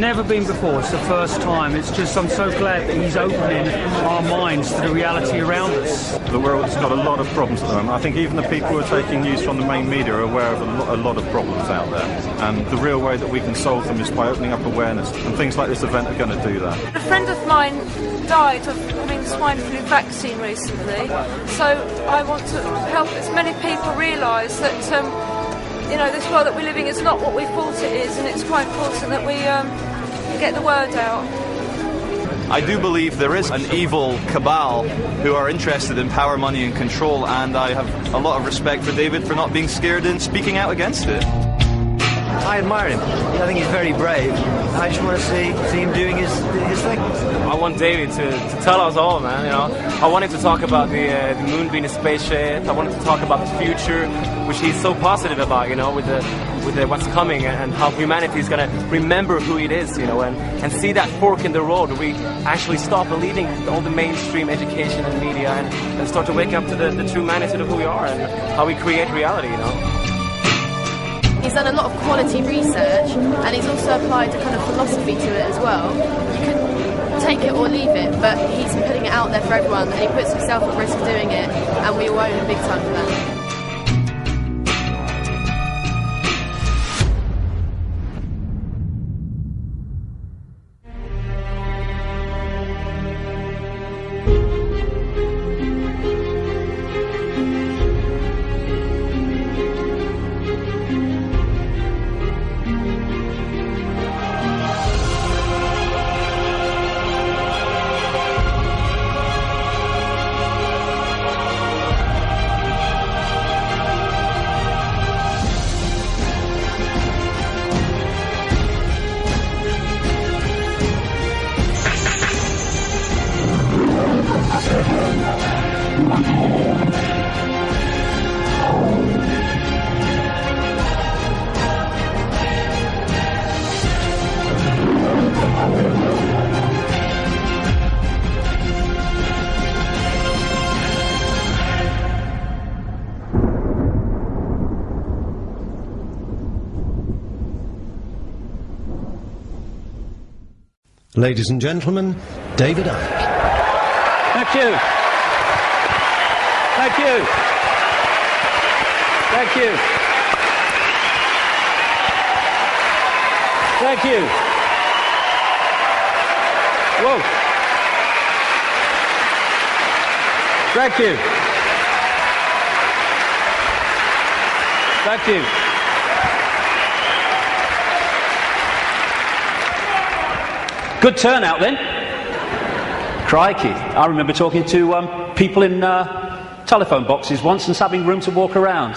never been before. It's the first time. It's just, I'm so glad that he's opening our minds to the reality around us. The world's got a lot of problems at the moment. I think even the people who are taking news from the main media are aware of a lot of problems out there. And the real way that we can solve them is by opening up awareness. And things like this event are going to do that. A friend of mine died of having the swine flu vaccine recently. So I want to help as many people realise that you know, this world that we're living is not what we thought it is, and it's quite important that we get the word out. I do believe there is an evil cabal who are interested in power, money and control, and I have a lot of respect for David for not being scared and speaking out against it. I admire him. I think he's very brave. I just want to see him doing his thing. I want David to tell us all, man. You know, I wanted to talk about the moon being a spaceship. I wanted to talk about the future, which he's so positive about. You know, with the what's coming and how humanity is going to remember who it is. You know, and see that fork in the road where we actually stop believing all the mainstream education and media and start to wake up to the true magnitude of who we are and how we create reality. You know. He's done a lot of quality research, and he's also applied a kind of philosophy to it as well. You can take it or leave it, but he's putting it out there for everyone, and he puts himself at risk doing it, and we all owe him big time for that. Ladies and gentlemen, David Icke. Thank you. Thank you. Thank you. Thank you. Whoa. Thank you. Thank you. Good turnout then. Crikey. I remember talking to people in telephone boxes once and having room to walk around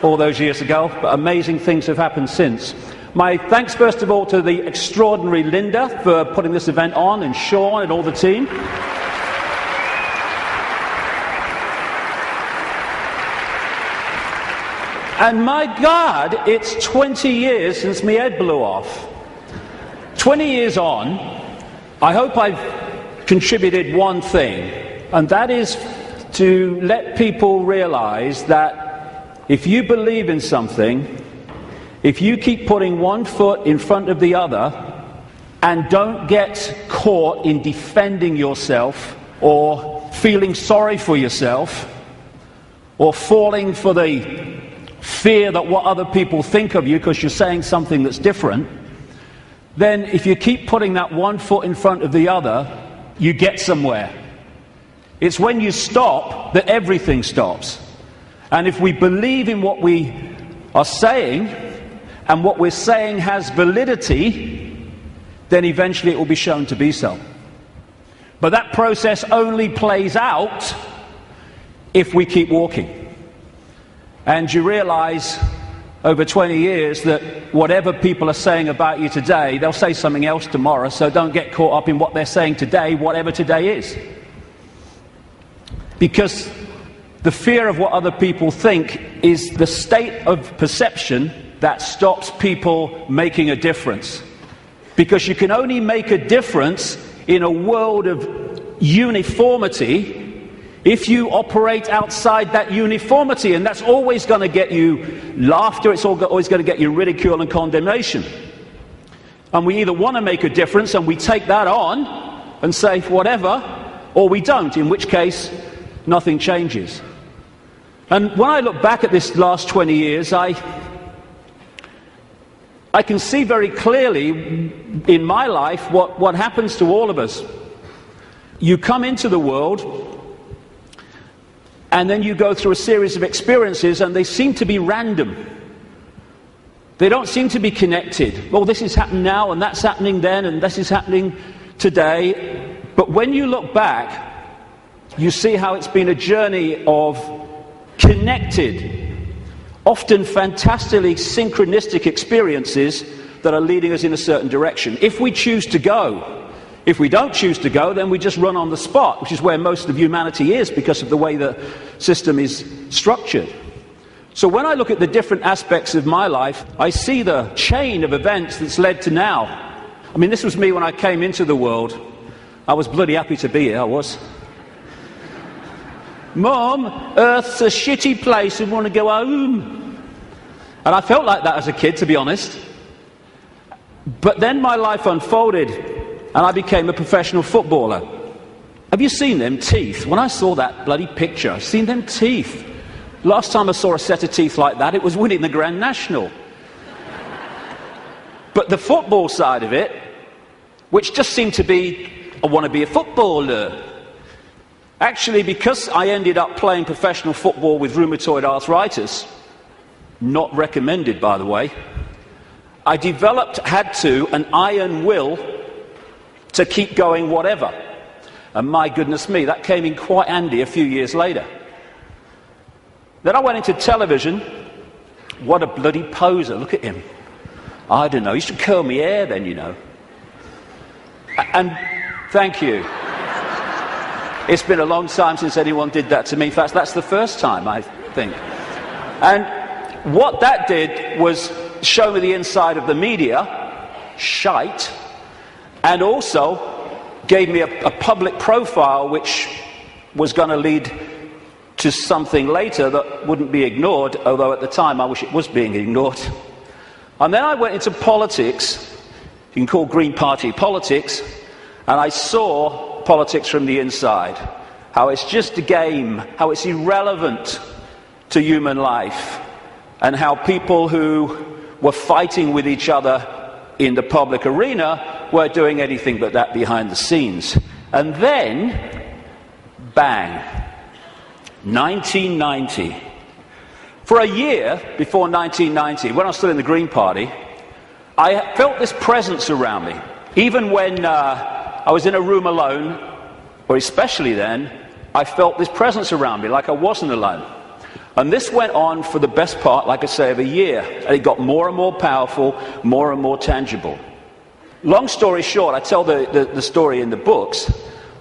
all those years ago, but amazing things have happened since. My thanks first of all to the extraordinary Linda for putting this event on, and Sean and all the team. And my God, it's 20 years since my head blew off. 20 years on, I hope I've contributed one thing, and that is to let people realize that if you believe in something, if you keep putting one foot in front of the other and don't get caught in defending yourself or feeling sorry for yourself or falling for the fear that what other people think of you because you're saying something that's different, then if you keep putting that one foot in front of the other, you get somewhere. It's when you stop that everything stops. And if we believe in what we are saying, and what we're saying has validity, then eventually it will be shown to be so. But that process only plays out if we keep walking. And you realize over 20 years that whatever people are saying about you today, they'll say something else tomorrow, so don't get caught up in what they're saying today, whatever today is. Because the fear of what other people think is the state of perception that stops people making a difference. Because you can only make a difference in a world of uniformity if you operate outside that uniformity, and that's always going to get you laughter, it's always going to get you ridicule and condemnation. And we either want to make a difference and we take that on and say whatever, or we don't, in which case nothing changes. And when I look back at this last 20 years, I can see very clearly in my life what happens to all of us. You come into the world, and then you go through a series of experiences, and they seem to be random. They don't seem to be connected. Well, this is happening now, and that's happening then, and this is happening today. But when you look back, you see how it's been a journey of connected, often fantastically synchronistic experiences that are leading us in a certain direction. If we choose to go. If we don't choose to go, then we just run on the spot, which is where most of humanity is because of the way the system is structured. So when I look at the different aspects of my life, I see the chain of events that's led to now. I mean, this was me when I came into the world. I was bloody happy to be here, I was. Mum, Earth's a shitty place, I want to go home. And I felt like that as a kid, to be honest. But then my life unfolded, and I became a professional footballer. Have you seen them teeth? When I saw that bloody picture, I've seen them teeth. Last time I saw a set of teeth like that, it was winning the Grand National. But the football side of it, which just seemed to be, I want to be a footballer. Actually, because I ended up playing professional football with rheumatoid arthritis, not recommended by the way, I had an iron will to keep going whatever. And my goodness me, that came in quite handy a few years later. Then I went into television. What a bloody poser, look at him. I don't know, you should curl my hair then, you know. And thank you. It's been a long time since anyone did that to me. In fact, that's the first time, I think. And what that did was show me the inside of the media, shite, and also gave me a public profile which was going to lead to something later that wouldn't be ignored, although at the time I wish it was being ignored. And then I went into politics, you can call Green Party politics, and I saw politics from the inside, how it's just a game, how it's irrelevant to human life, and how people who were fighting with each other in the public arena weren't doing anything but that behind the scenes. And then, bang, 1990. For a year before 1990, when I was still in the Green Party, I felt this presence around me. Even when I was in a room alone, or especially then, I felt this presence around me, like I wasn't alone. And this went on for the best part, like I say, of a year. And it got more and more powerful, more and more tangible. Long story short, I tell the story in the books.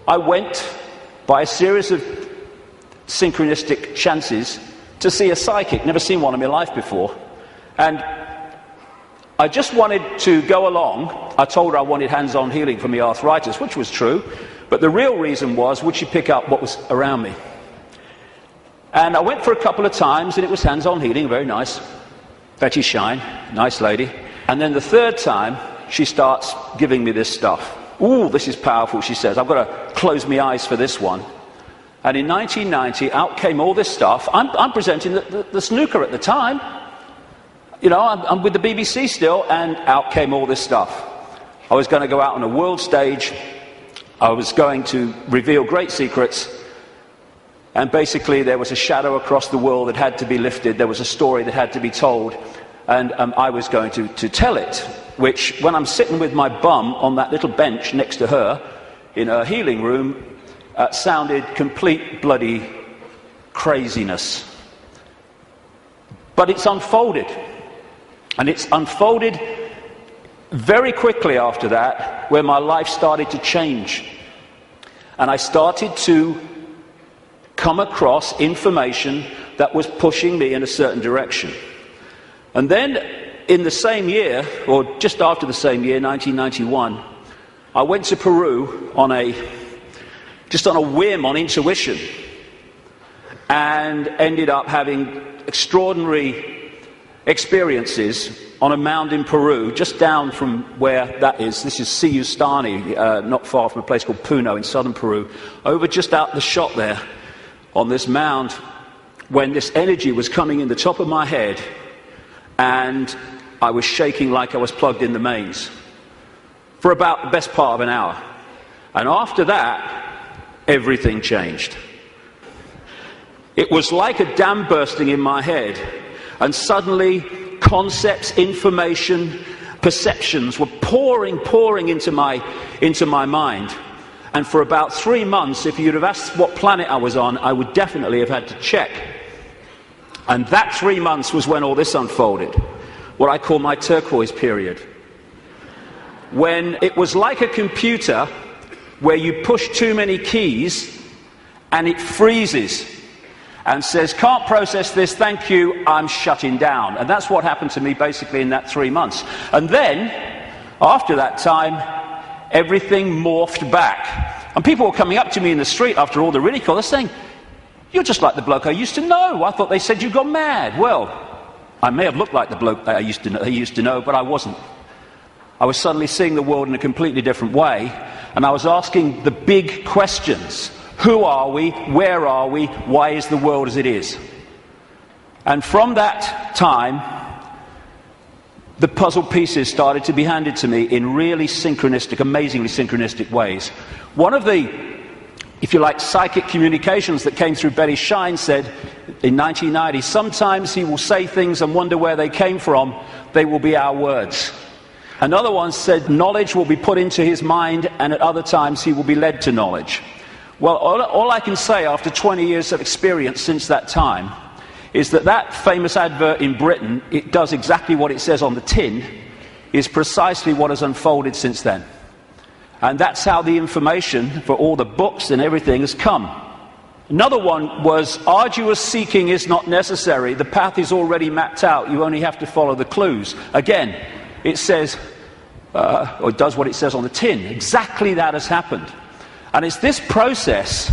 I went by a series of synchronistic chances to see a psychic. Never seen one in my life before. And I just wanted to go along. I told her I wanted hands-on healing for my arthritis, which was true. But the real reason was, would she pick up what was around me? And I went for a couple of times, and it was hands-on healing, very nice. Betty Shine, nice lady. And then the third time, she starts giving me this stuff. Ooh, this is powerful, she says. I've got to close my eyes for this one. And in 1990, out came all this stuff. I'm presenting the snooker at the time. You know, I'm with the BBC still, and out came all this stuff. I was going to go out on a world stage. I was going to reveal great secrets. And basically, there was a shadow across the world that had to be lifted. There was a story that had to be told. And I was going to tell it. Which, when I'm sitting with my bum on that little bench next to her, in her healing room, sounded complete bloody craziness. But it's unfolded. And it's unfolded very quickly after that, where my life started to change. And I started to come across information that was pushing me in a certain direction. And then, in the same year, or just after the same year, 1991, I went to Peru just on a whim, on intuition, and ended up having extraordinary experiences on a mound in Peru, just down from where that is. This is Siyustani, not far from a place called Puno in southern Peru. Over just out the shot there, on this mound, when this energy was coming in the top of my head, and I was shaking like I was plugged in the mains for about the best part of an hour. And after that, everything changed. It was like a dam bursting in my head, and suddenly concepts, information, perceptions were pouring into my mind. And for about 3 months, if you'd have asked what planet I was on, I would definitely have had to check. And that 3 months was when all this unfolded, what I call my turquoise period. When it was like a computer where you push too many keys and it freezes and says, can't process this, thank you, I'm shutting down. And that's what happened to me basically in that 3 months. And then, after that time, everything morphed back. And people were coming up to me in the street after all the ridicule, they're saying, you're just like the bloke I used to know. I thought they said you got mad. Well, I may have looked like the bloke that I used to know, but I wasn't. I was suddenly seeing the world in a completely different way, and I was asking the big questions. Who are we? Where are we? Why is the world as it is? And from that time, the puzzle pieces started to be handed to me in really synchronistic, amazingly synchronistic ways. One of the, if you like, psychic communications that came through Betty Shine said in 1990, sometimes he will say things and wonder where they came from. They will be our words. Another one said knowledge will be put into his mind, and at other times he will be led to knowledge. Well, all I can say after 20 years of experience since that time is that that famous advert in Britain, it does exactly what it says on the tin, is precisely what has unfolded since then. And that's how the information for all the books and everything has come. Another one was, arduous seeking is not necessary. The path is already mapped out. You only have to follow the clues. Again, it says, or it does what it says on the tin. Exactly that has happened. And it's this process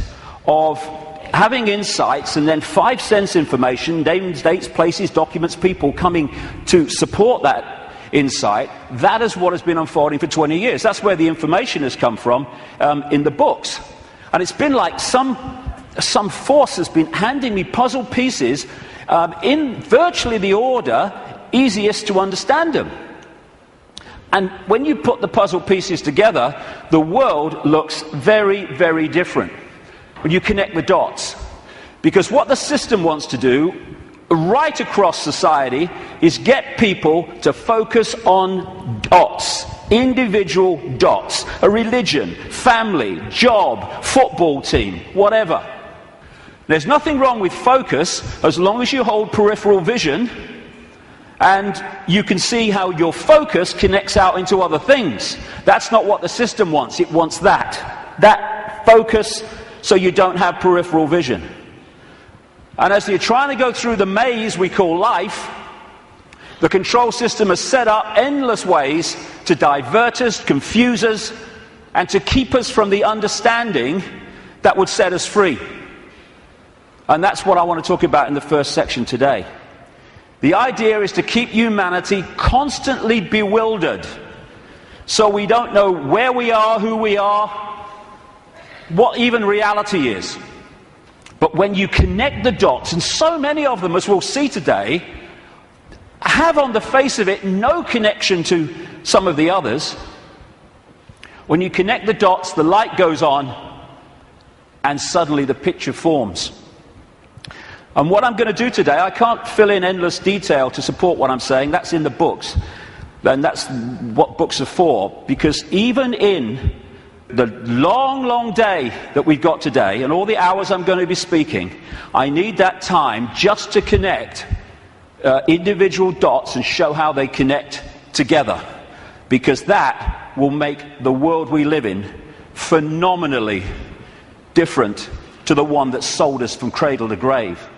of having insights and then 5 sense information, names, dates, places, documents, people coming to support that insight. That is what has been unfolding for 20 years. That's where the information has come from in the books. And it's been like some force has been handing me puzzle pieces in virtually the order easiest to understand them. And when you put the puzzle pieces together, the world looks very, very different when you connect the dots. Because what the system wants to do, right across society, is get people to focus on dots, individual dots, a religion, family, job, football team, whatever. There's nothing wrong with focus as long as you hold peripheral vision and you can see how your focus connects out into other things. That's not what the system wants. It wants that focus so you don't have peripheral vision. And as you're trying to go through the maze we call life, the control system has set up endless ways to divert us, confuse us, and to keep us from the understanding that would set us free. And that's what I want to talk about in the first section today. The idea is to keep humanity constantly bewildered, so we don't know where we are, who we are, what even reality is. But when you connect the dots, and so many of them, as we'll see today, have on the face of it no connection to some of the others, when you connect the dots, the light goes on, and suddenly the picture forms. And what I'm going to do today, I can't fill in endless detail to support what I'm saying. That's in the books. And that's what books are for. Because even in the long, long day that we've got today, and all the hours I'm going to be speaking, I need that time just to connect individual dots and show how they connect together. Because that will make the world we live in phenomenally different to the one that sold us from cradle to grave.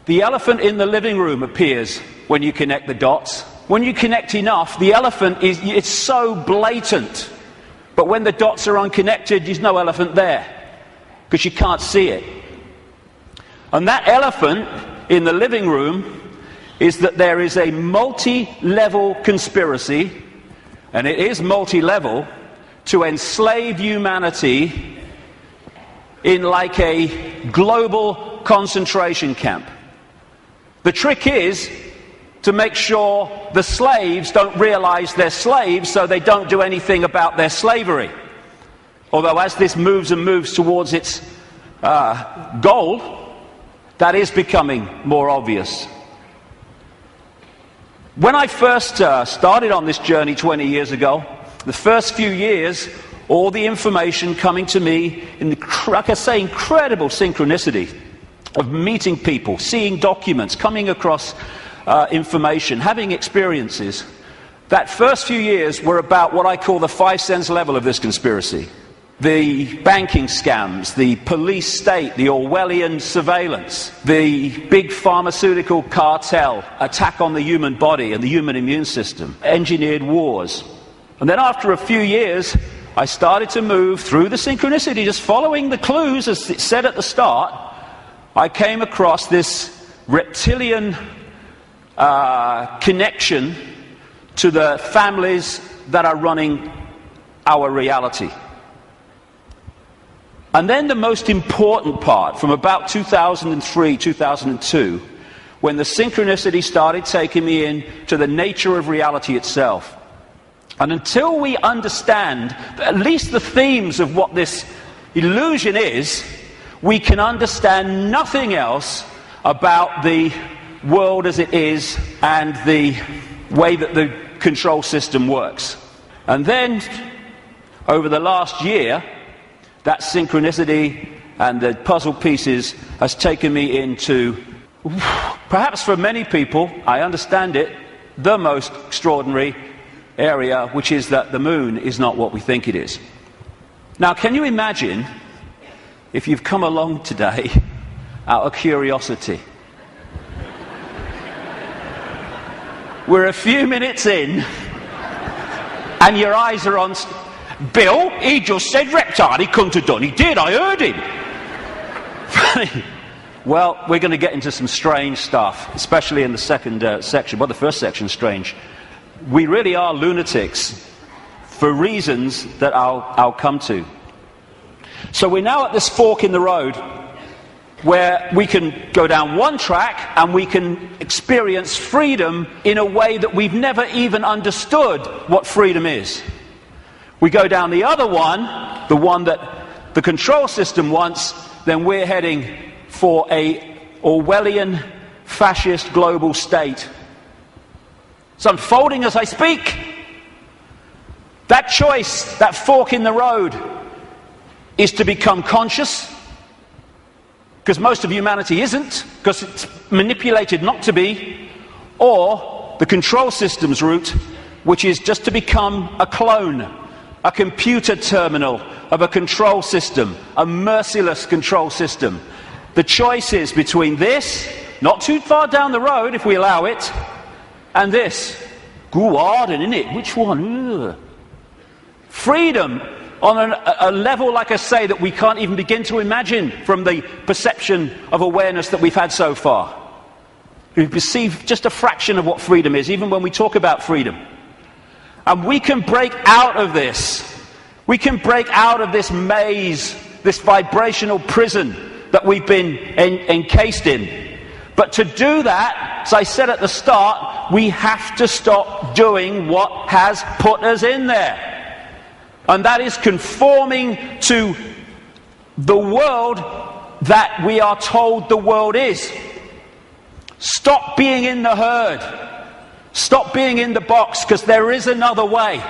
The elephant in the living room appears when you connect the dots. When you connect enough, the elephant it's so blatant. But when the dots are unconnected, there's no elephant there, because you can't see it. And that elephant in the living room is that there is a multi-level conspiracy, and it is multi-level, to enslave humanity in like a global concentration camp. The trick is to make sure the slaves don't realize they're slaves, so they don't do anything about their slavery. Although as this moves and moves towards its goal, that is becoming more obvious. When I first started on this journey 20 years ago, the first few years, all the information coming to me in the, like I say, incredible synchronicity of meeting people, seeing documents, coming across information, having experiences. That first few years were about what I call the 5 sense level of this conspiracy. The banking scams, the police state, the Orwellian surveillance, the big pharmaceutical cartel, attack on the human body and the human immune system, engineered wars. And then after a few years, I started to move through the synchronicity, just following the clues as it said at the start. I came across this reptilian connection to the families that are running our reality. And then the most important part, from about 2003, 2002, when the synchronicity started taking me in to the nature of reality itself. And until we understand at least the themes of what this illusion is, we can understand nothing else about the world as it is and the way that the control system works. And then, over the last year, that synchronicity and the puzzle pieces has taken me into, perhaps for many people, I understand it, the most extraordinary area, which is that the moon is not what we think it is. Now, can you imagine if you've come along today out of curiosity? We're a few minutes in, and your eyes are on Bill. He just said reptile. He couldn't have done. He did. I heard him. Well, we're going to get into some strange stuff, especially in the second section. Well, the first section's strange. We really are lunatics for reasons that I'll come to. So we're now at this fork in the road where we can go down one track and we can experience freedom in a way that we've never even understood what freedom is. We go down the other one, the one that the control system wants, then we're heading for a Orwellian fascist global state. It's unfolding as I speak. That choice, that fork in the road, is to become conscious, because most of humanity isn't, because it's manipulated not to be, or the control system's route, which is just to become a clone, a computer terminal of a control system, a merciless control system. The choice is between this, not too far down the road if we allow it, and this. Go hard, isn't it? Which one? Ugh. Freedom on a level, like I say, that we can't even begin to imagine from the perception of awareness that we've had so far. We perceive just a fraction of what freedom is, even when we talk about freedom. And we can break out of this. We can break out of this maze, this vibrational prison that we've been encased in. But to do that, as I said at the start, we have to stop doing what has put us in there. And that is conforming to the world that we are told the world is. Stop being in the herd. Stop being in the box, because there is another way.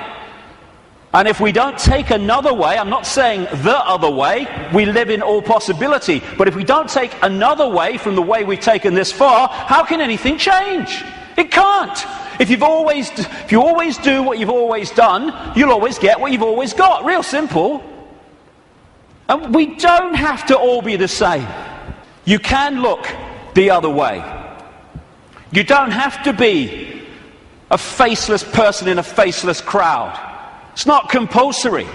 And if we don't take another way, I'm not saying the other way, we live in all possibility, but if we don't take another way from the way we've taken this far, how can anything change? It can't. If you always do what you've always done, you'll always get what you've always got. Real simple. And we don't have to all be the same. You can look the other way. You don't have to be a faceless person in a faceless crowd. It's not compulsory.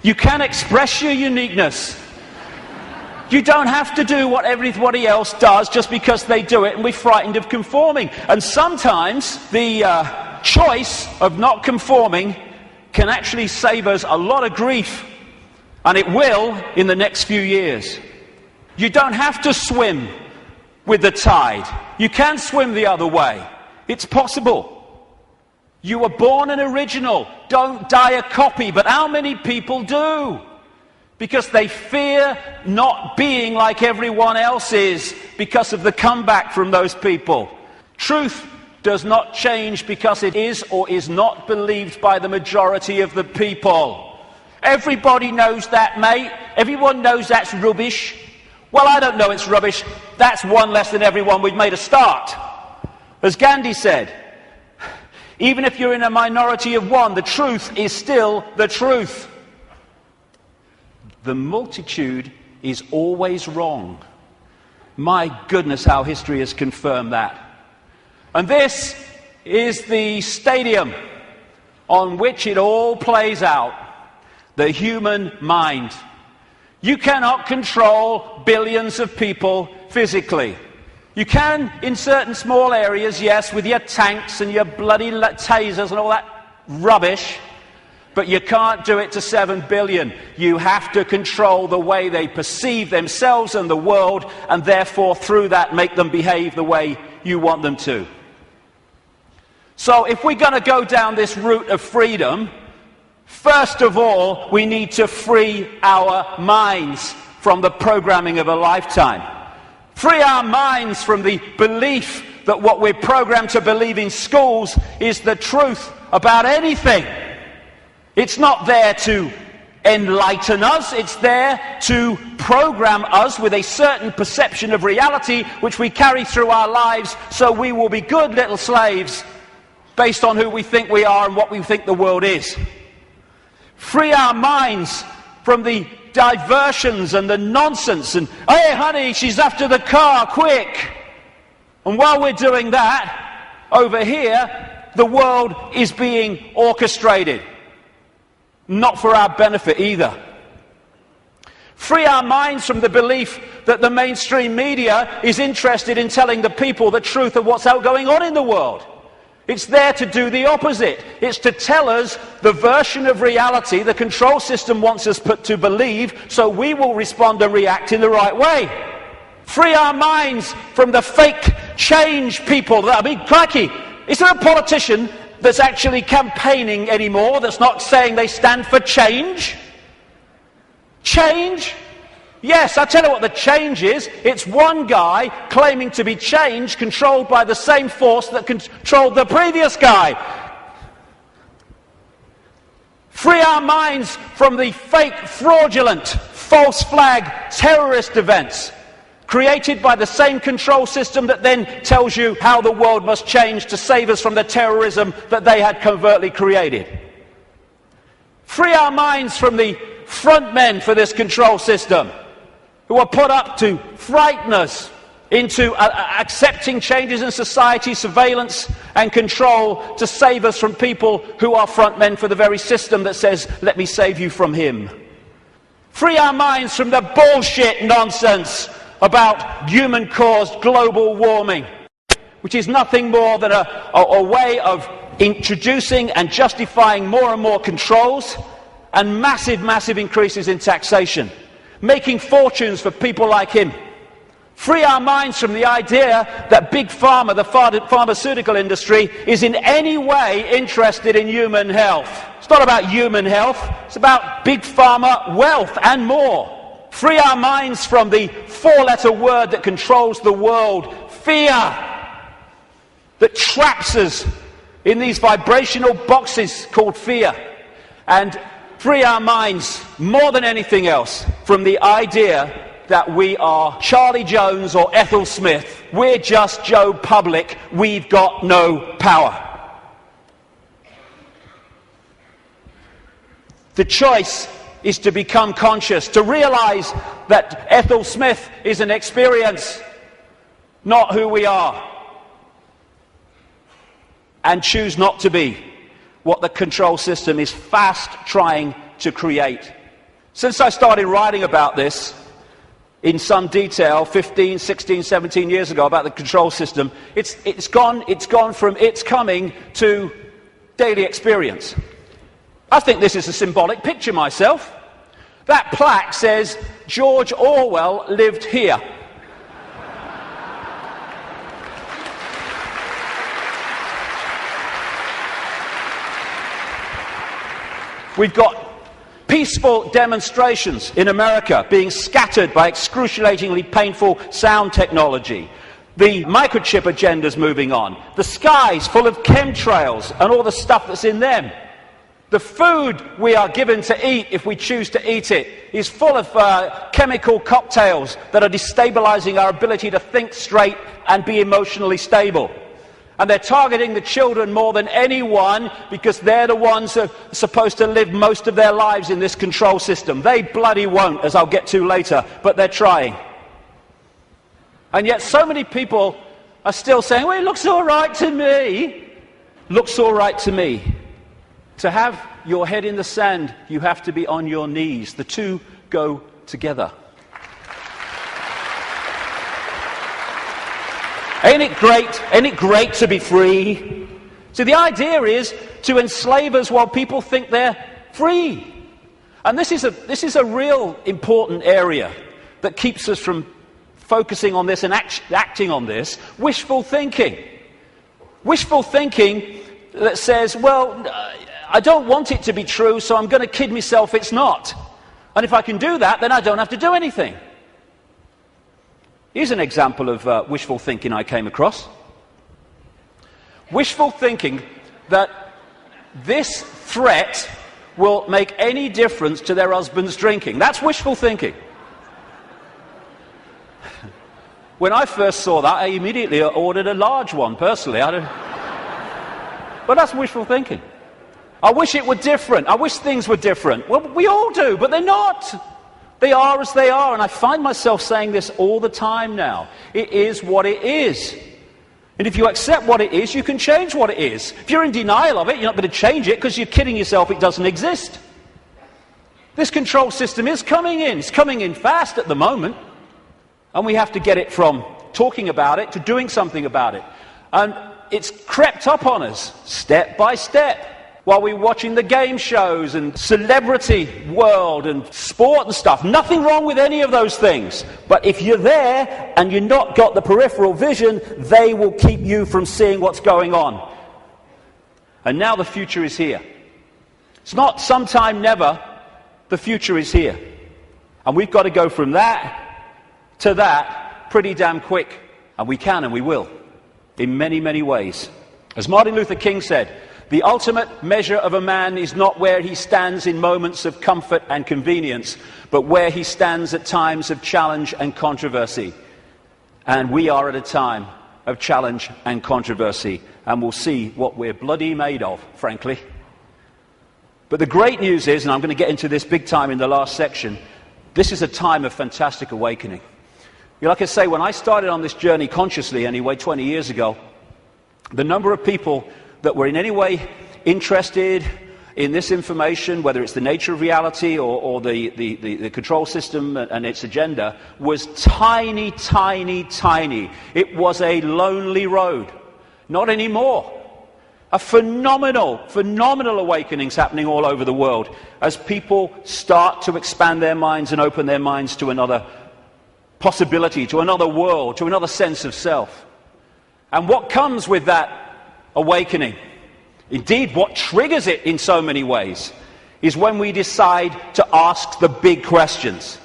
You can express your uniqueness. You don't have to do what everybody else does just because they do it and we're frightened of conforming. And sometimes the choice of not conforming can actually save us a lot of grief. And it will in the next few years. You don't have to swim with the tide. You can swim the other way. It's possible. You were born an original. Don't die a copy. But how many people do? Because they fear not being like everyone else is because of the comeback from those people. Truth does not change because it is or is not believed by the majority of the people. Everybody knows that, mate. Everyone knows that's rubbish. Well, I don't know it's rubbish. That's one less than everyone. We've made a start. As Gandhi said, even if you're in a minority of one, the truth is still the truth. The multitude is always wrong. My goodness, how history has confirmed that. And this is the stadium on which it all plays out. The human mind. You cannot control billions of people physically. You can in certain small areas, yes, with your tanks and your bloody tasers and all that rubbish, but you can't do it to 7 billion. You have to control the way they perceive themselves and the world, and therefore through that make them behave the way you want them to. So if we're going to go down this route of freedom, first of all, we need to free our minds from the programming of a lifetime. Free our minds from the belief that what we're programmed to believe in schools is the truth about anything. It's not there to enlighten us, it's there to program us with a certain perception of reality which we carry through our lives, so we will be good little slaves based on who we think we are and what we think the world is. Free our minds from the diversions and the nonsense and, hey honey, she's after the car, quick. And while we're doing that, over here, the world is being orchestrated. Not for our benefit either. Free our minds from the belief that the mainstream media is interested in telling the people the truth of what's going on in the world. It's there to do the opposite. It's to tell us the version of reality the control system wants us to believe, so we will respond and react in the right way. Free our minds from the fake change people. I mean, crikey, is there a politician that's actually campaigning anymore that's not saying they stand for change? Change? Yes, I'll tell you what the change is. It's one guy claiming to be change, controlled by the same force that controlled the previous guy. Free our minds from the fake, fraudulent, false flag terrorist events created by the same control system that then tells you how the world must change to save us from the terrorism that they had covertly created. Free our minds from the front men for this control system, who are put up to frighten us into accepting changes in society, surveillance and control to save us from people who are front men for the very system that says, let me save you from him. Free our minds from the bullshit nonsense about human-caused global warming, which is nothing more than a way of introducing and justifying more and more controls and massive increases in taxation, making fortunes for people like him. Free our minds from the idea that Big Pharma, the pharmaceutical industry, is in any way interested in human health. It's not about human health, it's about Big Pharma wealth and more. Free our minds from the four-letter word that controls the world, fear, that traps us in these vibrational boxes called fear. And free our minds, more than anything else, from the idea that we are Charlie Jones or Ethel Smith. We're just Joe Public. We've got no power. The choice is to become conscious, to realize that Ethel Smith is an experience, not who we are, and choose not to be what the control system is fast trying to create. Since I started writing about this, in some detail 15, 16, 17 years ago about the control system. It's gone from its coming to daily experience. I think this is a symbolic picture myself. That plaque says, George Orwell lived here. We've got peaceful demonstrations in America being scattered by excruciatingly painful sound technology. The microchip agenda's moving on. The sky's full of chemtrails and all the stuff that's in them. The food we are given to eat, if we choose to eat it, is full of chemical cocktails that are destabilizing our ability to think straight and be emotionally stable. And they're targeting the children more than anyone because they're the ones who are supposed to live most of their lives in this control system. They bloody won't, as I'll get to later, but they're trying. And yet so many people are still saying, well, it looks all right to me. Looks all right to me. To have your head in the sand, you have to be on your knees. The two go together. Ain't it great? Ain't it great to be free? So the idea is to enslave us while people think they're free. And this is a real important area that keeps us from focusing on this and acting on this. Wishful thinking. Wishful thinking that says, well, I don't want it to be true, so I'm going to kid myself it's not. And if I can do that, then I don't have to do anything. Here's an example of wishful thinking I came across. Wishful thinking that this threat will make any difference to their husband's drinking. That's wishful thinking. When I first saw that, I immediately ordered a large one, personally. But that's wishful thinking. I wish it were different. I wish things were different. Well, we all do, but they're not. They are as they are, and I find myself saying this all the time now. It is what it is. And if you accept what it is, you can change what it is. If you're in denial of it, you're not going to change it because you're kidding yourself it doesn't exist. This control system is coming in. It's coming in fast at the moment. And we have to get it from talking about it to doing something about it. And it's crept up on us, step by step. While we're watching the game shows and celebrity world and sport and stuff. Nothing wrong with any of those things. But if you're there and you've not got the peripheral vision, they will keep you from seeing what's going on. And now the future is here. It's not sometime never. The future is here. And we've got to go from that to that pretty damn quick. And we can and we will. In many, many ways. As Martin Luther King said, the ultimate measure of a man is not where he stands in moments of comfort and convenience, but where he stands at times of challenge and controversy. And we are at a time of challenge and controversy, and we'll see what we're bloody made of, frankly. But the great news is, and I'm going to get into this big time in the last section, this is a time of fantastic awakening. Like I say, when I started on this journey consciously anyway, 20 years ago, the number of people that were in any way interested in this information, whether it's the nature of reality or the control system and its agenda, was tiny, tiny, tiny. It was a lonely road. Not anymore. A phenomenal awakenings happening all over the world as people start to expand their minds and open their minds to another possibility, to another world, to another sense of self. And what comes with that awakening, indeed what triggers it in so many ways, is when we decide to ask the big questions.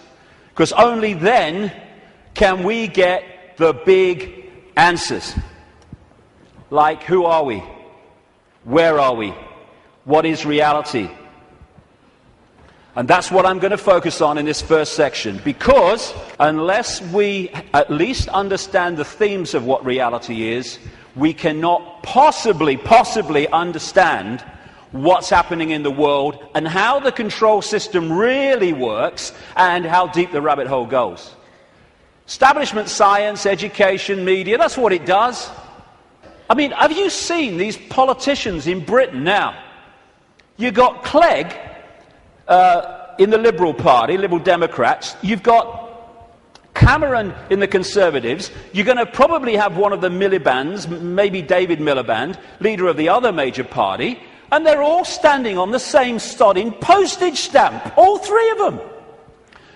Because only then can we get the big answers. Like, who are we? Where are we? What is reality? And that's what I'm going to focus on in this first section, because unless we at least understand the themes of what reality is, we cannot possibly understand what's happening in the world and how the control system really works and how deep the rabbit hole goes. Establishment science, education, media, that's what it does. I mean, have you seen these politicians in Britain now? You got Clegg in the Liberal Party, Liberal Democrats. You've got Cameron in the Conservatives, you're going to probably have one of the Miliband's, maybe David Miliband, leader of the other major party, and they're all standing on the same stodding postage stamp, all three of them.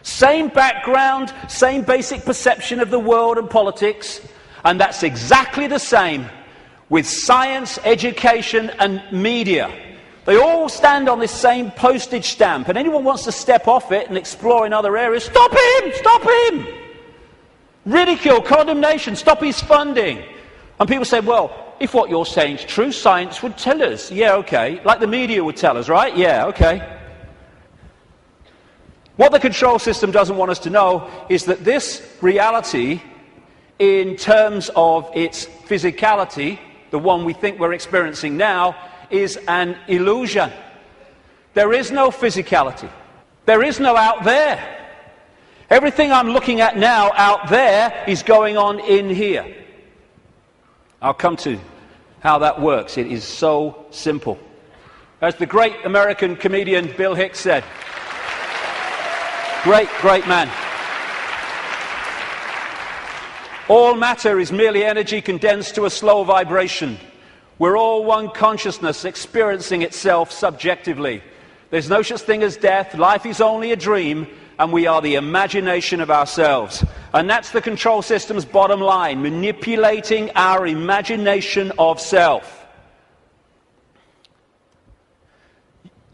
Same background, same basic perception of the world and politics, and that's exactly the same with science, education and media. They all stand on this same postage stamp, and anyone wants to step off it and explore in other areas, stop him! Stop him! Ridicule, condemnation, stop his funding. And people say, well, if what you're saying is true, science would tell us. Yeah, okay. Like the media would tell us, right? Yeah, okay. What the control system doesn't want us to know is that this reality, in terms of its physicality, the one we think we're experiencing now, is an illusion. There is no physicality. There is no out there. Everything I'm looking at now out there is going on in here. I'll come to how that works. It is so simple. As the great American comedian Bill Hicks said, great man. All matter is merely energy condensed to a slow vibration. We're all one consciousness experiencing itself subjectively. There's no such thing as death. Life is only a dream, and we are the imagination of ourselves. And that's the control system's bottom line, manipulating our imagination of self.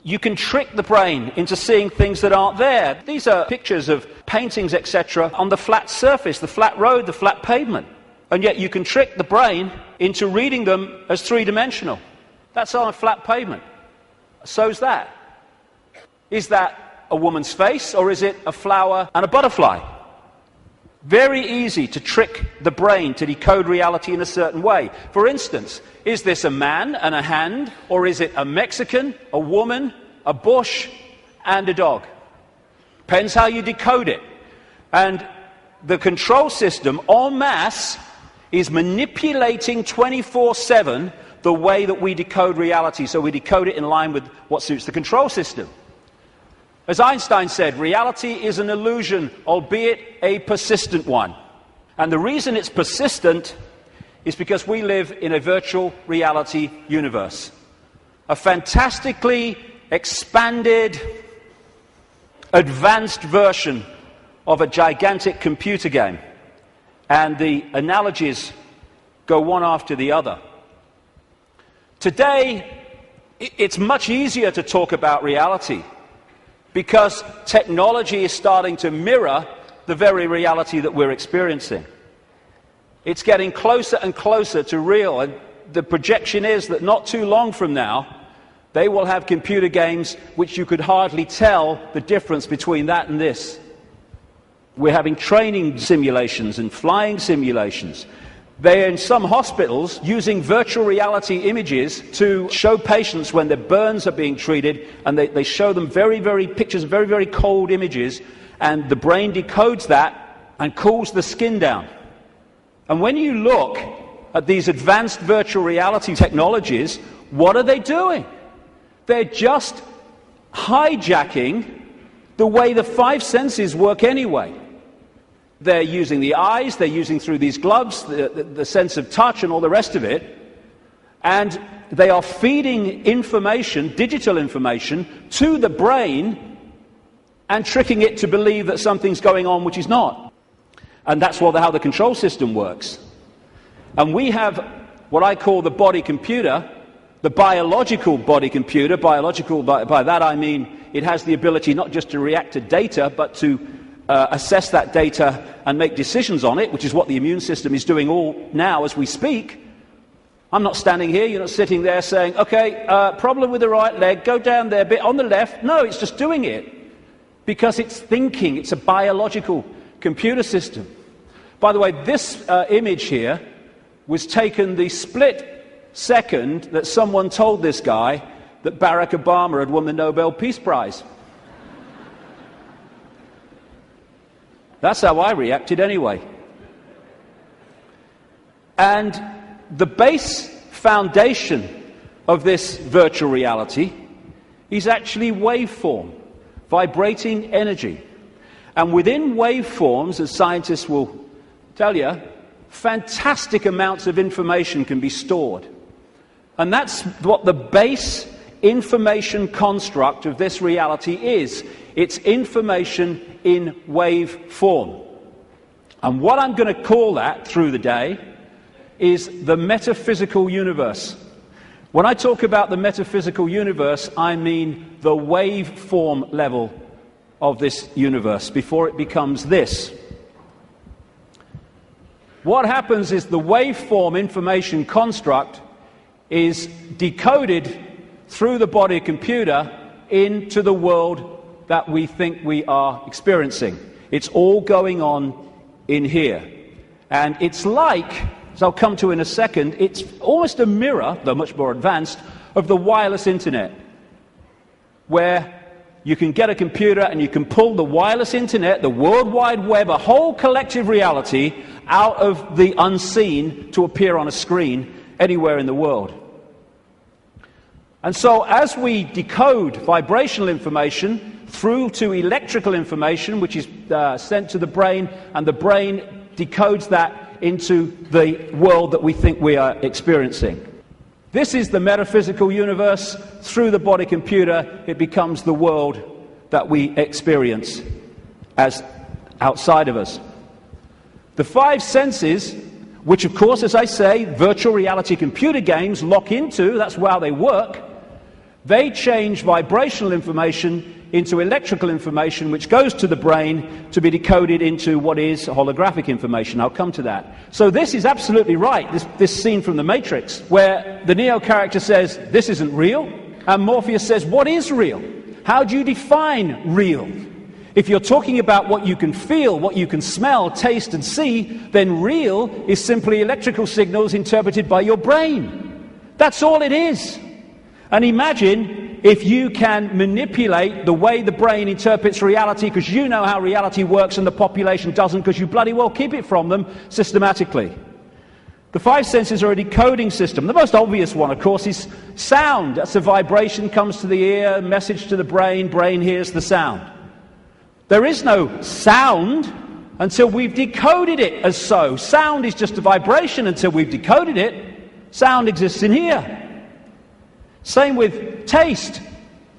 You can trick the brain into seeing things that aren't there. These are pictures of paintings, etc., on the flat surface, the flat road, the flat pavement. And yet you can trick the brain into reading them as three-dimensional. That's on a flat pavement. So's that. Is that a woman's face, or is it a flower and a butterfly? Very easy to trick the brain to decode reality in a certain way. For instance, is this a man and a hand, or is it a Mexican, a woman, a bush, and a dog? Depends how you decode it. And the control system, en masse, is manipulating 24/7 the way that we decode reality, so we decode it in line with what suits the control system. As Einstein said, reality is an illusion, albeit a persistent one. And the reason it's persistent is because we live in a virtual reality universe. A fantastically expanded, advanced version of a gigantic computer game. And the analogies go one after the other. Today, it's much easier to talk about reality because technology is starting to mirror the very reality that we're experiencing. It's getting closer and closer to real, and the projection is that not too long from now, they will have computer games which you could hardly tell the difference between that and this. We're having training simulations and flying simulations. They're in some hospitals using virtual reality images to show patients when their burns are being treated, and they show them pictures of very cold images, and the brain decodes that and cools the skin down. And when you look at these advanced virtual reality technologies, what are they doing? They're just hijacking the way the five senses work anyway. They're using the eyes, they're using through these gloves, the sense of touch and all the rest of it, and they are feeding information, digital information, to the brain and tricking it to believe that something's going on which is not. And that's how the control system works. And we have what I call the body computer, the biological body computer. Biological, by that I mean it has the ability not just to react to data, but to assess that data and make decisions on it, which is what the immune system is doing all now as we speak. I'm not standing here, you're not sitting there saying, okay, problem with the right leg, go down there a bit on the left. No, it's just doing it because it's thinking. It's a biological computer system. By the way, this image here was taken the split second that someone told this guy that Barack Obama had won the Nobel Peace Prize. That's how I reacted anyway. And the base foundation of this virtual reality is actually waveform, vibrating energy. And within waveforms, as scientists will tell you, fantastic amounts of information can be stored. And that's what the base information construct of this reality is. It's information in wave form. And what I'm going to call that through the day is the metaphysical universe. When I talk about the metaphysical universe, I mean the waveform level of this universe before it becomes this. What happens is the waveform information construct is decoded through the body computer into the world that we think we are experiencing. It's all going on in here. And it's like, as I'll come to in a second, it's almost a mirror, though much more advanced, of the wireless internet, where you can get a computer and you can pull the wireless internet, the World Wide Web, a whole collective reality out of the unseen to appear on a screen anywhere in the world. And so as we decode vibrational information through to electrical information, which is sent to the brain, and the brain decodes that into the world that we think we are experiencing. This is the metaphysical universe. Through the body computer, it becomes the world that we experience as outside of us. The five senses, which of course, as I say, virtual reality computer games lock into, that's how they work, they change vibrational information into electrical information, which goes to the brain to be decoded into what is holographic information. I'll come to that. So this is absolutely right, this scene from The Matrix, where the Neo character says, this isn't real, and Morpheus says, what is real? How do you define real? If you're talking about what you can feel, what you can smell, taste, and see, then real is simply electrical signals interpreted by your brain. That's all it is. And imagine if you can manipulate the way the brain interprets reality, because you know how reality works and the population doesn't, because you bloody well keep it from them systematically. The five senses are a decoding system. The most obvious one, of course, is sound. That's a vibration, comes to the ear, message to the brain, brain hears the sound. There is no sound until we've decoded it as so. Sound is just a vibration until we've decoded it. Sound exists in here. Same with taste.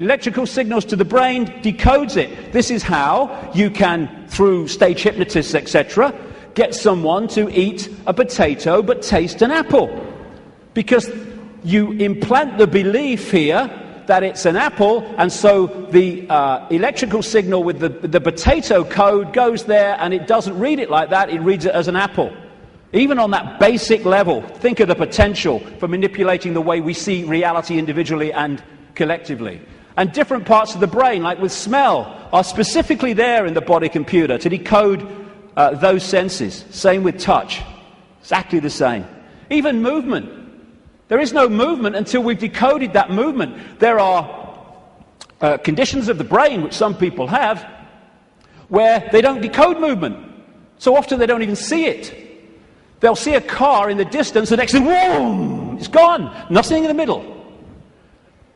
Electrical signals to the brain decodes it. This is how you can, through stage hypnotists, etc., get someone to eat a potato but taste an apple. Because you implant the belief here that it's an apple, and so the electrical signal with the potato code goes there, and it doesn't read it like that, it reads it as an apple. Even on that basic level, think of the potential for manipulating the way we see reality individually and collectively. And different parts of the brain, like with smell, are specifically there in the body computer to decode those senses. Same with touch. Exactly the same. Even movement. There is no movement until we've decoded that movement. There are conditions of the brain, which some people have, where they don't decode movement. So often they don't even see it. They'll see a car in the distance, the next thing, whoom, it's gone. Nothing in the middle.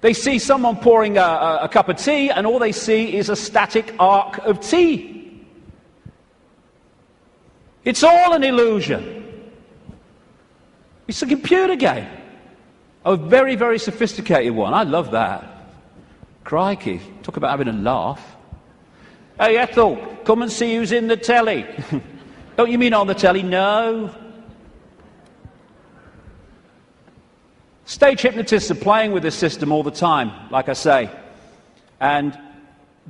They see someone pouring a cup of tea, and all they see is a static arc of tea. It's all an illusion. It's a computer game. A very, very sophisticated one. I love that. Crikey, talk about having a laugh. Hey, Ethel, come and see who's in the telly. Don't you mean on the telly? No. Stage hypnotists are playing with this system all the time, like I say. And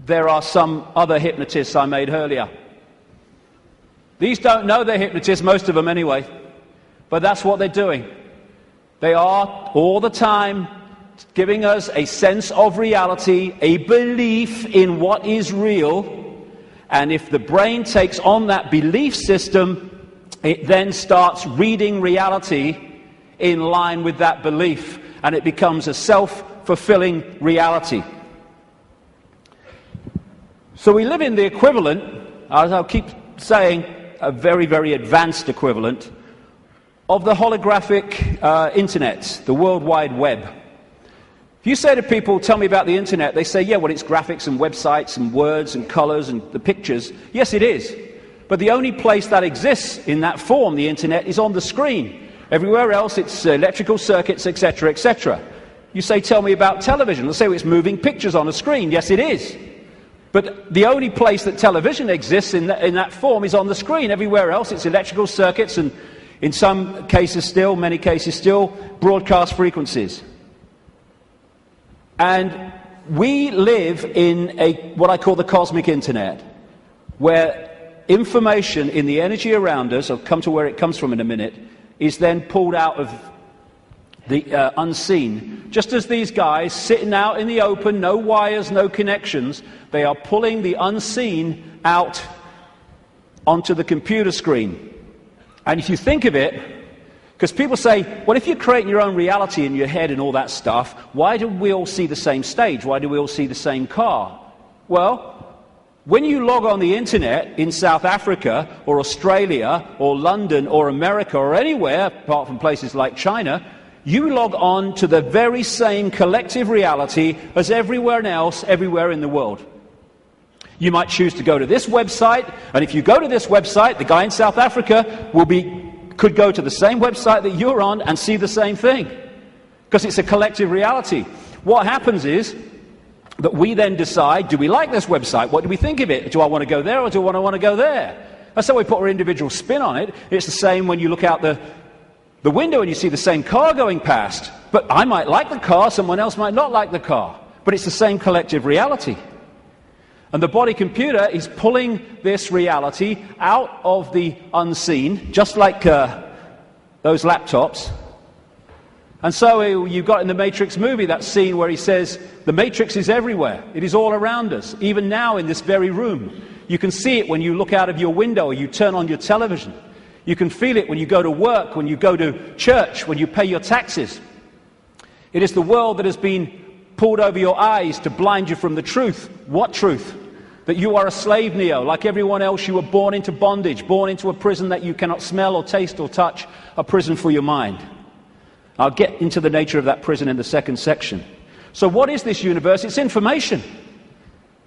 there are some other hypnotists I made earlier. These don't know they're hypnotists, most of them anyway. But that's what they're doing. They are, all the time, giving us a sense of reality, a belief in what is real. And if the brain takes on that belief system, it then starts reading reality in line with that belief, and it becomes a self-fulfilling reality. So we live in the equivalent, as I'll keep saying, a very, very advanced equivalent of the holographic internet, the World Wide Web. If you say to people, tell me about the internet, they say, yeah, well, it's graphics and websites and words and colors and the pictures. Yes, it is. But the only place that exists in that form, the internet, is on the screen. Everywhere else, it's electrical circuits, etc., etc. You say, tell me about television. They'll say, well, it's moving pictures on a screen. Yes, it is. But the only place that television exists in that form is on the screen. Everywhere else, it's electrical circuits and, in some cases still, many cases still, broadcast frequencies. And we live in what I call the cosmic internet, where information in the energy around us, I'll come to where it comes from in a minute, is then pulled out of the unseen. Just as these guys sitting out in the open, no wires, no connections, they are pulling the unseen out onto the computer screen. And if you think of it, because people say, well, if you're creating your own reality in your head and all that stuff, why do we all see the same stage? Why do we all see the same car? Well, when you log on the internet in South Africa or Australia or London or America or anywhere, apart from places like China, you log on to the very same collective reality as everywhere else, everywhere in the world. You might choose to go to this website, and if you go to this website, the guy in South Africa could go to the same website that you're on and see the same thing, because it's a collective reality. What happens is that we then decide, do we like this website? What do we think of it? Do I want to go there or do I want to go there? That's how we put our individual spin on it. It's the same when you look out the window and you see the same car going past. But I might like the car, someone else might not like the car. But it's the same collective reality. And the body computer is pulling this reality out of the unseen, just like those laptops. And so you've got in the Matrix movie that scene where he says, the Matrix is everywhere. It is all around us, even now in this very room. You can see it when you look out of your window or you turn on your television. You can feel it when you go to work, when you go to church, when you pay your taxes. It is the world that has been pulled over your eyes to blind you from the truth. What truth? That you are a slave, Neo. Like everyone else, you were born into bondage, born into a prison that you cannot smell or taste or touch, a prison for your mind. I'll get into the nature of that prison in the second section. So what is this universe? It's information.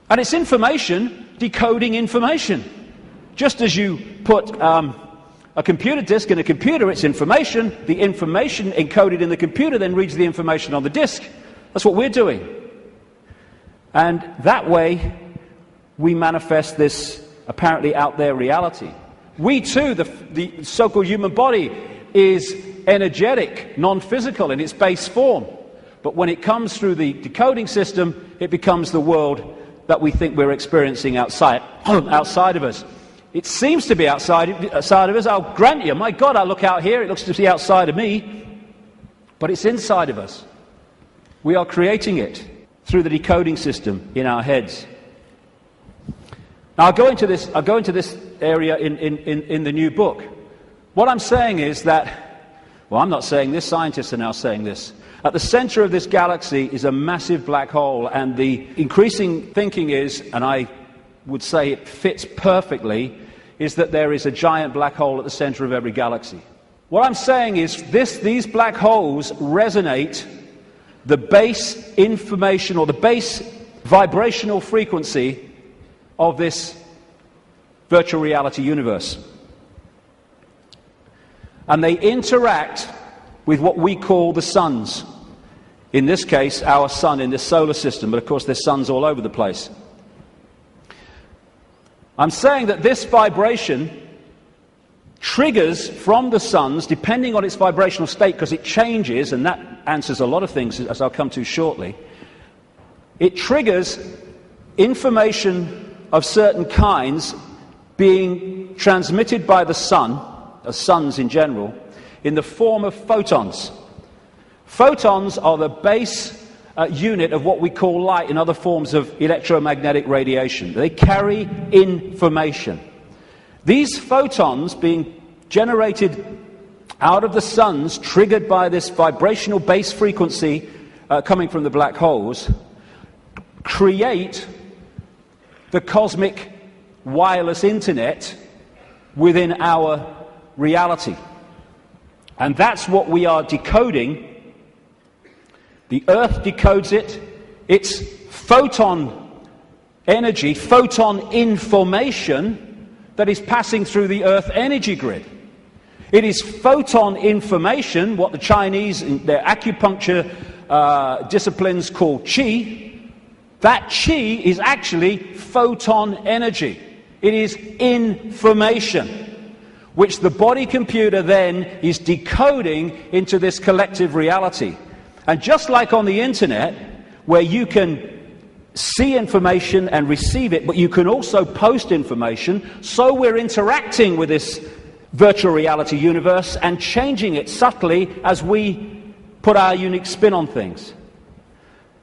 And it's information decoding information. Just as you put a computer disk in a computer, it's information. The information encoded in the computer then reads the information on the disk. That's what we're doing. And that way, we manifest this apparently out there reality. We too, the so-called human body, is energetic, non-physical in its base form. But when it comes through the decoding system, it becomes the world that we think we're experiencing outside of us. It seems to be outside of us. I'll grant you, my God, I look out here, it looks to be outside of me. But it's inside of us. We are creating it through the decoding system in our heads. Now, I'll go into this area in the new book. What I'm saying is that, well, I'm not saying this, scientists are now saying this. At the center of this galaxy is a massive black hole, and the increasing thinking is, and I would say it fits perfectly, is that there is a giant black hole at the center of every galaxy. What I'm saying is these black holes resonate the base information or the base vibrational frequency of this virtual reality universe. And they interact with what we call the suns. In this case, our sun in this solar system, but of course there's suns all over the place. I'm saying that this vibration triggers from the suns, depending on its vibrational state, because it changes, and that answers a lot of things, as I'll come to shortly. It triggers information of certain kinds being transmitted by the sun, suns in general, in the form of photons. Photons are the base unit of what we call light and other forms of electromagnetic radiation. They carry information. These photons being generated out of the suns, triggered by this vibrational base frequency coming from the black holes, create the cosmic wireless internet within our reality. And that's what we are decoding The Earth decodes it. It's photon energy, photon information that is passing through the Earth energy grid. It is photon information, what the Chinese in their acupuncture disciplines call qi. That qi is actually photon energy. It is information, which the body computer then is decoding into this collective reality. And just like on the internet, where you can see information and receive it, but you can also post information, so we're interacting with this virtual reality universe and changing it subtly as we put our unique spin on things.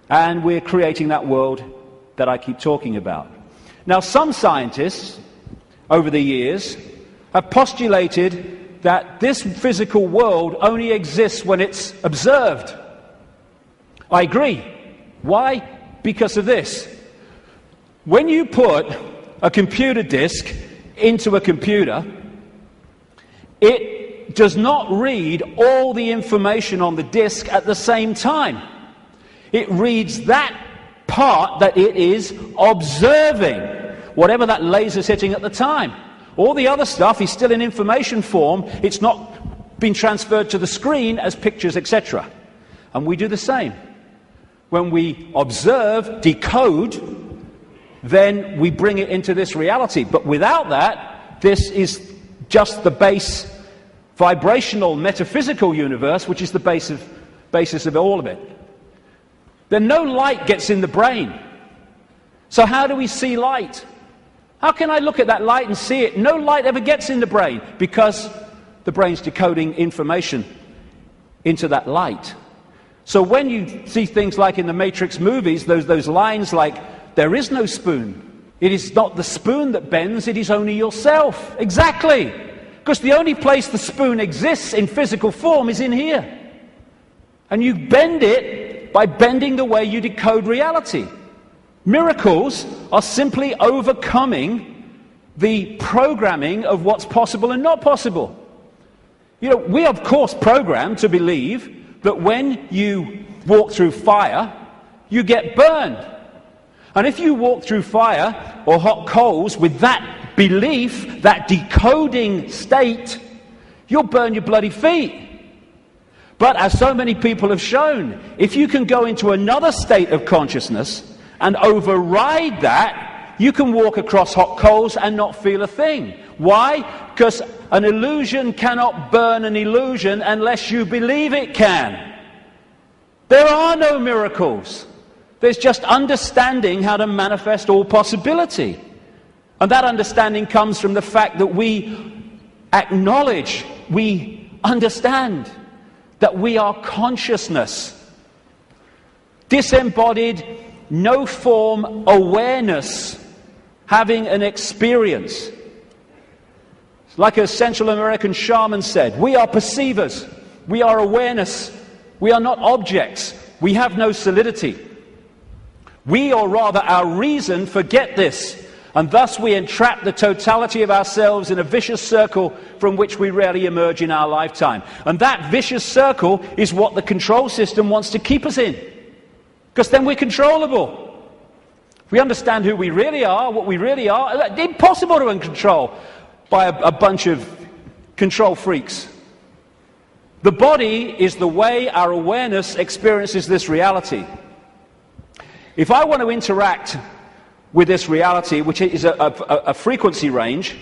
And we're creating that world that I keep talking about. Now, some scientists over the years have postulated that this physical world only exists when it's observed. I agree. Why? Because of this. When you put a computer disk into a computer, it does not read all the information on the disk at the same time. It reads that part that it is observing, whatever that laser's hitting at the time. All the other stuff is still in information form. It's not been transferred to the screen as pictures, etc. And we do the same. When we observe, decode, then we bring it into this reality. But without that, this is just the base vibrational metaphysical universe, which is the basis of all of it. Then no light gets in the brain. So how do we see light? How can I look at that light and see it? No light ever gets in the brain because the brain's decoding information into that light. So when you see things like in the Matrix movies, those lines like, there is no spoon. It is not the spoon that bends, it is only yourself. Exactly. Because the only place the spoon exists in physical form is in here. And you bend it by bending the way you decode reality. Miracles are simply overcoming the programming of what's possible and not possible. You know, we are of course programmed to believe that when you walk through fire, you get burned. And if you walk through fire or hot coals with that belief, that decoding state, you'll burn your bloody feet. But as so many people have shown, if you can go into another state of consciousness and override that, you can walk across hot coals and not feel a thing. Why? Because an illusion cannot burn an illusion unless you believe it can. There are no miracles. There's just understanding how to manifest all possibility. And that understanding comes from the fact that we acknowledge, we understand that we are consciousness. Disembodied, no form awareness, having an experience. Like a Central American shaman said, we are perceivers, we are awareness, we are not objects, we have no solidity. We, or rather our reason, forget this, and thus we entrap the totality of ourselves in a vicious circle from which we rarely emerge in our lifetime. And that vicious circle is what the control system wants to keep us in, because then we're controllable. If we understand who we really are, what we really are, it's impossible to control by a bunch of control freaks. The body is the way our awareness experiences this reality. If I want to interact with this reality, which is a frequency range,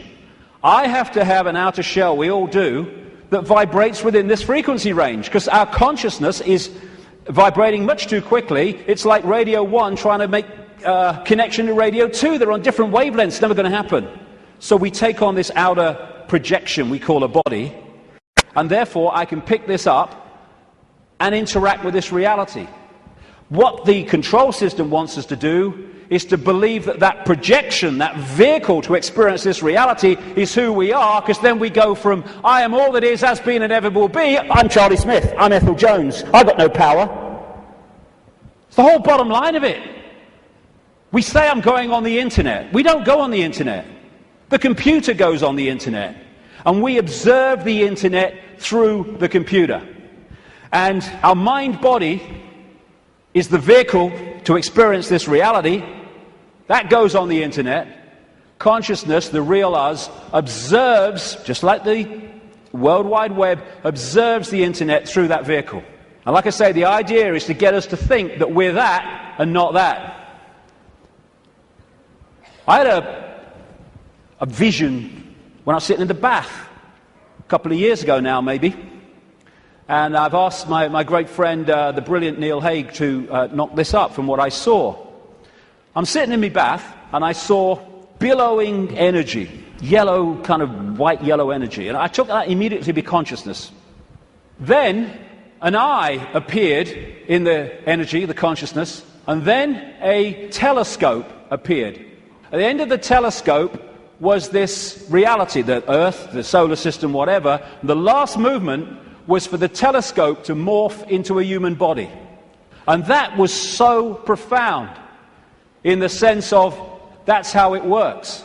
I have to have an outer shell, we all do, that vibrates within this frequency range, because our consciousness is vibrating much too quickly. It's like Radio 1 trying to make connection to Radio 2. They're on different wavelengths, never going to happen. So we take on this outer projection we call a body, and therefore I can pick this up and interact with this reality. What the control system wants us to do is to believe that that projection, that vehicle to experience this reality, is who we are, because then we go from, I am all that is, has been, and ever will be, I'm Charlie Smith, I'm Ethel Jones, I've got no power. It's the whole bottom line of it. We say I'm going on the internet. We don't go on the internet. The computer goes on the internet, and we observe the internet through the computer. And our mind-body is the vehicle to experience this reality. That goes on the internet. Consciousness, the real us, observes, just like the World Wide Web, observes the internet through that vehicle. And like I say, the idea is to get us to think that we're that and not that. I had a vision when I was sitting in the bath a couple of years ago now, maybe. And I've asked my great friend, the brilliant Neil Haig, to knock this up from what I saw. I'm sitting in my bath, and I saw billowing energy, yellow, kind of white-yellow energy. And I took that immediately to be consciousness. Then an eye appeared in the energy, the consciousness, and then a telescope appeared. At the end of the telescope was this reality, the Earth, the solar system, whatever. The last movement was for the telescope to morph into a human body. And that was so profound in the sense of that's how it works.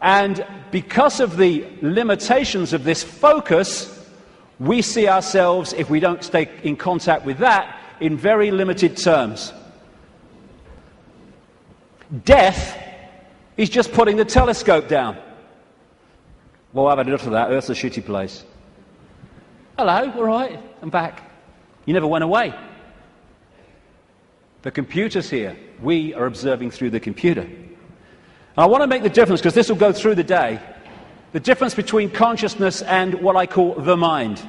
And because of the limitations of this focus, we see ourselves, if we don't stay in contact with that, in very limited terms. Death is just putting the telescope down. Well, I've had enough of that. Earth's a shitty place. Hello, all right, I'm back. You never went away. The computer's here. We are observing through the computer. And I want to make the difference, because this will go through the day, the difference between consciousness and what I call the mind.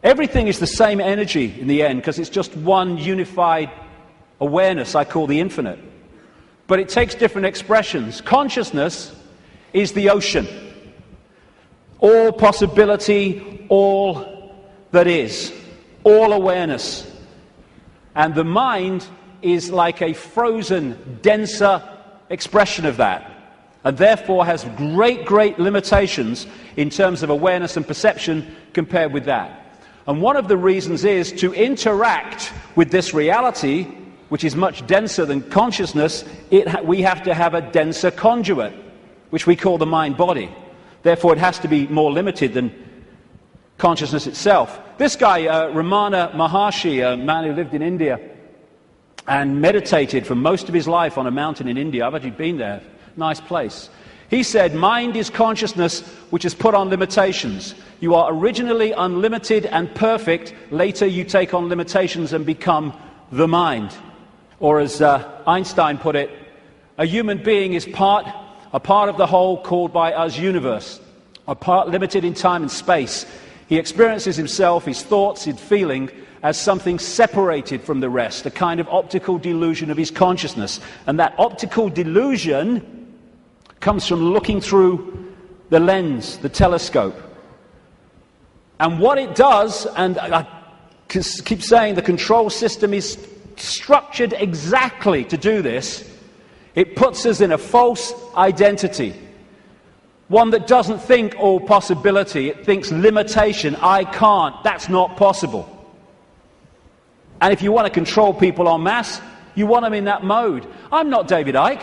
Everything is the same energy in the end, because it's just one unified awareness I call the infinite. But it takes different expressions. Consciousness is the ocean. All possibility, all that is, all awareness. And the mind is like a frozen, denser expression of that, and therefore has great, great limitations in terms of awareness and perception compared with that. And one of the reasons is to interact with this reality, which is much denser than consciousness, we have to have a denser conduit, which we call the mind-body. Therefore, it has to be more limited than consciousness itself. This guy, Ramana Maharshi, a man who lived in India and meditated for most of his life on a mountain in India. I've actually been there. Nice place. He said, mind is consciousness which is put on limitations. You are originally unlimited and perfect. Later you take on limitations and become the mind. Or as Einstein put it, a human being is a part of the whole called by us universe, a part limited in time and space. He experiences himself, his thoughts, his feeling, as something separated from the rest, a kind of optical delusion of his consciousness. And that optical delusion comes from looking through the lens, the telescope. And what it does, and I keep saying the control system is structured exactly to do this, it puts us in a false identity. One that doesn't think all possibility, it thinks limitation, I can't, that's not possible. And if you want to control people en masse, you want them in that mode. I'm not David Icke.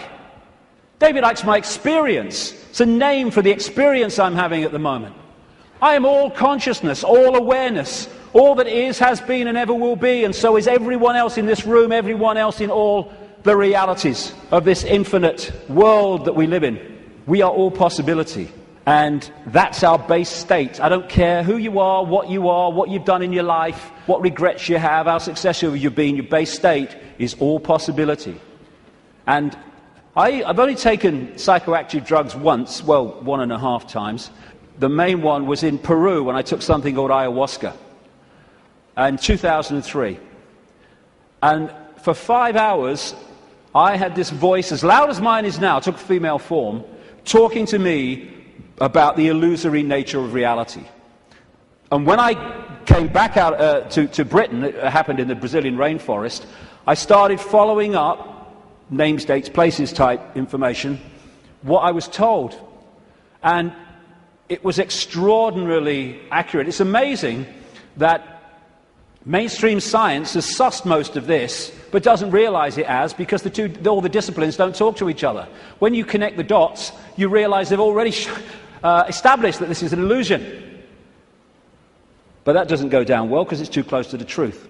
David Icke's my experience. It's a name for the experience I'm having at the moment. I am all consciousness, all awareness. All that is, has been, and ever will be, and so is everyone else in this room, everyone else in all the realities of this infinite world that we live in. We are all possibility, and that's our base state. I don't care who you are, what you've done in your life, what regrets you have, how successful you've been. Your base state is all possibility. And I've only taken psychoactive drugs once, well, 1.5 times. The main one was in Peru when I took something called ayahuasca in 2003. And for 5 hours, I had this voice, as loud as mine is now, took female form, talking to me about the illusory nature of reality. And when I came back out to Britain, it happened in the Brazilian rainforest, I started following up names, dates, places type information, what I was told. And it was extraordinarily accurate. It's amazing that mainstream science has sussed most of this, but doesn't realize it as, because all the disciplines don't talk to each other. When you connect the dots, you realize they've already established that this is an illusion. But that doesn't go down well, because it's too close to the truth.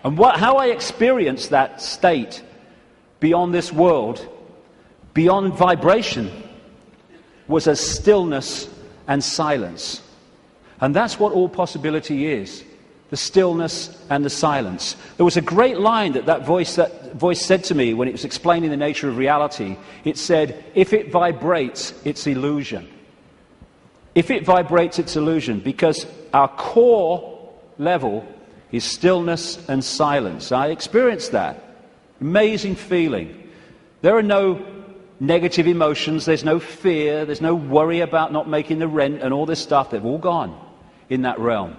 And how I experienced that state beyond this world, beyond vibration, was as stillness and silence. And that's what all possibility is, the stillness and the silence. There was a great line that voice said to me when it was explaining the nature of reality. It said, if it vibrates, it's illusion. If it vibrates, it's illusion, because our core level is stillness and silence. I experienced that. Amazing feeling. There are no negative emotions, there's no fear, there's no worry about not making the rent and all this stuff. They've all gone in that realm.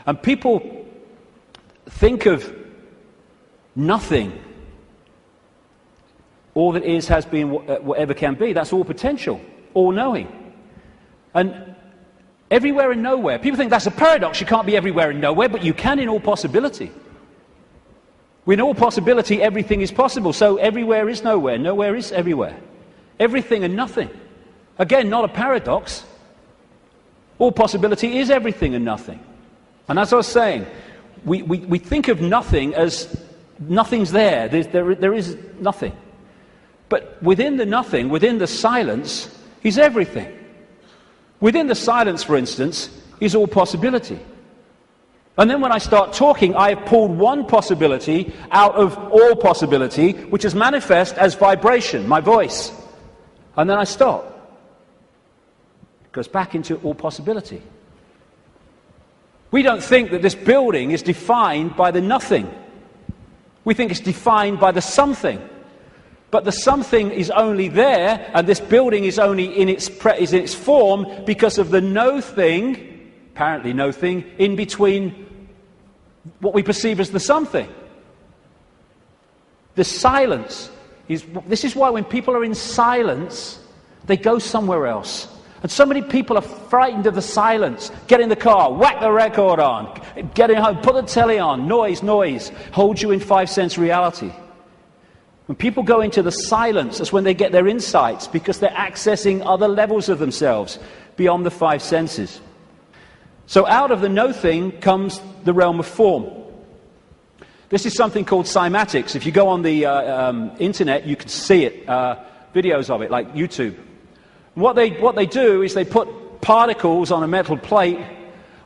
And people think of nothing. All that is, has been, whatever can be. That's all potential, all knowing. And everywhere and nowhere. People think that's a paradox. You can't be everywhere and nowhere, but you can in all possibility. In all possibility, everything is possible. So everywhere is nowhere. Nowhere is everywhere. Everything and nothing. Again, not a paradox. All possibility is everything and nothing. And as I was saying, we think of nothing as nothing's there. There is nothing. But within the nothing, within the silence, is everything. Within the silence, for instance, is all possibility. And then when I start talking, I have pulled one possibility out of all possibility, which is manifest as vibration, my voice. And then I stop. It goes back into all possibility. We don't think that this building is defined by the nothing. We think it's defined by the something. But the something is only there, and this building is only in its form because of the no thing, apparently no thing, in between what we perceive as the something. The silence this is why when people are in silence, they go somewhere else. And so many people are frightened of the silence. Get in the car, whack the record on, get in home, put the telly on, noise, hold you in 5 sense reality. When people go into the silence, that's when they get their insights, because they're accessing other levels of themselves beyond the 5 senses. So out of the no thing comes the realm of form. This is something called cymatics. If you go on the internet, you can see it, videos of it, like YouTube. What they do is they put particles on a metal plate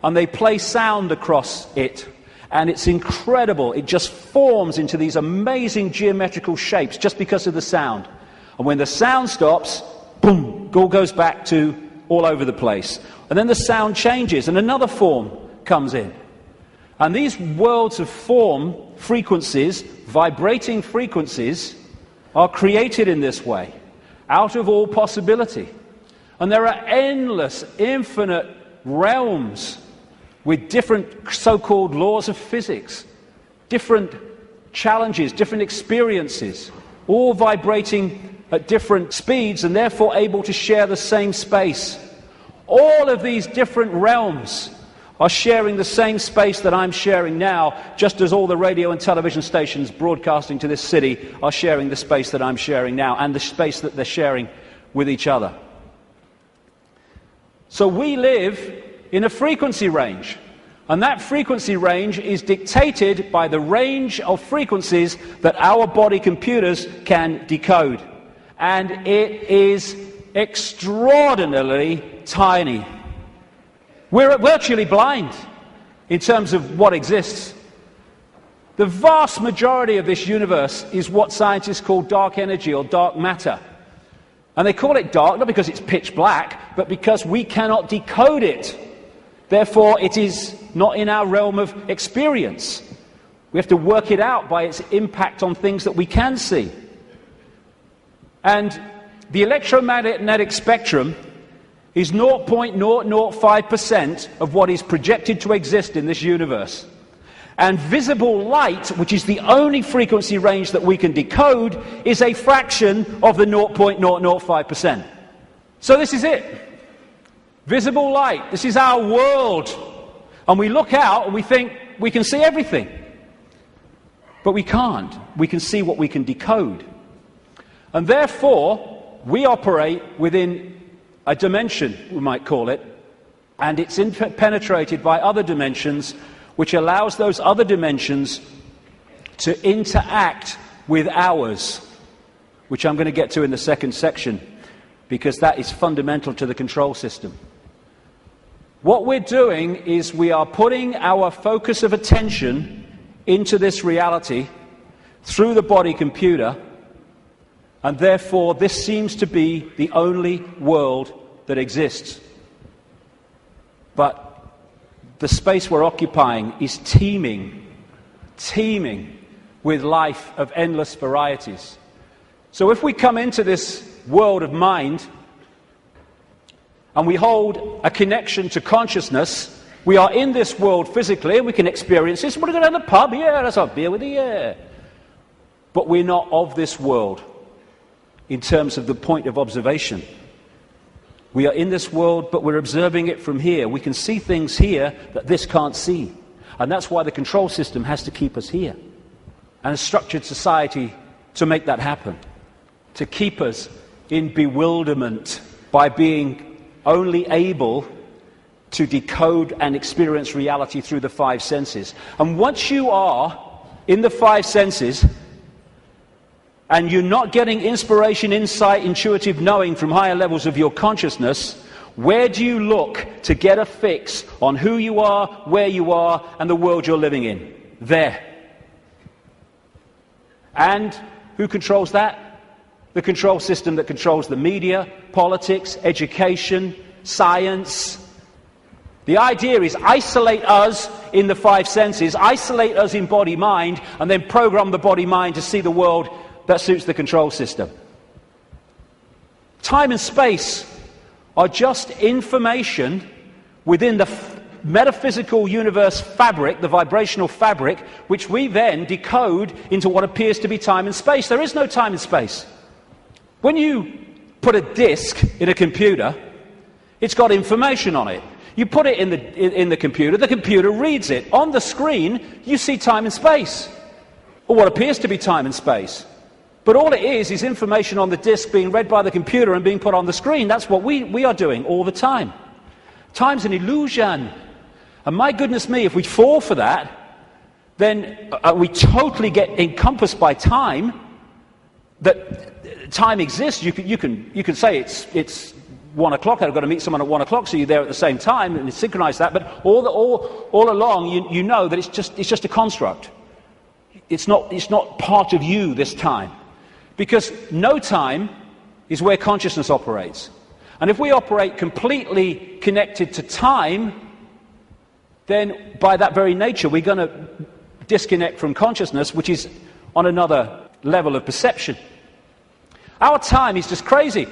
and they play sound across it. And it's incredible. It just forms into these amazing geometrical shapes just because of the sound. And when the sound stops, boom, it all goes back to all over the place. And then the sound changes and another form comes in. And these worlds of form, frequencies, vibrating frequencies, are created in this way, out of all possibility. And there are endless, infinite realms with different so-called laws of physics, different challenges, different experiences, all vibrating at different speeds and therefore able to share the same space. All of these different realms are sharing the same space that I'm sharing now, just as all the radio and television stations broadcasting to this city are sharing the space that I'm sharing now and the space that they're sharing with each other. So we live in a frequency range, and that frequency range is dictated by the range of frequencies that our body computers can decode. And it is extraordinarily tiny. We're virtually blind in terms of what exists. The vast majority of this universe is what scientists call dark energy or dark matter. And they call it dark not because it's pitch black, but because we cannot decode it. Therefore, it is not in our realm of experience. We have to work it out by its impact on things that we can see. And the electromagnetic spectrum is 0.005% of what is projected to exist in this universe. And visible light, which is the only frequency range that we can decode, is a fraction of the 0.005%. So this is it. Visible light. This is our world. And we look out and we think we can see everything. But we can't. We can see what we can decode. And therefore, we operate within a dimension, we might call it, and it's penetrated by other dimensions, which allows those other dimensions to interact with ours, which I'm going to get to in the second section, because that is fundamental to the control system. What we're doing is we are putting our focus of attention into this reality through the body computer, and therefore this seems to be the only world that exists. But the space we're occupying is teeming with life of endless varieties. So if we come into this world of mind and we hold a connection to consciousness, we are in this world physically, and we can experience this. We're going to go to the pub, yeah, let's have a beer with you, yeah. But we're not of this world in terms of the point of observation. We are in this world, but we're observing it from here. We can see things here that this can't see. And that's why the control system has to keep us here. And a structured society to make that happen. To keep us in bewilderment by being only able to decode and experience reality through the five senses. And once you are in the five senses, and you're not getting inspiration, insight, intuitive knowing from higher levels of your consciousness, where do you look to get a fix on who you are, where you are, and the world you're living in? There. And who controls that? The control system that controls the media, politics, education, science. The idea is isolate us in the five senses, isolate us in body-mind, and then program the body-mind to see the world that suits the control system. Time and space are just information within the metaphysical universe fabric, the vibrational fabric, which we then decode into what appears to be time and space. There is no time and space. When you put a disk in a computer, it's got information on it. You put it in the computer reads it. On the screen, you see time and space, or what appears to be time and space. But all it is information on the disk being read by the computer and being put on the screen. That's what we are doing all the time. Time's an illusion. And my goodness me, if we fall for that, then we totally get encompassed by time, that time exists. You can say it's 1 o'clock, I've got to meet someone at 1 o'clock, so you're there at the same time, and synchronize that, but all along you know that it's just a construct. It's not part of you this time. Because no time is where consciousness operates. And if we operate completely connected to time, then by that very nature we're going to disconnect from consciousness, which is on another level of perception. Our time is just crazy.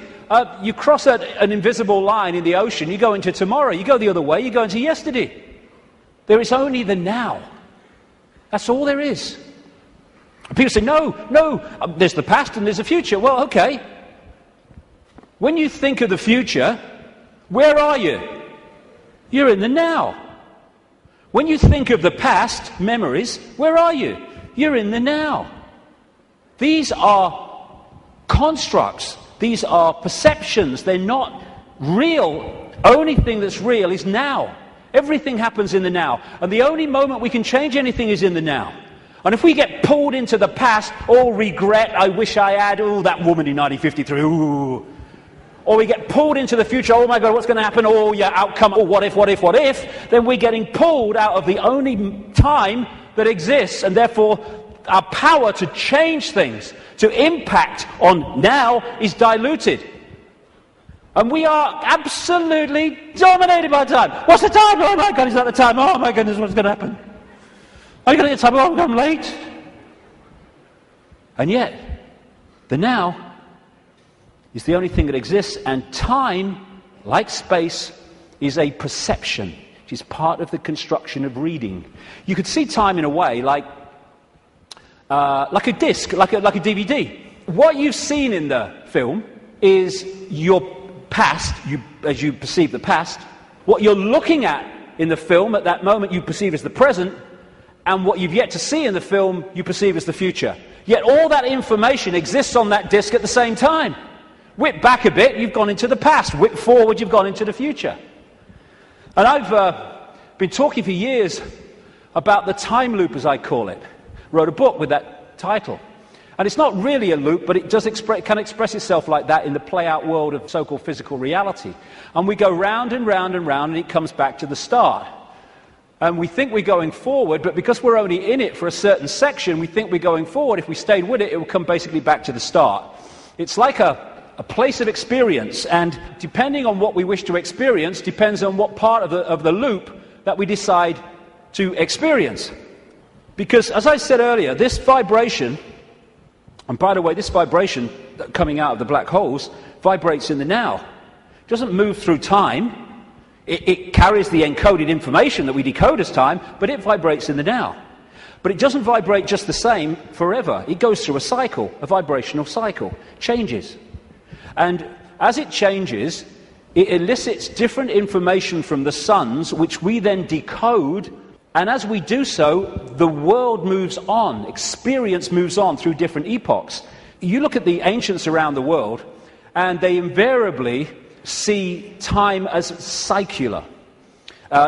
You cross an invisible line in the ocean, you go into tomorrow, you go the other way, you go into yesterday. There is only the now. That's all there is. People say, no, there's the past and there's the future. Well, okay. When you think of the future, where are you? You're in the now. When you think of the past, memories, where are you? You're in the now. These are constructs. These are perceptions. They're not real. Only thing that's real is now. Everything happens in the now. And the only moment we can change anything is in the now. And if we get pulled into the past, all regret, I wish I had, oh, that woman in 1953, ooh. Or we get pulled into the future, oh my God, what's going to happen? Oh, yeah, outcome, oh, what if? Then we're getting pulled out of the only time that exists, and therefore our power to change things, to impact on now, is diluted. And we are absolutely dominated by time. What's the time? Oh my God, is that the time? Oh my goodness, what's going to happen? Are you going to get time? Oh, I'm late. And yet, the now is the only thing that exists, and time, like space, is a perception. It is part of the construction of reading. You could see time in a way like a disc, like a DVD. What you've seen in the film is your past, as you perceive the past. What you're looking at in the film at that moment you perceive as the present, and what you've yet to see in the film you perceive as the future. Yet all that information exists on that disc at the same time. Whip back a bit, you've gone into the past. Whip forward, you've gone into the future. And I've been talking for years about the time loop, as I call it. wrote a book with that title. And it's not really a loop, but it does can express itself like that in the play-out world of so-called physical reality. And we go round and round and round, and it comes back to the start. And we think we're going forward, but because we're only in it for a certain section, we think we're going forward. If we stayed with it, it will come basically back to the start. It's like a place of experience, and depending on what we wish to experience, depends on what part of the loop that we decide to experience. Because, as I said earlier, this vibration, and by the way, this vibration coming out of the black holes vibrates in the now. It doesn't move through time. It carries the encoded information that we decode as time, but it vibrates in the now. But it doesn't vibrate just the same forever. It goes through a cycle, a vibrational cycle, changes. And as it changes, it elicits different information from the suns, which we then decode. And as we do so, the world moves on, experience moves on through different epochs. You look at the ancients around the world, and they invariably see time as secular.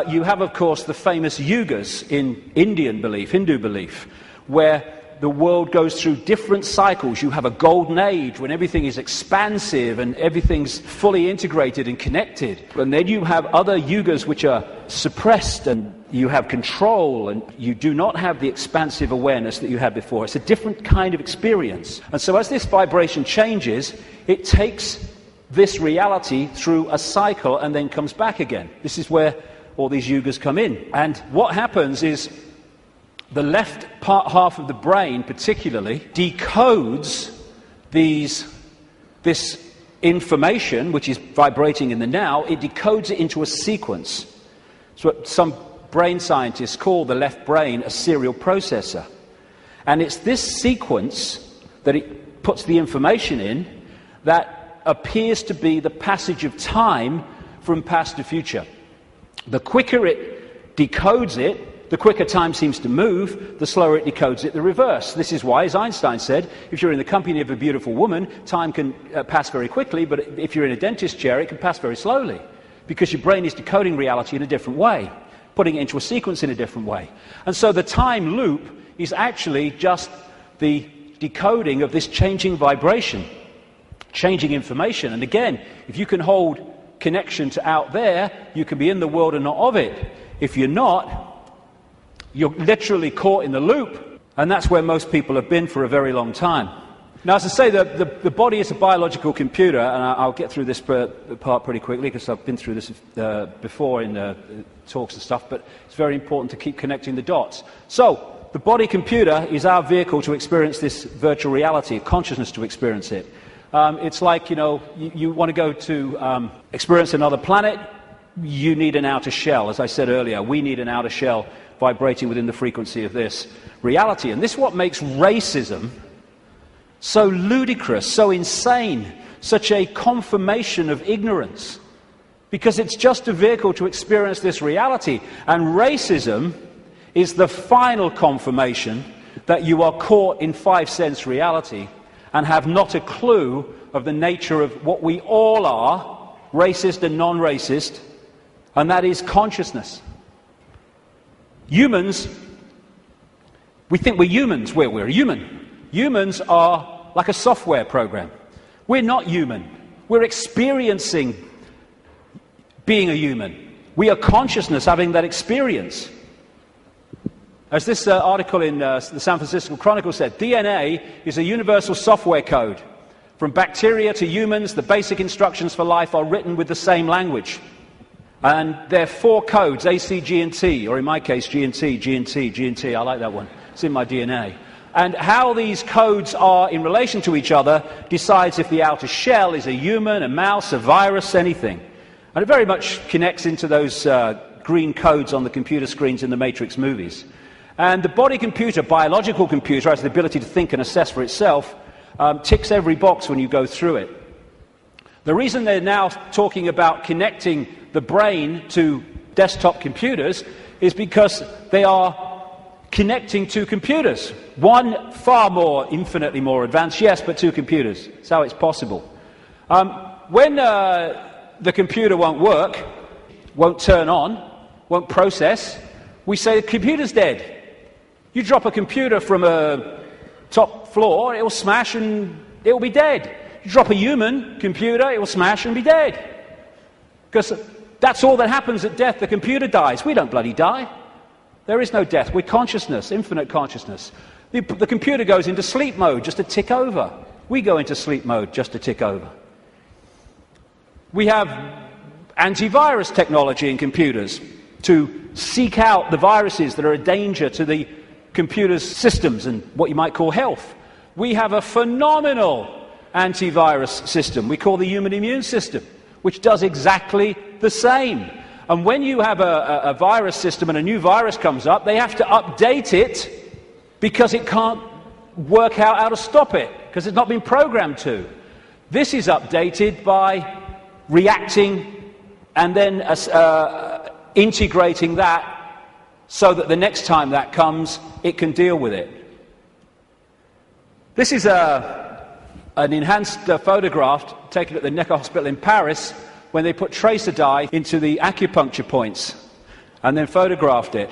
You have, of course, the famous yugas in Indian belief, Hindu belief, where the world goes through different cycles. You have a golden age when everything is expansive and everything's fully integrated and connected. And then you have other yugas which are suppressed, and you have control, and you do not have the expansive awareness that you had before. It's a different kind of experience. And so as this vibration changes, it takes this reality through a cycle and then comes back again. This is where all these yugas come in. And what happens is the left half of the brain particularly decodes this information, which is vibrating in the now. It decodes it into a sequence. It's what some brain scientists call the left brain a serial processor. And it's this sequence that it puts the information in that appears to be the passage of time from past to future. The quicker it decodes it, the quicker time seems to move, the slower it decodes it the reverse. This is why, as Einstein said, if you're in the company of a beautiful woman, time can pass very quickly, but if you're in a dentist chair, it can pass very slowly, because your brain is decoding reality in a different way, putting it into a sequence in a different way. And so the time loop is actually just the decoding of this changing vibration, changing information. And again, if you can hold connection to out there, you can be in the world and not of it. If you're not, you're literally caught in the loop, and that's where most people have been for a very long time. Now, as I say, the body is a biological computer, and I'll get through this part pretty quickly because I've been through this before in talks and stuff, but it's very important to keep connecting the dots. So, the body computer is our vehicle to experience this virtual reality, consciousness to experience it. It's like, you want to go to experience another planet, you need an outer shell. As I said earlier, we need an outer shell vibrating within the frequency of this reality. And this is what makes racism so ludicrous, so insane, such a confirmation of ignorance. Because it's just a vehicle to experience this reality. And racism is the final confirmation that you are caught in five-sense reality and have not a clue of the nature of what we all are, racist and non-racist, and that is consciousness. Humans, we think we're humans. We're human. Humans are like a software program. We're not human. We're experiencing being a human. We are consciousness having that experience. As this article in the San Francisco Chronicle said, DNA is a universal software code. From bacteria to humans, the basic instructions for life are written with the same language. And there are four codes, A, C, G, and T, or in my case, G and T, G and T, G and T. I like that one. It's in my DNA. And how these codes are in relation to each other decides if the outer shell is a human, a mouse, a virus, anything. And it very much connects into those green codes on the computer screens in the Matrix movies. And the body computer, biological computer, has the ability to think and assess for itself, ticks every box when you go through it. The reason they're now talking about connecting the brain to desktop computers is because they are connecting two computers. One far more, infinitely more advanced, yes, but two computers. That's how it's possible. When the computer won't work, won't turn on, won't process, we say the computer's dead. You drop a computer from a top floor, it will smash and it will be dead. You drop a human computer, it will smash and be dead. Because that's all that happens at death. The computer dies. We don't bloody die. There is no death. We're consciousness, infinite consciousness. The computer goes into sleep mode just to tick over. We go into sleep mode just to tick over. We have antivirus technology in computers to seek out the viruses that are a danger to the computer's systems and what you might call health. We have a phenomenal antivirus system we call the human immune system, which does exactly the same. And when you have a virus system and a new virus comes up, they have to update it because it can't work out how to stop it, because it's not been programmed to. This is updated by reacting and then integrating that so that the next time that comes, it can deal with it. This is an enhanced photograph taken at the Necker Hospital in Paris when they put tracer dye into the acupuncture points and then photographed it.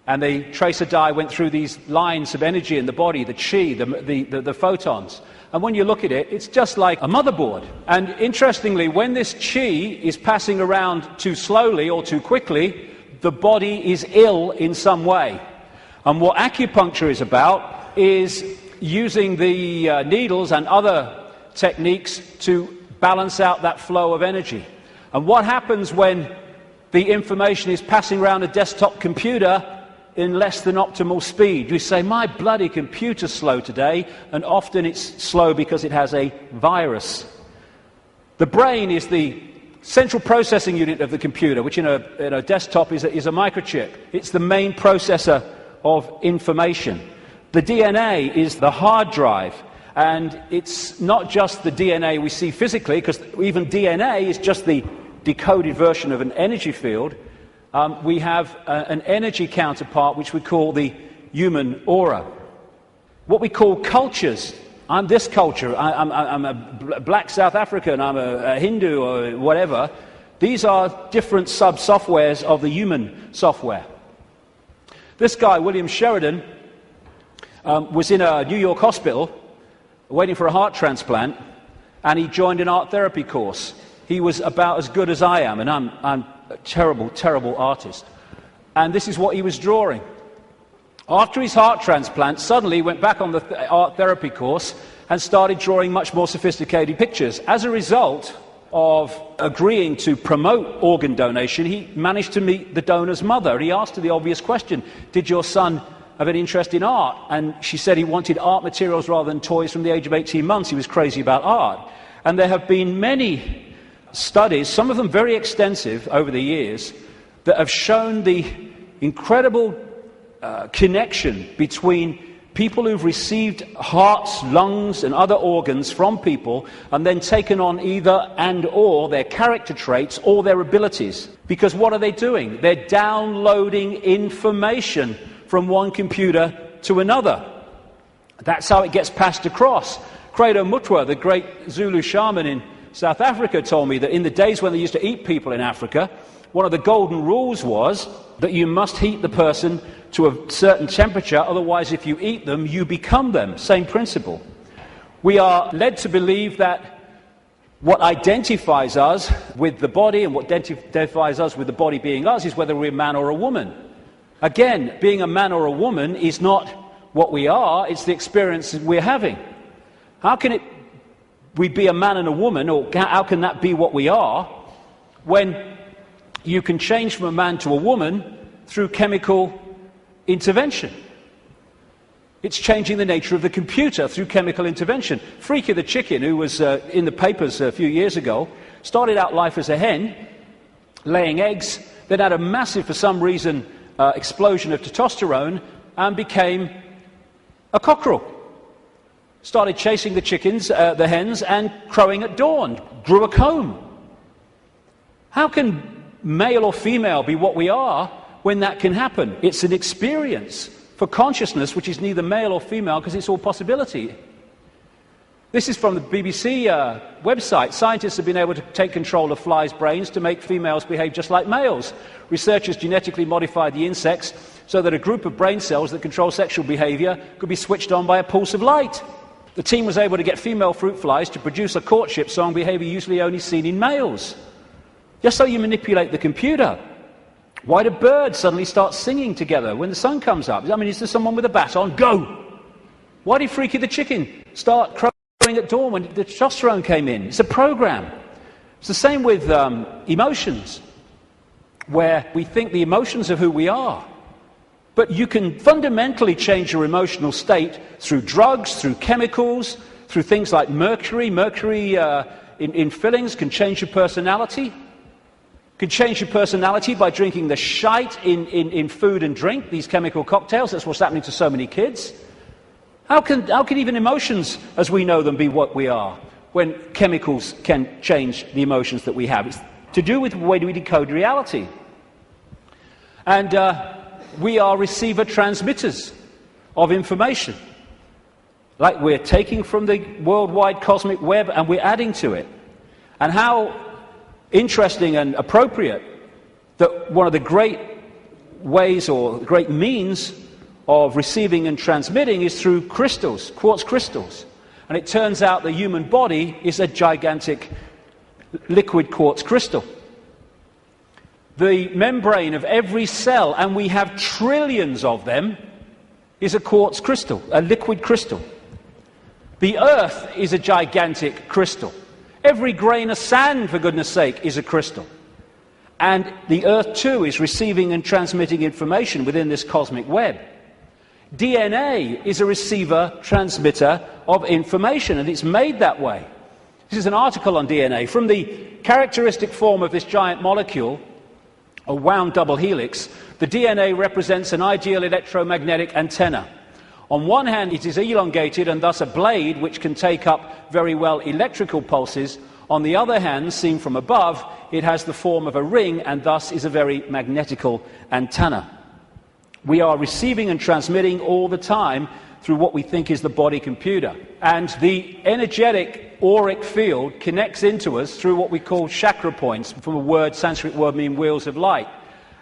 And the tracer dye went through these lines of energy in the body, the chi, the photons. And when you look at it, it's just like a motherboard. And interestingly, when this chi is passing around too slowly or too quickly, the body is ill in some way. And what acupuncture is about is using the needles and other techniques to balance out that flow of energy. And what happens when the information is passing around a desktop computer in less than optimal speed? You say, my bloody computer's slow today, and often it's slow because it has a virus. The brain is the central processing unit of the computer, which in a desktop is a microchip. It's the main processor of information. The DNA is the hard drive, and it's not just the DNA we see physically, because even DNA is just the decoded version of an energy field. We have an energy counterpart which we call the human aura. What we call cultures. I'm this culture, I'm a black South African, I'm a Hindu or whatever. These are different sub-softwares of the human software. This guy, William Sheridan, was in a New York hospital waiting for a heart transplant, and he joined an art therapy course. He was about as good as I am, and I'm a terrible, terrible artist. And this is what he was drawing. After his heart transplant, suddenly he went back on the art therapy course and started drawing much more sophisticated pictures. As a result of agreeing to promote organ donation, he managed to meet the donor's mother. He asked her the obvious question, did your son have an interest in art? And she said he wanted art materials rather than toys from the age of 18 months. He was crazy about art. And there have been many studies, some of them very extensive over the years, that have shown the incredible connection between people who've received hearts, lungs and other organs from people and then taken on either and or their character traits or their abilities. Because what are they doing? They're downloading information from one computer to another. That's how it gets passed across. Credo Mutwa, the great Zulu shaman in South Africa, told me that in the days when they used to eat people in Africa, one of the golden rules was that you must heat the person to a certain temperature, otherwise if you eat them, you become them. Same principle. We are led to believe that what identifies us with the body and what identifies us with the body being us is whether we're a man or a woman. Again, being a man or a woman is not what we are, it's the experience we're having. How can we be a man and a woman, or how can that be what we are, when you can change from a man to a woman through chemical intervention? It's changing the nature of the computer through chemical intervention. Freaky the chicken, who was in the papers a few years ago, started out life as a hen, laying eggs, then had a massive, for some reason, explosion of testosterone, and became a cockerel. Started chasing the chickens, the hens, and crowing at dawn. Grew a comb. How can male or female be what we are when that can happen? It's an experience for consciousness which is neither male or female because it's all possibility. This is from the BBC website. Scientists have been able to take control of flies' brains to make females behave just like males. Researchers genetically modified the insects so that a group of brain cells that control sexual behavior could be switched on by a pulse of light. The team was able to get female fruit flies to produce a courtship song behavior usually only seen in males. Just so you manipulate the computer. Why do birds suddenly start singing together when the sun comes up? I mean, is there someone with a baton? Go! Why did Freaky the chicken start crowing at dawn when the testosterone came in? It's a program. It's the same with emotions, where we think the emotions of who we are. But you can fundamentally change your emotional state through drugs, through chemicals, through things like mercury. Mercury in fillings can change your personality. Can change your personality by drinking the shite in food and drink, these chemical cocktails. That's what's happening to so many kids. How can even emotions, as we know them, be what we are, when chemicals can change the emotions that we have? It's to do with the way we decode reality. And we are receiver-transmitters of information. Like we're taking from the worldwide cosmic web and we're adding to it. And how interesting and appropriate that one of the great ways or great means of receiving and transmitting is through crystals, quartz crystals. And it turns out the human body is a gigantic liquid quartz crystal. The membrane of every cell, and we have trillions of them, is a quartz crystal, a liquid crystal. The earth is a gigantic crystal. Every grain of sand, for goodness sake, is a crystal. And the earth too is receiving and transmitting information within this cosmic web. DNA is a receiver-transmitter of information, and it's made that way. This is an article on DNA. From the characteristic form of this giant molecule, a wound double helix, the DNA represents an ideal electromagnetic antenna. On one hand, it is elongated and thus a blade which can take up very well electrical pulses. On the other hand, seen from above, it has the form of a ring and thus is a very magnetical antenna. We are receiving and transmitting all the time through what we think is the body computer. And the energetic auric field connects into us through what we call chakra points, from a word, Sanskrit word meaning wheels of light.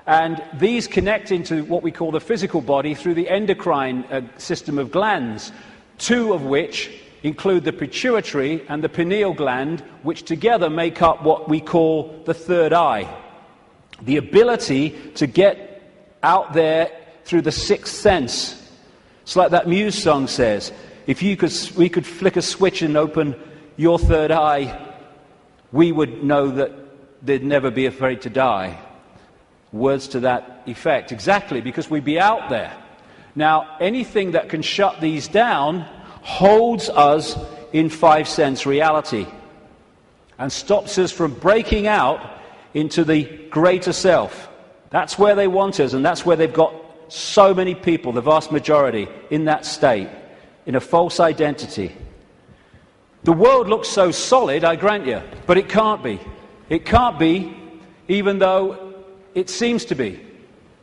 And these connect into what we call the physical body through the endocrine system of glands, two of which include the pituitary and the pineal gland, which together make up what we call the third eye. The ability to get out there through the sixth sense. It's like that Muse song says, if we could flick a switch and open your third eye, we would know that they'd never be afraid to die. Words to that effect. Exactly, because we'd be out there. Now, anything that can shut these down holds us in five-sense reality and stops us from breaking out into the greater self. That's where they want us, and that's where they've got so many people, the vast majority, in that state, in a false identity. The world looks so solid, I grant you, but it can't be. It can't be, even though it seems to be.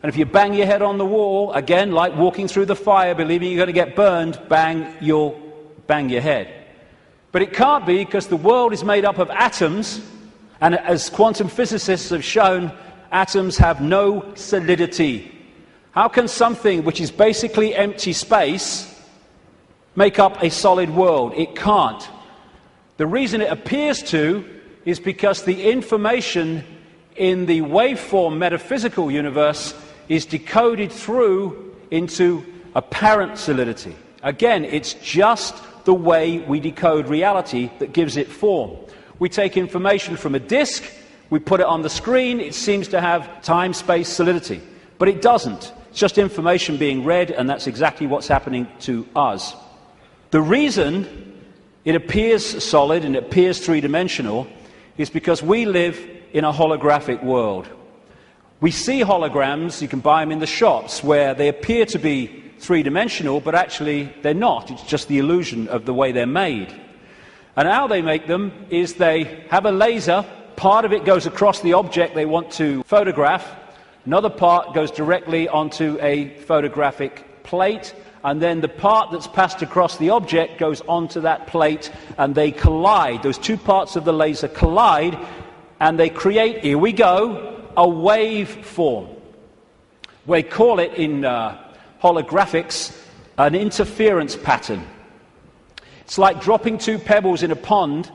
And if you bang your head on the wall, again, like walking through the fire, believing you're going to get burned, you'll bang your head. But it can't be, because the world is made up of atoms, and as quantum physicists have shown, atoms have no solidity. How can something which is basically empty space make up a solid world? It can't. The reason it appears to is because the information in the waveform metaphysical universe is decoded through into apparent solidity. Again, it's just the way we decode reality that gives it form. We take information from a disk, we put it on the screen, it seems to have time-space solidity. But it doesn't. It's just information being read, and that's exactly what's happening to us. The reason it appears solid and it appears three-dimensional is because we live in a holographic world. We see holograms, you can buy them in the shops, where they appear to be three-dimensional, but actually they're not. It's just the illusion of the way they're made. And how they make them is they have a laser, part of it goes across the object they want to photograph, another part goes directly onto a photographic plate, and then the part that's passed across the object goes onto that plate, and they collide. Those two parts of the laser collide, and they create, here we go, a waveform. We call it in holographics an interference pattern. It's like dropping two pebbles in a pond,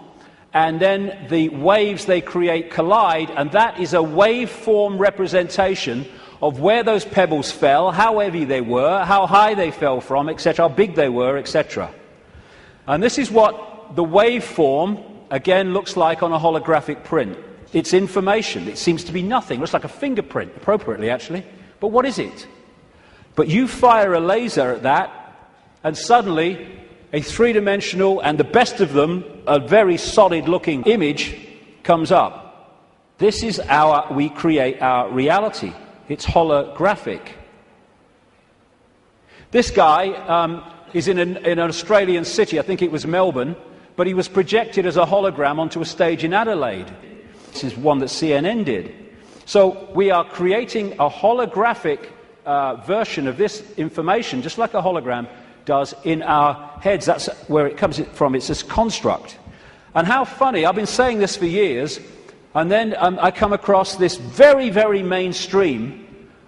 and then the waves they create collide, and that is a waveform representation of where those pebbles fell, how heavy they were, how high they fell from, etc., how big they were, etc. And this is what the waveform, again, looks like on a holographic print. It's information. It seems to be nothing. It looks like a fingerprint, appropriately, actually. But what is it? But you fire a laser at that, and suddenly a three-dimensional, and the best of them, a very solid-looking image comes up. This is we create our reality. It's holographic. This guy is in an Australian city, I think it was Melbourne, but he was projected as a hologram onto a stage in Adelaide. This is one that CNN did. So we are creating a holographic version of this information, just like a hologram does in our heads. That's where it comes from. It's this construct. And how funny, I've been saying this for years, and then I come across this very, very mainstream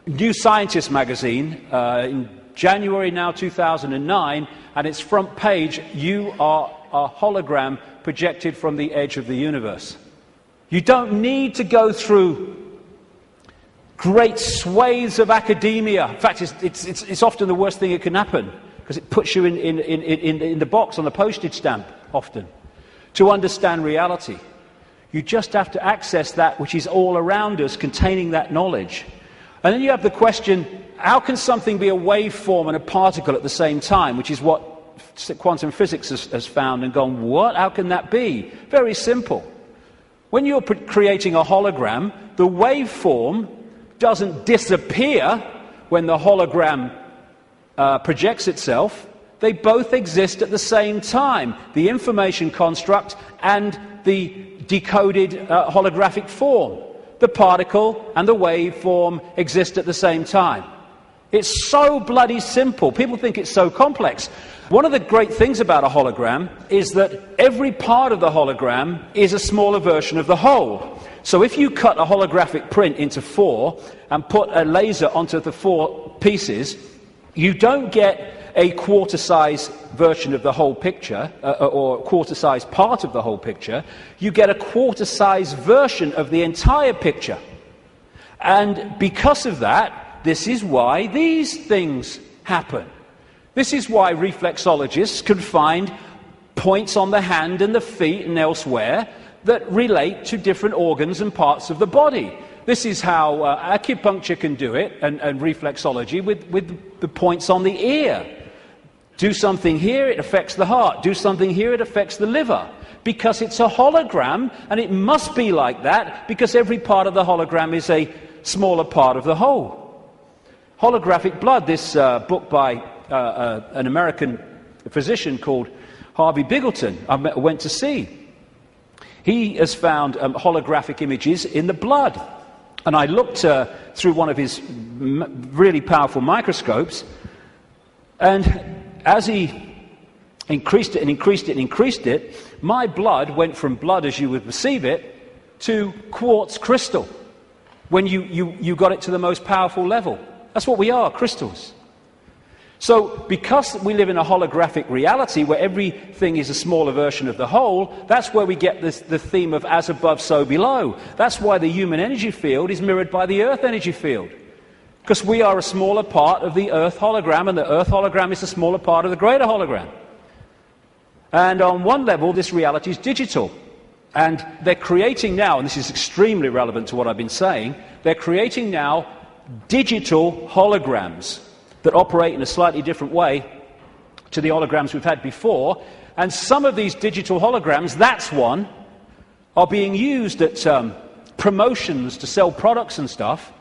New Scientist magazine in January now 2009, and its front page, you are a hologram projected from the edge of the universe. You don't need to go through great swathes of academia. In fact, it's often the worst thing that can happen, because it puts you in the box on the postage stamp, often, to understand reality. You just have to access that which is all around us, containing that knowledge. And then you have the question, how can something be a waveform and a particle at the same time, which is what quantum physics has found and gone, what? How can that be? Very simple. When you're creating a hologram, the waveform doesn't disappear when the hologram projects itself. They both exist at the same time, the information construct and the decoded holographic form. The particle and the waveform exist at the same time. It's so bloody simple. People think it's so complex. One of the great things about a hologram is that every part of the hologram is a smaller version of the whole. So if you cut a holographic print into four and put a laser onto the four pieces, you don't get a quarter-size version of the whole picture, or a quarter-size part of the whole picture. You get a quarter-size version of the entire picture. And because of that, this is why these things happen. This is why reflexologists can find points on the hand and the feet and elsewhere that relate to different organs and parts of the body. This is how acupuncture can do it, and reflexology with the points on the ear. Do something here, it affects the heart. Do something here, it affects the liver. Because it's a hologram, and it must be like that, because every part of the hologram is a smaller part of the whole. Holographic blood, this book by an American physician called Harvey Biggleton, I went to see. He has found holographic images in the blood. And I looked through one of his really powerful microscopes, and as he increased it and increased it and increased it, my blood went from blood as you would perceive it to quartz crystal when you got it to the most powerful level. That's what we are, crystals. So because we live in a holographic reality where everything is a smaller version of the whole, that's where we get the theme of as above, so below. That's why the human energy field is mirrored by the Earth energy field. Because we are a smaller part of the Earth hologram, and the Earth hologram is a smaller part of the greater hologram. And on one level, this reality is digital. And they're creating now, and this is extremely relevant to what I've been saying, they're creating now digital holograms that operate in a slightly different way to the holograms we've had before. And some of these digital holograms, that's one, are being used at promotions to sell products and stuff.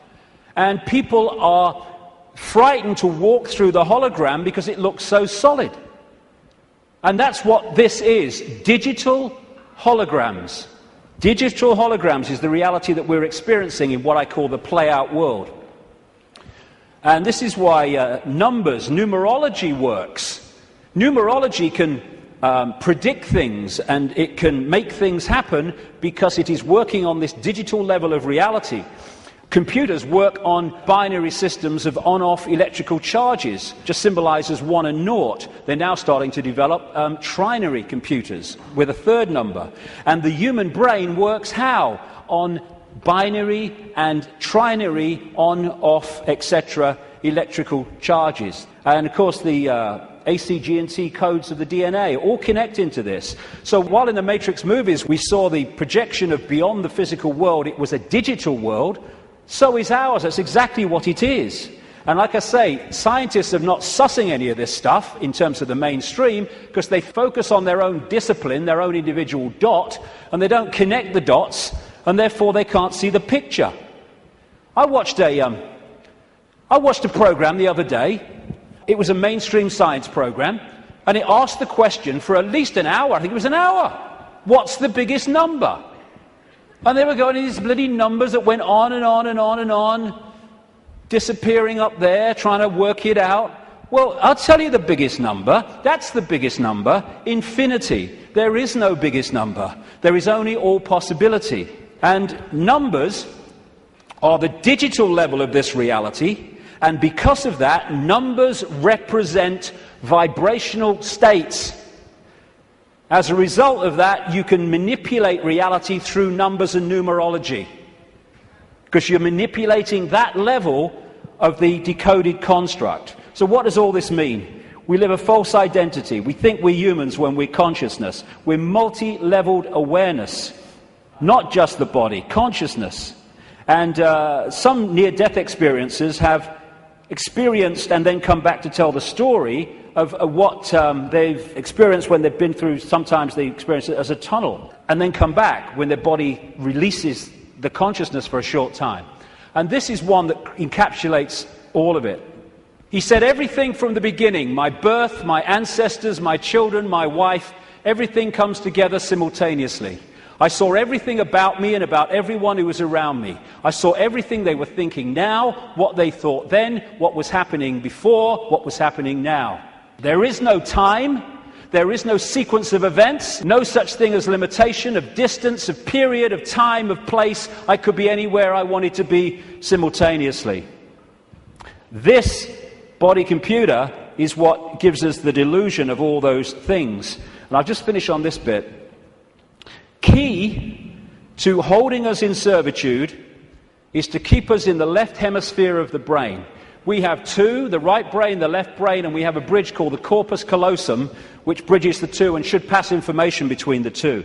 And people are frightened to walk through the hologram because it looks so solid. And that's what this is, digital holograms. Digital holograms is the reality that we're experiencing in what I call the play-out world. And this is why numerology works. Numerology can predict things, and it can make things happen because it is working on this digital level of reality. Computers work on binary systems of on-off electrical charges, just symbolized as 1 and 0. They're now starting to develop trinary computers with a third number. And the human brain works how? On binary and trinary on-off, etc. electrical charges. And of course the A, C, G and T codes of the DNA all connect into this. So while in the Matrix movies we saw the projection of beyond the physical world, it was a digital world, so is ours. That's exactly what it is. And like I say, scientists are not sussing any of this stuff in terms of the mainstream because they focus on their own discipline, their own individual dot, and they don't connect the dots, and therefore they can't see the picture. I watched a program the other day. It was a mainstream science program, and it asked the question for at least an hour. I think it was an hour. What's the biggest number? And they were going into these bloody numbers that went on and on and on and on, disappearing up there, trying to work it out. Well, I'll tell you the biggest number. That's the biggest number. Infinity. There is no biggest number. There is only all possibility. And numbers are the digital level of this reality. And because of that, numbers represent vibrational states. As a result of that, you can manipulate reality through numbers and numerology, because you're manipulating that level of the decoded construct. So what does all this mean? We live a false identity. We think we're humans when we're consciousness. We're multi-leveled awareness, not just the body, consciousness. And some near-death experiences have experienced and then come back to tell the story of what they've experienced when they've been through. Sometimes they experience it as a tunnel and then come back when their body releases the consciousness for a short time. And this is one that encapsulates all of it. He said, everything from the beginning, my birth, my ancestors, my children, my wife, everything comes together simultaneously. I saw everything about me and about everyone who was around me. I saw everything they were thinking now, what they thought then, what was happening before, what was happening now. There is no time, there is no sequence of events, no such thing as limitation of distance, of period, of time, of place. I could be anywhere I wanted to be simultaneously. This body computer is what gives us the delusion of all those things. And I'll just finish on this bit. Key to holding us in servitude is to keep us in the left hemisphere of the brain. We have two, the right brain, the left brain, and we have a bridge called the corpus callosum, which bridges the two and should pass information between the two.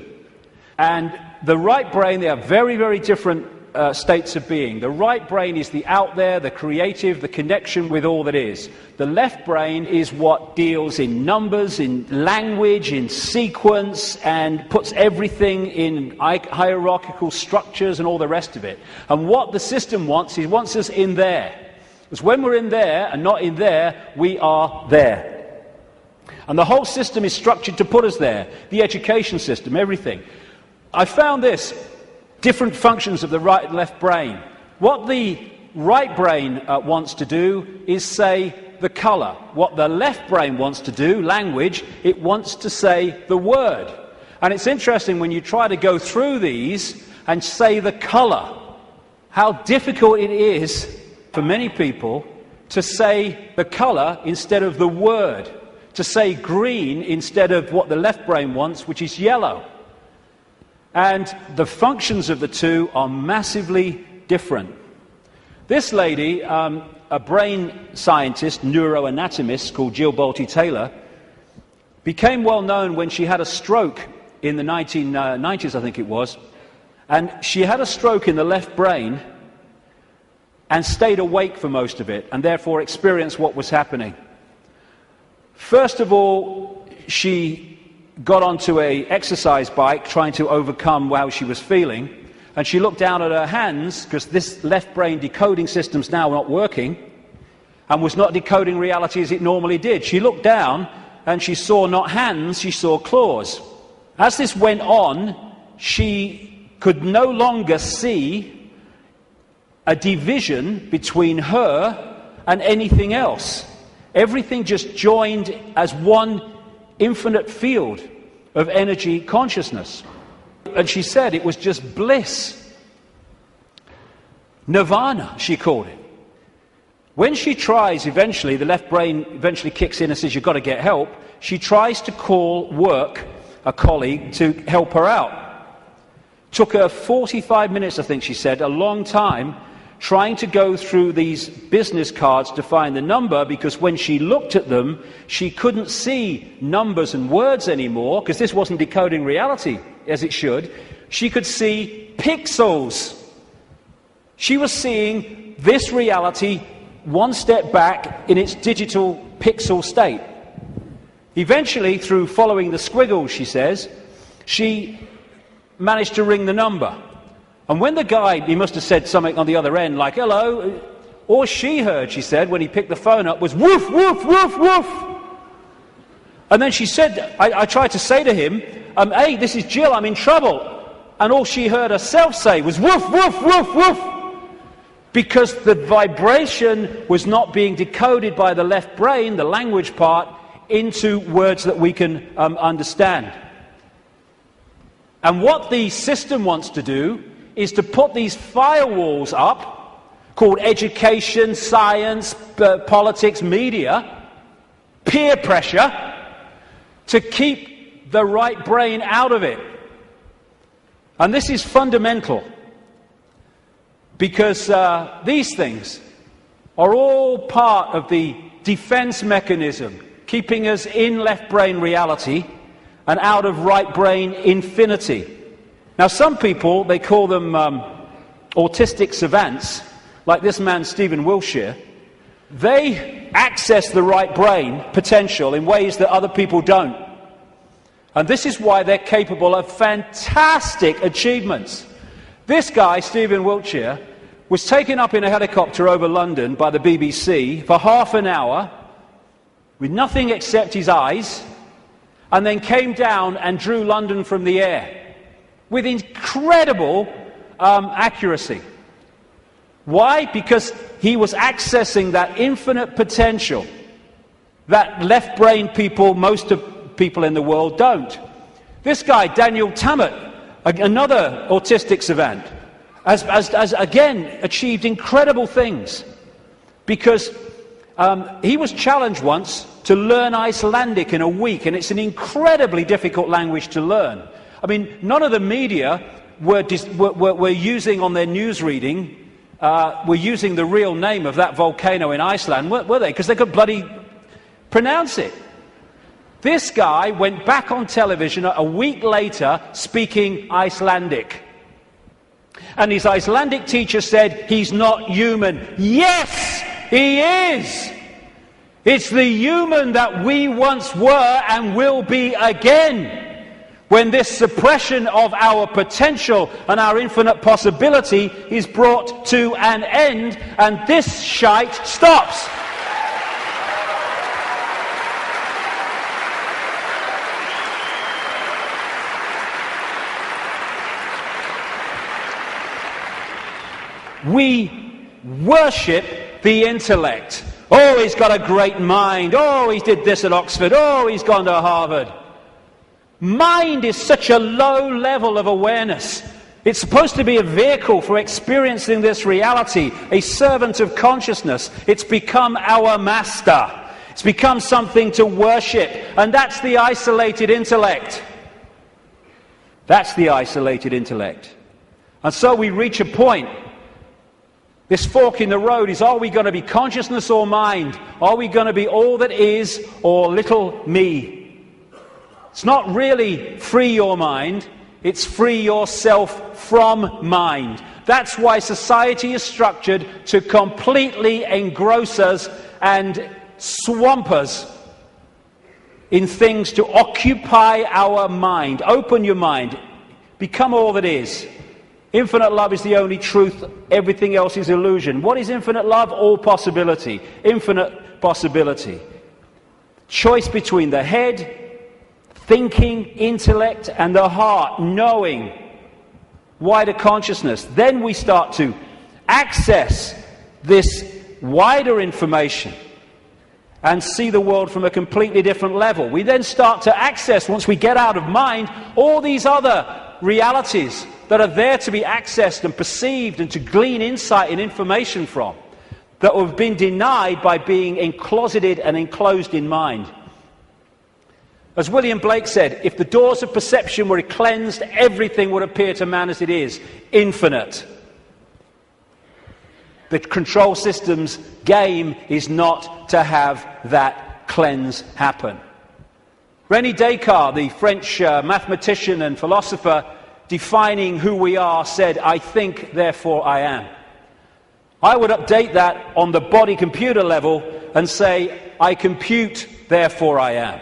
And the right brain, they are very, very different states of being. The right brain is the out there, the creative, the connection with all that is. The left brain is what deals in numbers, in language, in sequence, and puts everything in hierarchical structures and all the rest of it. And what the system wants, it wants us in there. Because when we're in there and not in there, we are there. And the whole system is structured to put us there. The education system, everything. I found this. Different functions of the right and left brain. What the right brain wants to do is say the colour. What the left brain wants to do, language, it wants to say the word. And it's interesting when you try to go through these and say the colour, how difficult it is for many people to say the colour instead of the word, to say green instead of what the left brain wants, which is yellow. And the functions of the two are massively different. This lady, a brain scientist, neuroanatomist called Jill Bolte Taylor, became well known when she had a stroke in the 1990s, I think it was. And she had a stroke in the left brain and stayed awake for most of it, and therefore experienced what was happening. First of all, she got onto an exercise bike trying to overcome how she was feeling, and she looked down at her hands, because this left brain decoding system's now not working, and was not decoding reality as it normally did. She looked down, and she saw not hands, she saw claws. As this went on, she could no longer see a division between her and anything else. Everything just joined as one infinite field of energy consciousness. And she said it was just bliss. Nirvana, she called it. When she tries eventually, the left brain eventually kicks in and says, you've got to get help, she tries to call work, a colleague, to help her out. Took her 45 minutes, I think she said, a long time, trying to go through these business cards to find the number, because when she looked at them, she couldn't see numbers and words anymore, because this wasn't decoding reality as it should. She could see pixels. She was seeing this reality one step back in its digital pixel state. Eventually, through following the squiggles, she says, she managed to ring the number. And when the guy, he must have said something on the other end, like, hello, all she heard, she said, when he picked the phone up, was woof, woof, woof, woof. And then she said, I tried to say to him, hey, this is Jill, I'm in trouble. And all she heard herself say was woof, woof, woof, woof. Because the vibration was not being decoded by the left brain, the language part, into words that we can understand. And what the system wants to do is to put these firewalls up, called education, science, politics, media, peer pressure, to keep the right brain out of it. And this is fundamental, because these things are all part of the defense mechanism, keeping us in left brain reality and out of right brain infinity. Now, some people, they call them autistic savants, like this man, Stephen Wiltshire. They access the right brain potential in ways that other people don't. And this is why they're capable of fantastic achievements. This guy, Stephen Wiltshire, was taken up in a helicopter over London by the BBC for half an hour with nothing except his eyes, and then came down and drew London from the air with incredible accuracy. Why? Because he was accessing that infinite potential that left brain people, most of people in the world, don't. This guy, Daniel Tammet, another autistic savant, has again achieved incredible things, because he was challenged once to learn Icelandic in a week, and it's an incredibly difficult language to learn. I mean, none of the media were using on their news reading, were using the real name of that volcano in Iceland, were they? Because they could bloody pronounce it. This guy went back on television a week later speaking Icelandic. And his Icelandic teacher said, he's not human. Yes, he is! It's the human that we once were and will be again. When this suppression of our potential and our infinite possibility is brought to an end, and this shite stops. We worship the intellect. Oh, he's got a great mind. Oh, he did this at Oxford. Oh, he's gone to Harvard. Mind is such a low level of awareness. It's supposed to be a vehicle for experiencing this reality, a servant of consciousness. It's become our master. It's become something to worship. And that's the isolated intellect. That's the isolated intellect. And so we reach a point. This fork in the road is, are we going to be consciousness or mind? Are we going to be all that is or little me? It's not really free your mind, it's free yourself from mind. That's why society is structured to completely engross us and swamp us in things to occupy our mind. Open your mind, become all that is. Infinite love is the only truth, everything else is illusion. What is infinite love? All possibility, infinite possibility. Choice between the head, thinking, intellect, and the heart, knowing, wider consciousness. Then we start to access this wider information and see the world from a completely different level. We then start to access, once we get out of mind, all these other realities that are there to be accessed and perceived and to glean insight and information from, that have been denied by being encloseted and enclosed in mind. As William Blake said, if the doors of perception were cleansed, everything would appear to man as it is, infinite. The control system's game is not to have that cleanse happen. René Descartes, the French mathematician and philosopher, defining who we are, said, "I think, therefore I am." I would update that on the body computer level and say, "I compute, therefore I am."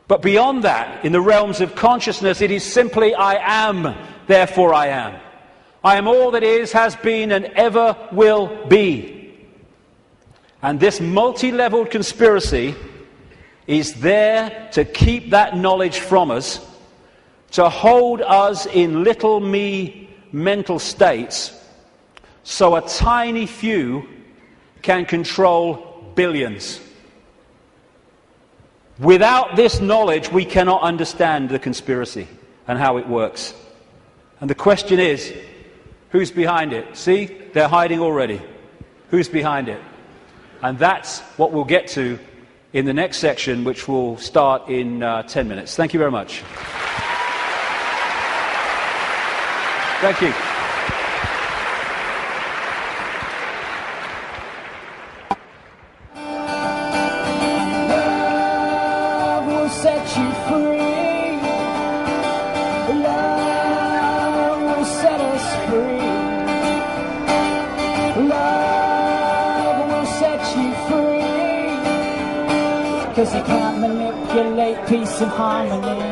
But beyond that, in the realms of consciousness, it is simply, "I am, therefore I am." I am all that is, has been, and ever will be. And this multi-leveled conspiracy is there to keep that knowledge from us, to hold us in little me mental states, so a tiny few can control billions. Without this knowledge, we cannot understand the conspiracy and how it works. And the question is, who's behind it? See, they're hiding already. Who's behind it? And that's what we'll get to in the next section, which will start in 10 minutes. Thank you very much. Thank you. Love will set you free. Love will set us free. Love will set you free. 'Cause you can't manipulate peace and harmony.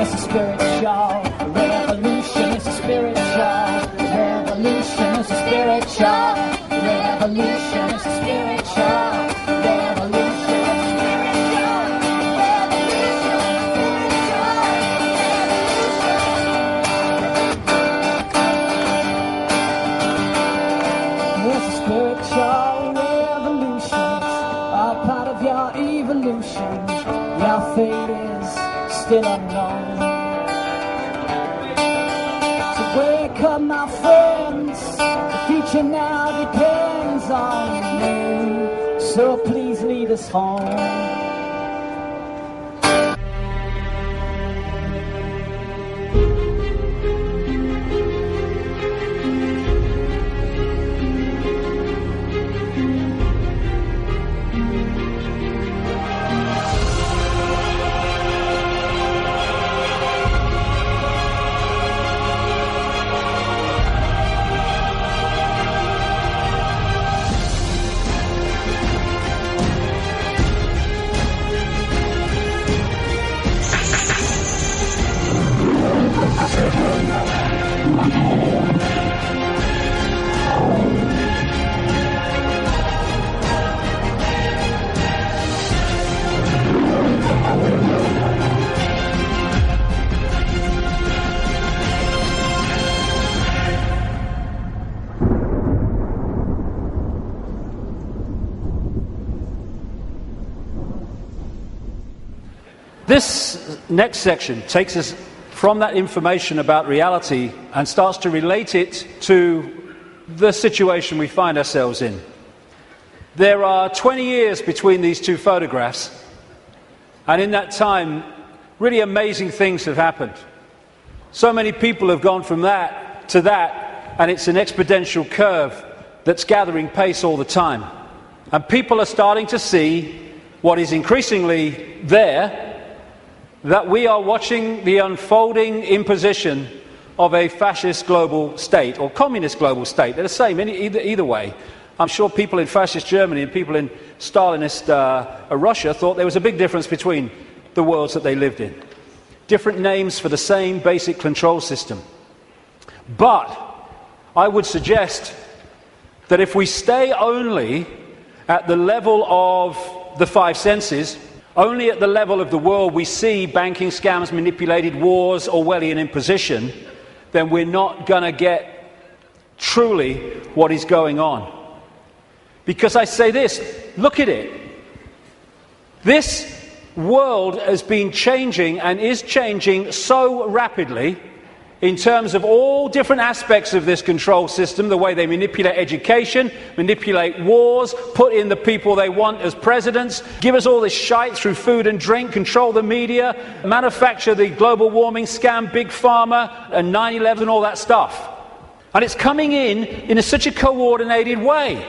It's a spiritual revolution. It's a spiritual revolution. It's a spiritual revolution. It's a spiritual revolution. It's a spiritual revolution. It's all part of your evolution. Your fate is still unknown. So wake up, my friends. The future now depends on you. So please lead us home. This next section takes us from that information about reality and starts to relate it to the situation we find ourselves in. There are 20 years between these two photographs, and in that time, really amazing things have happened. So many people have gone from that to that, and it's an exponential curve that's gathering pace all the time. And people are starting to see what is increasingly there, that we are watching the unfolding imposition of a fascist global state, or communist global state. They're the same either way. I'm sure people in fascist Germany and people in Stalinist Russia thought there was a big difference between the worlds that they lived in. Different names for the same basic control system. But I would suggest that if we stay only at the level of the five senses, only at the level of the world we see banking scams, manipulated wars, Orwellian imposition, then we're not going to get truly what is going on. Because I say this, look at it. This world has been changing and is changing so rapidly in terms of all different aspects of this control system, the way they manipulate education, manipulate wars, put in the people they want as presidents, give us all this shite through food and drink, control the media, manufacture the global warming scam, big pharma, and 9/11 and all that stuff. And it's coming in such a coordinated way.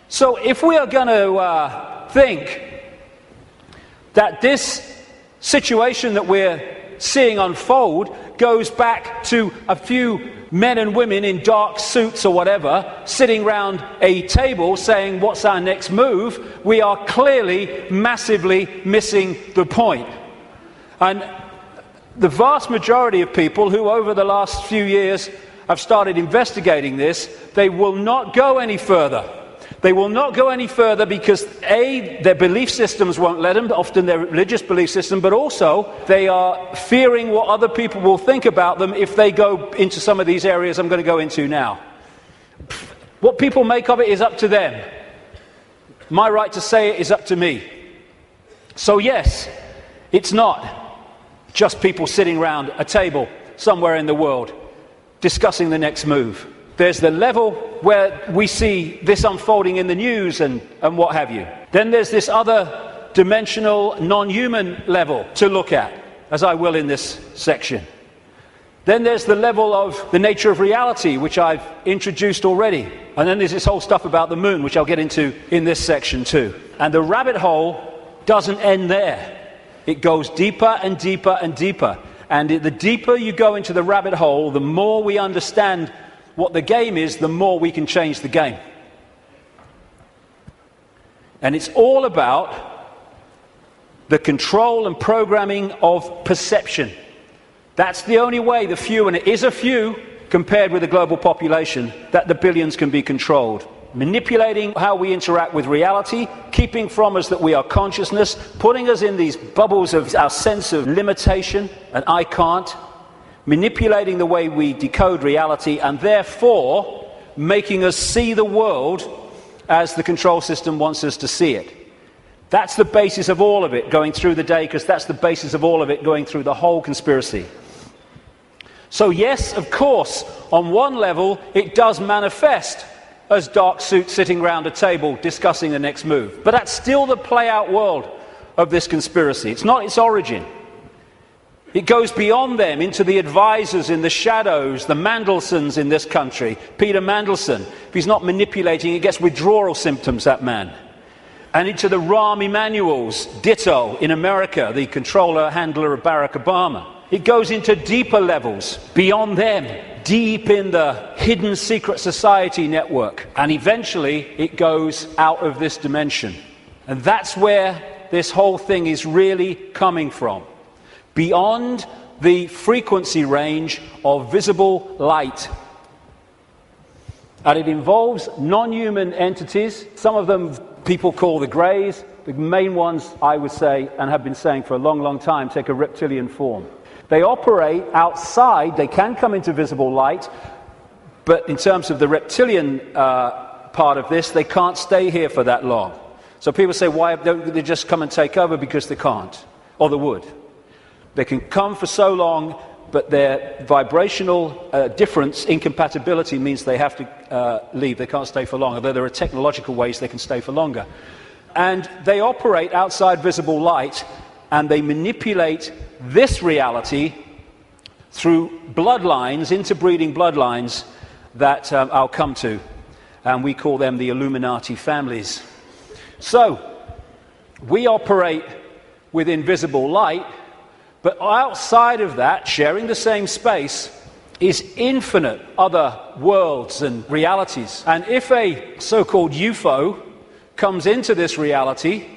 So if we are going to think that this situation that we're seeing unfold goes back to a few men and women in dark suits or whatever sitting round a table saying what's our next move, we are clearly massively missing the point. And the vast majority of people who over the last few years have started investigating this, they will not go any further. They will not go any further because A, their belief systems won't let them, often their religious belief system, but also they are fearing what other people will think about them if they go into some of these areas I'm going to go into now. What people make of it is up to them. My right to say it is up to me. So yes, it's not just people sitting around a table somewhere in the world discussing the next move. There's the level where we see this unfolding in the news and what have you. Then there's this other dimensional, non-human level to look at, as I will in this section. Then there's the level of the nature of reality, which I've introduced already. And then there's this whole stuff about the moon, which I'll get into in this section too. And the rabbit hole doesn't end there. It goes deeper and deeper and deeper. And the deeper you go into the rabbit hole, the more we understand what the game is, the more we can change the game. And it's all about the control and programming of perception. That's the only way the few, and it is a few compared with the global population, that the billions can be controlled. Manipulating how we interact with reality, keeping from us that we are consciousness, putting us in these bubbles of our sense of limitation and I can't, manipulating the way we decode reality, and therefore making us see the world as the control system wants us to see it. That's the basis of all of it going through the day, because that's the basis of all of it going through the whole conspiracy. So yes, of course, on one level it does manifest as dark suits sitting around a table discussing the next move. But that's still the play-out world of this conspiracy. It's not its origin. It goes beyond them into the advisors in the shadows, the Mandelsons in this country. Peter Mandelson, if he's not manipulating, he gets withdrawal symptoms, that man. And into the Rahm Emanuels, ditto, in America, the controller, handler of Barack Obama. It goes into deeper levels, beyond them, deep in the hidden secret society network. And eventually, it goes out of this dimension. And that's where this whole thing is really coming from. Beyond the frequency range of visible light. And it involves non-human entities. Some of them people call the greys. The main ones, I would say, and have been saying for a long, long time, take a reptilian form. They operate outside. They can come into visible light. But in terms of the reptilian part of this, they can't stay here for that long. So people say, why don't they just come and take over? Because they can't. Or they would. They can come for so long, but their vibrational difference, incompatibility, means they have to leave. They can't stay for long, although there are technological ways they can stay for longer. And they operate outside visible light, and they manipulate this reality through bloodlines, interbreeding bloodlines, that I'll come to. And we call them the Illuminati families. So, we operate with invisible light, but outside of that, sharing the same space, is infinite other worlds and realities. And if a so-called UFO comes into this reality,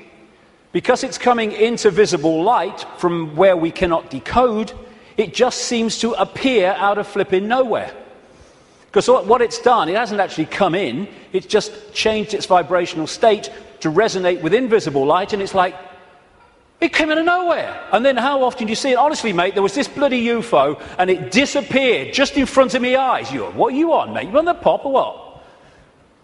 because it's coming into visible light from where we cannot decode, it just seems to appear out of flipping nowhere. Because what it's done, it hasn't actually come in, it's just changed its vibrational state to resonate with invisible light, and it's like, it came out of nowhere. And then how often do you see it? Honestly, mate, there was this bloody UFO, and it disappeared just in front of my eyes. What are you on, mate? You on the pop or what?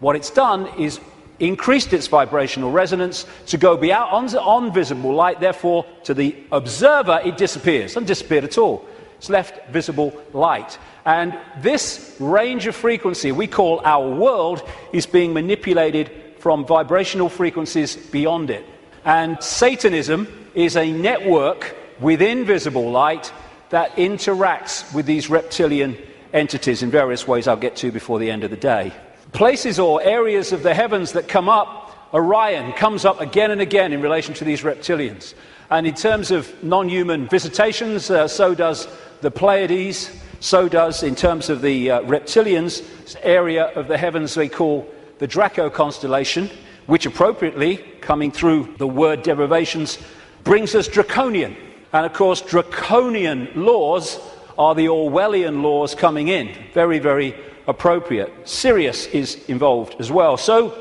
What it's done is increased its vibrational resonance to go beyond on visible light. Therefore, to the observer, it disappears. It doesn't disappear at all. It's left visible light. And this range of frequency we call our world is being manipulated from vibrational frequencies beyond it. And Satanism is a network within visible light that interacts with these reptilian entities in various ways I'll get to before the end of the day. Places or areas of the heavens that come up, Orion comes up again and again in relation to these reptilians. And in terms of non-human visitations, so does the Pleiades, so does, in terms of the reptilians, area of the heavens they call the Draco constellation, which appropriately, coming through the word derivations, brings us draconian. And of course, draconian laws are the Orwellian laws coming in. Very, very appropriate. Sirius is involved as well. So,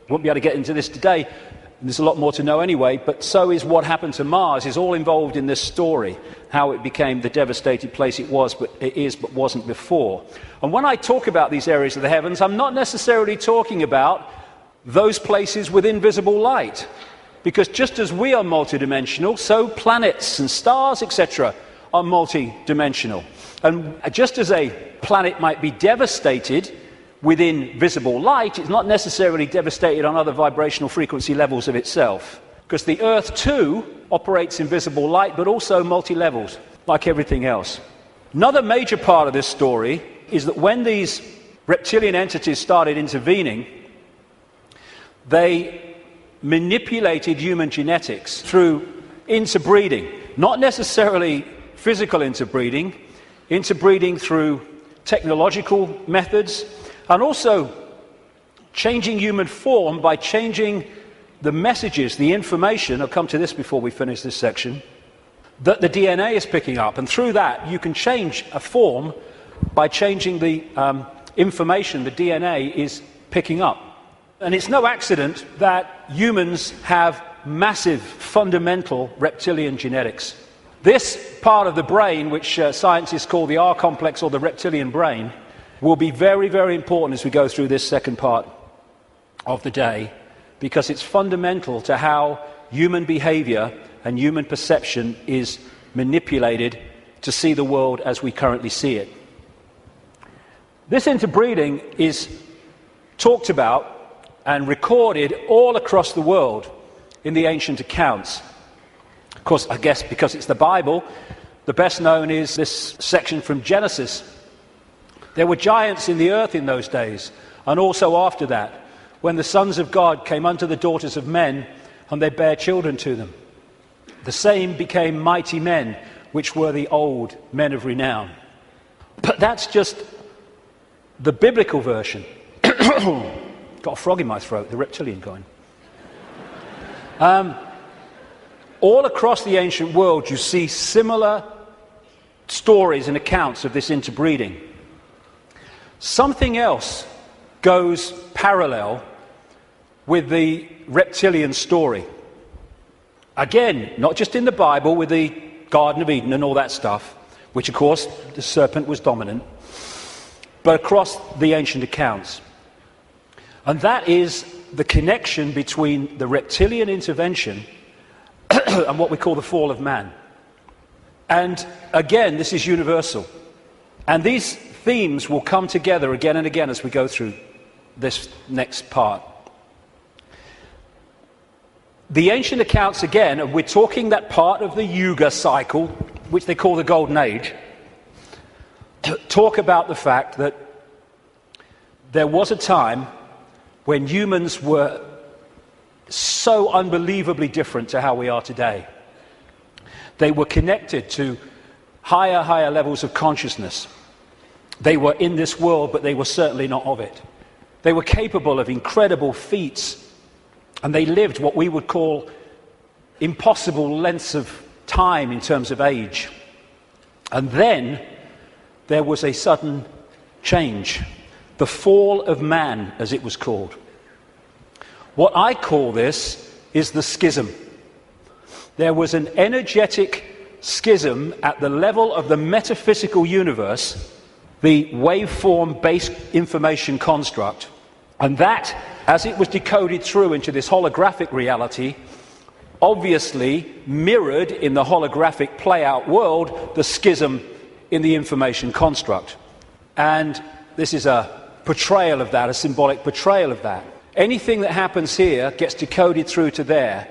won't be able to get into this today. There's a lot more to know anyway, but so is what happened to Mars, is all involved in this story, how it became the devastated place it is but wasn't before. And when I talk about these areas of the heavens, I'm not necessarily talking about those places with invisible light, because just as we are multidimensional, so planets and stars, etc., are multidimensional. And just as a planet might be devastated within visible light, it's not necessarily devastated on other vibrational frequency levels of itself. Because the Earth, too, operates in visible light, but also multi-levels, like everything else. Another major part of this story is that when these reptilian entities started intervening, they manipulated human genetics through interbreeding. Not necessarily physical interbreeding through technological methods, and also changing human form by changing the messages, the information, I'll come to this before we finish this section, that the DNA is picking up. And through that, you can change a form by changing the information the DNA is picking up. And it's no accident that humans have massive, fundamental reptilian genetics. This part of the brain, which scientists call the R complex or the reptilian brain, will be very, very important as we go through this second part of the day, because it's fundamental to how human behavior and human perception is manipulated to see the world as we currently see it. This interbreeding is talked about and recorded all across the world in the ancient accounts. Of course, I guess because it's the Bible, the best known is this section from Genesis. There were giants in the earth in those days, and also after that, when the sons of God came unto the daughters of men, and they bare children to them. The same became mighty men, which were the old men of renown. But that's just the biblical version. Got a frog in my throat, the reptilian going. All across the ancient world, you see similar stories and accounts of this interbreeding. Something else goes parallel with the reptilian story. Again, not just in the Bible with the Garden of Eden and all that stuff, which of course the serpent was dominant, but across the ancient accounts. And that is the connection between the reptilian intervention and what we call the fall of man. And again, this is universal. And these themes will come together again and again as we go through this next part. The ancient accounts, again, and we're talking that part of the Yuga cycle, which they call the Golden Age, talk about the fact that there was a time when humans were so unbelievably different to how we are today. They were connected to higher levels of consciousness. They were in this world, but they were certainly not of it. They were capable of incredible feats, and they lived what we would call impossible lengths of time in terms of age. And then there was a sudden change, the fall of man, as it was called. What I call this is the schism. There was an energetic schism at the level of the metaphysical universe, the waveform-based information construct, and that as it was decoded through into this holographic reality, obviously mirrored in the holographic play-out world the schism in the information construct. And this is a portrayal of that, a symbolic portrayal of that. Anything that happens here gets decoded through to there,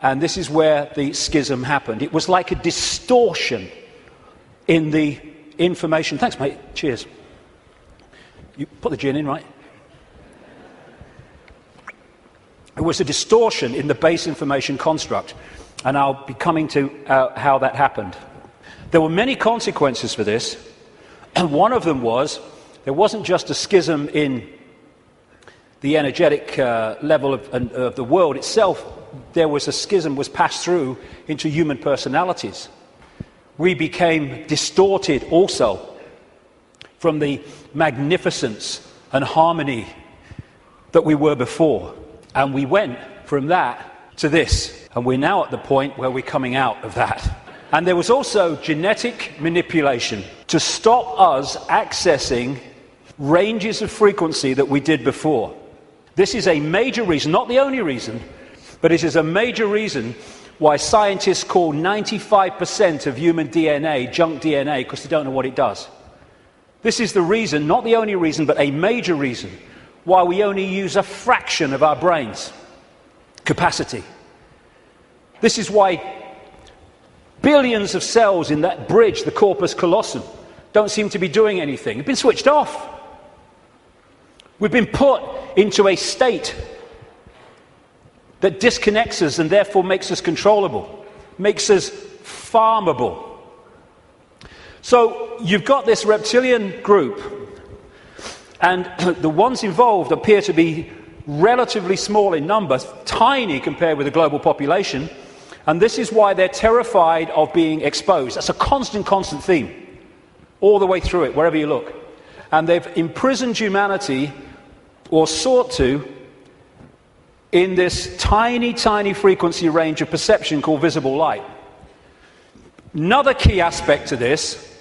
and this is where the schism happened. It was like a distortion in the information. Thanks, mate. Cheers. You put the gin in, right? It was a distortion in the base information construct, and I'll be coming to how that happened. There were many consequences for this, and one of them was there wasn't just a schism in the energetic level of the world itself. There was a schism was passed through into human personalities. We became distorted also from the magnificence and harmony that we were before. And we went from that to this. And we're now at the point where we're coming out of that. And there was also genetic manipulation to stop us accessing ranges of frequency that we did before. This is a major reason, not the only reason, but it is a major reason why scientists call 95% of human DNA junk DNA, because they don't know what it does. This is the reason, not the only reason, but a major reason why we only use a fraction of our brain's capacity. This is why billions of cells in that bridge, the corpus callosum, don't seem to be doing anything. They've been switched off. We've been put into a state that disconnects us and therefore makes us controllable, makes us farmable. So you've got this reptilian group, and the ones involved appear to be relatively small in number, tiny compared with the global population, and this is why they're terrified of being exposed. That's a constant theme, all the way through it, wherever you look. And they've imprisoned humanity, or sought to, in this tiny frequency range of perception called visible light. Another key aspect to this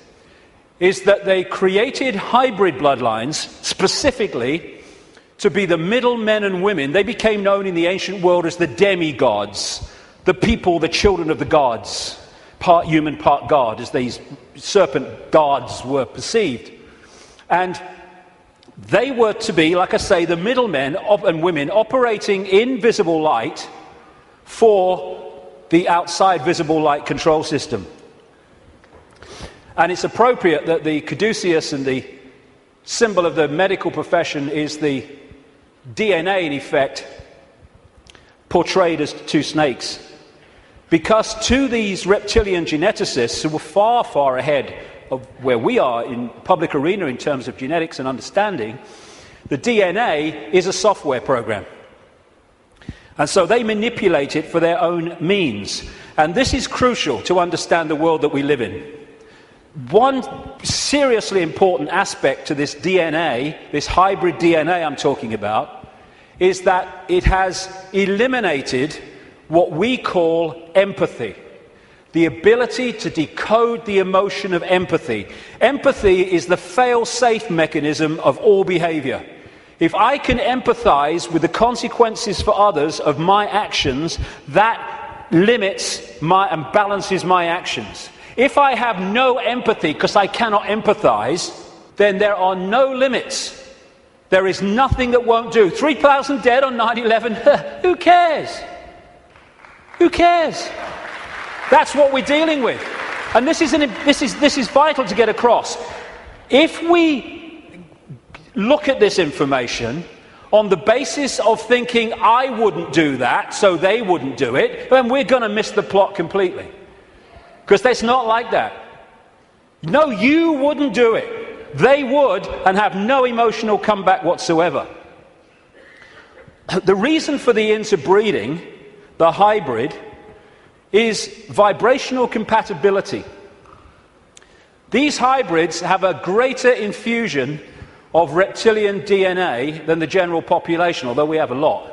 is that they created hybrid bloodlines specifically to be the middle men and women. They became known in the ancient world as the demigods, the people, the children of the gods, part human, part god, as these serpent gods were perceived. And they were to be, like I say, the middlemen and women operating in visible light for the outside visible light control system. And it's appropriate that the caduceus and the symbol of the medical profession is the DNA, in effect, portrayed as two snakes. Because to these reptilian geneticists, who were far ahead of where we are in public arena in terms of genetics and understanding, the DNA is a software program. And so they manipulate it for their own means. And this is crucial to understand the world that we live in. One seriously important aspect to this DNA, this hybrid DNA I'm talking about, is that it has eliminated what we call empathy. The ability to decode the emotion of empathy. Empathy is the fail-safe mechanism of all behavior. If I can empathize with the consequences for others of my actions, that limits and balances my actions. If I have no empathy because I cannot empathize, then there are no limits. There is nothing that won't do. 3,000 dead on 9/11, who cares? Who cares? That's what we're dealing with. And this is vital to get across. If we look at this information on the basis of thinking I wouldn't do that, so they wouldn't do it, then we're going to miss the plot completely. Because it's not like that. No, you wouldn't do it. They would, and have no emotional comeback whatsoever. The reason for the interbreeding, the hybrid, is vibrational compatibility. These hybrids have a greater infusion of reptilian DNA than the general population, although we have a lot.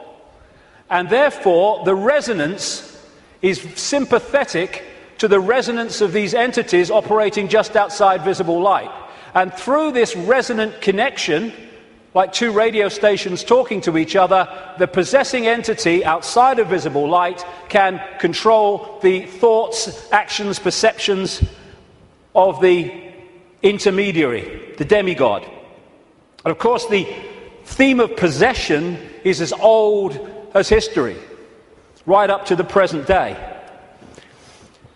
And therefore, the resonance is sympathetic to the resonance of these entities operating just outside visible light. And through this resonant connection, like two radio stations talking to each other. The possessing entity outside of visible light can control the thoughts, actions, perceptions of the intermediary, the demigod. And of course, the theme of possession is as old as history, right up to the present day.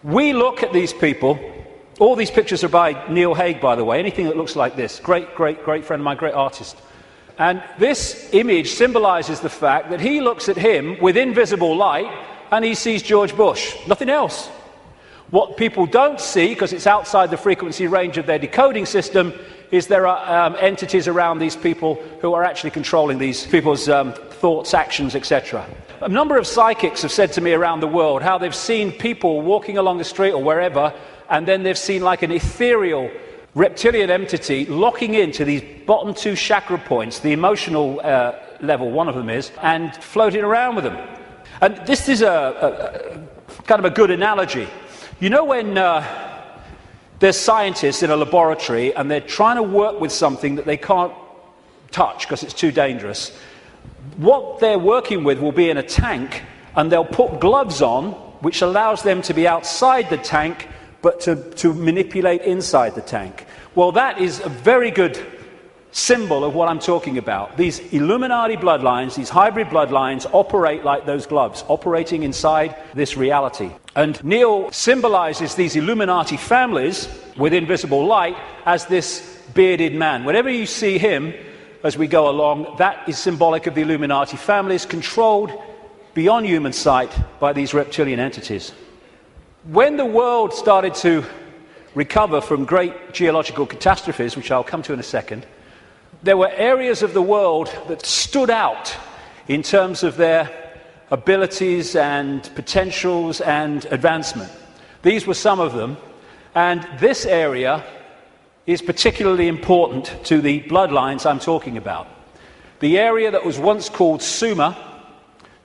We look at these people. All these pictures are by Neil Haig, by the way. Anything that looks like this. Great friend of mine, great artist. And this image symbolizes the fact that he looks at him with invisible light and he sees George Bush. Nothing else. What people don't see, because it's outside the frequency range of their decoding system, is there are entities around these people who are actually controlling these people's thoughts, actions, etc. A number of psychics have said to me around the world how they've seen people walking along the street or wherever, and then they've seen like an ethereal reptilian entity locking into these bottom two chakra points, the emotional level, one of them is, and floating around with them. And this is a kind of a good analogy. You know when there's scientists in a laboratory and they're trying to work with something that they can't touch because it's too dangerous, what they're working with will be in a tank, and they'll put gloves on, which allows them to be outside the tank, but to manipulate inside the tank. Well, that is a very good symbol of what I'm talking about. These Illuminati bloodlines, these hybrid bloodlines, operate like those gloves, operating inside this reality. And Neil symbolizes these Illuminati families with invisible light as this bearded man. Whenever you see him as we go along, that is symbolic of the Illuminati families, controlled beyond human sight by these reptilian entities. When the world started to recover from great geological catastrophes, which I'll come to in a second, there were areas of the world that stood out in terms of their abilities and potentials and advancement. These were some of them, and this area is particularly important to the bloodlines I'm talking about. The area that was once called Sumer,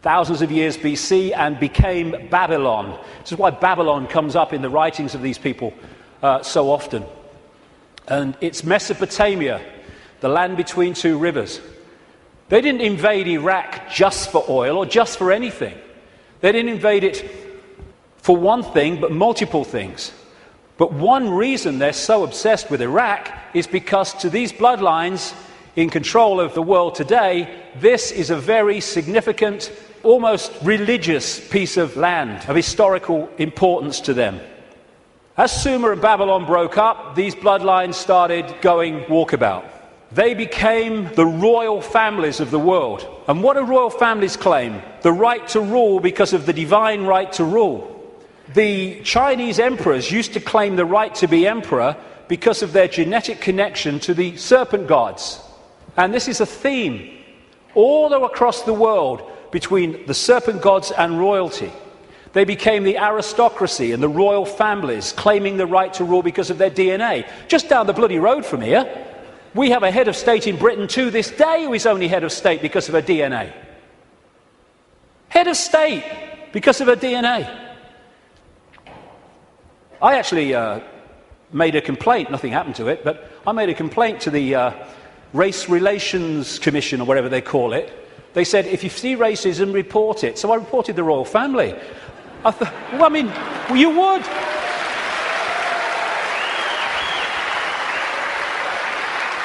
thousands of years BC, and became Babylon. This is why Babylon comes up in the writings of these people so often. And it's Mesopotamia, the land between two rivers. They didn't invade Iraq just for oil or just for anything. They didn't invade it for one thing, but multiple things. But one reason they're so obsessed with Iraq is because to these bloodlines in control of the world today, this is a very significant, almost religious piece of land, of historical importance to them. As Sumer and Babylon broke up, these bloodlines started going walkabout. They became the royal families of the world. And what do royal families claim? The right to rule because of the divine right to rule. The Chinese emperors used to claim the right to be emperor because of their genetic connection to the serpent gods. And this is a theme all across the world between the serpent gods and royalty. They became the aristocracy and the royal families, claiming the right to rule because of their DNA. Just down the bloody road from here, we have a head of state in Britain to this day who is only head of state because of her DNA. Head of state because of her DNA. I actually made a complaint, nothing happened to it, but I made a complaint to the Race Relations Commission, or whatever they call it. They said, if you see racism, report it. So I reported the royal family. I thought, well, I mean, well, you would.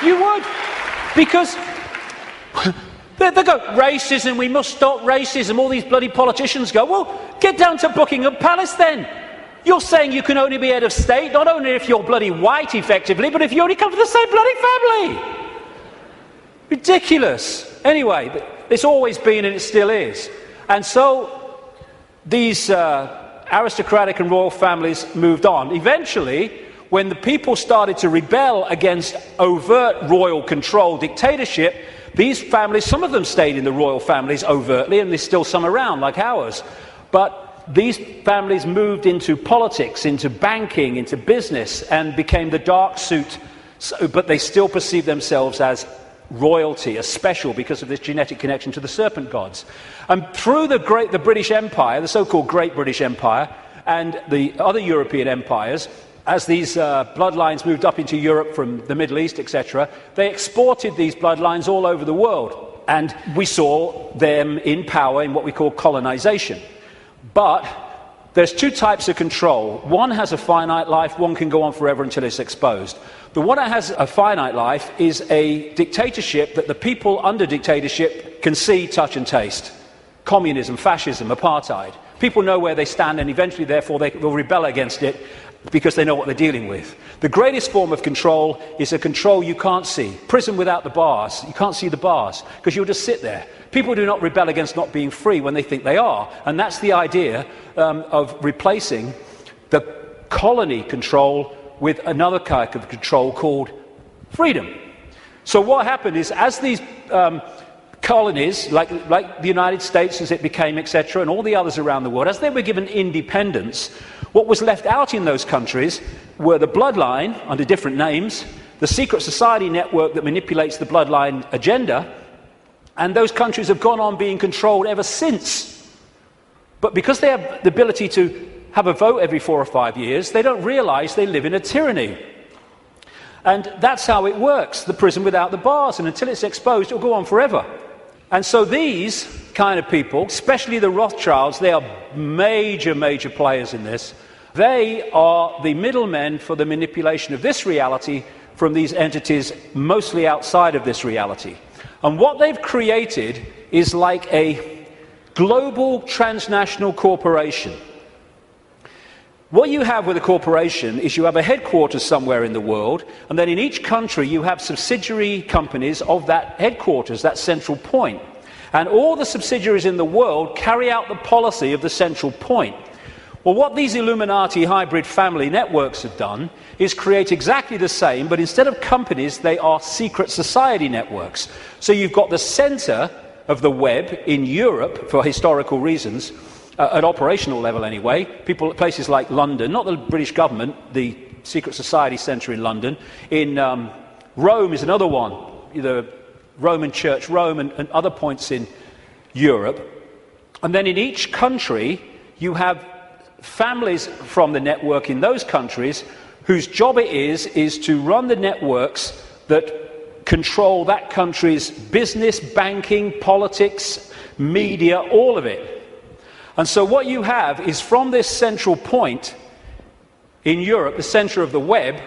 You would. Because they go, racism, we must stop racism. All these bloody politicians go, well, get down to Buckingham Palace then. You're saying you can only be head of state, not only if you're bloody white, effectively, but if you only come from the same bloody family. Ridiculous. Anyway, it's always been and it still is. And so these aristocratic and royal families moved on. Eventually, when the people started to rebel against overt royal control dictatorship, these families, some of them stayed in the royal families overtly, and there's still some around, like ours. But these families moved into politics, into banking, into business, and became the dark suit, but they still perceive themselves as royalty, as special because of this genetic connection to the serpent gods. And through the British Empire, the so-called Great British Empire, and the other European empires, as these bloodlines moved up into Europe from the Middle East, etc., they exported these bloodlines all over the world. And we saw them in power in what we call colonization. But there's two types of control. One has a finite life, one can go on forever until it's exposed. The one that has a finite life is a dictatorship that the people under dictatorship can see, touch and taste. Communism, fascism, apartheid. People know where they stand, and eventually, therefore, they will rebel against it because they know what they're dealing with. The greatest form of control is a control you can't see. Prison without the bars. You can't see the bars because you'll just sit there. People do not rebel against not being free when they think they are. And that's the idea of replacing the colony control with another kind of control called freedom. So what happened is, as these colonies, like the United States as it became, etc., and all the others around the world, as they were given independence, what was left out in those countries were the bloodline, under different names, the secret society network that manipulates the bloodline agenda, and those countries have gone on being controlled ever since. But because they have the ability to have a vote every 4 or 5 years, they don't realize they live in a tyranny. And that's how it works, the prison without the bars, and until it's exposed, it'll go on forever. And so these kind of people, especially the Rothschilds, they are major players in this. They are the middlemen for the manipulation of this reality from these entities mostly outside of this reality. And what they've created is like a global transnational corporation. What you have with a corporation is you have a headquarters somewhere in the world, and then in each country you have subsidiary companies of that headquarters, that central point. And all the subsidiaries in the world carry out the policy of the central point. Well, what these Illuminati hybrid family networks have done is create exactly the same, but instead of companies, they are secret society networks. So you've got the center of the web in Europe, for historical reasons, at operational level anyway, places like London, not the British government, the secret society centre in London. In Rome is another one, the Roman Church, Rome, and other points in Europe. And then in each country, you have families from the network in those countries whose job it is to run the networks that control that country's business, banking, politics, media, all of it. And so what you have is, from this central point in Europe, the centre of the web,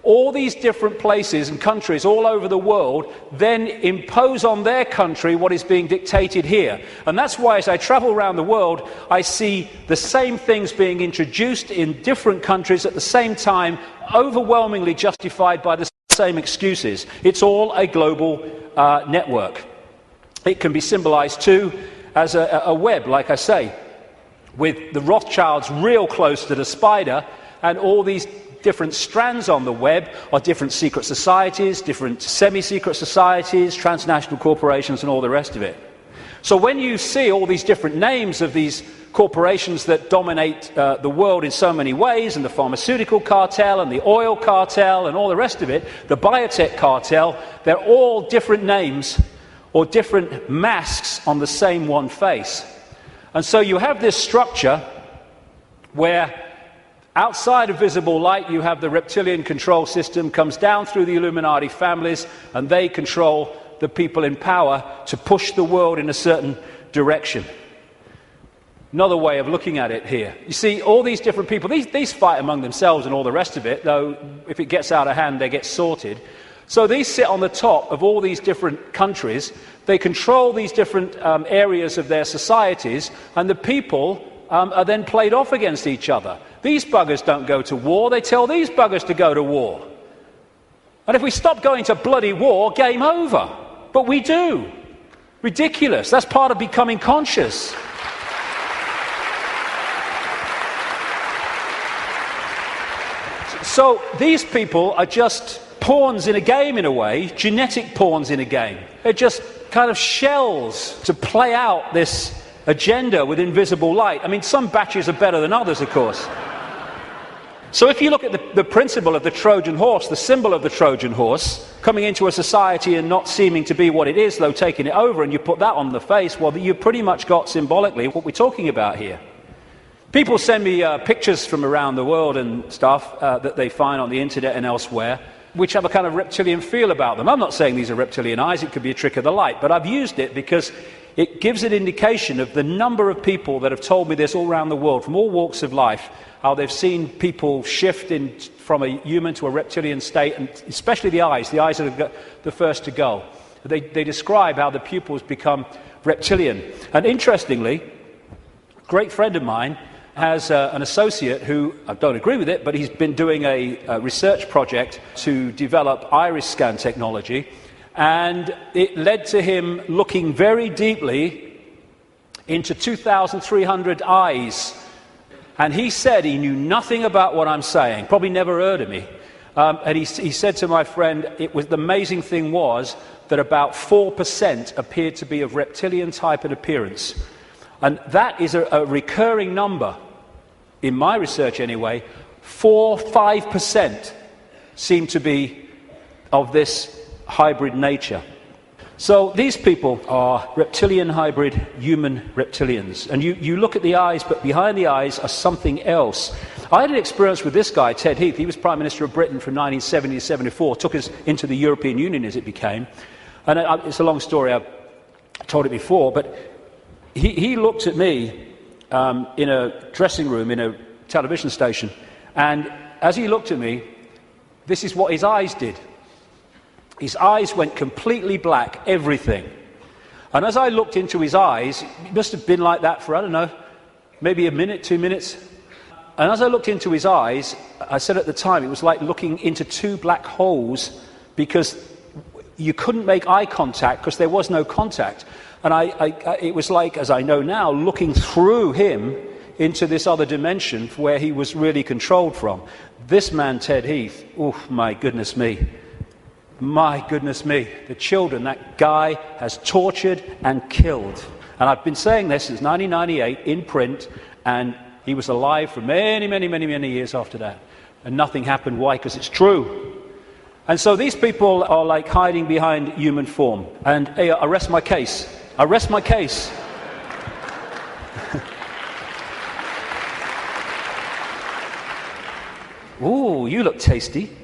all these different places and countries all over the world then impose on their country what is being dictated here. And that's why, as I travel around the world, I see the same things being introduced in different countries at the same time, overwhelmingly justified by the same excuses. It's all a global network. It can be symbolized too as a web, like I say, with the Rothschilds real close to the spider, and all these different strands on the web are different secret societies, different semi-secret societies, transnational corporations, and all the rest of it. So when you see all these different names of these corporations that dominate the world in so many ways, and the pharmaceutical cartel and the oil cartel and all the rest of it, the biotech cartel, they're all different names or different masks on the same one face. And so you have this structure where outside of visible light you have the reptilian control system, comes down through the Illuminati families, and they control the people in power to push the world in a certain direction. Another way of looking at it here. You see, all these different people, these fight among themselves and all the rest of it, though if it gets out of hand they get sorted. So these sit on the top of all these different countries. They control these different areas of their societies, and the people are then played off against each other. These buggers don't go to war, they tell these buggers to go to war. And if we stop going to bloody war, game over. But we do. Ridiculous. That's part of becoming conscious. So these people are just pawns in a game, in a way, genetic pawns in a game. They're just kind of shells to play out this agenda with invisible light. I mean, some batches are better than others, of course. So if you look at the principle of the Trojan horse, the symbol of the Trojan horse, coming into a society and not seeming to be what it is, though taking it over, and you put that on the face, well, you've pretty much got symbolically what we're talking about here. People send me pictures from around the world and stuff that they find on the internet and elsewhere, which have a kind of reptilian feel about them. I'm not saying these are reptilian eyes, it could be a trick of the light, but I've used it because it gives an indication of the number of people that have told me this all around the world, from all walks of life, how they've seen people shift from a human to a reptilian state, and especially the eyes are the first to go. They describe how the pupils become reptilian. And interestingly, a great friend of mine has an associate who, I don't agree with it, but he's been doing a research project to develop iris scan technology, and it led to him looking very deeply into 2,300 eyes. And he said he knew nothing about what I'm saying, probably never heard of me. And he said to my friend, the amazing thing was that about 4% appeared to be of reptilian type and appearance. And that is a recurring number, in my research anyway. 4-5% seem to be of this hybrid nature. So these people are reptilian hybrid human reptilians. And you look at the eyes, but behind the eyes are something else. I had an experience with this guy, Ted Heath. He was Prime Minister of Britain from 1970 to 74, took us into the European Union as it became. And it's a long story, I've told it before, but he looked at me in a dressing room in a television station, and as he looked at me, this is what his eyes did. His eyes went completely black, everything. And as I looked into his eyes, it must have been like that for, I don't know, maybe a minute, 2 minutes. And as I looked into his eyes, I said at the time, it was like looking into two black holes, because you couldn't make eye contact because there was no contact. And it was like, as I know now, looking through him into this other dimension where he was really controlled from. This man, Ted Heath, oh, my goodness me. My goodness me. The children that guy has tortured and killed. And I've been saying this since 1998 in print, and he was alive for many, many, many, many years after that. And nothing happened. Why? Because it's true. And so these people are like hiding behind human form. And hey, I rest my case. I rest my case. Ooh, you look tasty.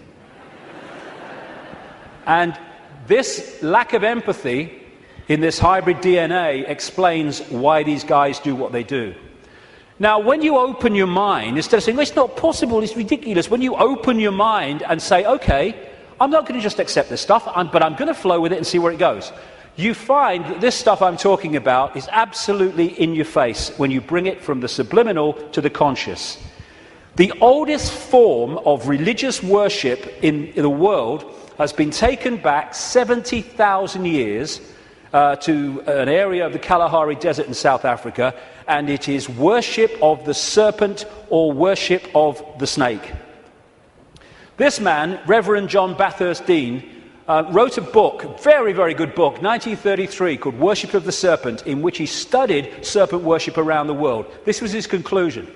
And this lack of empathy in this hybrid DNA explains why these guys do what they do. Now, when you open your mind, instead of saying, well, it's not possible, it's ridiculous, when you open your mind and say, okay, I'm not going to just accept this stuff, but I'm going to flow with it and see where it goes, you find that this stuff I'm talking about is absolutely in your face when you bring it from the subliminal to the conscious. The oldest form of religious worship in the world has been taken back 70,000 years to an area of the Kalahari Desert in South Africa, and it is worship of the serpent or worship of the snake. This man, Reverend John Bathurst Dean, wrote a book, a very, very good book, 1933, called Worship of the Serpent, in which he studied serpent worship around the world. This was his conclusion.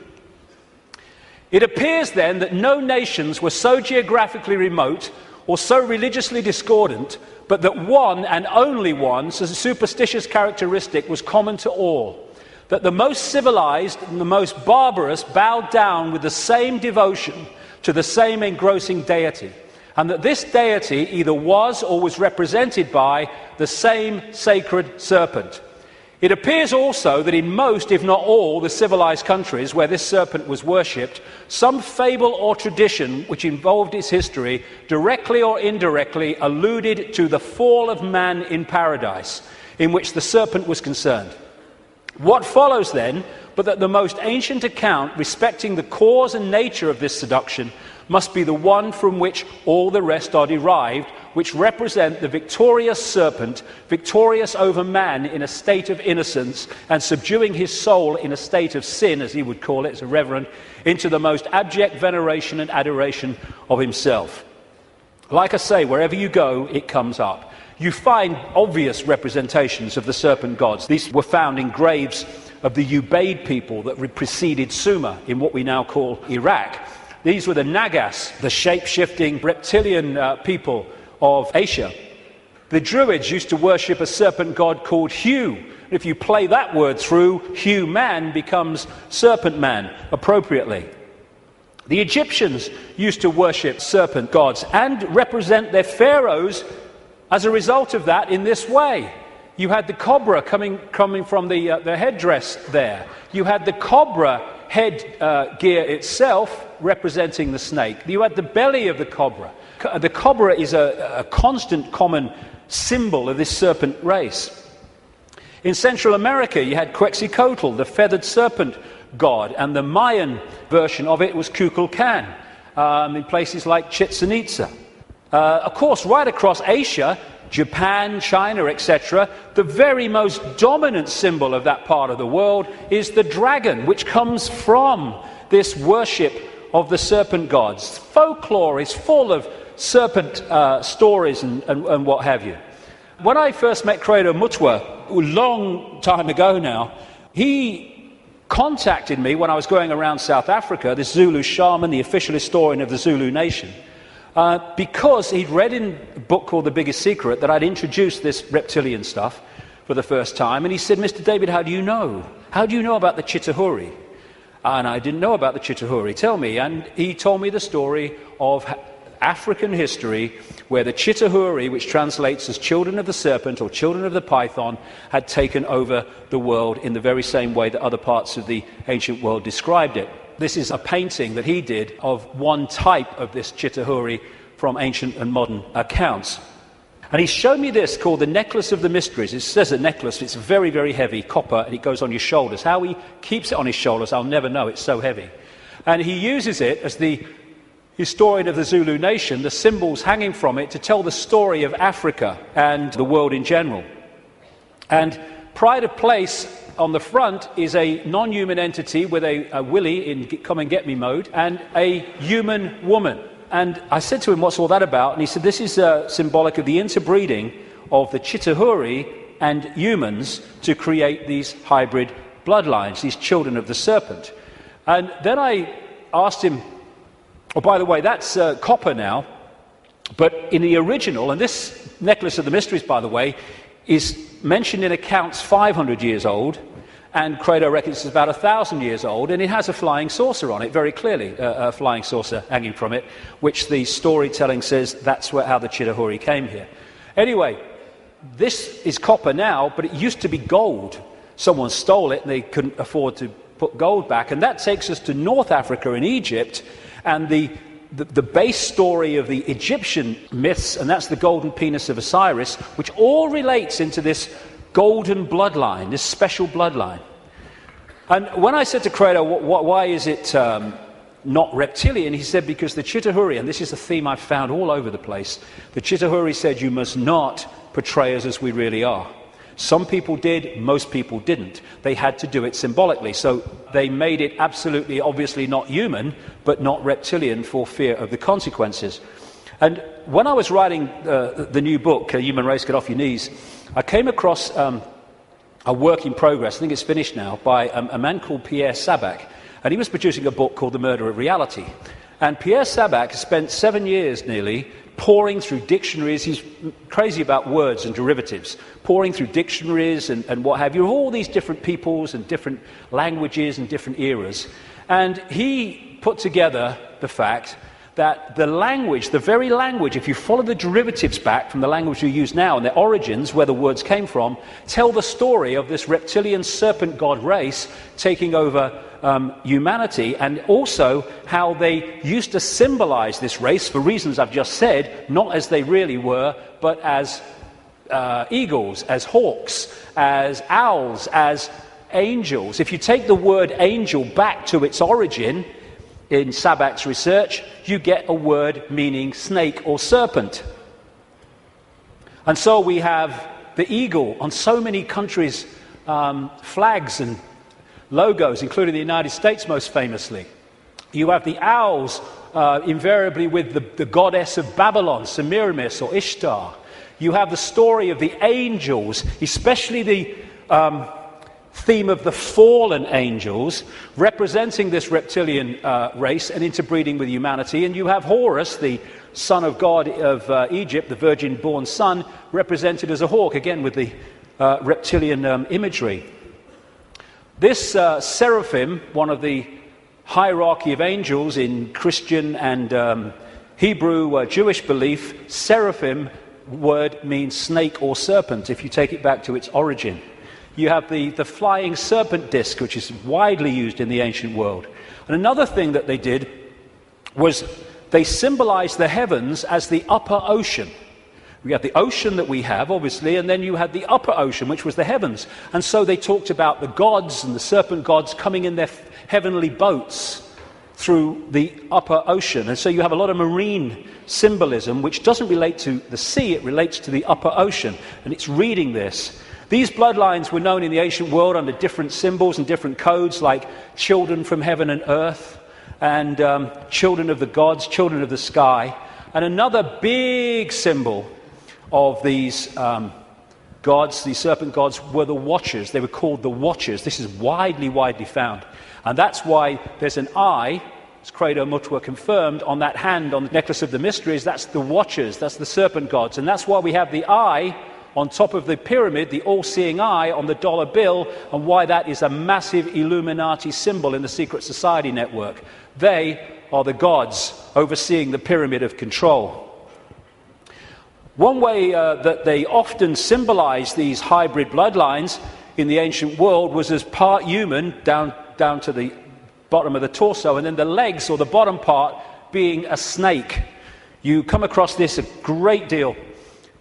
It appears then that no nations were so geographically remote or so religiously discordant, but that one and only one superstitious characteristic was common to all, that the most civilized and the most barbarous bowed down with the same devotion to the same engrossing deity, and that this deity either was or was represented by the same sacred serpent. It appears also that in most, if not all, the civilized countries where this serpent was worshipped, some fable or tradition which involved its history, directly or indirectly, alluded to the fall of man in paradise, in which the serpent was concerned. What follows then, but that the most ancient account respecting the cause and nature of this seduction must be the one from which all the rest are derived, which represent the victorious serpent, victorious over man in a state of innocence and subduing his soul in a state of sin, as he would call it as a reverend, into the most abject veneration and adoration of himself. Like I say, wherever you go, it comes up. You find obvious representations of the serpent gods. These were found in graves of the Ubaid people that preceded Sumer in what we now call Iraq. These were the Nagas, the shape-shifting reptilian people of Asia. The Druids used to worship a serpent god called Hu, If you play that word through, human becomes serpent man, appropriately. The Egyptians used to worship serpent gods and represent their pharaohs as a result of that in this way. You had the cobra coming from the headdress there. You had the cobra head gear itself representing the snake. You had the belly of the cobra. The cobra is a constant common symbol of this serpent race. In Central America, you had Quetzalcoatl, the feathered serpent god, and the Mayan version of it was Kukulkan in places like Chichen Itza. Of course, right across Asia, Japan, China, etc., the very most dominant symbol of that part of the world is the dragon, which comes from this worship of the serpent gods. Folklore is full of serpent stories and what have you. When I first met Credo Mutwa, a long time ago now, he contacted me when I was going around South Africa, this Zulu shaman, the official historian of the Zulu nation, because he'd read in a book called The Biggest Secret that I'd introduced this reptilian stuff for the first time, and he said, Mr. David, how do you know? How do you know about the Chitahuri? And I didn't know about the Chitahuri. Tell me. And he told me the story of African history where the Chitahuri, which translates as children of the serpent or children of the python, had taken over the world in the very same way that other parts of the ancient world described it. This is a painting that he did of one type of this Chitahuri from ancient and modern accounts. And he showed me this called the Necklace of the Mysteries. It says a necklace, it's very, very heavy, copper, and it goes on your shoulders. How he keeps it on his shoulders, I'll never know, it's so heavy. And he uses it as the historian of the Zulu nation, the symbols hanging from it, to tell the story of Africa and the world in general. And pride of place on the front is a non-human entity with a willy in come and get me mode and a human woman. And I said to him, what's all that about? And he said, this is symbolic of the interbreeding of the Chitahuri and humans to create these hybrid bloodlines, these children of the serpent. And then I asked him, oh, by the way, that's copper now, but in the original, and this Necklace of the Mysteries, by the way, is mentioned in accounts 500 years old, and Credo reckons it's about 1,000 years old, and it has a flying saucer on it, very clearly, a flying saucer hanging from it, which the storytelling says that's how the Chitahuri came here. Anyway, this is copper now, but it used to be gold. Someone stole it, and they couldn't afford to put gold back, and that takes us to North Africa and Egypt, and the base story of the Egyptian myths, and that's the golden penis of Osiris, which all relates into this golden bloodline, this special bloodline. And when I said to Credo, why is it not reptilian, he said, because the Chitahuri, and this is a theme I've found all over the place, the Chitahuri said you must not portray us as we really are. Some people did, most people didn't. They had to do it symbolically, so they made it absolutely, obviously not human, but not reptilian for fear of the consequences. And when I was writing the new book, Human Race, Get Off Your Knees, I came across a work in progress, I think it's finished now, by a man called Pierre Sabac, and he was producing a book called The Murder of Reality. And Pierre Sabac spent 7 years nearly pouring through dictionaries. He's crazy about words and derivatives, pouring through dictionaries and what have you, of all these different peoples and different languages and different eras. And he put together the fact that the language, the very language, if you follow the derivatives back from the language we use now and their origins, where the words came from, tell the story of this reptilian serpent god race taking over humanity, and also how they used to symbolize this race for reasons I've just said, not as they really were, but as eagles, as hawks, as owls, as angels. If you take the word angel back to its origin, in Sabac's research, you get a word meaning snake or serpent. And so we have the eagle on so many countries' flags and logos, including the United States most famously. You have the owls, invariably with the goddess of Babylon, Semiramis or Ishtar. You have the story of the angels, especially the theme of the fallen angels, representing this reptilian race and interbreeding with humanity. And you have Horus, the son of God of Egypt, the virgin-born son, represented as a hawk, again with the reptilian imagery. This seraphim, one of the hierarchy of angels in Christian and Hebrew Jewish belief, seraphim word means snake or serpent if you take it back to its origin. You have the flying serpent disc, which is widely used in the ancient world. And another thing that they did was they symbolized the heavens as the upper ocean. We have the ocean that we have, obviously, and then you had the upper ocean, which was the heavens. And so they talked about the gods and the serpent gods coming in their heavenly boats through the upper ocean. And so you have a lot of marine symbolism, which doesn't relate to the sea, it relates to the upper ocean. And it's reading this. These bloodlines were known in the ancient world under different symbols and different codes, like children from heaven and earth, and children of the gods, children of the sky. And another big symbol of these gods, these serpent gods, were the watchers. They were called the watchers. This is widely found. And that's why there's an eye, as Credo Mutwa confirmed, on that hand, on the necklace of the mysteries. That's the watchers, that's the serpent gods. And that's why we have the eye on top of the pyramid, the all-seeing eye on the dollar bill, and why that is a massive Illuminati symbol in the secret society network. They are the gods overseeing the pyramid of control. One way that they often symbolized these hybrid bloodlines in the ancient world was as part human down to the bottom of the torso, and then the legs or the bottom part being a snake. You come across this a great deal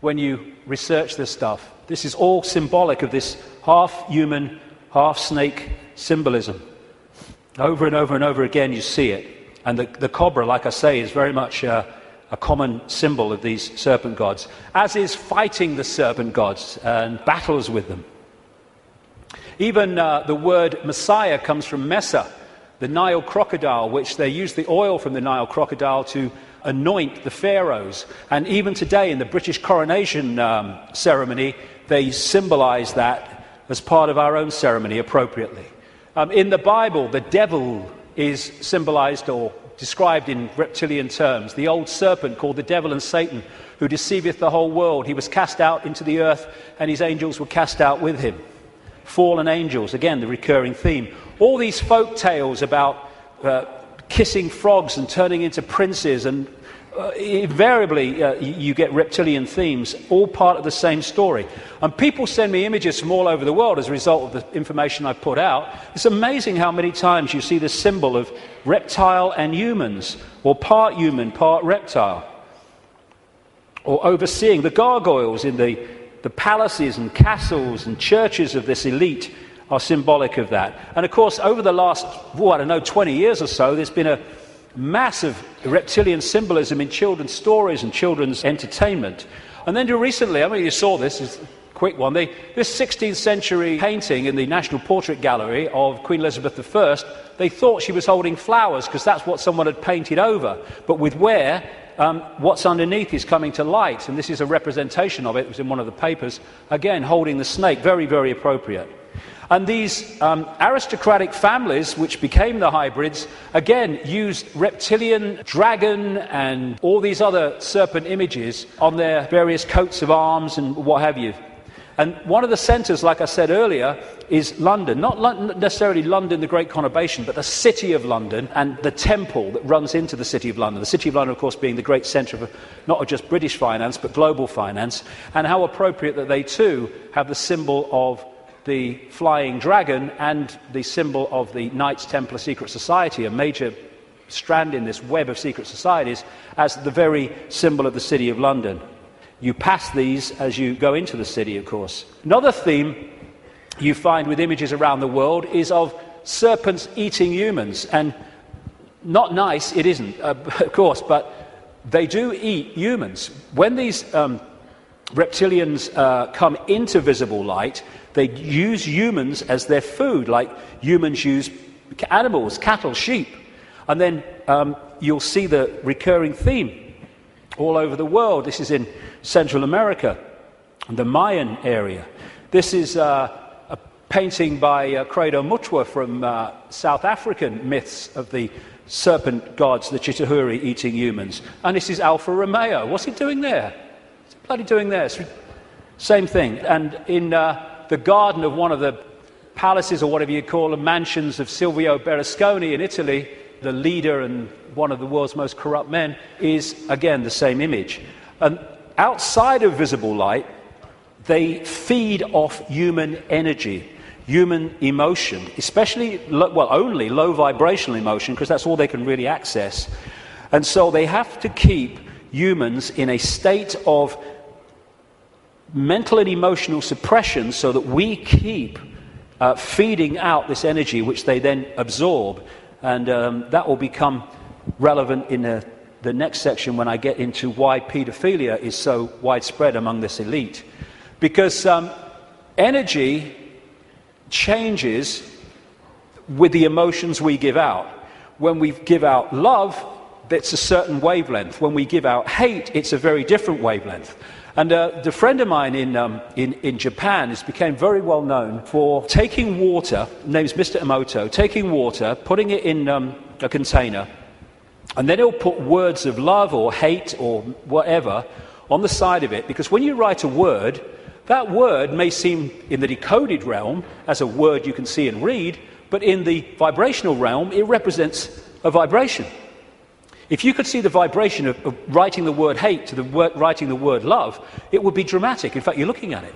when you research this stuff. This is all symbolic of this half human, half snake symbolism. Over and over and over again you see it. And the cobra, like I say, is very much a common symbol of these serpent gods, as is fighting the serpent gods and battles with them. Even the word Messiah comes from Mesa, the Nile crocodile, which they use the oil from the Nile crocodile to anoint the pharaohs. And even today in the British coronation ceremony, they symbolize that as part of our own ceremony appropriately. In the Bible, the devil is symbolized or described in reptilian terms. The old serpent called the devil and Satan, who deceiveth the whole world. He was cast out into the earth, and his angels were cast out with him. Fallen angels, again, the recurring theme. All these folk tales about kissing frogs and turning into princes, and invariably you get reptilian themes, all part of the same story. And people send me images from all over the world as a result of the information I put out. It's amazing how many times you see the symbol of reptile and humans, or part human, part reptile. Or overseeing the gargoyles in the palaces and castles and churches of this elite are symbolic of that. And of course, over the last, 20 years or so, there's been a massive reptilian symbolism in children's stories and children's entertainment. And then recently, you saw this, is a quick one, this 16th century painting in the National Portrait Gallery of Queen Elizabeth I, they thought she was holding flowers because that's what someone had painted over. But with where what's underneath is coming to light, and this is a representation of it. It was in one of the papers, again holding the snake, very, very appropriate. And these aristocratic families, which became the hybrids, again used reptilian, dragon, and all these other serpent images on their various coats of arms and what have you. And one of the centres, like I said earlier, is London. Not necessarily London, the Great Conurbation, but the City of London and the temple that runs into the City of London. The City of London, of course, being the great centre of not just British finance, but global finance. And how appropriate that they too have the symbol of the flying dragon and the symbol of the Knights Templar Secret Society, a major strand in this web of secret societies, as the very symbol of the City of London. You pass these as you go into the city, of course. Another theme you find with images around the world is of serpents eating humans. And not nice, it isn't, of course, but they do eat humans. When these reptilians come into visible light, they use humans as their food, like humans use animals, cattle, sheep. And then you'll see the recurring theme all over the world. This is in Central America, the Mayan area. This is a painting by Credo Mutwa from South African myths of the serpent gods, the Chitahuri, eating humans. And this is Alfa Romeo. What's he doing there? What's he bloody doing there? Same thing. And in the garden of one of the palaces, or whatever you call them, mansions of Silvio Berlusconi in Italy, the leader and one of the world's most corrupt men, is, again, the same image. And outside of visible light, they feed off human energy, human emotion, especially, only low vibrational emotion, because that's all they can really access. And so they have to keep humans in a state of mental and emotional suppression so that we keep feeding out this energy, which they then absorb. And that will become relevant in the next section when I get into why paedophilia is so widespread among this elite. Because energy changes with the emotions we give out. When we give out love, it's a certain wavelength. When we give out hate, it's a very different wavelength. And the friend of mine in Japan has become very well known for taking water, his name's Mr. Emoto, taking water, putting it in a container, and then he'll put words of love or hate or whatever on the side of it, because when you write a word, that word may seem in the decoded realm as a word you can see and read, but in the vibrational realm, it represents a vibration. If you could see the vibration of writing the word hate to writing the word love, it would be dramatic. In fact, you're looking at it.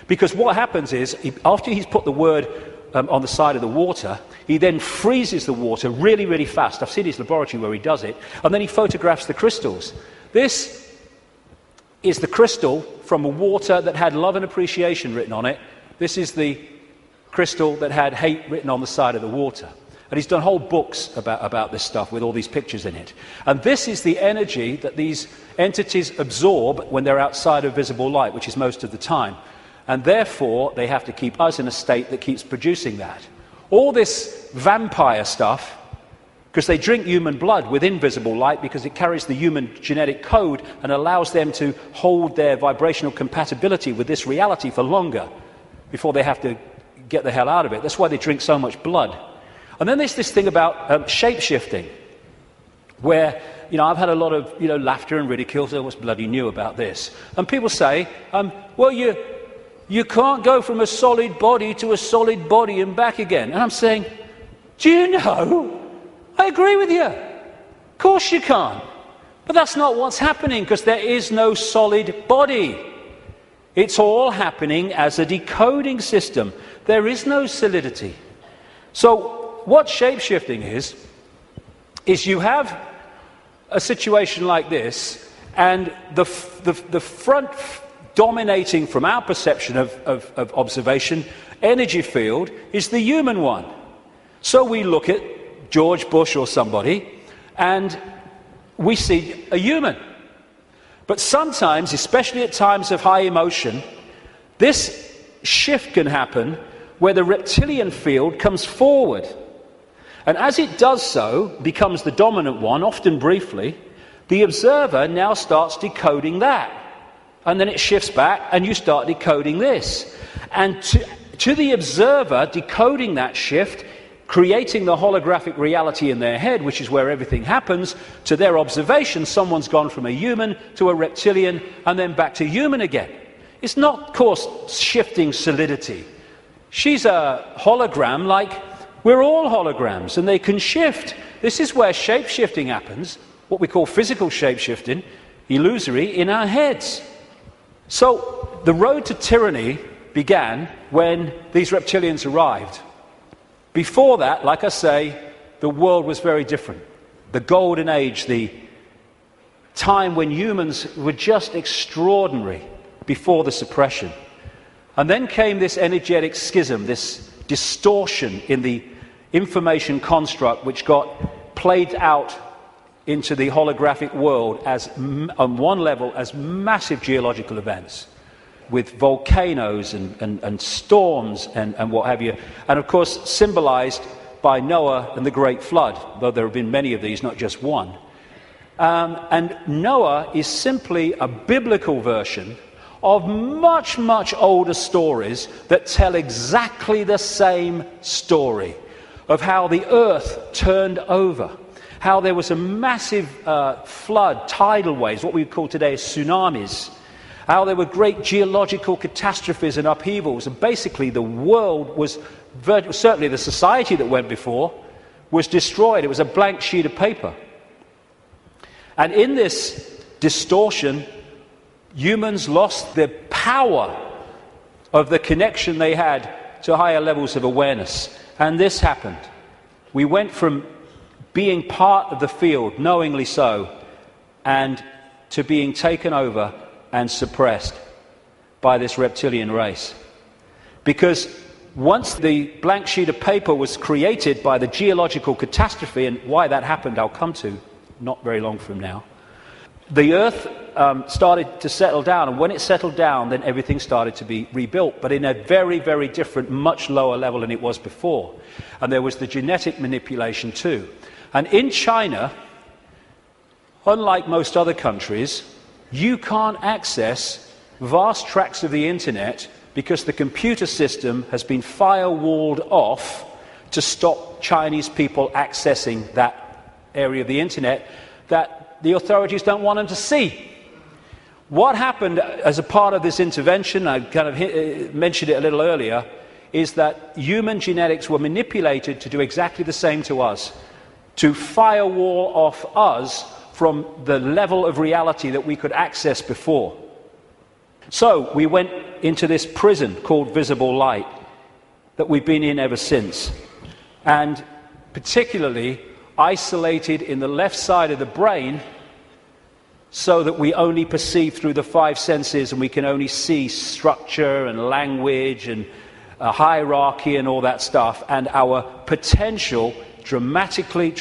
Because what happens is, after he's put the word on the side of the water, he then freezes the water really, really fast. I've seen his laboratory where he does it. And then he photographs the crystals. This is the crystal from a water that had love and appreciation written on it. This is the crystal that had hate written on the side of the water. And he's done whole books about this stuff with all these pictures in it. And this is the energy that these entities absorb when they're outside of visible light, which is most of the time. And therefore, they have to keep us in a state that keeps producing that. All this vampire stuff, because they drink human blood with invisible light because it carries the human genetic code and allows them to hold their vibrational compatibility with this reality for longer before they have to get the hell out of it. That's why they drink so much blood. And then there's this thing about shape-shifting, where, I've had a lot of, laughter and ridicule, so what's bloody new about this? And people say, well, you can't go from a solid body to a solid body and back again. And I'm saying, do you know? I agree with you. Of course you can't. But that's not what's happening, because there is no solid body. It's all happening as a decoding system. There is no solidity. So what shape-shifting is you have a situation like this, and the front dominating from our perception of observation energy field is the human one. So we look at George Bush or somebody, and we see a human. But sometimes, especially at times of high emotion, this shift can happen where the reptilian field comes forward. And as it does so, becomes the dominant one, often briefly, the observer now starts decoding that. And then it shifts back, and you start decoding this. And to the observer, decoding that shift, creating the holographic reality in their head, which is where everything happens, to their observation, someone's gone from a human to a reptilian, and then back to human again. It's not, of course, shifting solidity. She's a hologram like we're all holograms, and they can shift. This is where shape-shifting happens, what we call physical shape-shifting, illusory, in our heads. So the road to tyranny began when these reptilians arrived. Before that, like I say, the world was very different. The golden age, the time when humans were just extraordinary before the suppression. And then came this energetic schism, this distortion in the information construct, which got played out into the holographic world as, on one level, as massive geological events, with volcanoes and storms and what have you. And of course, symbolized by Noah and the Great Flood, though there have been many of these, not just one. And Noah is simply a biblical version of much, much older stories that tell exactly the same story of how the earth turned over, how there was a massive flood, tidal waves, what we call today tsunamis, how there were great geological catastrophes and upheavals, and basically the world was, certainly the society that went before, was destroyed. It was a blank sheet of paper. And in this distortion, humans lost the power of the connection they had to higher levels of awareness. And this happened. We went from being part of the field, knowingly so, and to being taken over and suppressed by this reptilian race. Because once the blank sheet of paper was created by the geological catastrophe, and why that happened I'll come to not very long from now, the earth started to settle down, and when it settled down, then everything started to be rebuilt, but in a very, very different, much lower level than it was before. And there was the genetic manipulation too. And in China, unlike most other countries, you can't access vast tracts of the internet because the computer system has been firewalled off to stop Chinese people accessing that area of the internet that the authorities don't want them to see. What happened as a part of this intervention, I kind of mentioned it a little earlier, is that human genetics were manipulated to do exactly the same to us, to firewall off us from the level of reality that we could access before. So we went into this prison called visible light that we've been in ever since, and particularly isolated in the left side of the brain so that we only perceive through the five senses, and we can only see structure and language and hierarchy and all that stuff, and our potential dramatically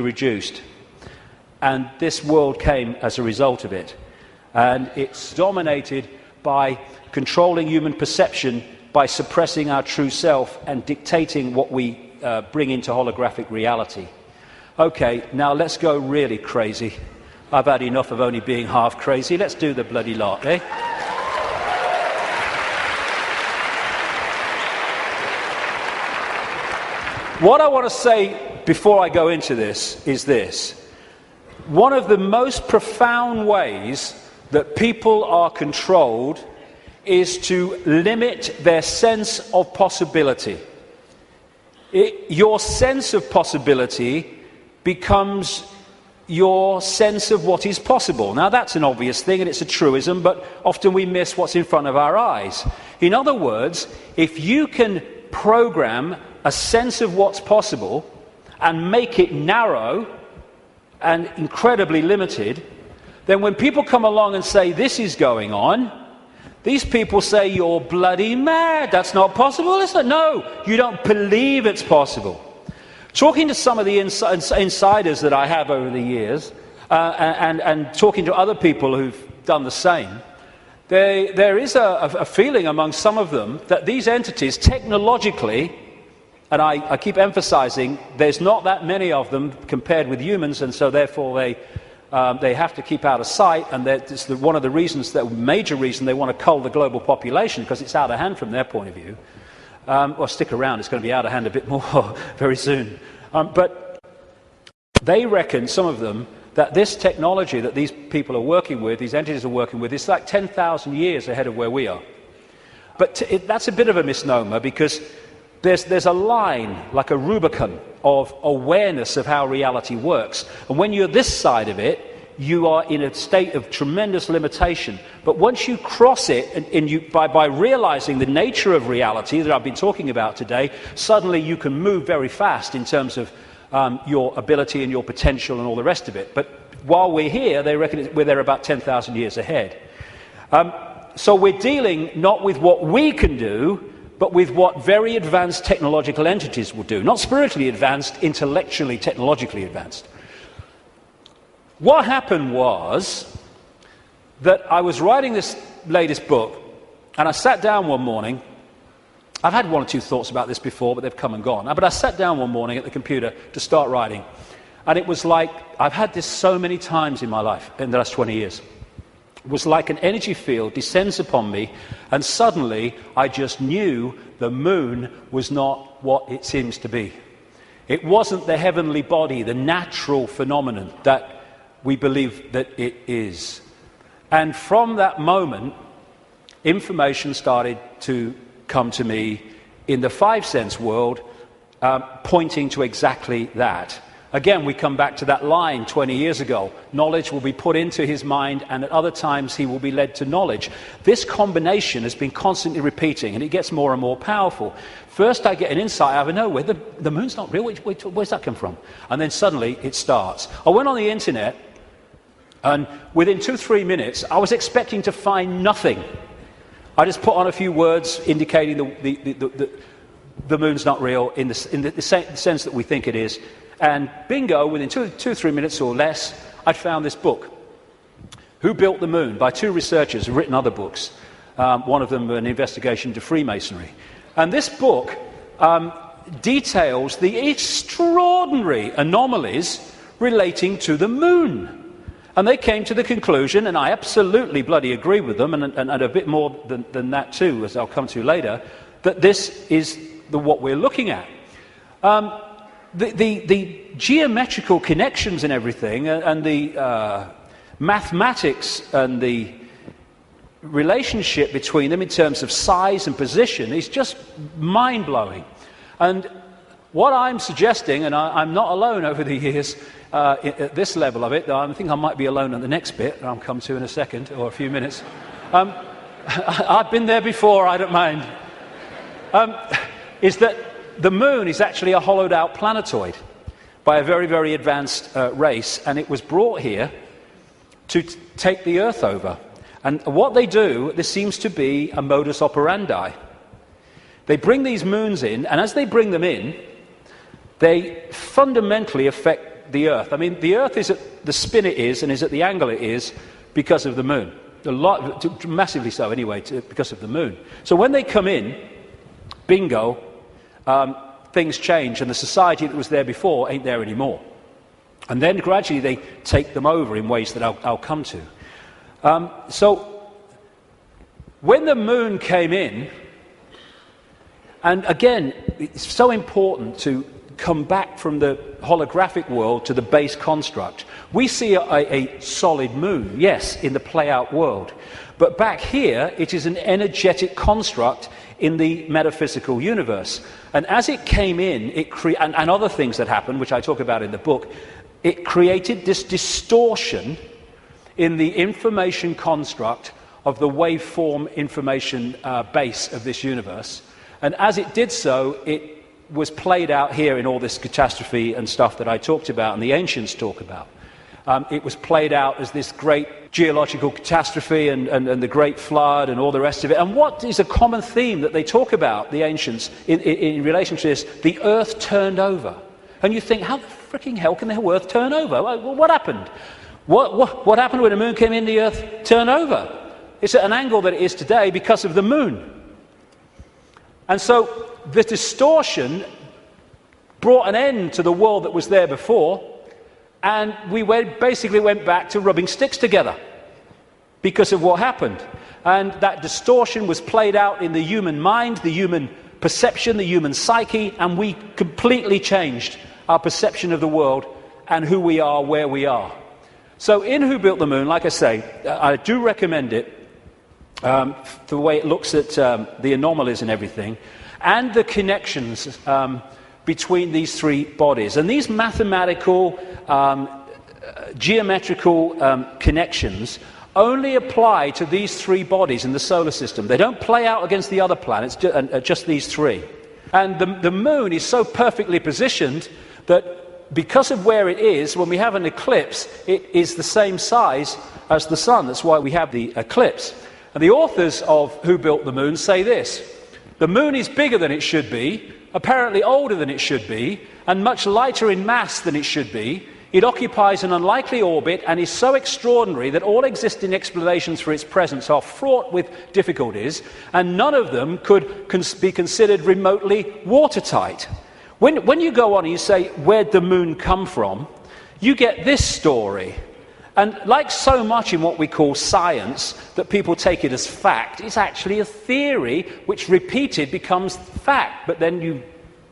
reduced. And this world came as a result of it. And it's dominated by controlling human perception, by suppressing our true self and dictating what we bring into holographic reality. Okay, now let's go really crazy. I've had enough of only being half crazy. Let's do the bloody lot, eh? What I want to say before I go into this is this. One of the most profound ways that people are controlled is to limit their sense of possibility. Your sense of possibility becomes your sense of what is possible. Now that's an obvious thing and it's a truism, but often we miss what's in front of our eyes. In other words, if you can program a sense of what's possible and make it narrow and incredibly limited, then when people come along and say this is going on, these people say you're bloody mad, that's not possible, is it? No, you don't believe it's possible. Talking to some of the insiders that I have over the years, and talking to other people who've done the same, there is a feeling among some of them that these entities technologically, and I keep emphasizing there's not that many of them compared with humans, and so therefore they have to keep out of sight, and it's one of the reasons, the major reason they want to cull the global population, because it's out of hand from their point of view. Well, stick around, it's going to be out of hand a bit more very soon. But they reckon, some of them, that this technology that these people are working with, these entities are working with, is like 10,000 years ahead of where we are. But that's a bit of a misnomer, because there's a line, like a Rubicon, of awareness of how reality works. And when you're this side of it, you are in a state of tremendous limitation. But once you cross it, and you, by realizing the nature of reality that I've been talking about today, suddenly you can move very fast in terms of your ability and your potential and all the rest of it. But while we're here, they reckon we're there about 10,000 years ahead. So we're dealing not with what we can do, but with what very advanced technological entities will do. Not spiritually advanced, intellectually, technologically advanced. What happened was that I was writing this latest book, and I sat down one morning. I've had one or two thoughts about this before, but they've come and gone. But I sat down one morning at the computer to start writing, and it was like, I've had this so many times in my life, in the last 20 years. It was like an energy field descends upon me, and suddenly I just knew the moon was not what it seems to be. It wasn't the heavenly body, the natural phenomenon that we believe that it is. And from that moment, information started to come to me in the five-sense world, pointing to exactly that. Again, we come back to that line 20 years ago. Knowledge will be put into his mind, and at other times he will be led to knowledge. This combination has been constantly repeating, and it gets more and more powerful. First I get an insight out of nowhere. The moon's not real. Where's that come from? And then suddenly it starts. I went on the internet, and within 2-3 minutes, I was expecting to find nothing. I just put on a few words indicating the moon's not real in the sense that we think it is. And bingo, within 2-3 minutes or less, I'd found this book, Who Built the Moon, by two researchers who've written other books. One of them an investigation into Freemasonry. And this book details the extraordinary anomalies relating to the moon. And they came to the conclusion, and I absolutely bloody agree with them, and a bit more than that too, as I'll come to later, that this is what we're looking at. The geometrical connections and everything, and the mathematics and the relationship between them in terms of size and position is just mind-blowing. And what I'm suggesting, and I'm not alone over the years at this level of it, I think I might be alone at the next bit, that I'll come to in a second or a few minutes. I've been there before, I don't mind. Is that the moon is actually a hollowed-out planetoid by a very, very advanced race, and it was brought here to take the Earth over. And what they do, there seems to be a modus operandi. They bring these moons in, and as they bring them in, they fundamentally affect the Earth. I mean, the Earth is at the spin it is, and is at the angle it is, because of the moon. Massively so, anyway, because of the moon. So when they come in, bingo, things change, and the society that was there before ain't there anymore. And then gradually they take them over in ways that I'll come to. So when the moon came in, and again, it's so important to come back from the holographic world to the base construct. We see a solid moon, yes, in the play-out world. But back here, it is an energetic construct in the metaphysical universe. And as it came in, and other things that happened, which I talk about in the book, it created this distortion in the information construct of the waveform information base of this universe. And as it did so, it was played out here in all this catastrophe and stuff that I talked about and the ancients talk about. It was played out as this great geological catastrophe and the great flood and all the rest of it. And what is a common theme that they talk about, the ancients, in relation to this? The earth turned over. And you think, how the freaking hell can the earth turn over? Well, what happened? What happened when the moon came in, the earth turned over? It's at an angle that it is today because of the moon. And so the distortion brought an end to the world that was there before, and we basically went back to rubbing sticks together because of what happened. And that distortion was played out in the human mind, the human perception, the human psyche, and we completely changed our perception of the world and who we are, where we are. So in Who Built the Moon, like I say, I do recommend it, the way it looks at the anomalies and everything, and the connections between these three bodies. And these mathematical, geometrical connections only apply to these three bodies in the solar system. They don't play out against the other planets, just these three. And the moon is so perfectly positioned that because of where it is, when we have an eclipse, it is the same size as the sun. That's why we have the eclipse. And the authors of Who Built the Moon say this: the moon is bigger than it should be, apparently older than it should be, and much lighter in mass than it should be. It occupies an unlikely orbit and is so extraordinary that all existing explanations for its presence are fraught with difficulties, and none of them could be considered remotely watertight. When you go on and you say, where'd the moon come from? You get this story. And like so much in what we call science, that people take it as fact, it's actually a theory which repeated becomes fact. But then you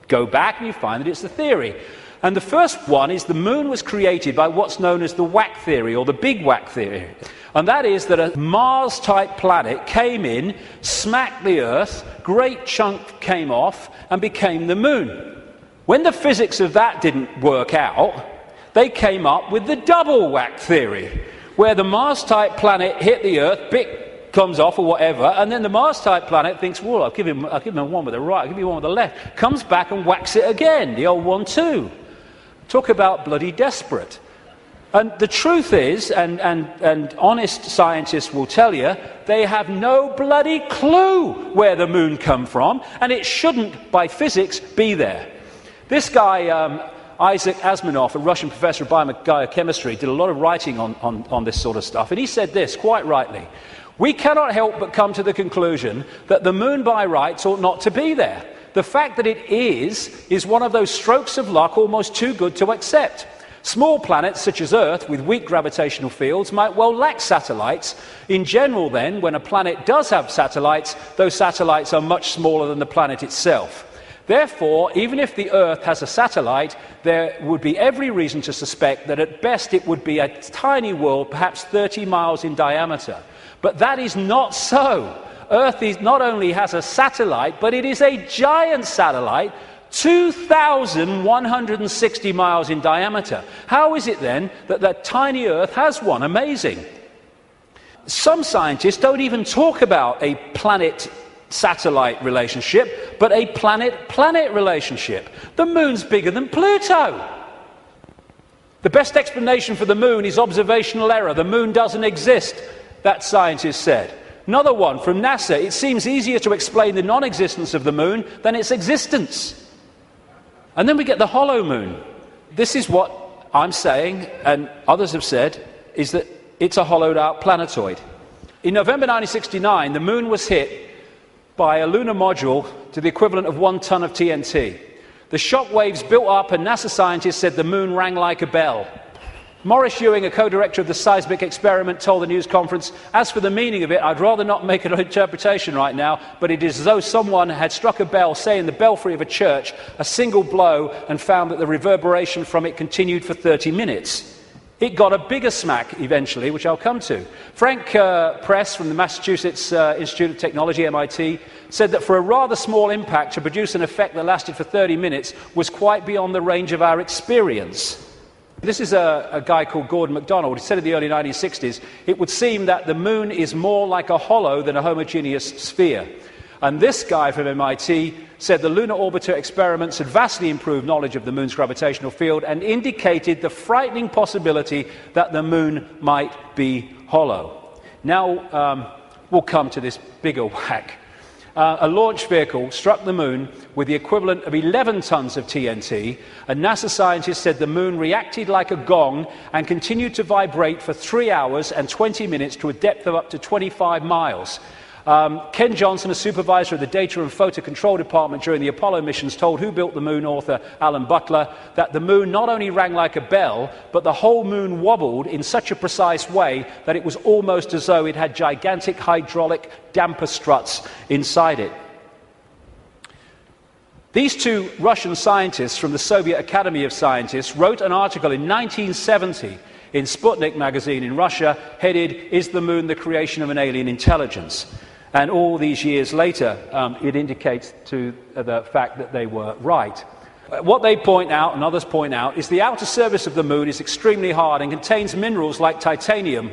go back and you find that it's a theory. And the first one is the moon was created by what's known as the whack theory, or the big whack theory. And that is that a Mars-type planet came in, smacked the Earth, great chunk came off, and became the moon. When the physics of that didn't work out, they came up with the double whack theory, where the Mars-type planet hit the Earth, bit comes off or whatever, and then the Mars-type planet thinks, well, I'll give him one with the right, I'll give you one with the left, comes back and whacks it again, the old 1-2. Talk about bloody desperate. And the truth is, and honest scientists will tell you, they have no bloody clue where the moon come from, and it shouldn't, by physics, be there. This guy, Isaac Asimov, a Russian professor of biochemistry, did a lot of writing on this sort of stuff, and he said this, quite rightly: we cannot help but come to the conclusion that the moon by rights ought not to be there. The fact that it is one of those strokes of luck almost too good to accept. Small planets such as Earth with weak gravitational fields might well lack satellites. In general then, when a planet does have satellites, those satellites are much smaller than the planet itself. Therefore, even if the Earth has a satellite, there would be every reason to suspect that at best it would be a tiny world, perhaps 30 miles in diameter. But that is not so. Earth not only has a satellite, but it is a giant satellite, 2,160 miles in diameter. How is it then that that tiny Earth has one? Amazing. Some scientists don't even talk about a planet-satellite relationship, but a planet-planet relationship. The moon's bigger than Pluto. The best explanation for the moon is observational error. The moon doesn't exist, that scientist said. Another one from NASA: it seems easier to explain the non-existence of the moon than its existence. And then we get the hollow moon. This is what I'm saying, and others have said, is that it's a hollowed out planetoid. In November 1969, the moon was hit by a lunar module to the equivalent of 1 ton of TNT. The shock waves built up, and NASA scientists said the moon rang like a bell. Maurice Ewing, a co-director of the seismic experiment, told the news conference, as for the meaning of it, I'd rather not make an interpretation right now, but it is as though someone had struck a bell, say in the belfry of a church, a single blow, and found that the reverberation from it continued for 30 minutes. It got a bigger smack eventually, which I'll come to. Frank Press from the Massachusetts Institute of Technology, MIT, said that for a rather small impact to produce an effect that lasted for 30 minutes was quite beyond the range of our experience. This is a guy called Gordon MacDonald. He said in the early 1960s, it would seem that the moon is more like a hollow than a homogeneous sphere. And this guy from MIT said the lunar orbiter experiments had vastly improved knowledge of the moon's gravitational field and indicated the frightening possibility that the moon might be hollow. Now we'll come to this bigger whack. A launch vehicle struck the moon with the equivalent of 11 tons of TNT, and NASA scientists said the moon reacted like a gong and continued to vibrate for 3 hours and 20 minutes to a depth of up to 25 miles. Ken Johnson, a supervisor of the Data and Photo Control Department during the Apollo missions, told Who Built the Moon author Alan Butler that the moon not only rang like a bell, but the whole moon wobbled in such a precise way that it was almost as though it had gigantic hydraulic damper struts inside it. These two Russian scientists from the Soviet Academy of Scientists wrote an article in 1970 in Sputnik magazine in Russia, headed, "Is the Moon the Creation of an Alien Intelligence?" And all these years later, it indicates to the fact that they were right. What they point out, and others point out, is the outer surface of the Moon is extremely hard and contains minerals like titanium.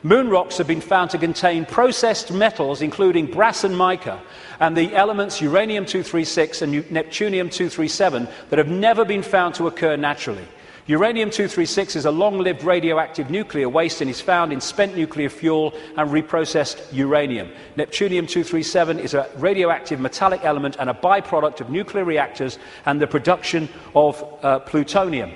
Moon rocks have been found to contain processed metals, including brass and mica, and the elements uranium-236 and neptunium-237 that have never been found to occur naturally. Uranium-236 is a long-lived radioactive nuclear waste and is found in spent nuclear fuel and reprocessed uranium. Neptunium-237 is a radioactive metallic element and a byproduct of nuclear reactors and the production of plutonium.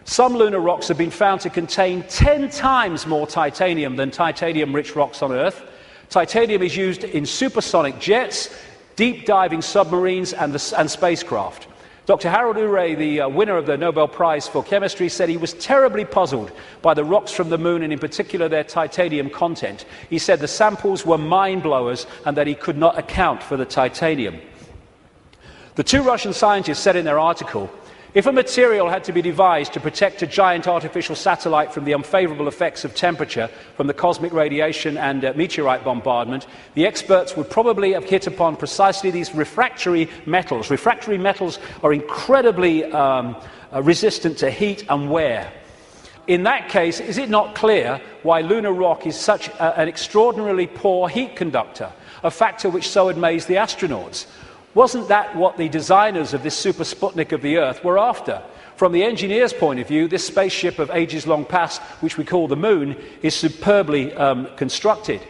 Some lunar rocks have been found to contain 10 times more titanium than titanium-rich rocks on Earth. Titanium is used in supersonic jets, deep-diving submarines and spacecraft. Dr. Harold Urey, the winner of the Nobel Prize for Chemistry, said he was terribly puzzled by the rocks from the moon and in particular their titanium content. He said the samples were mind-blowers and that he could not account for the titanium. The two Russian scientists said in their article, If a material had to be devised to protect a giant artificial satellite from the unfavourable effects of temperature from the cosmic radiation and meteorite bombardment, the experts would probably have hit upon precisely these refractory metals. Refractory metals are incredibly resistant to heat and wear. In that case, is it not clear why lunar rock is such an extraordinarily poor heat conductor, a factor which so amazed the astronauts? Wasn't that what the designers of this super Sputnik of the Earth were after? From the engineer's point of view, this spaceship of ages long past, which we call the Moon, is superbly constructed.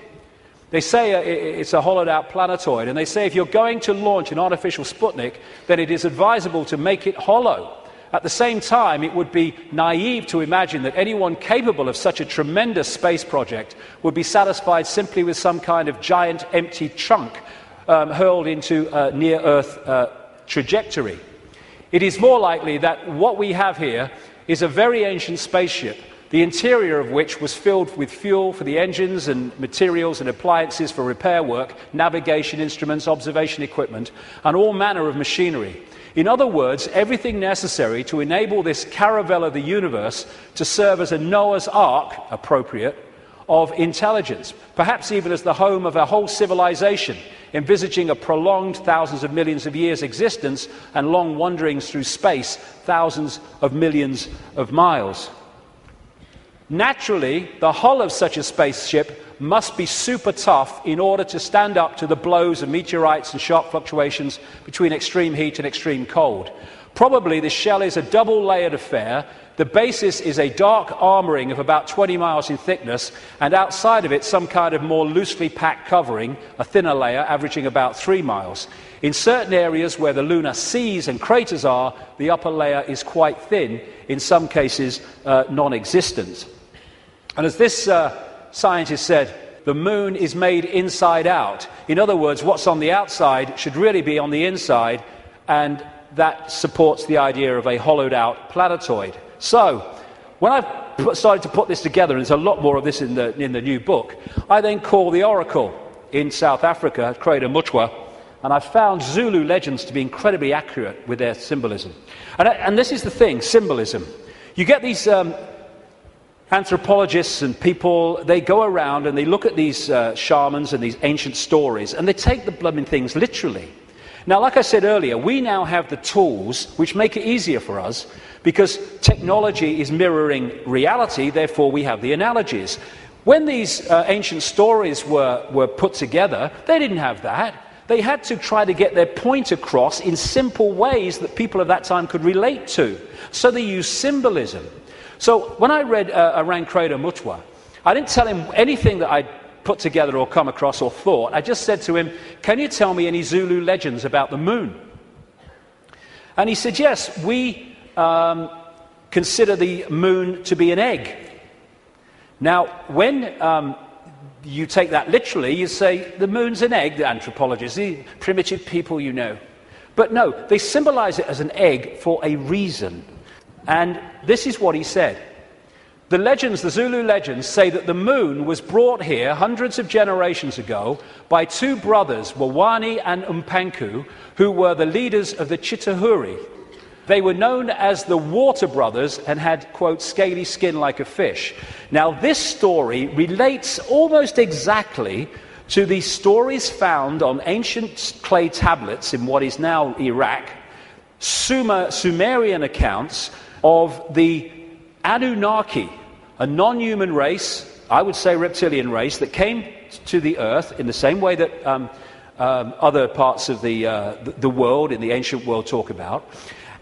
They say it's a hollowed-out planetoid, and they say if you're going to launch an artificial Sputnik, then it is advisable to make it hollow. At the same time, it would be naive to imagine that anyone capable of such a tremendous space project would be satisfied simply with some kind of giant empty chunk hurled into a near-Earth trajectory. It is more likely that what we have here is a very ancient spaceship, the interior of which was filled with fuel for the engines and materials and appliances for repair work, navigation instruments, observation equipment, and all manner of machinery. In other words, everything necessary to enable this caravel of the universe to serve as a Noah's Ark, appropriate, of intelligence, perhaps even as the home of a whole civilization, envisaging a prolonged thousands of millions of years existence and long wanderings through space, thousands of millions of miles. Naturally, the hull of such a spaceship must be super tough in order to stand up to the blows of meteorites and sharp fluctuations between extreme heat and extreme cold. Probably the shell is a double-layered affair. The basis is a dark armouring of about 20 miles in thickness, and outside of it some kind of more loosely packed covering, a thinner layer averaging about 3 miles. In certain areas where the lunar seas and craters are, the upper layer is quite thin, in some cases non-existent. And as this scientist said, the Moon is made inside out. In other words, what's on the outside should really be on the inside, and that supports the idea of a hollowed-out planetoid. So, when I started to put this together, and there's a lot more of this in the new book, I then called the oracle in South Africa, Credo Mutwa, and I found Zulu legends to be incredibly accurate with their symbolism. And this is the thing, symbolism. You get these anthropologists and people, they go around and they look at these shamans and these ancient stories, and they take the blooming things literally. Now, like I said earlier, we now have the tools which make it easier for us because technology is mirroring reality, therefore we have the analogies. When these ancient stories were put together, they didn't have that. They had to try to get their point across in simple ways that people of that time could relate to. So they used symbolism. So when I read Around Credo Mutwa, I didn't tell him anything that I'd put together or come across or thought. I just said to him, can you tell me any Zulu legends about the Moon? And he said, yes, we consider the Moon to be an egg. Now, when you take that literally, you say, the Moon's an egg, the anthropologists, the primitive people you know. But no, they symbolize it as an egg for a reason. And this is what he said. The legends, the Zulu legends, say that the Moon was brought here hundreds of generations ago by two brothers, Wawani and Umpanku, who were the leaders of the Chitahuri. They were known as the Water Brothers and had, quote, scaly skin like a fish. Now, this story relates almost exactly to the stories found on ancient clay tablets in what is now Iraq, Sumerian accounts of the Anunnaki, a non-human race, I would say reptilian race, that came to the earth in the same way that other parts of the world, in the ancient world, talk about.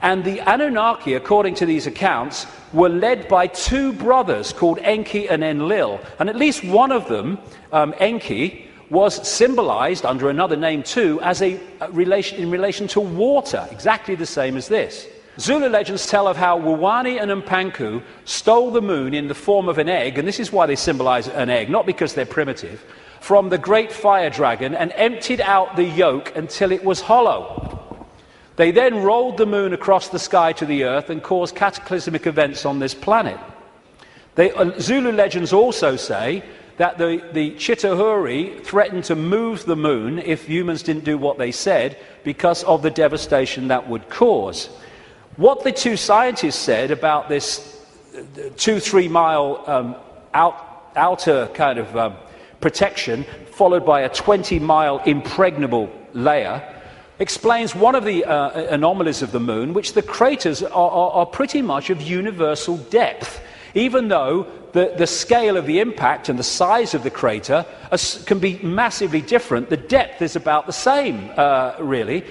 And the Anunnaki, according to these accounts, were led by two brothers called Enki and Enlil. And at least one of them, Enki, was symbolized under another name too as in relation to water, exactly the same as this. Zulu legends tell of how Wawani and Umpanku stole the Moon in the form of an egg, and this is why they symbolize an egg, not because they're primitive, from the great fire dragon and emptied out the yolk until it was hollow. They then rolled the Moon across the sky to the Earth and caused cataclysmic events on this planet. Zulu legends also say that the Chitahuri threatened to move the Moon if humans didn't do what they said because of the devastation that would cause. What the two scientists said about this 2-3 mile outer kind of protection, followed by a 20-mile impregnable layer, explains one of the anomalies of the moon, which the craters are pretty much of universal depth, even though the scale of the impact and the size of the crater can be massively different. The depth is about the same, really,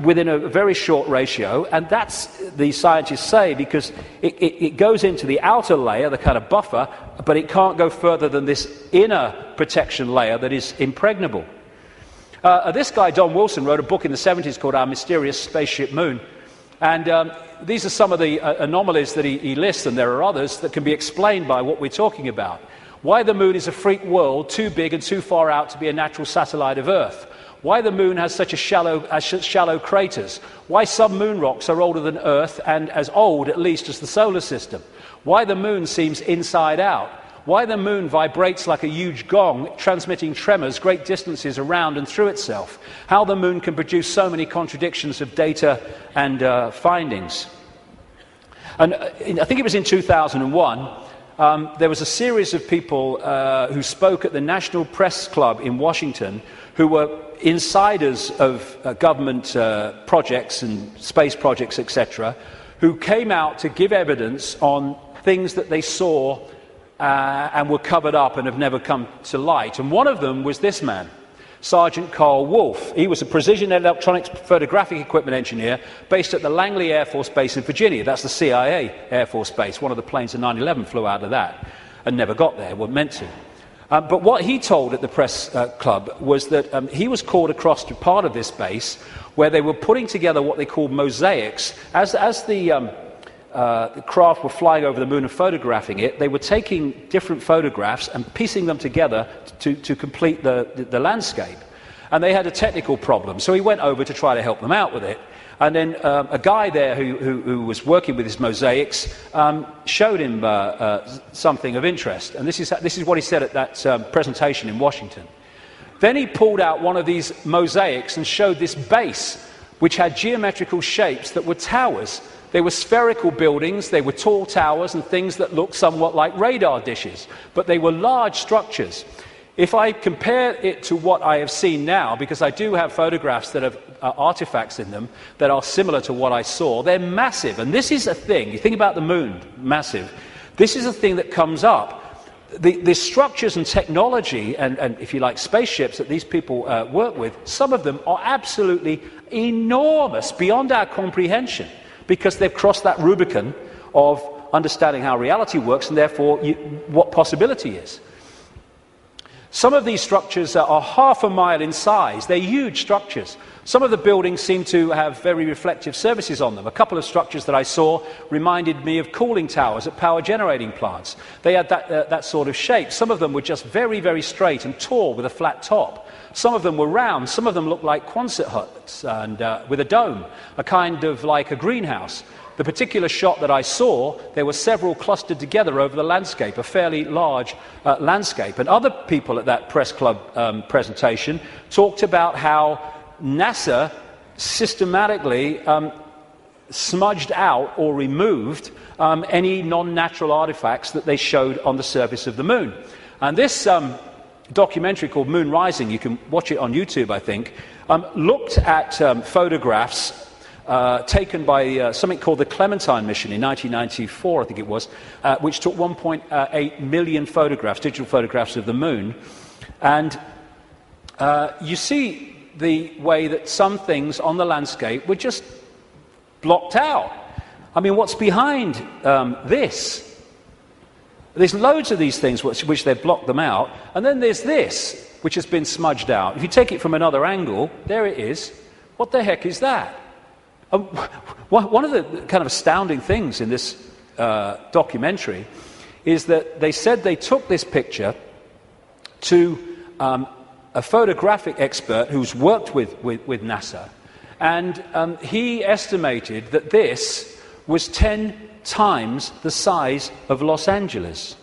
within a very short ratio, and that's, the scientists say, because it goes into the outer layer, the kind of buffer, but it can't go further than this inner protection layer that is impregnable. This guy, Don Wilson, wrote a book in the 70s called Our Mysterious Spaceship Moon, and these are some of the anomalies that he lists, and there are others that can be explained by what we're talking about. Why the moon is a freak world, too big and too far out to be a natural satellite of Earth. Why the moon has such shallow craters. Why some moon rocks are older than Earth and as old, at least, as the solar system. Why the moon seems inside out. Why the moon vibrates like a huge gong, transmitting tremors great distances around and through itself. How the moon can produce so many contradictions of data and findings. And I think it was in 2001, there was a series of people who spoke at the National Press Club in Washington, who were insiders of government projects and space projects, etc., who came out to give evidence on things that they saw and were covered up and have never come to light. And one of them was this man, Sergeant Carl Wolf. He was a precision electronics photographic equipment engineer based at the Langley Air Force Base in Virginia. That's the CIA Air Force Base. One of the planes in 9/11 flew out of that and never got there, weren't meant to. But what he told at the press club was that he was called across to part of this base where they were putting together what they called mosaics. As the craft were flying over the moon and photographing it, they were taking different photographs and piecing them together to complete the landscape. And they had a technical problem, so he went over to try to help them out with it. And then a guy there who was working with his mosaics showed him something of interest. And this is what he said at that presentation in Washington. Then he pulled out one of these mosaics and showed this base, which had geometrical shapes that were towers. They were spherical buildings, they were tall towers and things that looked somewhat like radar dishes, but they were large structures. If I compare it to what I have seen now, because I do have photographs that have artifacts in them that are similar to what I saw, they're massive. And this is a thing, you think about the moon, massive. This is a thing that comes up. The structures and technology and, if you like, spaceships that these people work with, some of them are absolutely enormous, beyond our comprehension, because they've crossed that Rubicon of understanding how reality works and therefore what possibility is. Some of these structures are half a mile in size. They're huge structures. Some of the buildings seem to have very reflective surfaces on them. A couple of structures that I saw reminded me of cooling towers at power generating plants. They had that sort of shape. Some of them were just very, very straight and tall with a flat top. Some of them were round. Some of them looked like Quonset huts and with a dome, a kind of like a greenhouse. The particular shot that I saw, there were several clustered together over the landscape, a fairly large landscape. And other people at that press club presentation talked about how NASA systematically smudged out or removed any non-natural artifacts that they showed on the surface of the moon. And this documentary called Moon Rising, you can watch it on YouTube, I think, looked at photographs taken by something called the Clementine mission in 1994, I think it was, which took 1.8 million photographs, digital photographs of the moon. And you see the way that some things on the landscape were just blocked out. I mean, what's behind this? There's loads of these things which they've blocked them out, and then there's this, which has been smudged out. If you take it from another angle, there it is. What the heck is that? One of the kind of astounding things in this documentary is that they said they took this picture to a photographic expert who's worked with NASA, and he estimated that this was 10 times the size of Los Angeles.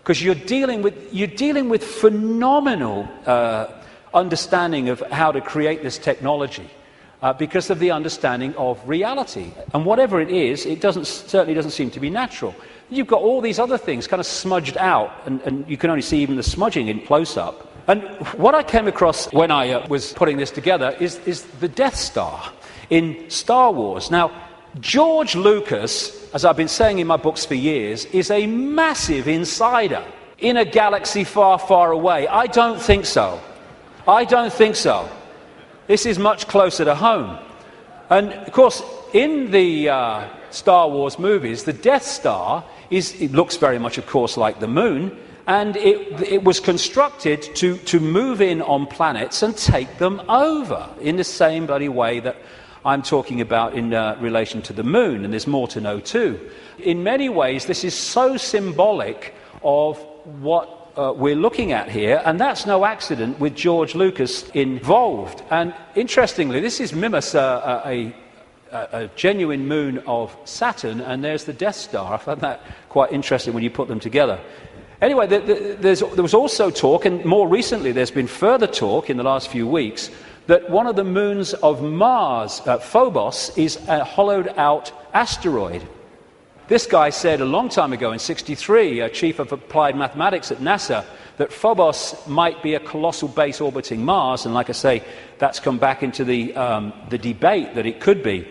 Because you're dealing with phenomenal understanding of how to create this technology. because of the understanding of reality. And whatever it is, it certainly doesn't seem to be natural. You've got all these other things kind of smudged out, and you can only see even the smudging in close-up. And what I came across when I was putting this together is the Death Star in Star Wars. Now, George Lucas, as I've been saying in my books for years, is a massive insider in a galaxy far, far away. I don't think so. I don't think so. This is much closer to home. And, of course, in the Star Wars movies, the Death Star it looks very much, of course, like the moon, and it was constructed to move in on planets and take them over in the same bloody way that I'm talking about in relation to the moon, and there's more to know too. In many ways, this is so symbolic of what we're looking at here, and that's no accident with George Lucas involved. And interestingly, this is Mimas, a genuine moon of Saturn, and there's the Death Star. I found that quite interesting when you put them together. Anyway, there was also talk, and more recently there's been further talk in the last few weeks, that one of the moons of Mars, Phobos, is a hollowed-out asteroid. This guy said a long time ago, in '63, a chief of applied mathematics at NASA, that Phobos might be a colossal base orbiting Mars, and like I say, that's come back into the debate that it could be.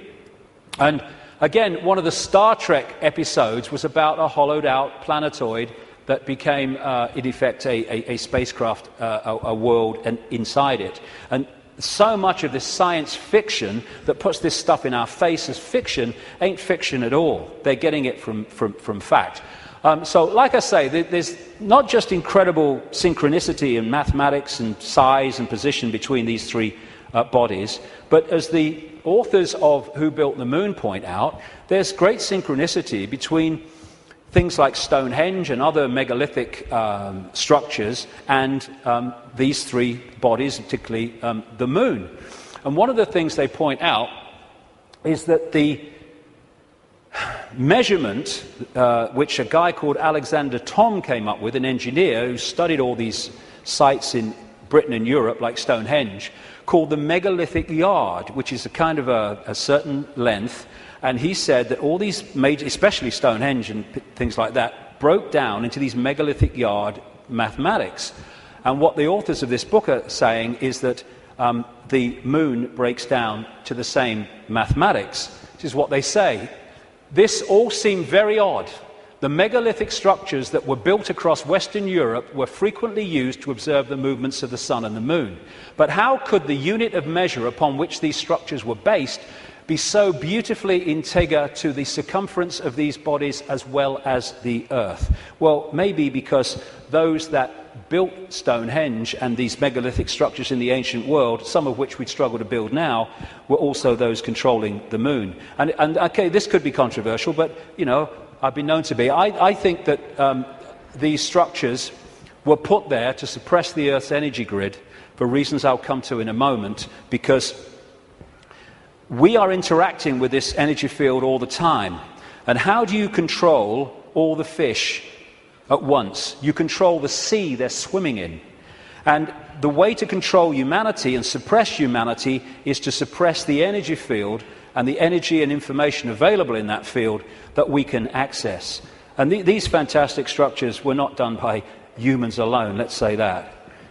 And again, one of the Star Trek episodes was about a hollowed-out planetoid that became, in effect, a spacecraft, a world, and inside it. And so much of this science fiction that puts this stuff in our face as fiction ain't fiction at all. They're getting it from fact. So, like I say, there's not just incredible synchronicity in mathematics and size and position between these three bodies, but as the authors of Who Built the Moon point out, there's great synchronicity between things like Stonehenge and other megalithic structures and these three bodies, particularly the moon. And one of the things they point out is that the measurement, which a guy called Alexander Thom came up with, an engineer who studied all these sites in Britain and Europe, like Stonehenge, called the megalithic yard, which is a kind of a certain length. And he said that all these major, especially Stonehenge and things like that, broke down into these megalithic yard mathematics. And what the authors of this book are saying is that the moon breaks down to the same mathematics. This is what they say. This all seemed very odd. The megalithic structures that were built across Western Europe were frequently used to observe the movements of the sun and the moon. But how could the unit of measure upon which these structures were based be so beautifully integer to the circumference of these bodies as well as the Earth? Well, maybe because those that built Stonehenge and these megalithic structures in the ancient world, some of which we'd struggle to build now, were also those controlling the moon. And okay, this could be controversial, but, you know, I've been known to be. I think that these structures were put there to suppress the Earth's energy grid for reasons I'll come to in a moment, because we are interacting with this energy field all the time. And how do you control all the fish at once? You control the sea they're swimming in. And the way to control humanity and suppress humanity is to suppress the energy field and the energy and information available in that field that we can access. And these fantastic structures were not done by humans alone, let's say that.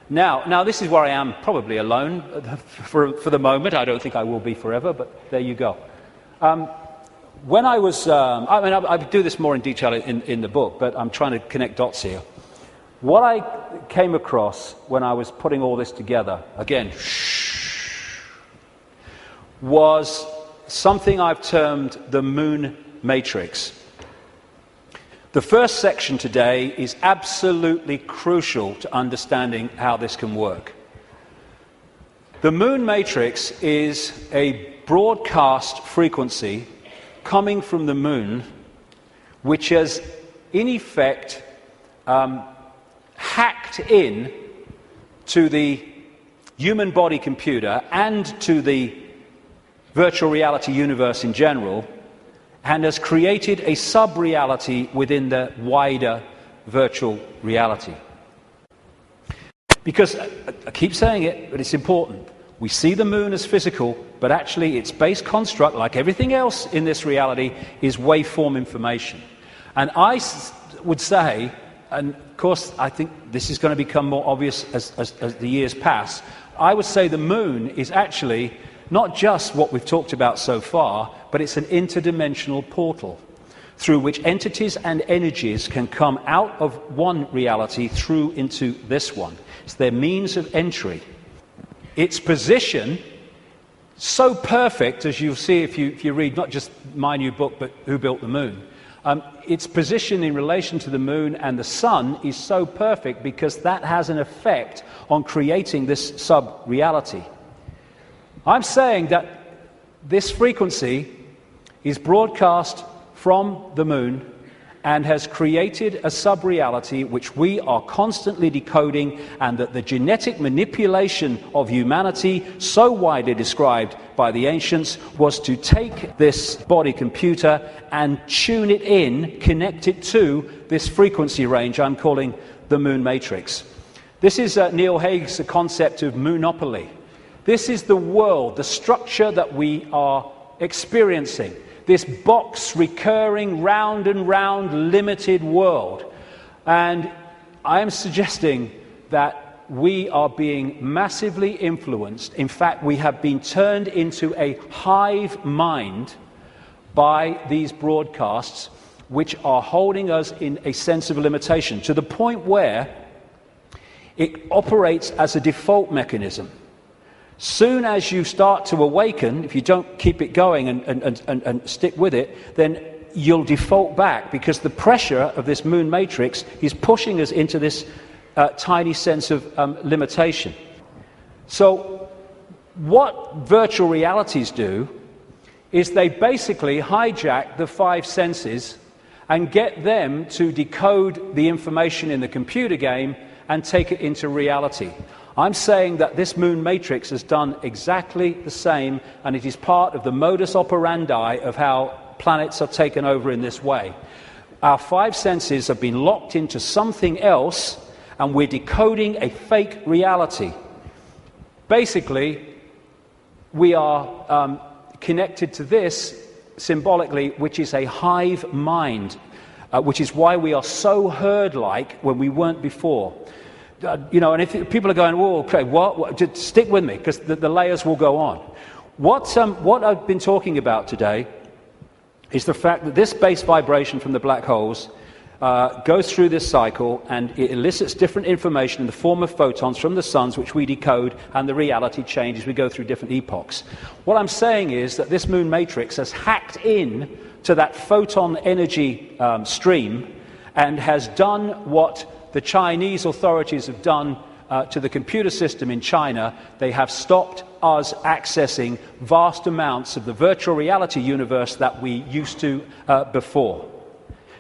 Now, this is where I am probably alone for the moment. I don't think I will be forever, but there you go. When I was, I do this more in detail in the book, but I'm trying to connect dots here. What I came across when I was putting all this together, again, was something I've termed the moon matrix. The first section today is absolutely crucial to understanding how this can work. The moon matrix is a broadcast frequency coming from the moon, which has, in effect, hacked in to the human body computer and to the virtual reality universe in general, and has created a sub-reality within the wider virtual reality. Because, I keep saying it, but it's important, We see the moon as physical, but actually its base construct, like everything else in this reality, is waveform information. And I would say, and of course I think this is going to become more obvious as the years pass, I would say the moon is actually not just what we've talked about so far, but it's an interdimensional portal through which entities and energies can come out of one reality through into this one. It's their means of entry. Its position, so perfect, as you'll see if you read not just my new book, but Who Built the Moon. Its position in relation to the moon and the sun is so perfect because that has an effect on creating this sub-reality. I'm saying that this frequency is broadcast from the moon and has created a sub-reality which we are constantly decoding, and that the genetic manipulation of humanity, so widely described by the ancients, was to take this body computer and tune it in, connect it to this frequency range I'm calling the moon matrix. This is Neil Haig's concept of moonopoly. This is the world, the structure that we are experiencing. This box, recurring, round and round, limited world. And I am suggesting that we are being massively influenced. In fact, we have been turned into a hive mind by these broadcasts, which are holding us in a sense of limitation, to the point where it operates as a default mechanism. Soon as you start to awaken, if you don't keep it going and stick with it, then you'll default back, because the pressure of this moon matrix is pushing us into this tiny sense of limitation. So what virtual realities do is they basically hijack the five senses and get them to decode the information in the computer game and take it into reality. I'm saying that this moon matrix has done exactly the same, and it is part of the modus operandi of how planets are taken over in this way. Our five senses have been locked into something else, and we're decoding a fake reality. Basically, we are connected to this symbolically, which is a hive mind, which is why we are so herd-like when we weren't before. And if people are going, "Whoa, okay, what?" Just stick with me, because the layers will go on. What I've been talking about today is the fact that this base vibration from the black holes goes through this cycle, and it elicits different information in the form of photons from the suns, which we decode, and the reality changes. We go through different epochs. What I'm saying is that this moon matrix has hacked in to that photon energy stream and has done what the Chinese authorities have done to the computer system in China. They have stopped us accessing vast amounts of the virtual reality universe that we used to before.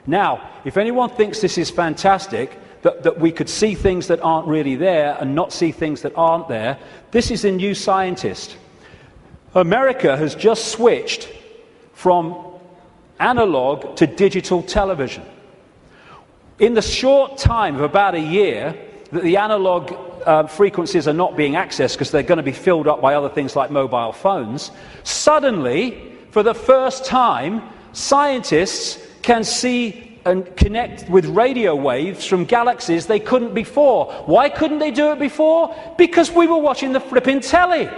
Now, if anyone thinks this is fantastic, that we could see things that aren't really there and not see things that aren't there, this is a new scientist. America has just switched from analog to digital television. In the short time of about a year that the analog frequencies are not being accessed because they're going to be filled up by other things like mobile phones, suddenly, for the first time, scientists can see and connect with radio waves from galaxies they couldn't before. Why couldn't they do it before? Because we were watching the flipping telly.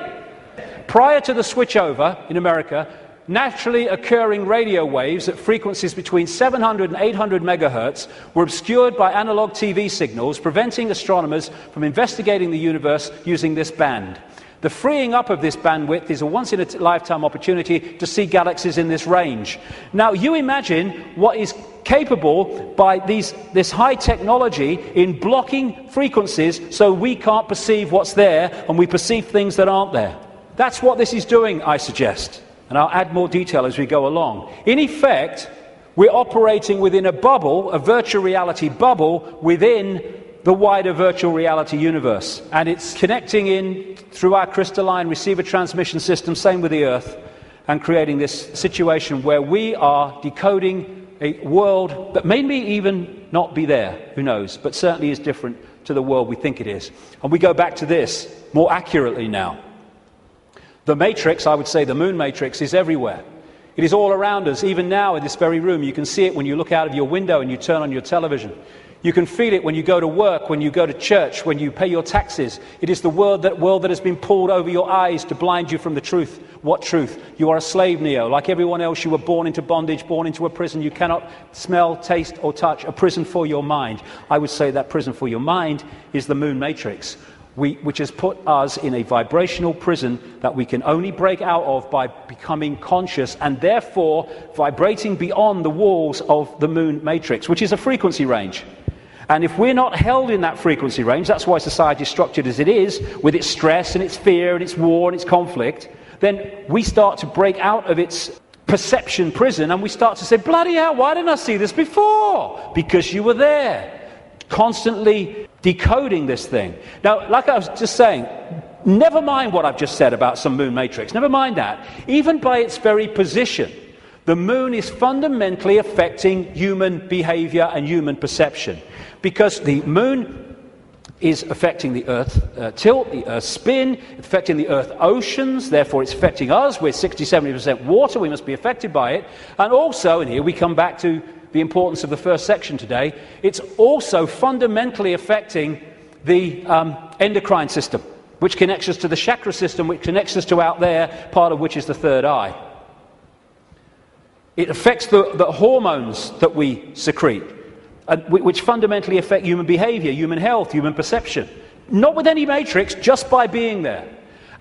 Prior to the switchover in America, naturally occurring radio waves at frequencies between 700 and 800 megahertz were obscured by analog TV signals, preventing astronomers from investigating the universe using this band. The freeing up of this bandwidth is a once-in-a-lifetime opportunity to see galaxies in this range. Now, you imagine what is capable by this high technology in blocking frequencies so we can't perceive what's there and we perceive things that aren't there. That's what this is doing, I suggest. And I'll add more detail as we go along. In effect, we're operating within a bubble, a virtual reality bubble, within the wider virtual reality universe. And it's connecting in through our crystalline receiver transmission system, same with the Earth, and creating this situation where we are decoding a world that may even not be there, who knows, but certainly is different to the world we think it is. And we go back to this more accurately now. The matrix, I would say the moon matrix, is everywhere. It is all around us. Even now in this very room, you can see it when you look out of your window and you turn on your television. You can feel it when you go to work, when you go to church, when you pay your taxes. It is the world that has been pulled over your eyes to blind you from the truth. What truth? You are a slave, Neo. Like everyone else, you were born into bondage, born into a prison. You cannot smell, taste, or touch. A prison for your mind. I would say that prison for your mind is the moon matrix, which has put us in a vibrational prison that we can only break out of by becoming conscious and therefore vibrating beyond the walls of the moon matrix, which is a frequency range. And if we're not held in that frequency range, that's why society is structured as it is, with its stress and its fear and its war and its conflict, then we start to break out of its perception prison and we start to say, bloody hell, why didn't I see this before? Because you were there, constantly decoding this thing. Now, like I was just saying, never mind what I've just said about some moon matrix, never mind that. Even by its very position, the moon is fundamentally affecting human behavior and human perception. Because the moon is affecting the Earth tilt, the Earth spin, affecting the Earth oceans, therefore it's affecting us. We're 60-70% water, we must be affected by it. And also, and here we come back to the importance of the first section today, it's also fundamentally affecting the endocrine system, which connects us to the chakra system, which connects us to out there, part of which is the third eye. It affects the hormones that we secrete, which fundamentally affect human behavior, human health, human perception. Not with any matrix, just by being there.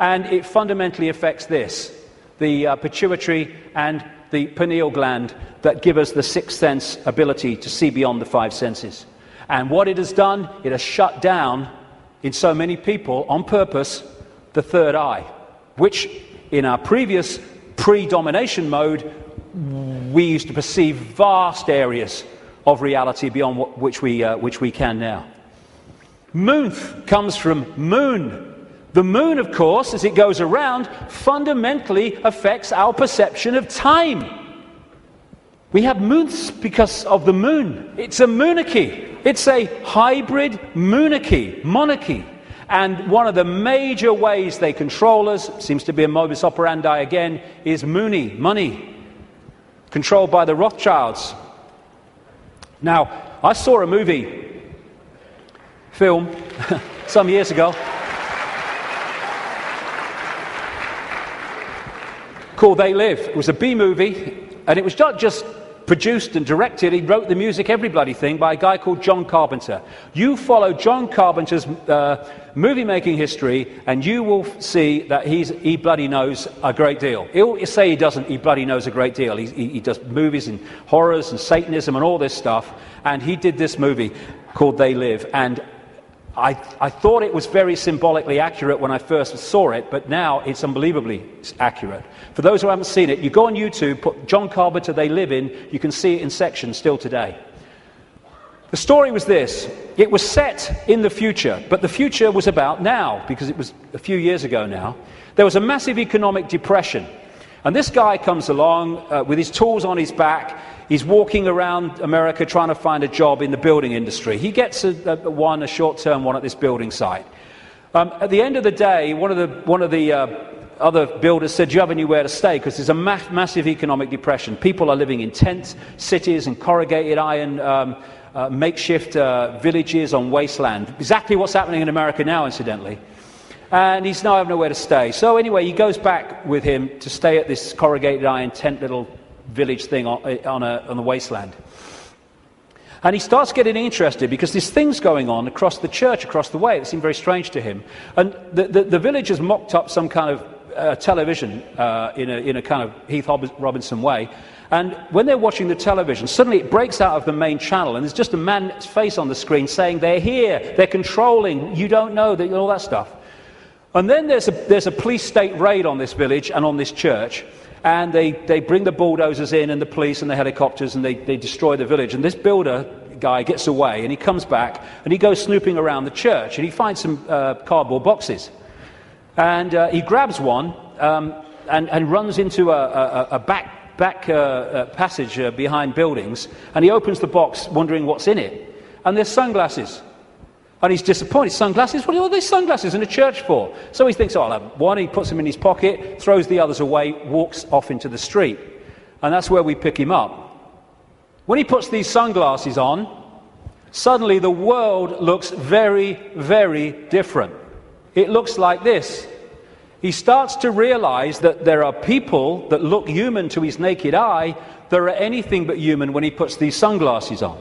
And it fundamentally affects this, the pituitary and the pineal gland that give us the sixth sense ability to see beyond the five senses. And what it has done, it has shut down, in so many people, on purpose, the third eye, which in our previous pre-domination mode, we used to perceive vast areas of reality beyond which we can now. Moonth comes from moon. The moon, of course, as it goes around, fundamentally affects our perception of time. We have moonths because of the moon. It's a monarchy. It's a hybrid monarchy. And one of the major ways they control us, seems to be a modus operandi again, is money, controlled by the Rothschilds. Now, I saw a film, some years ago, called They Live. It was a B-movie, and it was not just produced and directed, he wrote the music, every bloody thing, by a guy called John Carpenter. You follow John Carpenter's movie-making history, and you will see that he bloody knows a great deal. He'll say he doesn't, he bloody knows a great deal. He does movies and horrors and Satanism and all this stuff, and he did this movie called They Live, and I thought it was very symbolically accurate when I first saw it, but now it's unbelievably accurate. For those who haven't seen it, you go on YouTube, put John Carpenter They Live in, you can see it in sections still today. The story was this: it was set in the future, but the future was about now, because it was a few years ago now. There was a massive economic depression, and this guy comes along with his tools on his back. He's walking around America trying to find a job in the building industry. He gets a short-term one at this building site. At the end of the day, one of the other builders said, "Do you have anywhere to stay?" Because there's a massive economic depression. People are living in tent cities and corrugated iron makeshift villages on wasteland. Exactly what's happening in America now, incidentally. And he's now having nowhere to stay. So anyway, he goes back with him to stay at this corrugated iron tent little village thing on the wasteland. And he starts getting interested because there's things going on across the church, across the way, that seem very strange to him. And the villagers mocked up some kind of television in a kind of Heath Robinson way. And when they're watching the television, suddenly it breaks out of the main channel, and there's just a man's face on the screen saying, "They're here, they're controlling, you don't know," all that stuff. And then there's a police state raid on this village and on this church. And they bring the bulldozers in and the police and the helicopters, and they destroy the village. And this builder guy gets away, and he comes back, and he goes snooping around the church, and he finds some cardboard boxes. And he grabs one and runs into a back passage behind buildings, and he opens the box wondering what's in it. And there's sunglasses. And he's disappointed. Sunglasses? What are all these sunglasses in a church for? So he thinks, oh, I'll have one. He puts them in his pocket, throws the others away, walks off into the street. And that's where we pick him up. When he puts these sunglasses on, suddenly the world looks very, very different. It looks like this. He starts to realize that there are people that look human to his naked eye that are anything but human when he puts these sunglasses on.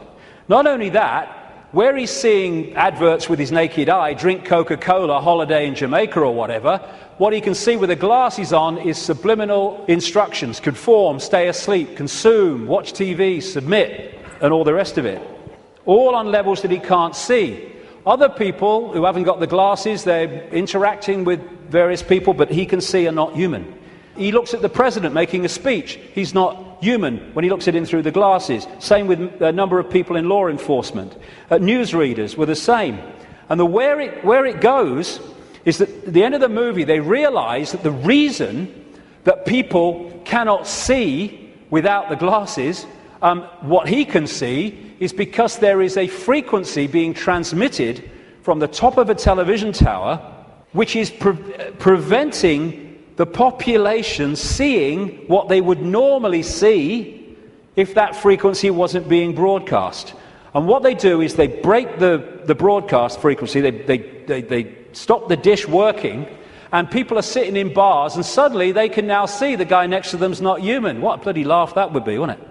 Not only that, where he's seeing adverts with his naked eye, drink Coca-Cola, holiday in Jamaica or whatever, what he can see with the glasses on is subliminal instructions: conform, stay asleep, consume, watch TV, submit, and all the rest of it. All on levels that he can't see. Other people who haven't got the glasses, they're interacting with various people, but he can see are not human. He looks at the president making a speech. He's not human when he looks at him through the glasses. Same with a number of people in law enforcement. Newsreaders were the same. And where it goes is that at the end of the movie, they realize that the reason that people cannot see without the glasses, what he can see, is because there is a frequency being transmitted from the top of a television tower, which is preventing the population seeing what they would normally see if that frequency wasn't being broadcast. And what they do is they break the broadcast frequency, they stop the dish working, and people are sitting in bars, and suddenly they can now see the guy next to them's not human. What a bloody laugh that would be, wouldn't it?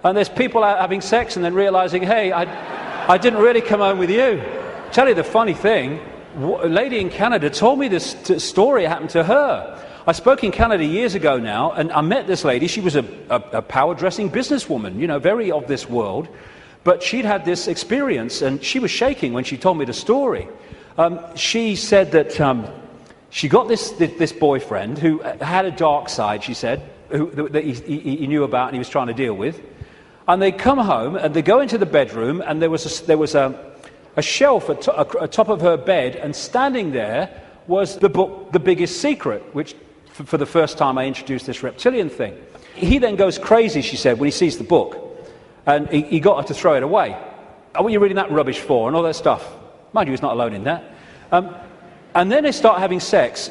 And there's people out having sex and then realizing, hey, I didn't really come home with you. Tell you the funny thing, a lady in Canada told me this story happened to her. I spoke in Canada years ago now, and I met this lady. She was a power-dressing businesswoman, you know, very of this world. But she'd had this experience, and she was shaking when she told me the story. She said that she got this boyfriend who had a dark side, she said, that he knew about and he was trying to deal with. And they come home, and they go into the bedroom, and there was a shelf at top of her bed, and standing there was the book, The Biggest Secret, which for the first time I introduced this reptilian thing. He then goes crazy, she said, when he sees the book, and he got her to throw it away. Oh, what are you reading that rubbish for, and all that stuff? Mind you, he's not alone in that. And then they start having sex,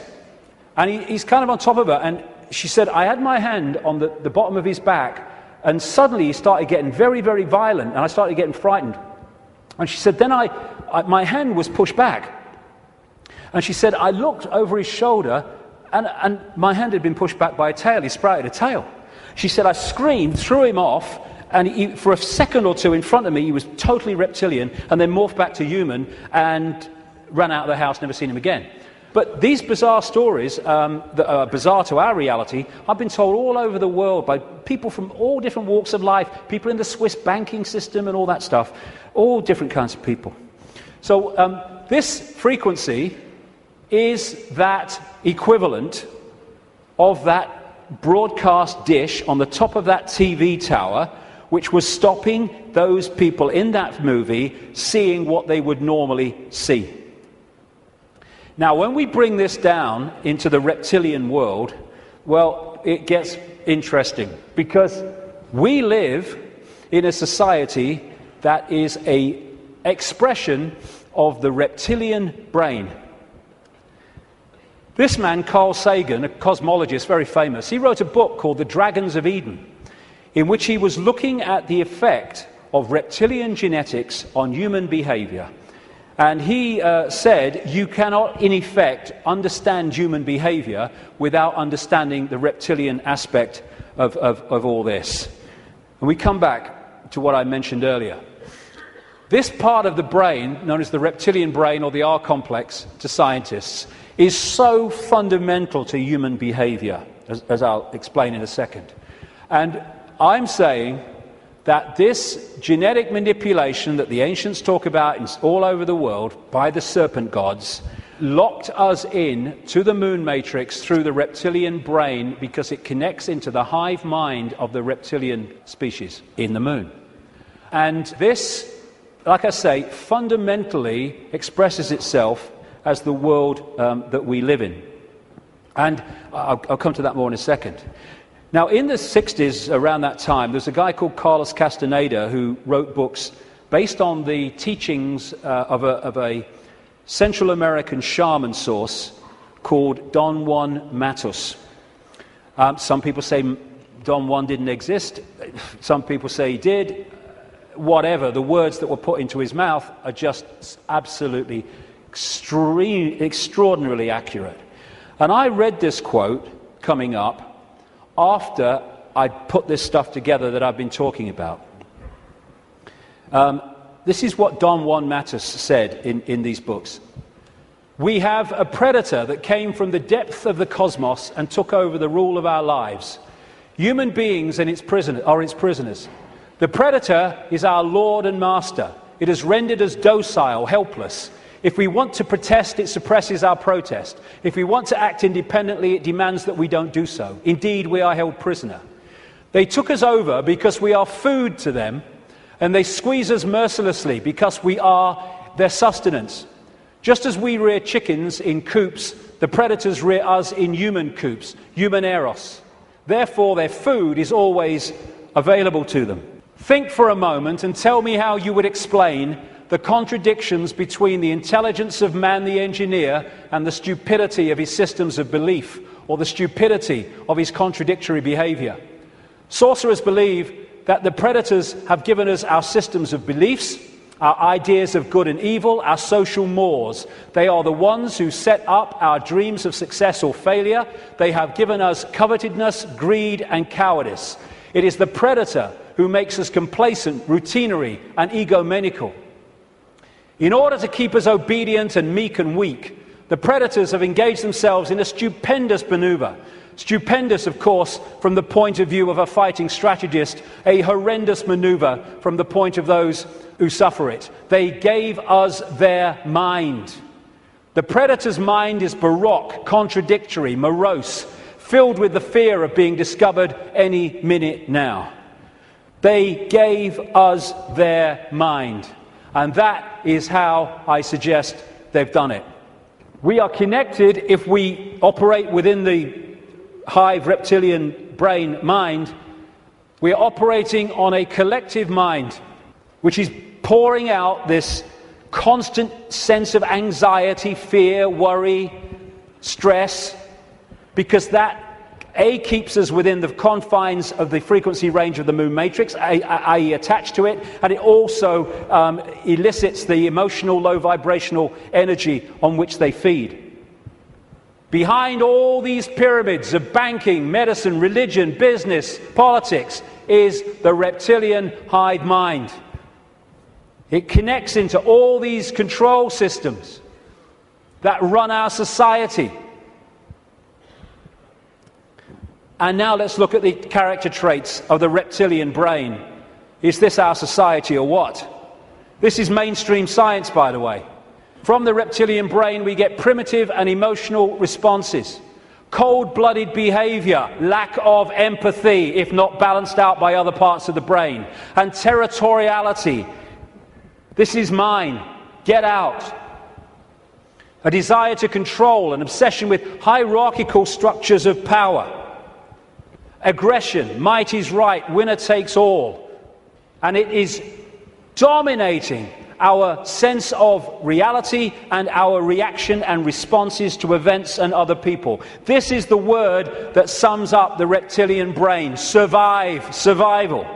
and he's kind of on top of her, and she said, I had my hand on the bottom of his back, and suddenly he started getting very, very violent, and I started getting frightened. And she said, then my hand was pushed back. And she said, I looked over his shoulder, and my hand had been pushed back by a tail. He sprouted a tail. She said, I screamed, threw him off, and for a second or two in front of me, he was totally reptilian, and then morphed back to human, and ran out of the house, never seen him again. But these bizarre stories that are bizarre to our reality, I've been told all over the world by people from all different walks of life, people in the Swiss banking system and all that stuff, all different kinds of people. So this frequency is that equivalent of that broadcast dish on the top of that TV tower, which was stopping those people in that movie seeing what they would normally see. Now, when we bring this down into the reptilian world, well, it gets interesting, because we live in a society that is an expression of the reptilian brain. This man, Carl Sagan, a cosmologist, very famous, he wrote a book called The Dragons of Eden, in which he was looking at the effect of reptilian genetics on human behavior. And he said, you cannot, in effect, understand human behavior without understanding the reptilian aspect of all this. And we come back to what I mentioned earlier. This part of the brain, known as the reptilian brain or the R complex to scientists, is so fundamental to human behavior, as I'll explain in a second. And I'm saying that this genetic manipulation that the ancients talk about all over the world by the serpent gods locked us in to the moon matrix through the reptilian brain, because it connects into the hive mind of the reptilian species in the moon. And this, like I say, fundamentally expresses itself as the world that we live in. And I'll come to that more in a second. Now, in the 60s, around that time, there's a guy called Carlos Castaneda who wrote books based on the teachings of a Central American shaman source called Don Juan Matus. Some people say Don Juan didn't exist. Some people say he did. Whatever, the words that were put into his mouth are just absolutely extraordinarily accurate. And I read this quote coming up after I put this stuff together that I've been talking about. This is what Don Juan Matus said in these books. We have a predator that came from the depth of the cosmos and took over the rule of our lives. Human beings and its prisoners. The predator is our lord and master. It has rendered us docile, helpless. If we want to protest, it suppresses our protest. If we want to act independently, it demands that we don't do so. Indeed, we are held prisoner. They took us over because we are food to them, and they squeeze us mercilessly because we are their sustenance. Just as we rear chickens in coops, the predators rear us in human coops, human eros. Therefore, their food is always available to them. Think for a moment and tell me how you would explain the contradictions between the intelligence of man the engineer and the stupidity of his systems of belief, or the stupidity of his contradictory behavior. Sorcerers believe that the predators have given us our systems of beliefs, our ideas of good and evil, our social mores. They are the ones who set up our dreams of success or failure. They have given us covetousness, greed, and cowardice. It is the predator who makes us complacent, routinary, and egomaniacal. In order to keep us obedient and meek and weak, the predators have engaged themselves in a stupendous maneuver. Stupendous, of course, from the point of view of a fighting strategist, a horrendous maneuver from the point of those who suffer it. They gave us their mind. The predator's mind is baroque, contradictory, morose, filled with the fear of being discovered any minute now. They gave us their mind. And that is how I suggest they've done it. We are connected if we operate within the hive reptilian brain mind. We are operating on a collective mind, which is pouring out this constant sense of anxiety, fear, worry, stress, because that keeps us within the confines of the frequency range of the moon matrix, i.e. attached to it, and it also elicits the emotional low vibrational energy on which they feed. Behind all these pyramids of banking, medicine, religion, business, politics is the reptilian hive mind. It connects into all these control systems that run our society. And now let's look at the character traits of the reptilian brain. Is this our society or what? This is mainstream science, by the way. From the reptilian brain, we get primitive and emotional responses, cold-blooded behavior, lack of empathy, if not balanced out by other parts of the brain, and territoriality. This is mine. Get out. A desire to control, an obsession with hierarchical structures of power. Aggression, might is right, winner takes all. And it is dominating our sense of reality and our reaction and responses to events and other people. This is the word that sums up the reptilian brain. Survive, survival.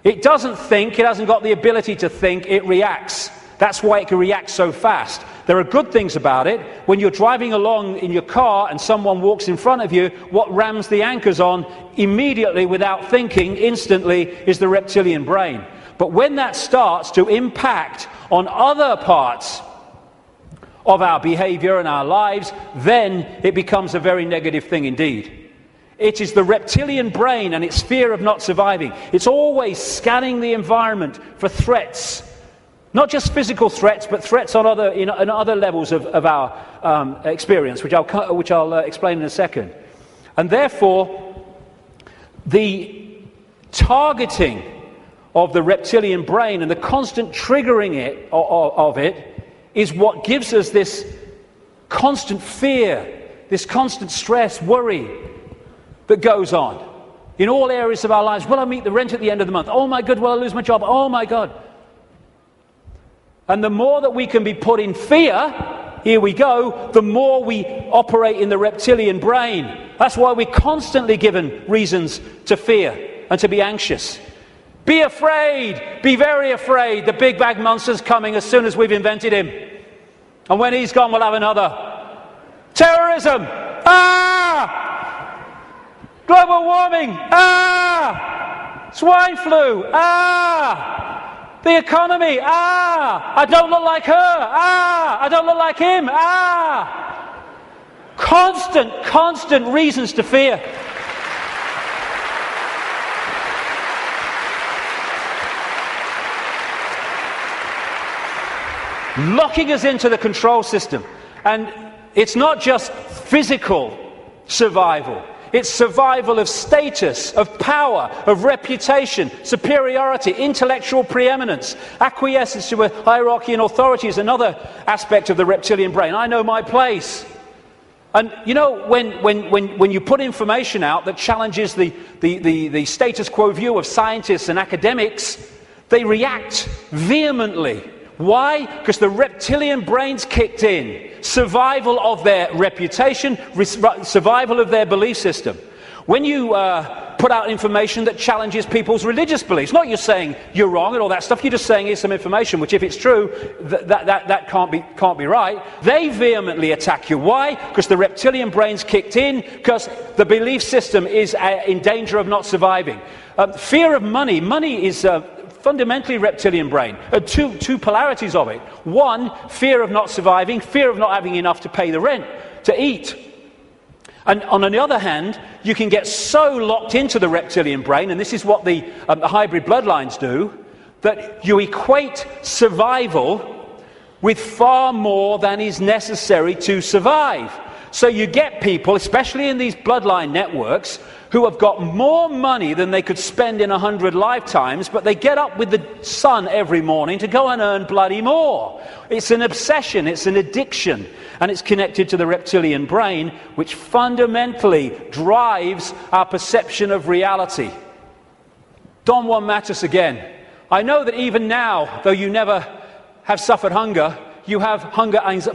It doesn't think, it hasn't got the ability to think, it reacts. That's why it can react so fast. There are good things about it. When you're driving along in your car and someone walks in front of you, what rams the anchors on immediately without thinking, instantly, is the reptilian brain. But when that starts to impact on other parts of our behavior and our lives, then it becomes a very negative thing indeed. It is the reptilian brain and its fear of not surviving. It's always scanning the environment for threats. Not just physical threats, but threats on other levels of our experience, which I'll explain in a second. And therefore, the targeting of the reptilian brain and the constant triggering of it is what gives us this constant fear, this constant stress, worry that goes on in all areas of our lives. Will I meet the rent at the end of the month? Oh my God, will I lose my job? Oh my God. And the more that we can be put in fear, here we go, the more we operate in the reptilian brain. That's why we're constantly given reasons to fear and to be anxious. Be afraid, be very afraid. The big bag monster's coming as soon as we've invented him. And when he's gone, we'll have another. Terrorism! Ah! Global warming! Ah! Swine flu! Ah! The economy! Ah! I don't look like her! Ah! I don't look like him! Ah! Constant reasons to fear. Locking us into the control system. And it's not just physical survival. It's survival of status, of power, of reputation, superiority, intellectual preeminence. Acquiescence to a hierarchy and authority is another aspect of the reptilian brain. I know my place. And you know, when you put information out that challenges the status quo view of scientists and academics, they react vehemently. Why? Because the reptilian brain's kicked in. Survival of their reputation, survival of their belief system. When you put out information that challenges people's religious beliefs, not you're saying you're wrong and all that stuff, you're just saying here's some information, which if it's true, that can't be right. They vehemently attack you. Why? Because the reptilian brain's kicked in, because the belief system is in danger of not surviving. Fear of money. Money is fundamentally reptilian brain. Two polarities of it. One, fear of not surviving, fear of not having enough to pay the rent, to eat. And on the other hand, you can get so locked into the reptilian brain, and this is what the hybrid bloodlines do, that you equate survival with far more than is necessary to survive. So you get people, especially in these bloodline networks, who have got more money than they could spend in 100 lifetimes, but they get up with the sun every morning to go and earn bloody more. It's an obsession, it's an addiction, and it's connected to the reptilian brain, which fundamentally drives our perception of reality. Don Juan Matus again. I know that even now, though you never have suffered hunger, you have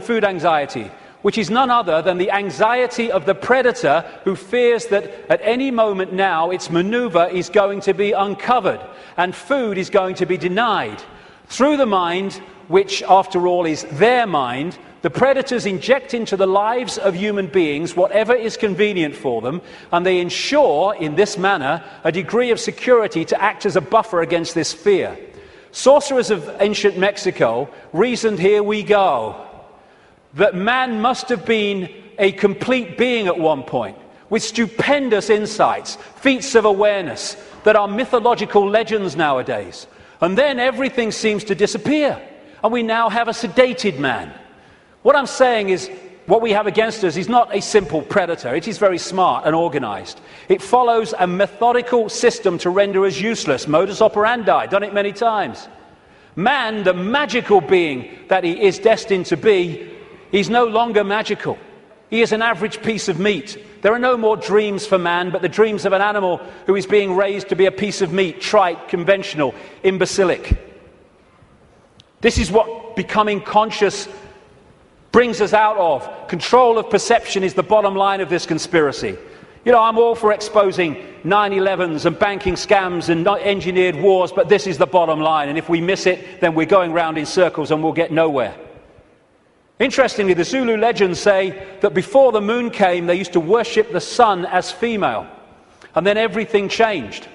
food anxiety, which is none other than the anxiety of the predator who fears that at any moment now its maneuver is going to be uncovered and food is going to be denied. Through the mind, which after all is their mind, the predators inject into the lives of human beings whatever is convenient for them, and they ensure in this manner a degree of security to act as a buffer against this fear. Sorcerers of ancient Mexico reasoned, here we go, that man must have been a complete being at one point, with stupendous insights, feats of awareness, that are mythological legends nowadays. And then everything seems to disappear, and we now have a sedated man. What I'm saying is, what we have against us is not a simple predator. It is very smart and organized. It follows a methodical system to render us useless. Modus operandi, done it many times. Man, the magical being that he is destined to be, he's no longer magical. He is an average piece of meat. There are no more dreams for man, but the dreams of an animal who is being raised to be a piece of meat, trite, conventional, imbecilic. This is what becoming conscious brings us out of. Control of perception is the bottom line of this conspiracy. You know, I'm all for exposing 9/11s and banking scams and engineered wars, but this is the bottom line, and if we miss it, then we're going round in circles and we'll get nowhere. Interestingly, the Zulu legends say that before the moon came, they used to worship the sun as female, and then everything changed.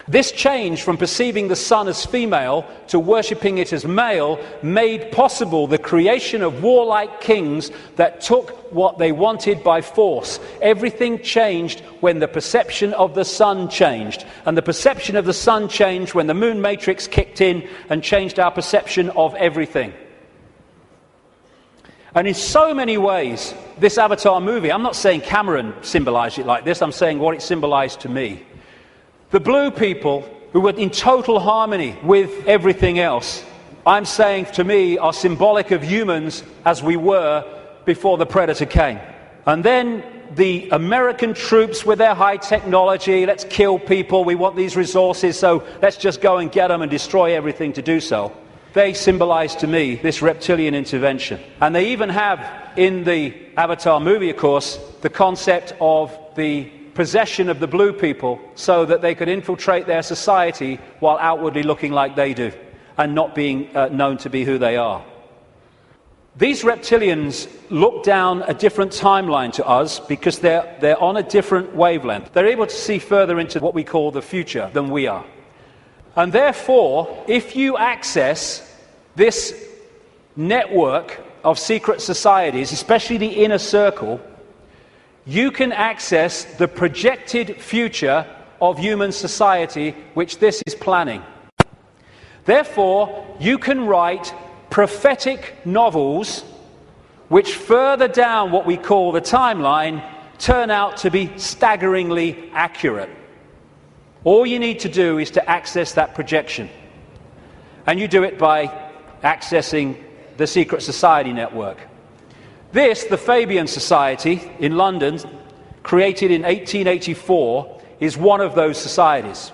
This change from perceiving the sun as female to worshipping it as male made possible the creation of warlike kings that took what they wanted by force. Everything changed when the perception of the sun changed, and the perception of the sun changed when the moon matrix kicked in and changed our perception of everything. And in so many ways, this Avatar movie, I'm not saying Cameron symbolized it like this, I'm saying what it symbolized to me. The blue people, who were in total harmony with everything else, I'm saying to me, are symbolic of humans as we were before the predator came. And then the American troops with their high technology, let's kill people, we want these resources, so let's just go and get them and destroy everything to do so. they symbolize to me this reptilian intervention. And they even have, in the Avatar movie, of course, the concept of the possession of the blue people so that they could infiltrate their society while outwardly looking like they do and not being known to be who they are. These reptilians look down a different timeline to us because they're on a different wavelength. They're able to see further into what we call the future than we are. And therefore, if you access this network of secret societies, especially the inner circle, you can access the projected future of human society which this is planning. Therefore, you can write prophetic novels which further down what we call the timeline turn out to be staggeringly accurate. All you need to do is to access that projection. And you do it by accessing the secret society network. This, the Fabian Society in London, created in 1884, is one of those societies.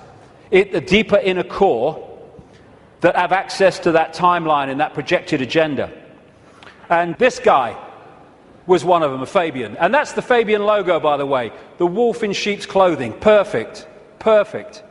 The deeper inner core that have access to that timeline and that projected agenda. And this guy was one of them, a Fabian. And that's the Fabian logo, by the way. The wolf in sheep's clothing. Perfect. Perfect.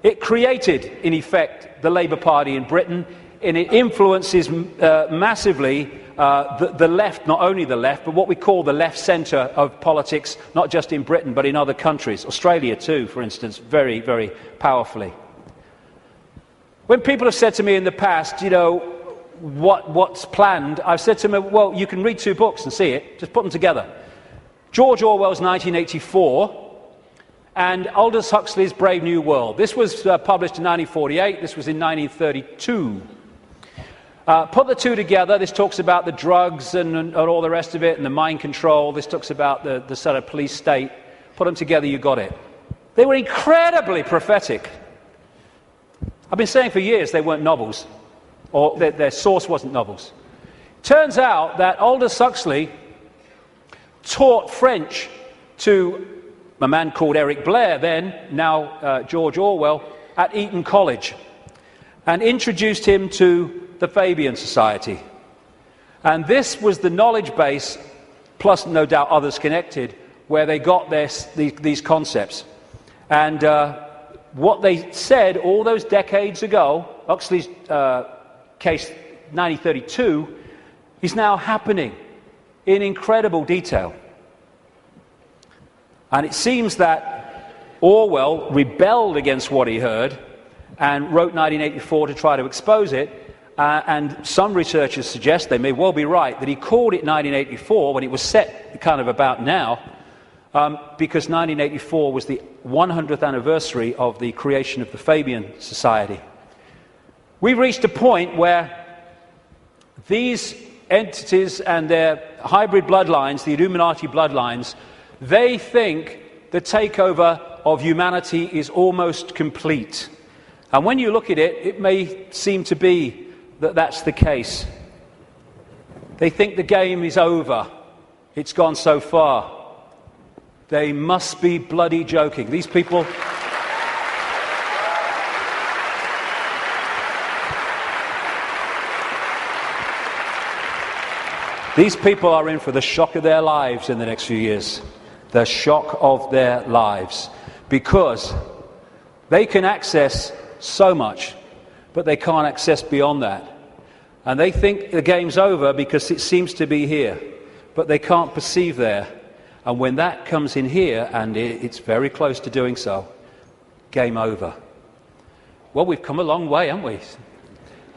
It created, in effect, the Labour Party in Britain, and it influences massively the left, not only the left, but what we call the left centre of politics, not just in Britain, but in other countries. Australia too, for instance, very, very powerfully. When people have said to me in the past, you know, what's planned, I've said to them, well, you can read 2 books and see it, just put them together. George Orwell's 1984 and Aldous Huxley's Brave New World. This was published in 1948, this was in 1932. Put the 2 together, this talks about the drugs and all the rest of it, and the mind control, this talks about the sort of police state. Put them together, you got it. They were incredibly prophetic. I've been saying for years they weren't novels, or their source wasn't novels. Turns out that Aldous Huxley taught French to a man called Eric Blair then, now George Orwell, at Eton College, and introduced him to the Fabian Society. And this was the knowledge base, plus no doubt others connected, where they got these concepts. And what they said all those decades ago, Huxley's case 1932, is now happening in incredible detail. And it seems that Orwell rebelled against what he heard and wrote 1984 to try to expose it. And some researchers suggest, they may well be right, that he called it 1984 when it was set kind of about now, because 1984 was the 100th anniversary of the creation of the Fabian Society. We've reached a point where these entities and their hybrid bloodlines, the Illuminati bloodlines, they think the takeover of humanity is almost complete. And when you look at it, it may seem to be that that's the case. They think the game is over. It's gone so far. They must be bloody joking. These people... These people are in for the shock of their lives in the next few years. The shock of their lives. Because they can access so much, but they can't access beyond that. And they think the game's over because it seems to be here, but they can't perceive there. And when that comes in here, and it's very close to doing so, game over. Well, we've come a long way, haven't we?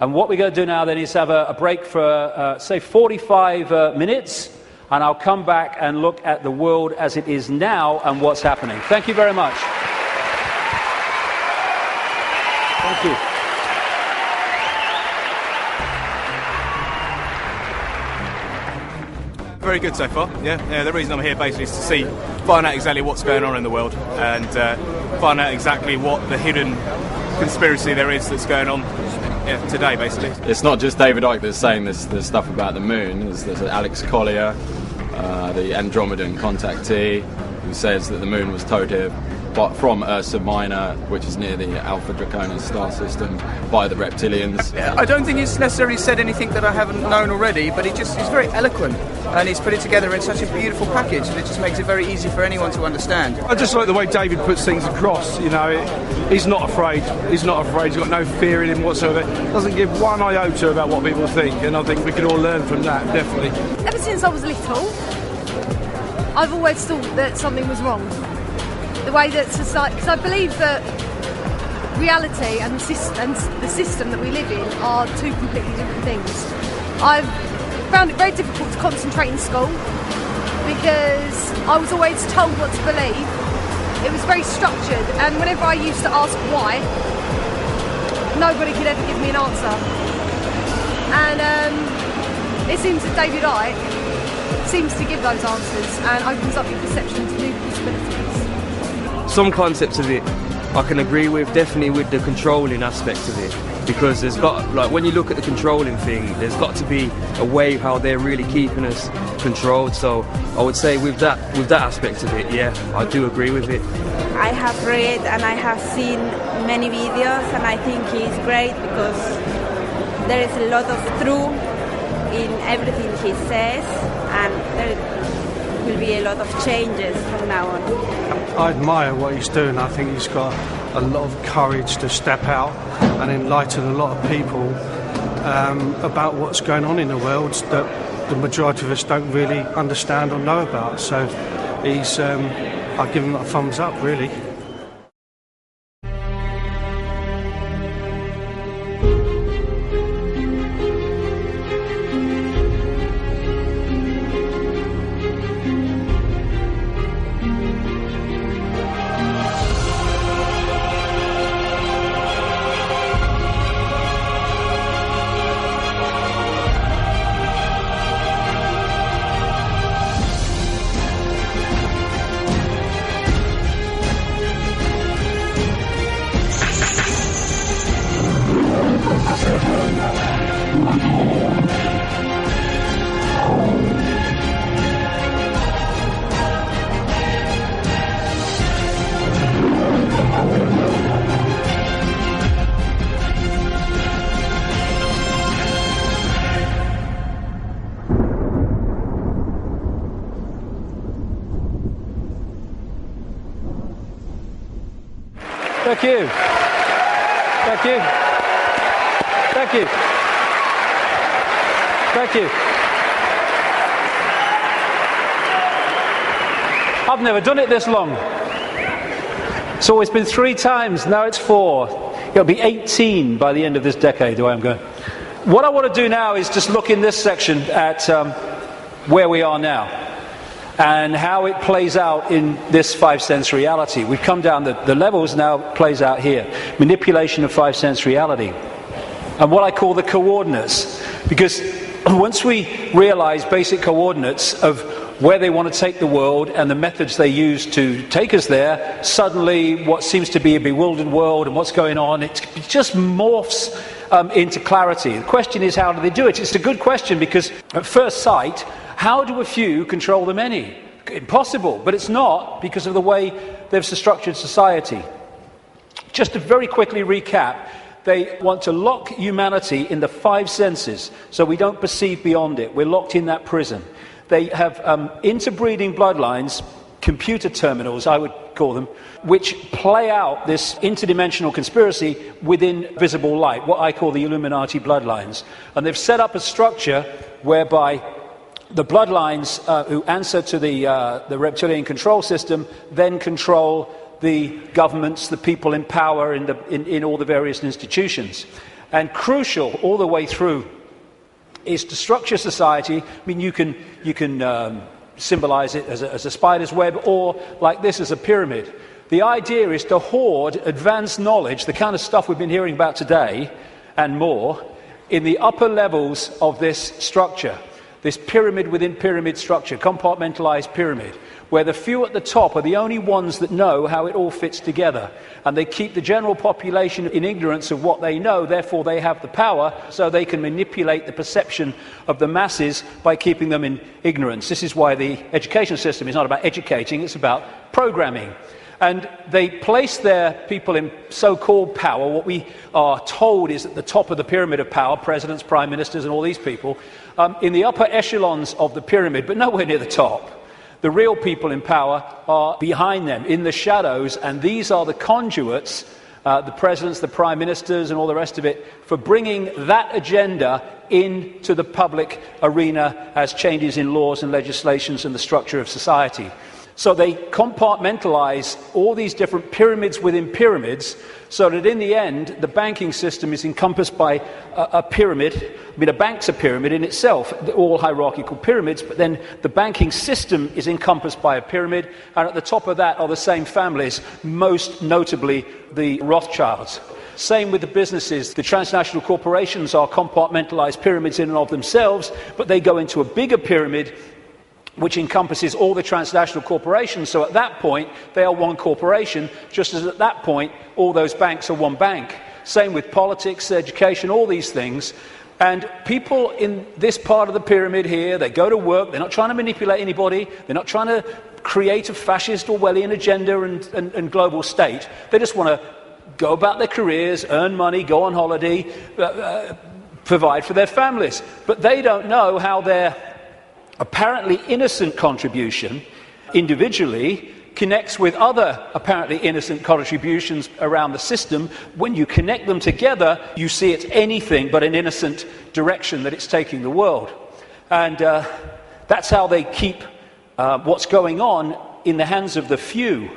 And what we're going to do now then is have a break for, say, 45 minutes, and I'll come back and look at the world as it is now and what's happening. Thank you very much. Thank you. Very good so far, yeah. The reason I'm here basically is to find out exactly what's going on in the world and find out exactly what the hidden conspiracy there is that's going on today, basically. It's not just David Icke that's saying this stuff about the moon. There's Alex Collier, the Andromedan contactee, who says that the moon was towed here but from Ursa Minor, which is near the Alpha Draconis star system, by the reptilians. I don't think he's necessarily said anything that I haven't known already, but he's very eloquent, and he's put it together in such a beautiful package that it just makes it very easy for anyone to understand. I just like the way David puts things across. You know, he's not afraid. He's not afraid. He's got no fear in him whatsoever. Doesn't give one iota about what people think, and I think we can all learn from that, definitely. Ever since I was little, I've always thought that something was wrong. The way that society, because I believe that reality and the system that we live in are two completely different things. I've found it very difficult to concentrate in school because I was always told what to believe. It was very structured, and whenever I used to ask why, nobody could ever give me an answer. And it seems that David Icke seems to give those answers and opens up your perception to new possibilities. Some concepts of it I can agree with, definitely with the controlling aspect of it, because there's got, like, when you look at the controlling thing, there's got to be a way how they're really keeping us controlled. So I would say with that aspect of it, yeah, I do agree with it. I have read and I have seen many videos, and I think he's great because there is a lot of truth in everything he says, and there will be a lot of changes from now on. I admire what he's doing. I think he's got a lot of courage to step out and enlighten a lot of people about what's going on in the world that the majority of us don't really understand or know about. So he's, I give him a thumbs up, really. Thank you. Thank you. Thank you. Thank you. I've never done it this long. It's always been 3 times, now it's 4. It'll be 18 by the end of this decade, the way I'm going. What I want to do now is just look in this section at where we are now and how it plays out in this 5-sense reality. We've come down the levels, now plays out here. Manipulation of 5-sense reality. And what I call the coordinates. Because once we realize basic coordinates of where they want to take the world and the methods they use to take us there, suddenly what seems to be a bewildered world and what's going on, it just morphs into clarity. The question is, how do they do it? It's a good question, because at first sight, how do a few control the many? Impossible, but it's not, because of the way they've structured society. Just to very quickly recap, they want to lock humanity in the 5 senses, so we don't perceive beyond it. We're locked in that prison. They have interbreeding bloodlines, computer terminals, I would call them, which play out this interdimensional conspiracy within visible light, what I call the Illuminati bloodlines. And they've set up a structure whereby the bloodlines who answer to the reptilian control system then control the governments, the people in power in all the various institutions. And crucial all the way through is to structure society. I mean, you can symbolize it as a spider's web, or like this as a pyramid. The idea is to hoard advanced knowledge, the kind of stuff we've been hearing about today and more, in the upper levels of this structure. This pyramid within pyramid structure, compartmentalized pyramid, where the few at the top are the only ones that know how it all fits together. And they keep the general population in ignorance of what they know, therefore they have the power, so they can manipulate the perception of the masses by keeping them in ignorance. This is why the education system is not about educating, it's about programming. And they place their people in so-called power. What we are told is at the top of the pyramid of power, presidents, prime ministers, and all these people, in the upper echelons of the pyramid, but nowhere near the top. The real people in power are behind them, in the shadows, and these are the conduits, the presidents, the prime ministers, and all the rest of it, for bringing that agenda into the public arena as changes in laws and legislations and the structure of society. So they compartmentalize all these different pyramids within pyramids, so that in the end, the banking system is encompassed by a pyramid. I mean, a bank's a pyramid in itself, all hierarchical pyramids, but then the banking system is encompassed by a pyramid, and at the top of that are the same families, most notably the Rothschilds. Same with the businesses. The transnational corporations are compartmentalized pyramids in and of themselves, but they go into a bigger pyramid which encompasses all the transnational corporations. So at that point, they are one corporation, just as at that point, all those banks are one bank. Same with politics, education, all these things. And people in this part of the pyramid here, they go to work, they're not trying to manipulate anybody, they're not trying to create a fascist Orwellian agenda and global state. They just want to go about their careers, earn money, go on holiday, provide for their families. But they don't know how their apparently innocent contribution individually connects with other apparently innocent contributions around the system. When you connect them together, you see it's anything but an innocent direction that it's taking the world. And that's how they keep what's going on in the hands of the few.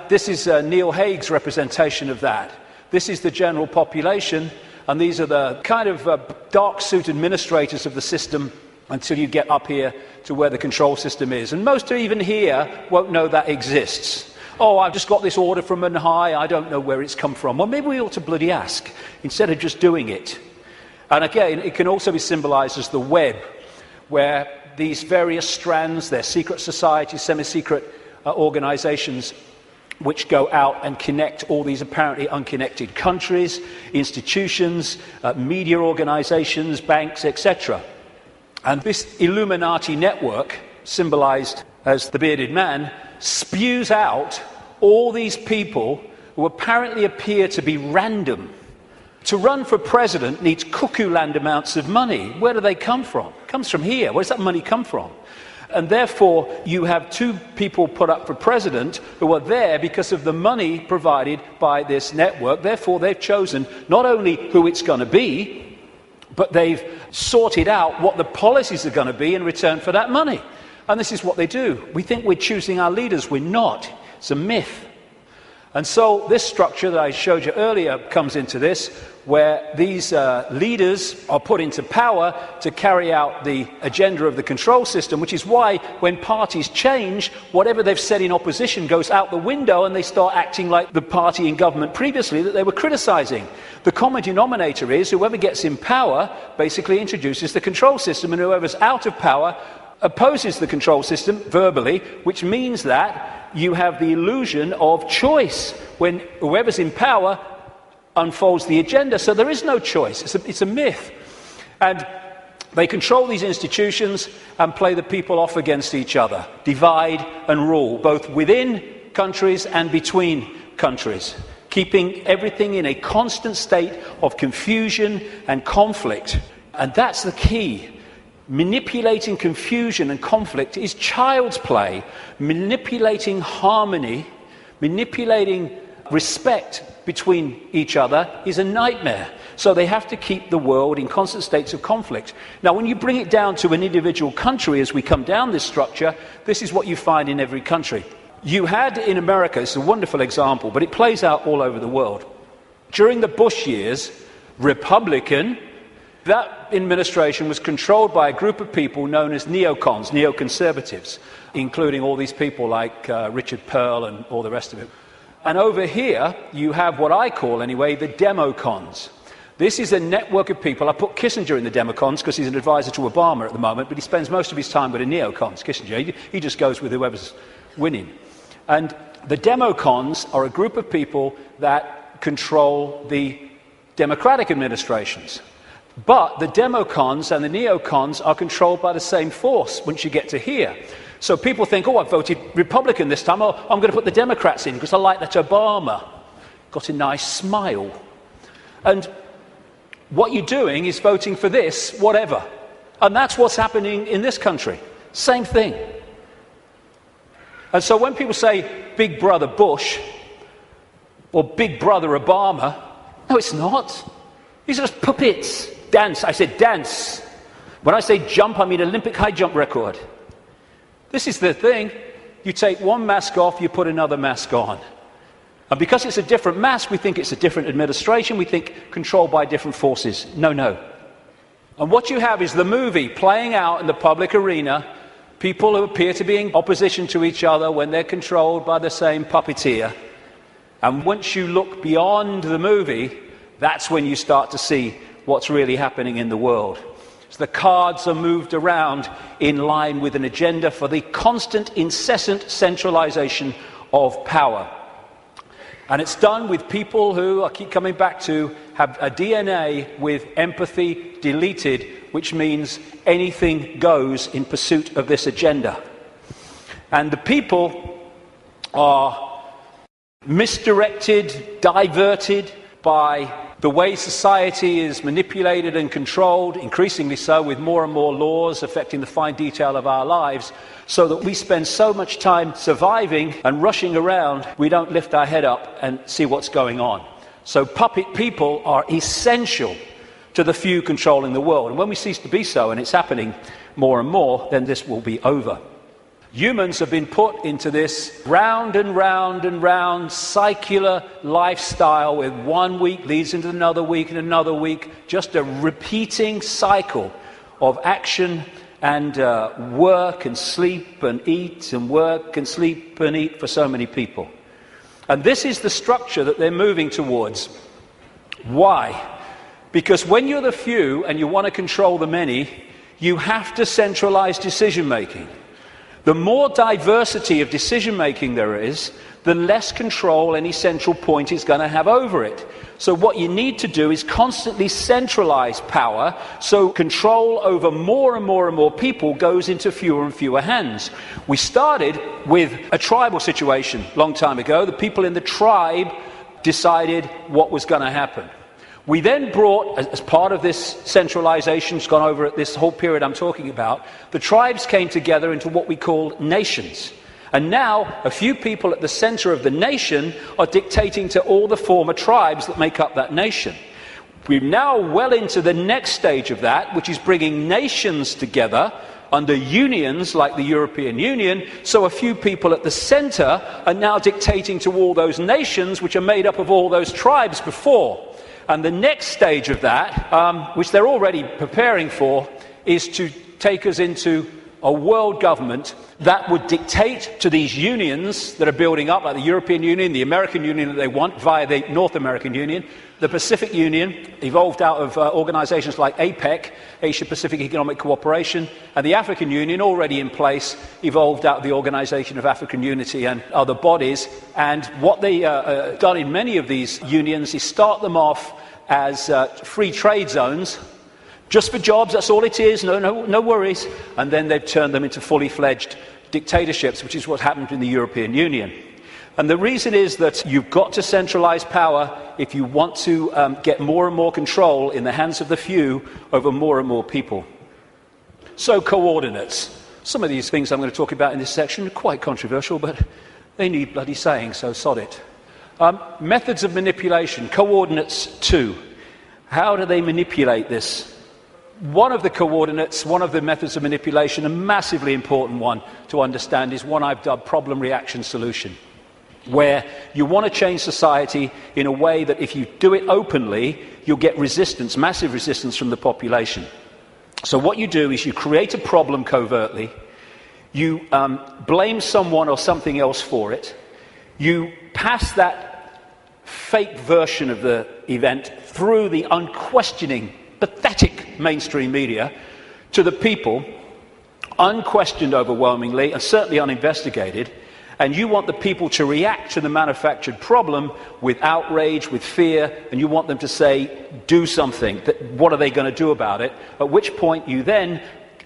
This is Neil Haig's representation of that. This is the general population, and these are the kind of dark-suit administrators of the system until you get up here to where the control system is. And most even here won't know that exists. Oh, I've just got this order from on high, I don't know where it's come from. Well, maybe we ought to bloody ask, instead of just doing it. And again, it can also be symbolized as the web, where these various strands, they're secret societies, semi-secret organizations, which go out and connect all these apparently unconnected countries, institutions, media organizations, banks, etc. And this Illuminati network, symbolized as the bearded man, spews out all these people who apparently appear to be random. To run for president needs cuckoo-land amounts of money. Where do they come from? It comes from here. Where does that money come from? And therefore, you have two people put up for president who are there because of the money provided by this network. Therefore, they've chosen not only who it's going to be, but they've sorted out what the policies are going to be in return for that money. And this is what they do. We think we're choosing our leaders. We're not. It's a myth. And so this structure that I showed you earlier comes into this, where these leaders are put into power to carry out the agenda of the control system, which is why when parties change, whatever they've said in opposition goes out the window and they start acting like the party in government previously that they were criticizing. The common denominator is whoever gets in power basically introduces the control system, and whoever's out of power opposes the control system verbally, which means that you have the illusion of choice when whoever's in power unfolds the agenda. So there is no choice. It's a myth. And they control these institutions and play the people off against each other, divide and rule, both within countries and between countries, keeping everything in a constant state of confusion and conflict. And that's the key. Manipulating confusion and conflict is child's play. Manipulating harmony, manipulating respect between each other is a nightmare. So they have to keep the world in constant states of conflict. Now, when you bring it down to an individual country, as we come down this structure, this is what you find in every country. You had in America, it's a wonderful example, but it plays out all over the world. During the Bush years, Republican, that administration was controlled by a group of people known as neocons, neoconservatives, including all these people like Richard Pearl and all the rest of it. And over here, you have what I call, anyway, the democons. This is a network of people. I put Kissinger in the democons because he's an advisor to Obama at the moment, but he spends most of his time with the neocons, Kissinger. He just goes with whoever's winning. And the democons are a group of people that control the democratic administrations. But the democons and the neocons are controlled by the same force once you get to here. So people think, oh, I voted Republican this time, oh, I'm going to put the Democrats in because I like that Obama got a nice smile. And what you're doing is voting for this, whatever. And that's what's happening in this country. Same thing. And so when people say Big Brother Bush or Big Brother Obama, no, it's not. These are just puppets. Dance. I said dance. When I say jump, I mean Olympic high jump record. This is the thing. You take one mask off, you put another mask on. And because it's a different mask, we think it's a different administration. We think controlled by different forces. No, no. And what you have is the movie playing out in the public arena, people who appear to be in opposition to each other when they're controlled by the same puppeteer. And once you look beyond the movie, that's when you start to see what's really happening in the world. So the cards are moved around in line with an agenda for the constant, incessant centralization of power. And it's done with people who, I keep coming back to, have a DNA with empathy deleted, which means anything goes in pursuit of this agenda. And the people are misdirected, diverted by the way society is manipulated and controlled, increasingly so with more and more laws affecting the fine detail of our lives, so that we spend so much time surviving and rushing around, we don't lift our head up and see what's going on. So puppet people are essential to the few controlling the world. And when we cease to be so, and it's happening more and more, then this will be over. Humans have been put into this round and round and round circular lifestyle where 1 week leads into another week and another week, just a repeating cycle of action and work and sleep and eat and work and sleep and eat for so many people. And this is the structure that they're moving towards. Why? Because when you're the few and you want to control the many, you have to centralize decision making. The more diversity of decision-making there is, the less control any central point is going to have over it. So what you need to do is constantly centralize power, so control over more and more and more people goes into fewer and fewer hands. We started with a tribal situation a long time ago. The people in the tribe decided what was going to happen. We then brought, as part of this centralization, it's gone over at this whole period I'm talking about, the tribes came together into what we call nations. And now, a few people at the center of the nation are dictating to all the former tribes that make up that nation. We're now well into the next stage of that, which is bringing nations together under unions like the European Union, so a few people at the center are now dictating to all those nations, which are made up of all those tribes before. And the next stage of that, which they're already preparing for, is to take us into a world government that would dictate to these unions that are building up, like the European Union, the American Union that they want via the North American Union, the Pacific Union, evolved out of organizations like APEC, Asia-Pacific Economic Cooperation, and the African Union, already in place, evolved out of the Organization of African Unity and other bodies. And what they done in many of these unions is start them off as free trade zones, just for jobs, that's all it is, no worries. And then they've turned them into fully fledged dictatorships, which is what happened in the European Union. And the reason is that you've got to centralize power if you want to get more and more control in the hands of the few over more and more people. So coordinates. Some of these things I'm going to talk about in this section are quite controversial, but they need bloody saying, so sod it. Methods of manipulation. Coordinates 2. How do they manipulate this? One of the coordinates, one of the methods of manipulation, a massively important one to understand, is one I've dubbed problem, reaction, solution, where you want to change society in a way that if you do it openly, you'll get resistance, massive resistance from the population. So what you do is you create a problem covertly, you blame someone or something else for it, you pass that fake version of the event through the unquestioning, pathetic mainstream media to the people, unquestioned overwhelmingly and certainly uninvestigated, and you want the people to react to the manufactured problem with outrage, with fear, and you want them to say, do something. What are they going to do about it? At which point you then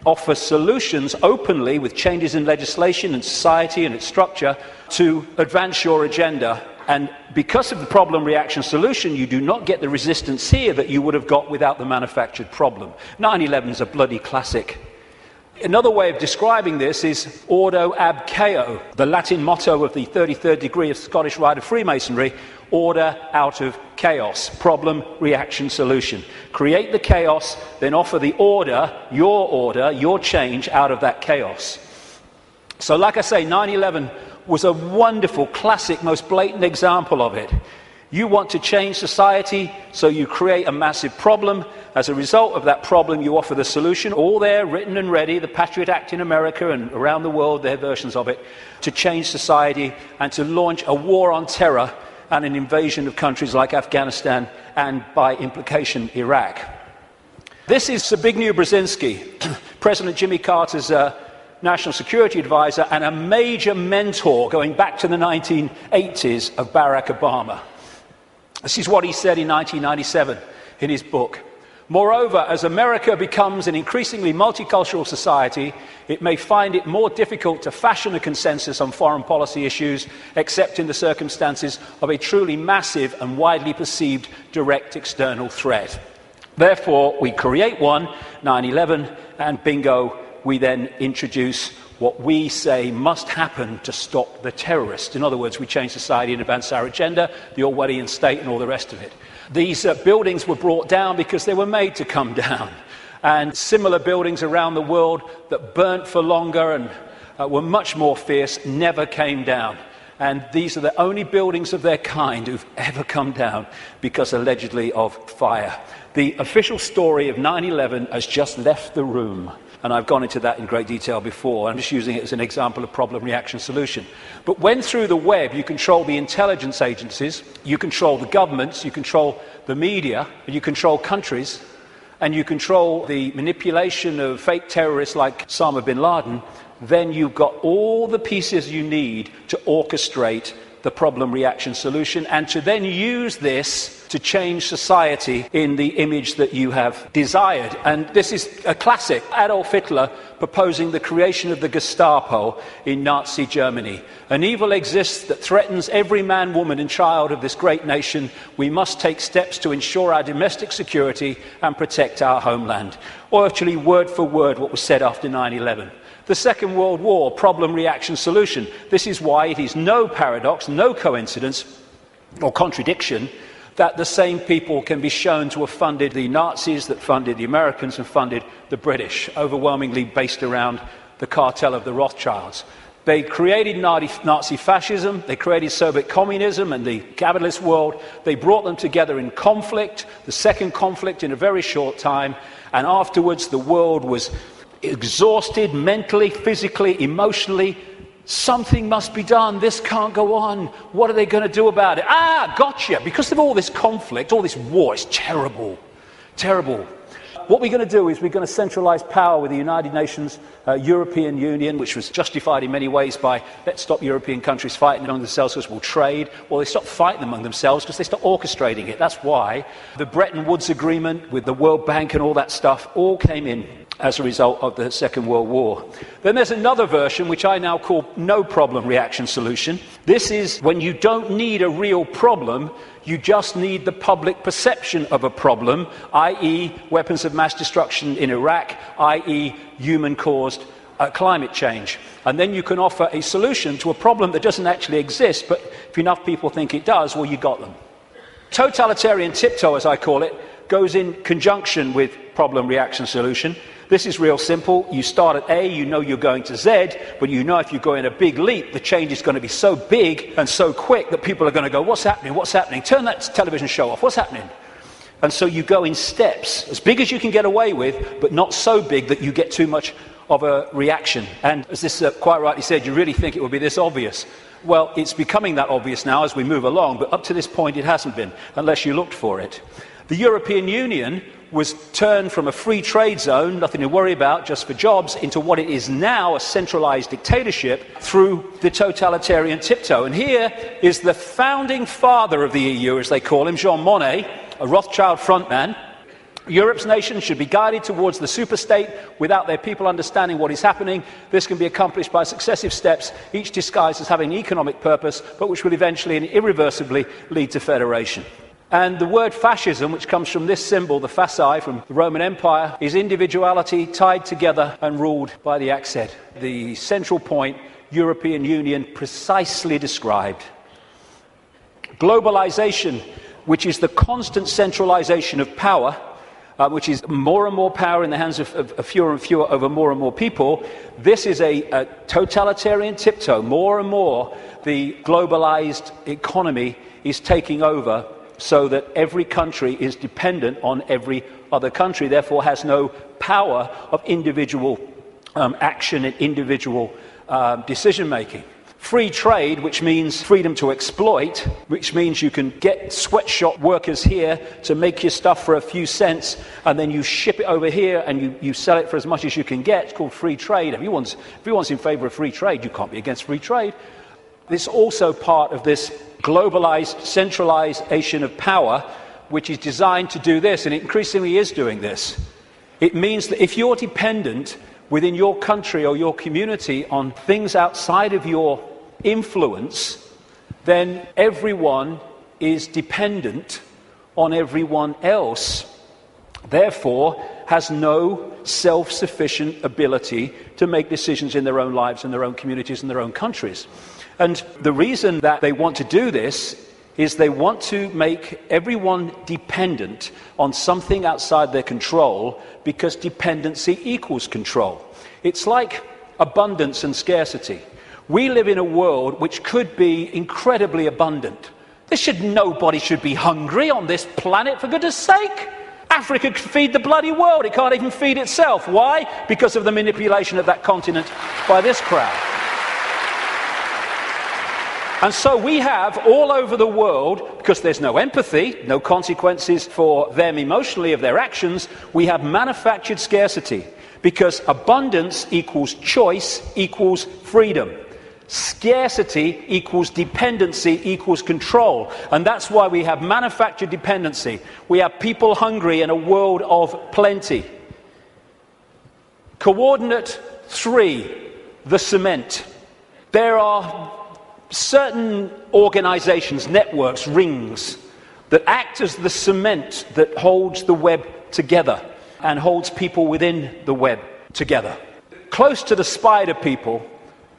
offer solutions openly with changes in legislation and society and its structure to advance your agenda. And because of the problem-reaction solution, you do not get the resistance here that you would have got without the manufactured problem. 9/11 is a bloody classic. Another way of describing this is ordo ab chaos, the Latin motto of the 33rd degree of Scottish Rite of Freemasonry, order out of chaos, problem, reaction, solution. Create the chaos, then offer the order, your change out of that chaos. So like I say, 9/11 was a wonderful, classic, most blatant example of it. You want to change society, so you create a massive problem. As a result of that problem, you offer the solution, all there, written and ready, the Patriot Act in America and around the world, their versions of it, to change society and to launch a war on terror and an invasion of countries like Afghanistan and, by implication, Iraq. This is Zbigniew Brzezinski, President Jimmy Carter's national security advisor and a major mentor going back to the 1980s of Barack Obama. This is what he said in 1997 in his book. Moreover, as America becomes an increasingly multicultural society, it may find it more difficult to fashion a consensus on foreign policy issues, except in the circumstances of a truly massive and widely perceived direct external threat. Therefore, we create one, 9/11, and bingo, we then introduce what we say must happen to stop the terrorists. In other words, we change society and advance our agenda, the Orwellian state and all the rest of it. These buildings were brought down because they were made to come down. And similar buildings around the world that burnt for longer and were much more fierce never came down. And these are the only buildings of their kind who've ever come down because allegedly of fire. The official story of 9/11 has just left the room. And I've gone into that in great detail before. I'm just using it as an example of problem, reaction, solution. But when through the web you control the intelligence agencies, you control the governments, you control the media, and you control countries, and you control the manipulation of fake terrorists like Osama bin Laden, then you've got all the pieces you need to orchestrate the problem, reaction, solution, and to then use this to change society in the image that you have desired. And this is a classic. Adolf Hitler proposing the creation of the Gestapo in Nazi Germany. An evil exists that threatens every man, woman and child of this great nation. We must take steps to ensure our domestic security and protect our homeland. Or actually, word for word, what was said after 9/11. The Second World War, problem, reaction, solution. This is why it is no paradox, no coincidence or contradiction that the same people can be shown to have funded the Nazis, that funded the Americans and funded the British, overwhelmingly based around the cartel of the Rothschilds. They created Nazi fascism, they created Soviet communism and the capitalist world. They brought them together in conflict, the second conflict in a very short time, and afterwards the world was exhausted mentally, physically, emotionally. Something must be done. This can't go on. What are they going to do about it? Gotcha. Because of all this conflict, all this war, it's terrible. Terrible. What we're going to do is we're going to centralize power with the United Nations, European Union, which was justified in many ways by let's stop European countries fighting among themselves because we'll trade. Well, they stopped fighting among themselves because they stopped orchestrating it. That's why the Bretton Woods Agreement with the World Bank and all that stuff all came in as a result of the Second World War. Then there's another version which I now call no problem reaction solution. This is when you don't need a real problem, you just need the public perception of a problem, i.e. weapons of mass destruction in Iraq, i.e. human-caused climate change. And then you can offer a solution to a problem that doesn't actually exist, but if enough people think it does, well, you got them. Totalitarian tiptoe, as I call it, goes in conjunction with problem, reaction, solution. This is real simple. You start at A, you know you're going to Z, but you know if you go in a big leap, the change is going to be so big and so quick that people are going to go, what's happening? What's happening? Turn that television show off. What's happening? And so you go in steps, as big as you can get away with, but not so big that you get too much of a reaction. And as this quite rightly said, you really think it would be this obvious. Well, it's becoming that obvious now as we move along, but up to this point it hasn't been, unless you looked for it. The European Union was turned from a free trade zone, nothing to worry about, just for jobs, into what it is now, a centralized dictatorship, through the totalitarian tiptoe. And here is the founding father of the EU, as they call him, Jean Monnet, a Rothschild frontman, Europe's nations should be guided towards the superstate without their people understanding what is happening. This can be accomplished by successive steps, each disguised as having an economic purpose, but which will eventually and irreversibly lead to federation. And the word fascism, which comes from this symbol, the fasci, from the Roman Empire, is individuality tied together and ruled by the accent. The central point, European Union, precisely described. Globalization, which is the constant centralization of power, which is more and more power in the hands of fewer and fewer over more and more people. This is a totalitarian tiptoe. More and more, the globalized economy is taking over so that every country is dependent on every other country, therefore has no power of individual action and individual decision-making. Free trade, which means freedom to exploit, which means you can get sweatshop workers here to make your stuff for a few cents, and then you ship it over here and you sell it for as much as you can get. It's called free trade. Everyone's in favour of free trade. You can't be against free trade. This is also part of this globalized centralization of power, which is designed to do this, and it increasingly is doing this. It means that if you're dependent within your country or your community on things outside of your influence, then everyone is dependent on everyone else, therefore has no self-sufficient ability to make decisions in their own lives and their own communities and their own countries. And the reason that they want to do this is they want to make everyone dependent on something outside their control, because dependency equals control. It's like abundance and scarcity. We live in a world which could be incredibly abundant. Nobody should be hungry on this planet, for goodness sake. Africa could feed the bloody world. It can't even feed itself. Why? Because of the manipulation of that continent by this crowd. And so we have all over the world, because there's no empathy, no consequences for them emotionally of their actions, we have manufactured scarcity, because abundance equals choice equals freedom. Scarcity equals dependency equals control. And that's why we have manufactured dependency. We have people hungry in a world of plenty. Coordinate 3, the cement. There are certain organizations, networks, rings, that act as the cement that holds the web together and holds people within the web together. Close to the spider people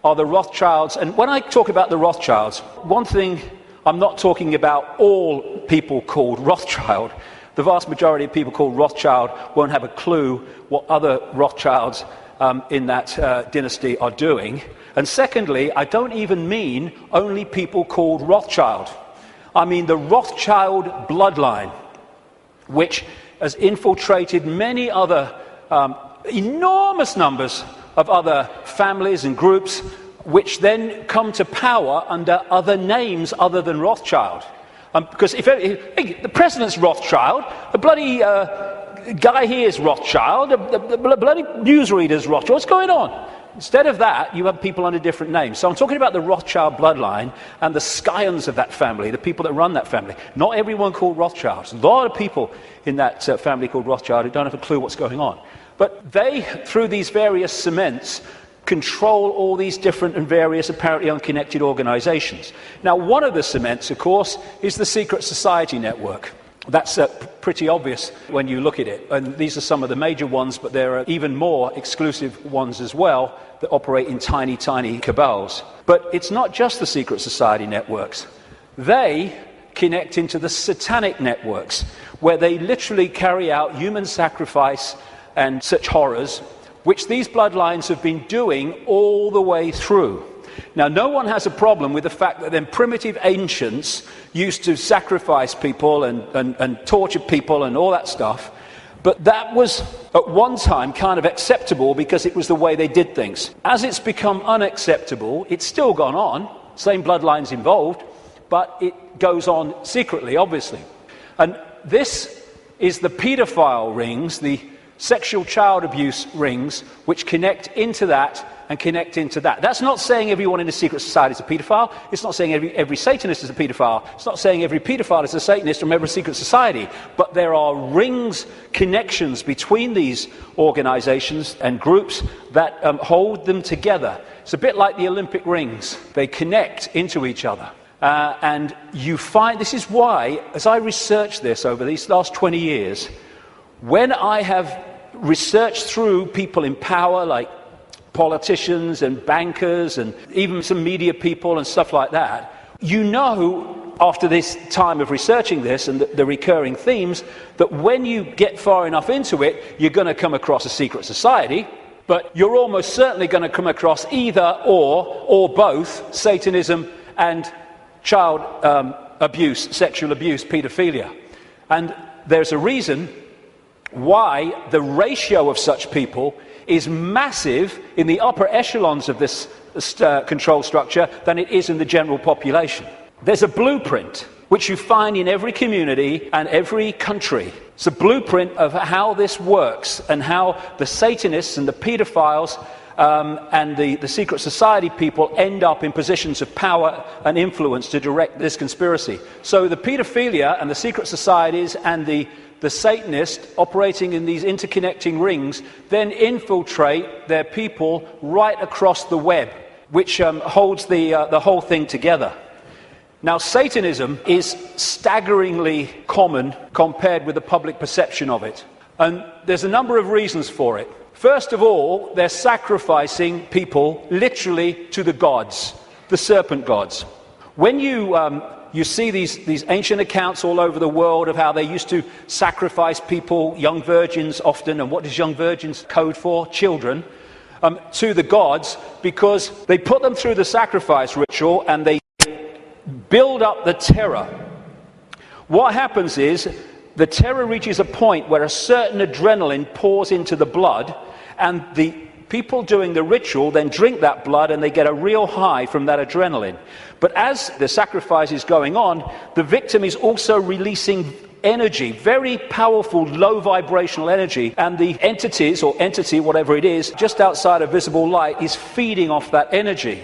are the Rothschilds. And when I talk about the Rothschilds, one thing, I'm not talking about all people called Rothschild. The vast majority of people called Rothschild won't have a clue what other Rothschilds in that dynasty are doing. And secondly, I don't even mean only people called Rothschild. I mean the Rothschild bloodline, which has infiltrated many other enormous numbers of other families and groups, which then come to power under other names other than Rothschild. Because if the president's Rothschild, the bloody guy here is Rothschild, the bloody newsreader's Rothschild. What's going on? Instead of that, you have people under different names. So I'm talking about the Rothschild bloodline and the scions of that family, the people that run that family. Not everyone called Rothschild. There's a lot of people in that family called Rothschild who don't have a clue what's going on. But they, through these various cements, control all these different and various apparently unconnected organizations. Now, one of the cements, of course, is the secret society network. That's pretty obvious when you look at it. And these are some of the major ones, but there are even more exclusive ones as well that operate in tiny, tiny cabals. But it's not just the secret society networks. They connect into the satanic networks, where they literally carry out human sacrifice and such horrors, which these bloodlines have been doing all the way through. Now, no one has a problem with the fact that then primitive ancients used to sacrifice people and torture people and all that stuff, but that was at one time kind of acceptable because it was the way they did things. As it's become unacceptable, it's still gone on, same bloodlines involved, but it goes on secretly, obviously. And this is the paedophile rings, the sexual child abuse rings which connect into that and connect into that. That's not saying everyone in a secret society is a paedophile. It's not saying every Satanist is a paedophile. It's not saying every paedophile is a Satanist from every secret society. But there are rings, connections between these organizations and groups that hold them together. It's a bit like the Olympic rings. They connect into each other. And you find, this is why, as I researched this over these last 20 years, when I have researched through people in power like politicians and bankers and even some media people and stuff like that, you know, after this time of researching this and the recurring themes, that when you get far enough into it, you're going to come across a secret society, but you're almost certainly going to come across either or both Satanism and child abuse, sexual abuse, paedophilia. And there's a reason why the ratio of such people is massive in the upper echelons of this control structure than it is in the general population. There's a blueprint which you find in every community and every country. It's a blueprint of how this works and how the Satanists and the paedophiles and the secret society people end up in positions of power and influence to direct this conspiracy. So the paedophilia and the secret societies and the Satanists operating in these interconnecting rings then infiltrate their people right across the web, which holds the whole thing together. Now, Satanism is staggeringly common compared with the public perception of it. And there's a number of reasons for it. First of all, they're sacrificing people literally to the gods, the serpent gods. When you see these ancient accounts all over the world of how they used to sacrifice people, young virgins often, and what does young virgins code for? Children, to the gods, because they put them through the sacrifice ritual and they build up the terror. What happens is the terror reaches a point where a certain adrenaline pours into the blood, and the people doing the ritual then drink that blood and they get a real high from that adrenaline. But as the sacrifice is going on, the victim is also releasing energy, very powerful, low vibrational energy, and the entities, or entity, whatever it is, just outside of visible light is feeding off that energy.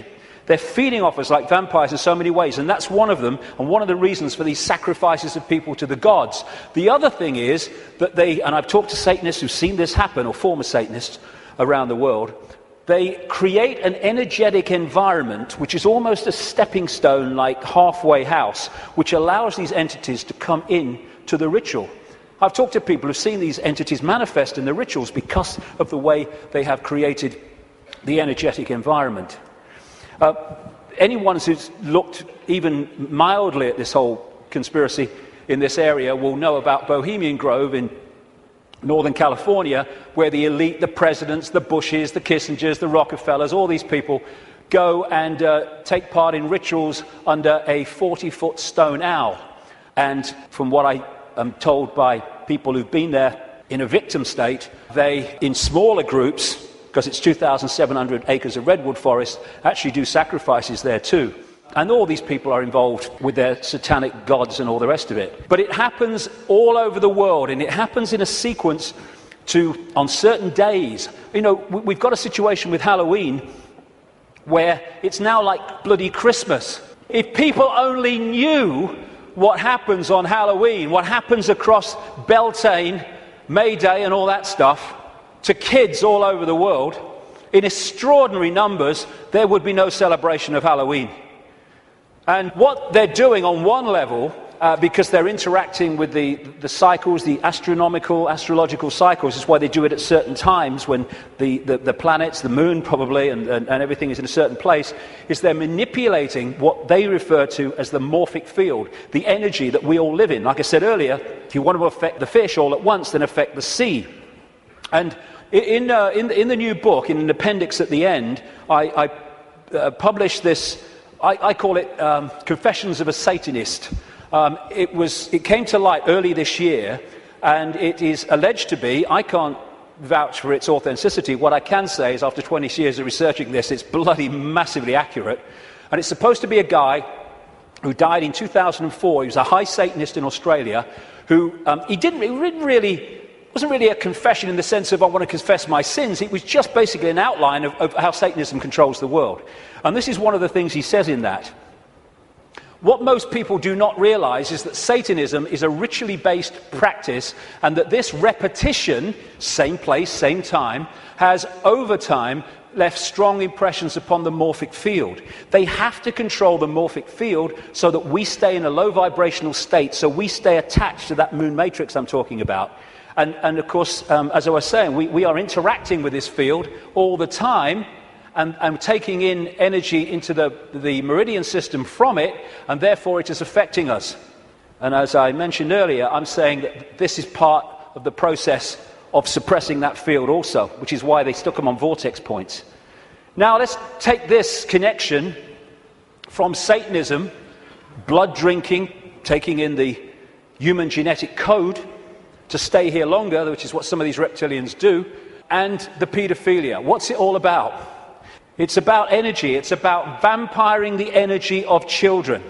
They're feeding off us like vampires in so many ways, and that's one of them, and one of the reasons for these sacrifices of people to the gods. The other thing is that and I've talked to Satanists who've seen this happen, or former Satanists around the world, they create an energetic environment which is almost a stepping stone, like halfway house, which allows these entities to come in to the ritual. I've talked to people who've seen these entities manifest in the rituals because of the way they have created the energetic environment. Anyone who's looked even mildly at this whole conspiracy in this area will know about Bohemian Grove in Northern California, where the elite, the presidents, the Bushes, the Kissingers, the Rockefellers, all these people go and take part in rituals under a 40-foot stone owl. And from what I am told by people who've been there in a victim state, they, in smaller groups, because it's 2,700 acres of redwood forest, actually do sacrifices there too. And all these people are involved with their satanic gods and all the rest of it. But it happens all over the world, and it happens in a sequence on certain days. You know, we've got a situation with Halloween where it's now like bloody Christmas. If people only knew what happens on Halloween, what happens across Beltane, May Day and all that stuff, to kids all over the world, in extraordinary numbers, there would be no celebration of Halloween. And what they're doing on one level, because they're interacting with the cycles, the astrological cycles, is why they do it at certain times when the planets, the moon probably, and everything is in a certain place, is they're manipulating what they refer to as the morphic field, the energy that we all live in. Like I said earlier, if you want to affect the fish all at once, then affect the sea. And in the new book, in an appendix at the end, I published this. I call it Confessions of a Satanist. It came to light early this year, and it is alleged to be, I can't vouch for its authenticity. What I can say is after 20 years of researching this, it's bloody massively accurate. And it's supposed to be a guy who died in 2004. He was a high Satanist in Australia who he didn't really wasn't really a confession in the sense of I want to confess my sins. It was just basically an outline of how Satanism controls the world. And this is one of the things he says in that. What most people do not realize is that Satanism is a ritually based practice, and that this repetition, same place, same time, has over time left strong impressions upon the morphic field. They have to control the morphic field so that we stay in a low vibrational state, so we stay attached to that moon matrix I'm talking about. And of course, as I was saying, we are interacting with this field all the time, and taking in energy into the meridian system from it, and therefore it is affecting us. And as I mentioned earlier, I'm saying that this is part of the process of suppressing that field also, which is why they stuck them on vortex points. Now let's take this connection from Satanism, blood drinking, taking in the human genetic code to stay here longer, which is what some of these reptilians do, and the paedophilia. What's it all about? It's about energy. It's about vampiring the energy of children.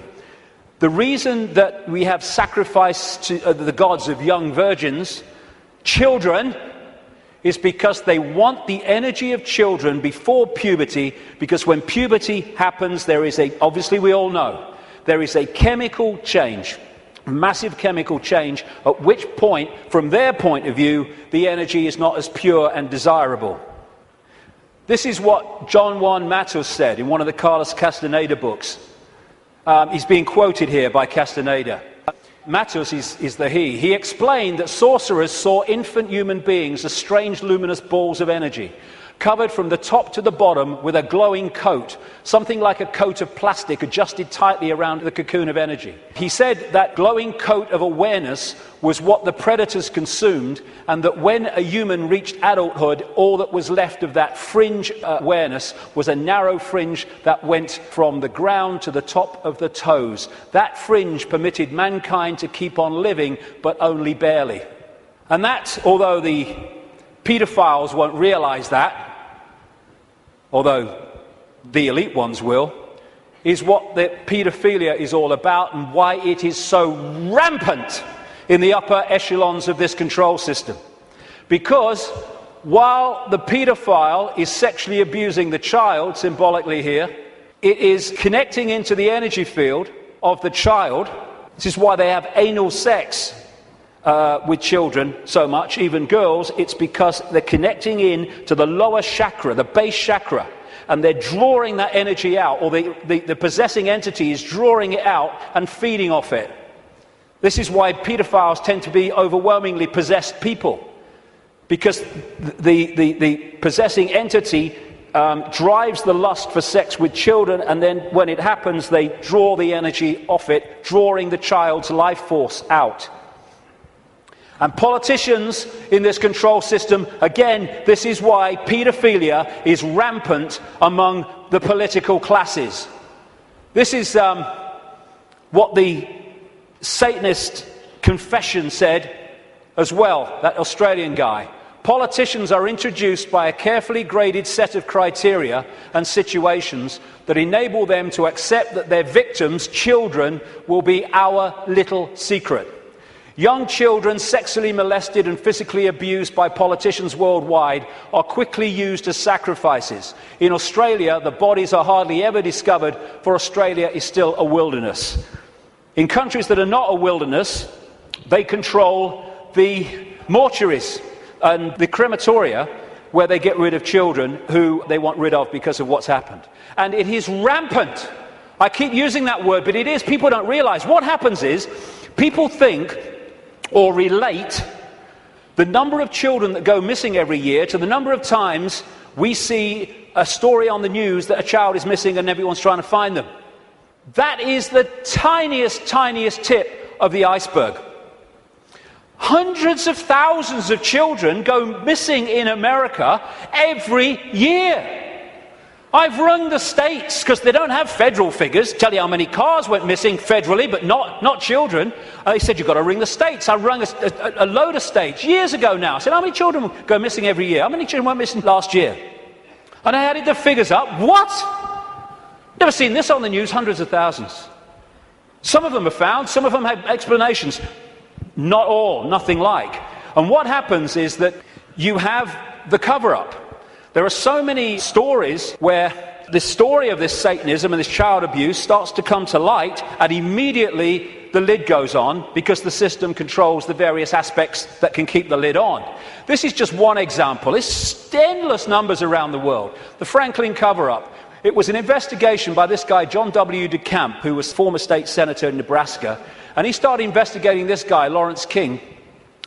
The reason that we have sacrifice to the gods of young virgins, children, is because they want the energy of children before puberty, because when puberty happens, there is obviously we all know, there is a chemical change, massive chemical change, at which point, from their point of view, the energy is not as pure and desirable. This is what John Juan Matos said in one of the Carlos Castaneda books. He's being quoted here by Castaneda. Matos is the he. He explained that sorcerers saw infant human beings as strange luminous balls of energy, covered from the top to the bottom with a glowing coat, something like a coat of plastic adjusted tightly around the cocoon of energy. He said that glowing coat of awareness was what the predators consumed, and that when a human reached adulthood, all that was left of that fringe awareness was a narrow fringe that went from the ground to the top of the toes. That fringe permitted mankind to keep on living, but only barely. And that, although the pedophiles won't realize that, although the elite ones will, is what the paedophilia is all about, and why it is so rampant in the upper echelons of this control system. Because while the paedophile is sexually abusing the child, symbolically here, it is connecting into the energy field of the child. This is why they have anal sex with children so much, even girls. It's because they're connecting in to the lower chakra, the base chakra, and they're drawing that energy out, or the possessing entity is drawing it out and feeding off it. This is why pedophiles tend to be overwhelmingly possessed people, because the possessing entity drives the lust for sex with children, and then when it happens, they draw the energy off it, drawing the child's life force out. And politicians in this control system, again, this is why paedophilia is rampant among the political classes. This is what the Satanist confession said as well, that Australian guy. Politicians are introduced by a carefully graded set of criteria and situations that enable them to accept that their victims, children, will be our little secret. Young children sexually molested and physically abused by politicians worldwide are quickly used as sacrifices. In Australia, the bodies are hardly ever discovered, for Australia is still a wilderness. In countries that are not a wilderness, they control the mortuaries and the crematoria, where they get rid of children who they want rid of because of what's happened. And it is rampant. I keep using that word, but it is. People don't realize. What happens is, people think or relate the number of children that go missing every year to the number of times we see a story on the news that a child is missing and everyone's trying to find them. That is the tiniest tip of the iceberg. Hundreds of thousands of children go missing in America every year. I've rung the states, because they don't have federal figures, tell you how many cars went missing federally, but not children. They said, you've got to ring the states. I rung a load of states years ago now. I said, how many children go missing every year? How many children went missing last year? And I added the figures up. What? Never seen this on the news. Hundreds of thousands. Some of them are found. Some of them have explanations. Not all. Nothing like. And what happens is that you have the cover-up. There are so many stories where the story of this Satanism and this child abuse starts to come to light, and immediately the lid goes on because the system controls the various aspects that can keep the lid on. This is just one example. There's endless numbers around the world. The Franklin cover-up. It was an investigation by this guy, John W. DeCamp, who was former state senator in Nebraska, and he started investigating this guy, Lawrence King,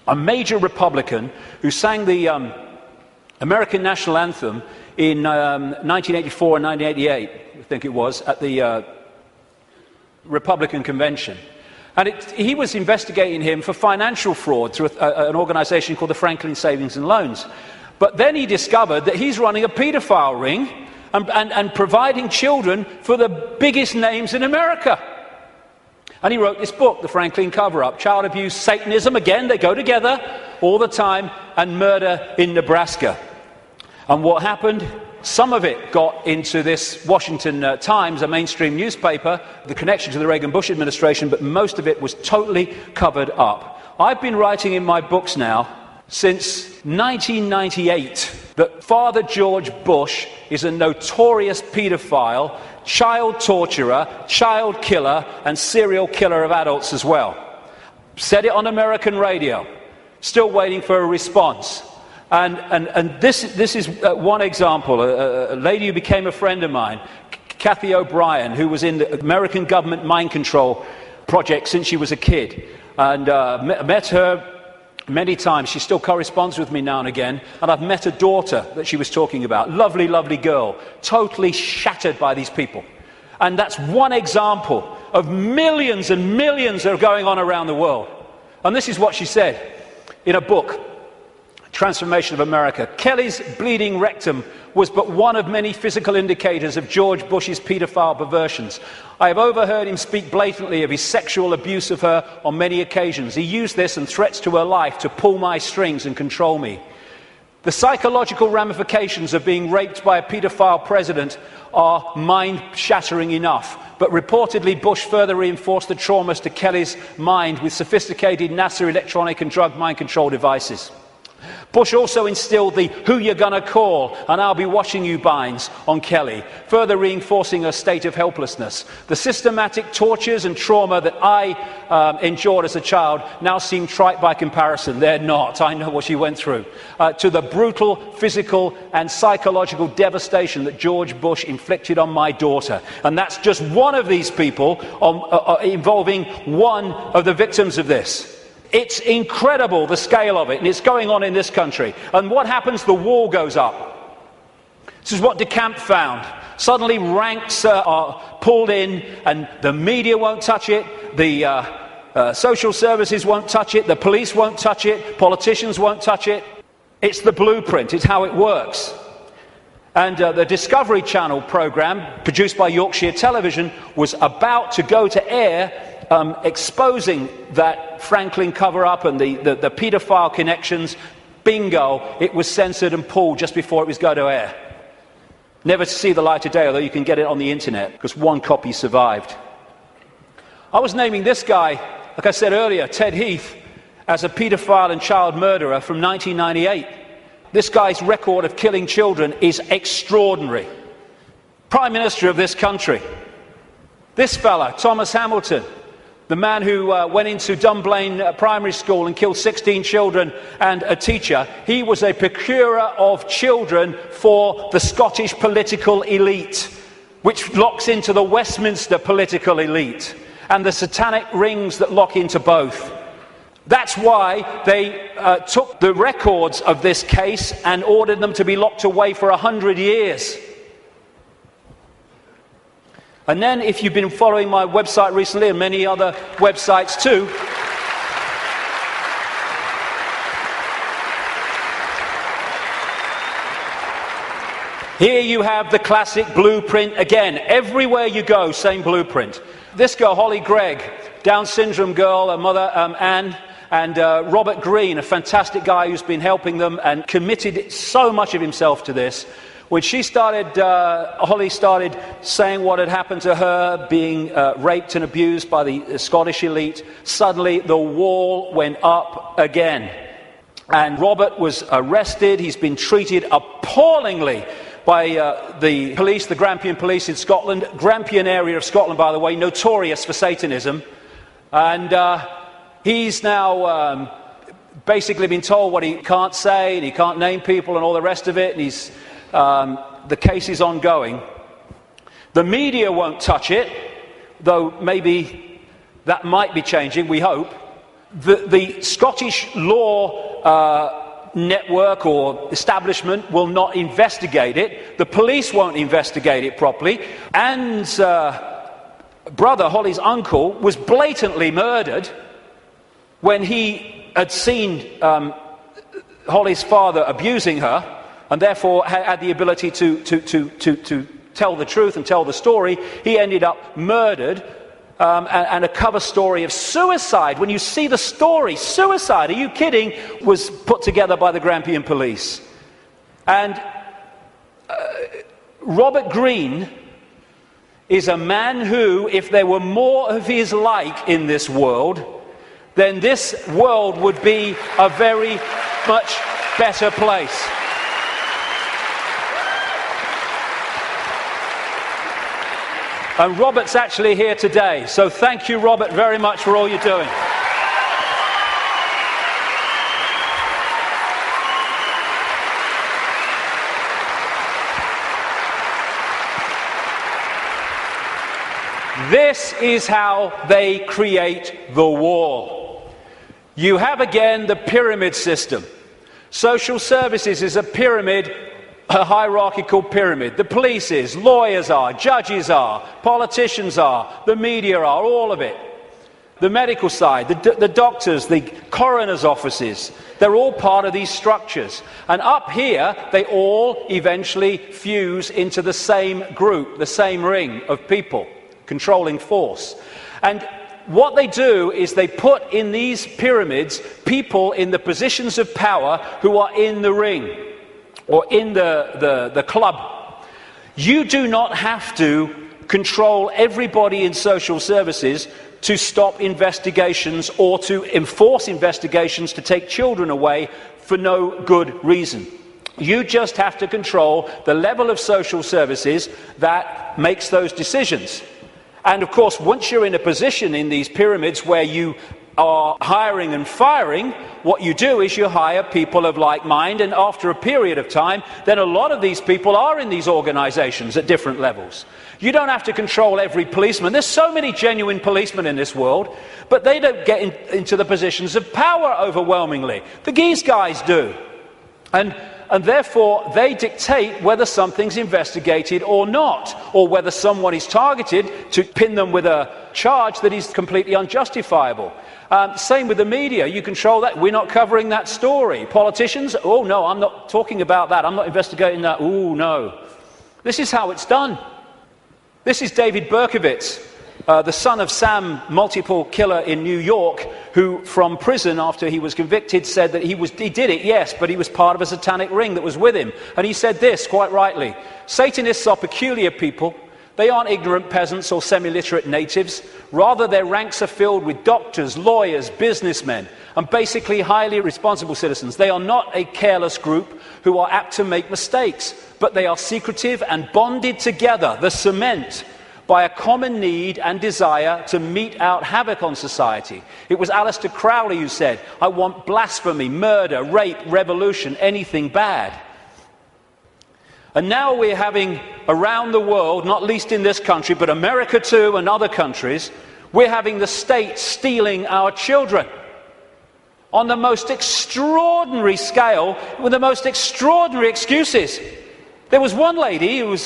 a major Republican who sang the American national anthem in 1984 and 1988, I think it was, at the Republican convention. And he was investigating him for financial fraud through an organization called the Franklin Savings and Loans. But then he discovered that he's running a pedophile ring and providing children for the biggest names in America. And he wrote this book, The Franklin Cover-Up, Child Abuse, Satanism, again, they go together all the time, and murder in Nebraska. And what happened? Some of it got into this Washington Times, a mainstream newspaper, the connection to the Reagan-Bush administration, but most of it was totally covered up. I've been writing in my books now since 1998 that Father George Bush is a notorious pedophile, child torturer, child killer, and serial killer of adults as well. Said it on American radio. Still waiting for a response. And this is one example. A lady who became a friend of mine, Kathy O'Brien, who was in the American government mind control project since she was a kid. And met her many times. She still corresponds with me now and again. And I've met a daughter that she was talking about. Lovely, lovely girl. Totally shattered by these people. And that's one example of millions and millions that are going on around the world. And this is what she said in a book, Transformation of America. Kelly's bleeding rectum was but one of many physical indicators of George Bush's paedophile perversions. I have overheard him speak blatantly of his sexual abuse of her on many occasions. He used this and threats to her life to pull my strings and control me. The psychological ramifications of being raped by a paedophile president are mind-shattering enough. But reportedly, Bush further reinforced the traumas to Kelly's mind with sophisticated NASA electronic and drug mind control devices. Bush also instilled the "who you're gonna call and I'll be watching you" binds on Kelly, further reinforcing her state of helplessness. The systematic tortures and trauma that I endured as a child now seem trite by comparison. They're not. I know what she went through. To the brutal physical and psychological devastation that George Bush inflicted on my daughter. And that's just one of these people involving one of the victims of this. It's incredible, the scale of it, and it's going on in this country. And what happens? The wall goes up. This is what DeCamp found. Suddenly ranks are pulled in, and the media won't touch it, the social services won't touch it, the police won't touch it, politicians won't touch it. It's the blueprint, it's how it works. And the Discovery Channel programme, produced by Yorkshire Television, was about to go to air exposing that Franklin cover-up and the paedophile connections. Bingo, it was censored and pulled just before it was going to air. Never to see the light of day, although you can get it on the internet, because one copy survived. I was naming this guy, like I said earlier, Ted Heath, as a paedophile and child murderer from 1998. This guy's record of killing children is extraordinary. Prime Minister of this country. This fella, Thomas Hamilton, the man who went into Dunblane Primary School and killed 16 children and a teacher, he was a procurer of children for the Scottish political elite, which locks into the Westminster political elite, and the satanic rings that lock into both. That's why they took the records of this case and ordered them to be locked away for 100 years. And then, if you've been following my website recently, and many other websites too, here you have the classic blueprint again. Everywhere you go, same blueprint. This girl, Holly Gregg, Down syndrome girl, her mother Anne, and Robert Greene, a fantastic guy who's been helping them and committed so much of himself to this. When she started, Holly started saying what had happened to her, being raped and abused by the Scottish elite, suddenly the wall went up again. And Robert was arrested. He's been treated appallingly by the police, the Grampian police in Scotland. Grampian area of Scotland, by the way, notorious for Satanism. And he's now basically been told what he can't say, and he can't name people and all the rest of it. And the case is ongoing. The media won't touch it, though maybe that might be changing, we hope. The Scottish law network or establishment will not investigate it. The police won't investigate it properly. Anne's brother, Holly's uncle, was blatantly murdered when he had seen Holly's father abusing her, and therefore had the ability to tell the truth and tell the story. He ended up murdered. And a cover story of suicide. When you see the story, suicide, are you kidding, was put together by the Grampian police. And Robert Greene is a man who, if there were more of his like in this world, then this world would be a very much better place. And Robert's actually here today, so thank you, Robert, very much for all you're doing. This is how they create the wall. You have again the pyramid system. Social services is a pyramid, a hierarchical pyramid. The police is, lawyers are, judges are, politicians are, the media are, all of it. The medical side, the doctors, the coroner's offices, they're all part of these structures. And up here, they all eventually fuse into the same group, the same ring of people, controlling force. And what they do is they put in these pyramids people in the positions of power who are in the ring, or in the club. You do not have to control everybody in social services to stop investigations or to enforce investigations to take children away for no good reason. You just have to control the level of social services that makes those decisions. And of course, once you're in a position in these pyramids where you are hiring and firing, what you do is you hire people of like mind, and after a period of time, then a lot of these people are in these organizations at different levels. You don't have to control every policeman. There's so many genuine policemen in this world, but they don't get into the positions of power overwhelmingly. These guys do. And therefore, they dictate whether something's investigated or not, or whether someone is targeted to pin them with a charge that is completely unjustifiable. Same with the media. You control that. We're not covering that story. Politicians, oh no, I'm not talking about that. I'm not investigating that. Oh no. This is how it's done. This is David Berkowitz, the son of Sam, multiple killer in New York, who from prison after he was convicted said that he did it, yes, but he was part of a satanic ring that was with him. And he said this, quite rightly: Satanists are peculiar people. They aren't ignorant peasants or semi-literate natives. Rather, their ranks are filled with doctors, lawyers, businessmen, and basically highly responsible citizens. They are not a careless group who are apt to make mistakes, but they are secretive and bonded together, the cement, by a common need and desire to mete out havoc on society. It was Aleister Crowley who said, "I want blasphemy, murder, rape, revolution, anything bad." And now we're having, around the world, not least in this country, but America too and other countries, we're having the state stealing our children on the most extraordinary scale, with the most extraordinary excuses. There was one lady who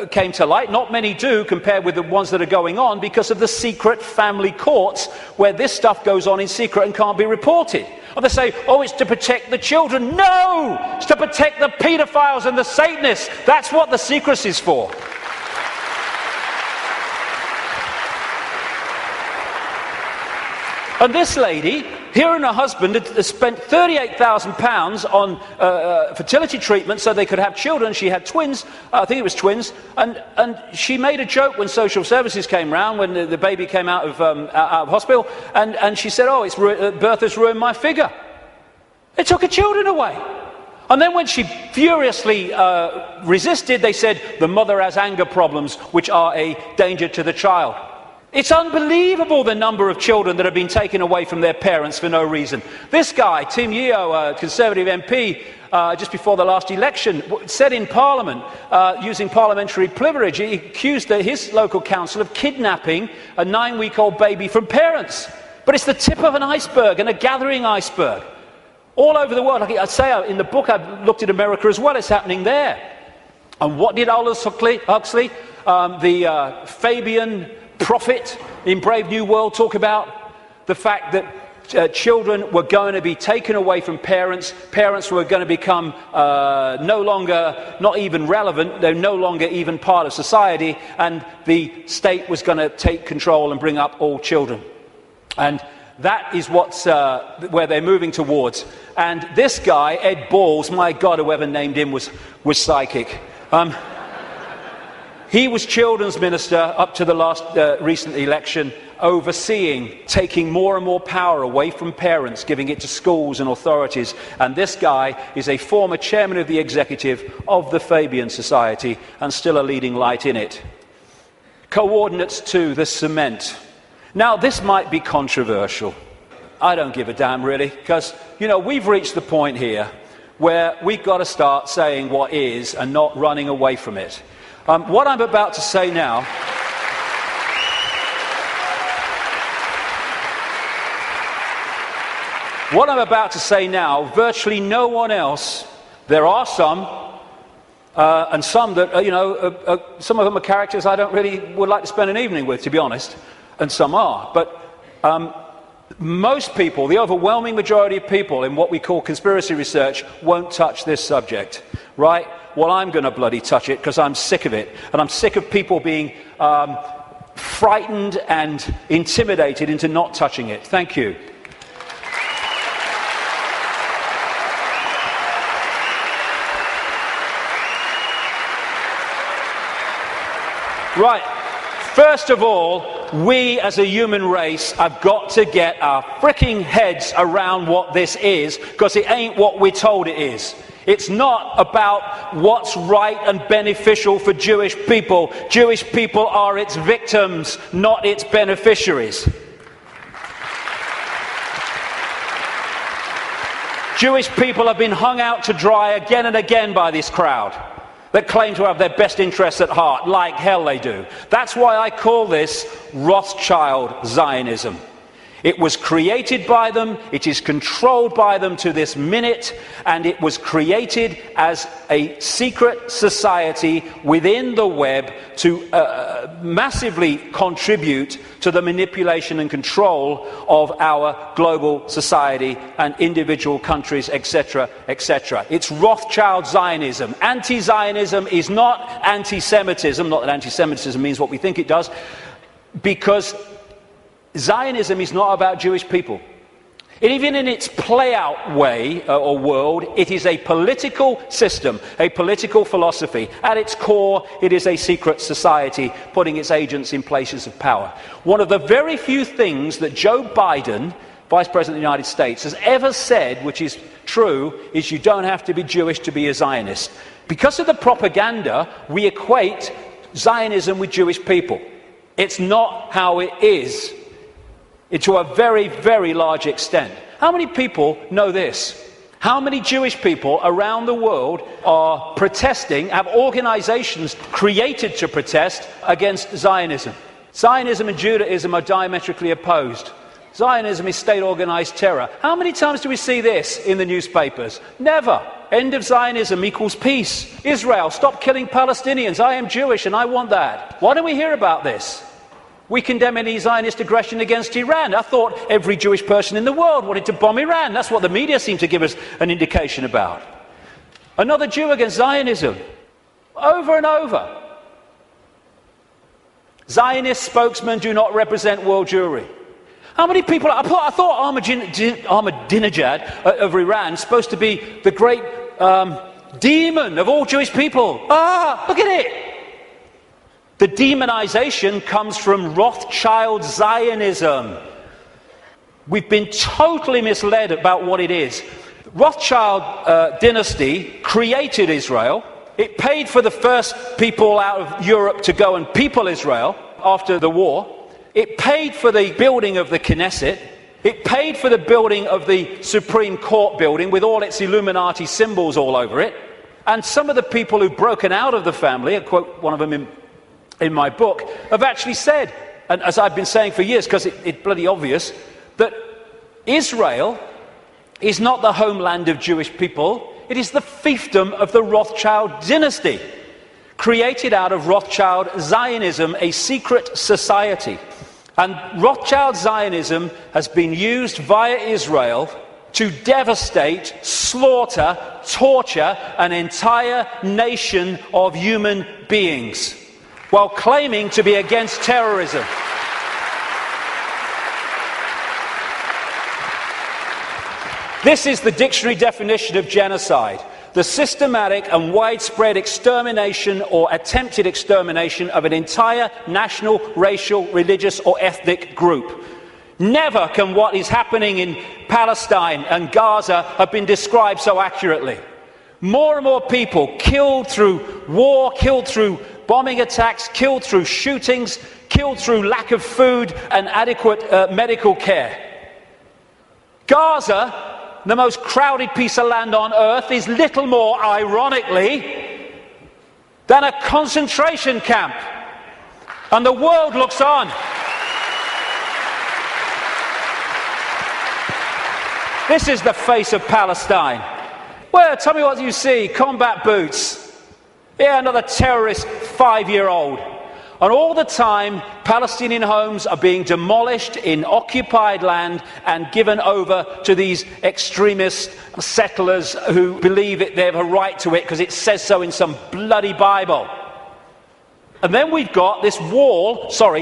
came to light, not many do compared with the ones that are going on, because of the secret family courts where this stuff goes on in secret and can't be reported. Or they say, oh, it's to protect the children. No! It's to protect the paedophiles and the Satanists. That's what the secrecy is for. And this lady, her and her husband had spent £38,000 on fertility treatment so they could have children. She had twins, I think it was twins, and she made a joke when social services came round, when the baby came out of hospital, and she said, oh, birth has ruined my figure. They took her children away. And then when she furiously resisted, they said the mother has anger problems which are a danger to the child. It's unbelievable the number of children that have been taken away from their parents for no reason. This guy, Tim Yeo, a Conservative MP, just before the last election, said in Parliament, using parliamentary privilege, he accused his local council of kidnapping a 9-week-old baby from parents. But it's the tip of an iceberg, and a gathering iceberg. All over the world, like I say in the book, I've looked at America as well, it's happening there. And what did Aldous Huxley, the Fabian prophet in Brave New World, talk about? The fact that children were going to be taken away from parents, parents were going to become no longer, not even relevant, they're no longer even part of society, and the state was going to take control and bring up all children. And that is where they're moving towards. And this guy, Ed Balls, my God, whoever named him was psychic. He was children's minister up to the last recent election, overseeing, taking more and more power away from parents, giving it to schools and authorities. And this guy is a former chairman of the executive of the Fabian Society and still a leading light in it. Coordinates to the cement. Now, this might be controversial. I don't give a damn, really, because, you know, we've reached the point here where we've got to start saying what is and not running away from it. What I'm about to say now... What I'm about to say now, virtually no one else, there are some, and some that, some of them are characters I don't really would like to spend an evening with, to be honest. And some are, but most people, the overwhelming majority of people in what we call conspiracy research, won't touch this subject, right? Well, I'm going to bloody touch it because I'm sick of it, and I'm sick of people being frightened and intimidated into not touching it. Thank you. Right. First of all, we as a human race have got to get our fricking heads around what this is, because it ain't what we're told it is. It's not about what's right and beneficial for Jewish people. Jewish people are its victims, not its beneficiaries. Jewish people have been hung out to dry again and again by this crowd that claim to have their best interests at heart, like hell they do. That's why I call this Rothschild Zionism. It was created by them, it is controlled by them to this minute, and it was created as a secret society within the web to massively contribute to the manipulation and control of our global society and individual countries, etc., etc. It's Rothschild Zionism. Anti-Zionism is not anti-Semitism, not that anti-Semitism means what we think it does, because Zionism is not about Jewish people. Even in its play-out way or world, it is a political system, a political philosophy. At its core, it is a secret society putting its agents in places of power. One of the very few things that Joe Biden, Vice President of the United States, has ever said, which is true, is you don't have to be Jewish to be a Zionist. Because of the propaganda, we equate Zionism with Jewish people. It's not how it is. To a very, very large extent. How many people know this? How many Jewish people around the world are protesting, have organizations created to protest against Zionism? Zionism and Judaism are diametrically opposed. Zionism is state-organized terror. How many times do we see this in the newspapers? Never. End of Zionism equals peace. Israel, stop killing Palestinians. I am Jewish and I want that. Why don't we hear about this? We condemn any Zionist aggression against Iran. I thought every Jewish person in the world wanted to bomb Iran. That's what the media seem to give us an indication about. Another Jew against Zionism. Over and over. Zionist spokesmen do not represent world Jewry. How many people... I thought Ahmadinejad of Iran is supposed to be the great demon of all Jewish people. Look at it. The demonization comes from Rothschild Zionism. We've been totally misled about what it is. Rothschild dynasty created Israel. It paid for the first people out of Europe to go and people Israel after the war. It paid for the building of the Knesset. It paid for the building of the Supreme Court building with all its Illuminati symbols all over it. And some of the people who've broken out of the family, I quote one of them in my book, have actually said, and as I've been saying for years, because it's bloody obvious, that Israel is not the homeland of Jewish people, it is the fiefdom of the Rothschild dynasty, created out of Rothschild Zionism, a secret society. And Rothschild Zionism has been used via Israel to devastate, slaughter, torture an entire nation of human beings, while claiming to be against terrorism. This is the dictionary definition of genocide: the systematic and widespread extermination or attempted extermination of an entire national, racial, religious or ethnic group. Never can what is happening in Palestine and Gaza have been described so accurately. More and more people killed through war, killed through bombing attacks, killed through shootings, killed through lack of food and adequate medical care. Gaza, the most crowded piece of land on earth, is little more, ironically, than a concentration camp. And the world looks on. This is the face of Palestine. Well, tell me what you see. Combat boots. Yeah, another terrorist 5-year-old. And all the time, Palestinian homes are being demolished in occupied land and given over to these extremist settlers who believe that they have a right to it because it says so in some bloody Bible. And then we've got this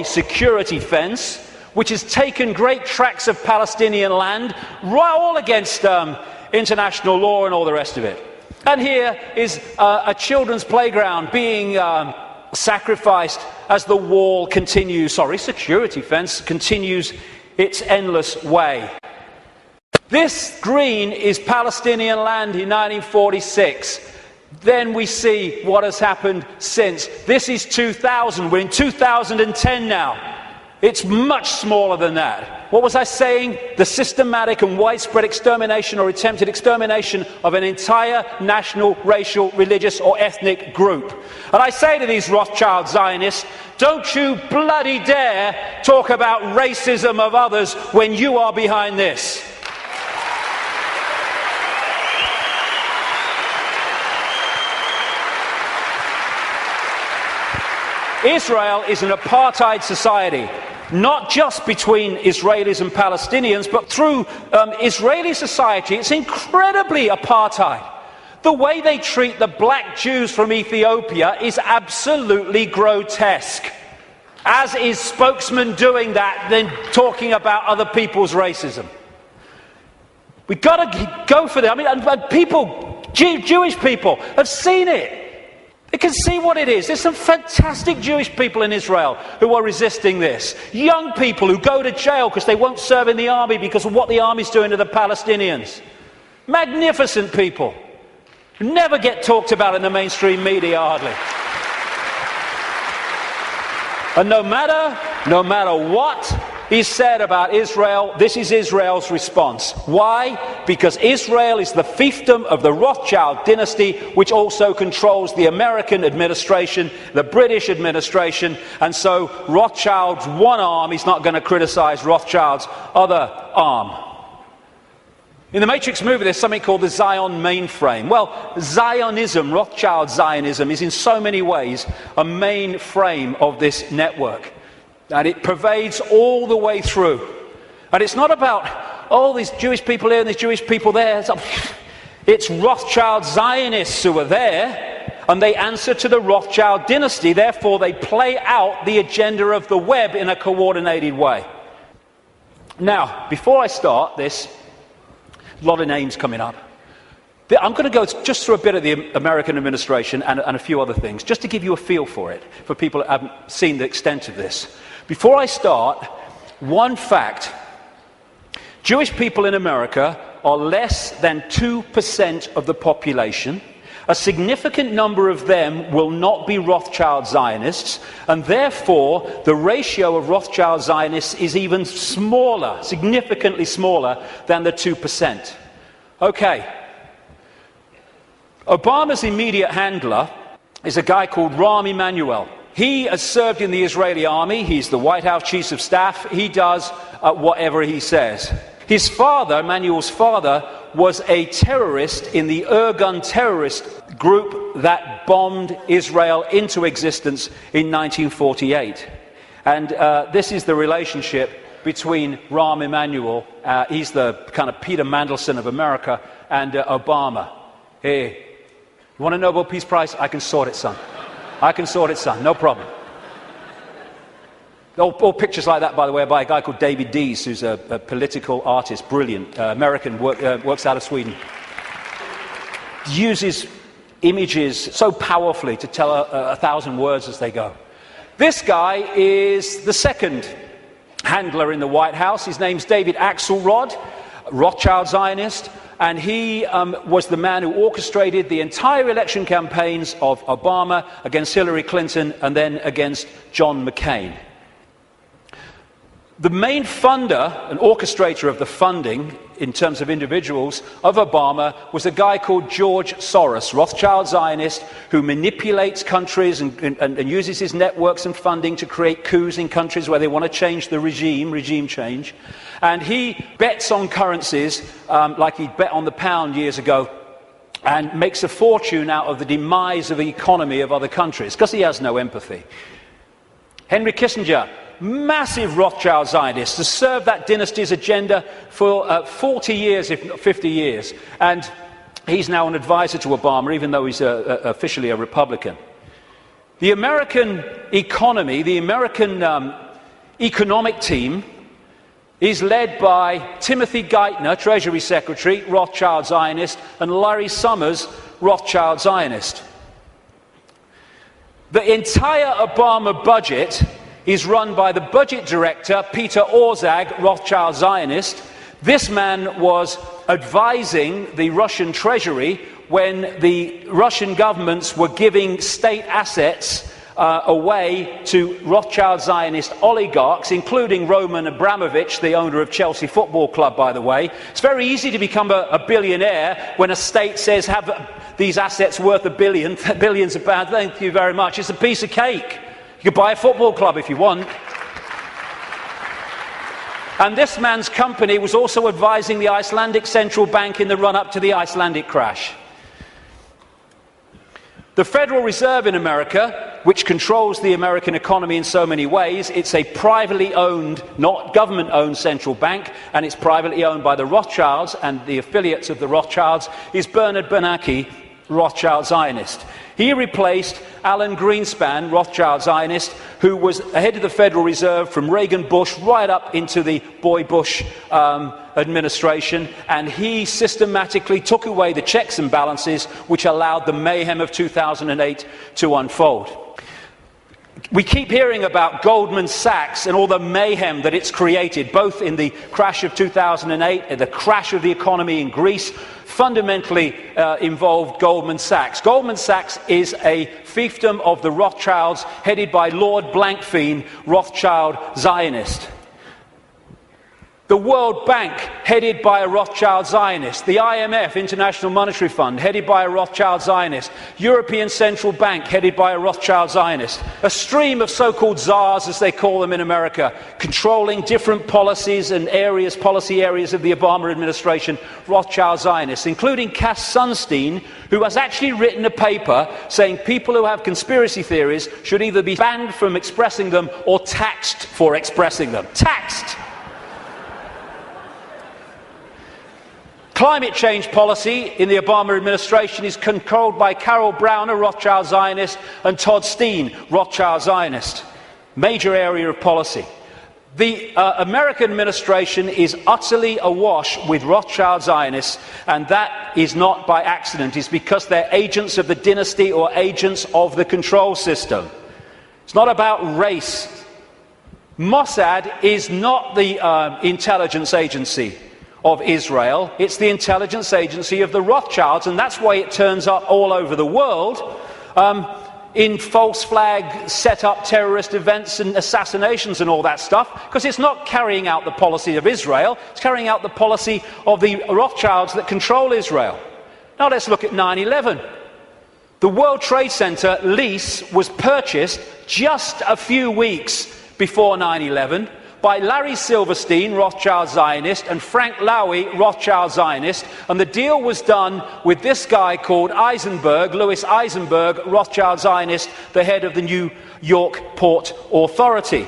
security fence, which has taken great tracts of Palestinian land, all against international law and all the rest of it. And here is a children's playground being sacrificed as the wall continues, security fence continues its endless way. This green is Palestinian land in 1946. Then we see what has happened since. This is 2000. We're in 2010 now. It's much smaller than that. What was I saying? The systematic and widespread extermination or attempted extermination of an entire national, racial, religious or ethnic group. And I say to these Rothschild Zionists, don't you bloody dare talk about racism of others when you are behind this. Israel is an apartheid society. Not just between Israelis and Palestinians, but through Israeli society, it's incredibly apartheid. The way they treat the black Jews from Ethiopia is absolutely grotesque. As is spokesman doing that, then talking about other people's racism. We've got to go for that. I mean, and people, Jewish people, have seen it. They can see what it is. There's some fantastic Jewish people in Israel who are resisting this. Young people who go to jail because they won't serve in the army because of what the army's doing to the Palestinians. Magnificent people. Never get talked about in the mainstream media, hardly. And no matter what is said about Israel, this is Israel's response. Why? Because Israel is the fiefdom of the Rothschild dynasty, which also controls the American administration, the British administration, and so Rothschild's one arm is not going to criticize Rothschild's other arm. In the Matrix movie, there's something called the Zion mainframe. Well, Zionism, Rothschild Zionism, is in so many ways a mainframe of this network. And it pervades all the way through. And it's not about, these Jewish people here and these Jewish people there. It's Rothschild Zionists who are there, and they answer to the Rothschild dynasty. Therefore, they play out the agenda of the web in a coordinated way. Now, before I start this, a lot of names coming up. I'm going to go just through a bit of the American administration and a few other things, just to give you a feel for it, for people that haven't seen the extent of this. Before I start, one fact. Jewish people in America are less than 2% of the population. A significant number of them will not be Rothschild Zionists, and therefore the ratio of Rothschild Zionists is even smaller, significantly smaller than the 2%. Okay. Obama's immediate handler is a guy called Rahm Emanuel. He has served in the Israeli army. He's the White House Chief of Staff. He does whatever he says. His father, Emanuel's father, was a terrorist in the Irgun terrorist group that bombed Israel into existence in 1948. And this is the relationship between Rahm Emanuel, he's the kind of Peter Mandelson of America, and Obama. Hey, you want a Nobel Peace Prize? I can sort it, son. I can sort it, son. No problem. All pictures like that, by the way, are by a guy called David Dees, who's a political artist, brilliant, American, works out of Sweden. Uses images so powerfully to tell 1,000 words as they go. This guy is the second handler in the White House. His name's David Axelrod, Rothschild Zionist, and he was the man who orchestrated the entire election campaigns of Obama against Hillary Clinton and then against John McCain. The main funder and orchestrator of the funding, in terms of individuals, of Obama was a guy called George Soros, Rothschild Zionist, who manipulates countries and uses his networks and funding to create coups in countries where they want to change the regime change. And he bets on currencies, like he bet on the pound years ago, and makes a fortune out of the demise of the economy of other countries, because he has no empathy. Henry Kissinger, massive Rothschild Zionist, has served that dynasty's agenda for 40 years, if not 50 years. And he's now an advisor to Obama, even though he's officially a Republican. The American economy, the American economic team, is led by Timothy Geithner, Treasury Secretary, Rothschild Zionist, and Larry Summers, Rothschild Zionist. The entire Obama budget is run by the budget director, Peter Orszag, Rothschild Zionist. This man was advising the Russian treasury when the Russian governments were giving state assets away to Rothschild Zionist oligarchs, including Roman Abramovich, the owner of Chelsea Football Club, by the way. It's very easy to become a billionaire when a state says, have these assets worth billions of pounds. Thank you very much. It's a piece of cake. You could buy a football club if you want. And this man's company was also advising the Icelandic Central Bank in the run-up to the Icelandic crash. The Federal Reserve in America, which controls the American economy in so many ways, it's a privately owned, not government-owned central bank, and it's privately owned by the Rothschilds and the affiliates of the Rothschilds, is Bernard Bernanke, Rothschild Zionist. He replaced Alan Greenspan, Rothschild Zionist, who was head of the Federal Reserve from Reagan Bush right up into the Boy Bush administration, and he systematically took away the checks and balances which allowed the mayhem of 2008 to unfold. We keep hearing about Goldman Sachs and all the mayhem that it's created, both in the crash of 2008 and the crash of the economy in Greece. Fundamentally involved Goldman Sachs. Goldman Sachs is a fiefdom of the Rothschilds, headed by Lord Blankfein, Rothschild Zionist. The World Bank, headed by a Rothschild Zionist. The IMF, International Monetary Fund, headed by a Rothschild Zionist. European Central Bank, headed by a Rothschild Zionist. A stream of so-called czars, as they call them in America, controlling different policies and policy areas of the Obama administration, Rothschild Zionists, including Cass Sunstein, who has actually written a paper saying people who have conspiracy theories should either be banned from expressing them or taxed for expressing them. Taxed! Climate change policy in the Obama administration is controlled by Carol Browner, Rothschild Zionist, and Todd Steen, Rothschild Zionist. Major area of policy. The American administration is utterly awash with Rothschild Zionists, and that is not by accident. It's because they're agents of the dynasty or agents of the control system. It's not about race. Mossad is not the intelligence agency of Israel. It's the intelligence agency of the Rothschilds, and that's why it turns up all over the world in false flag set up terrorist events and assassinations and all that stuff, because it's not carrying out the policy of Israel, it's carrying out the policy of the Rothschilds that control Israel. Now let's look at 9/11. The World Trade Center lease was purchased just a few weeks before 9/11 by Larry Silverstein, Rothschild Zionist, and Frank Lowy, Rothschild Zionist, and the deal was done with this guy called Eisenberg, Louis Eisenberg, Rothschild Zionist, the head of the New York Port Authority.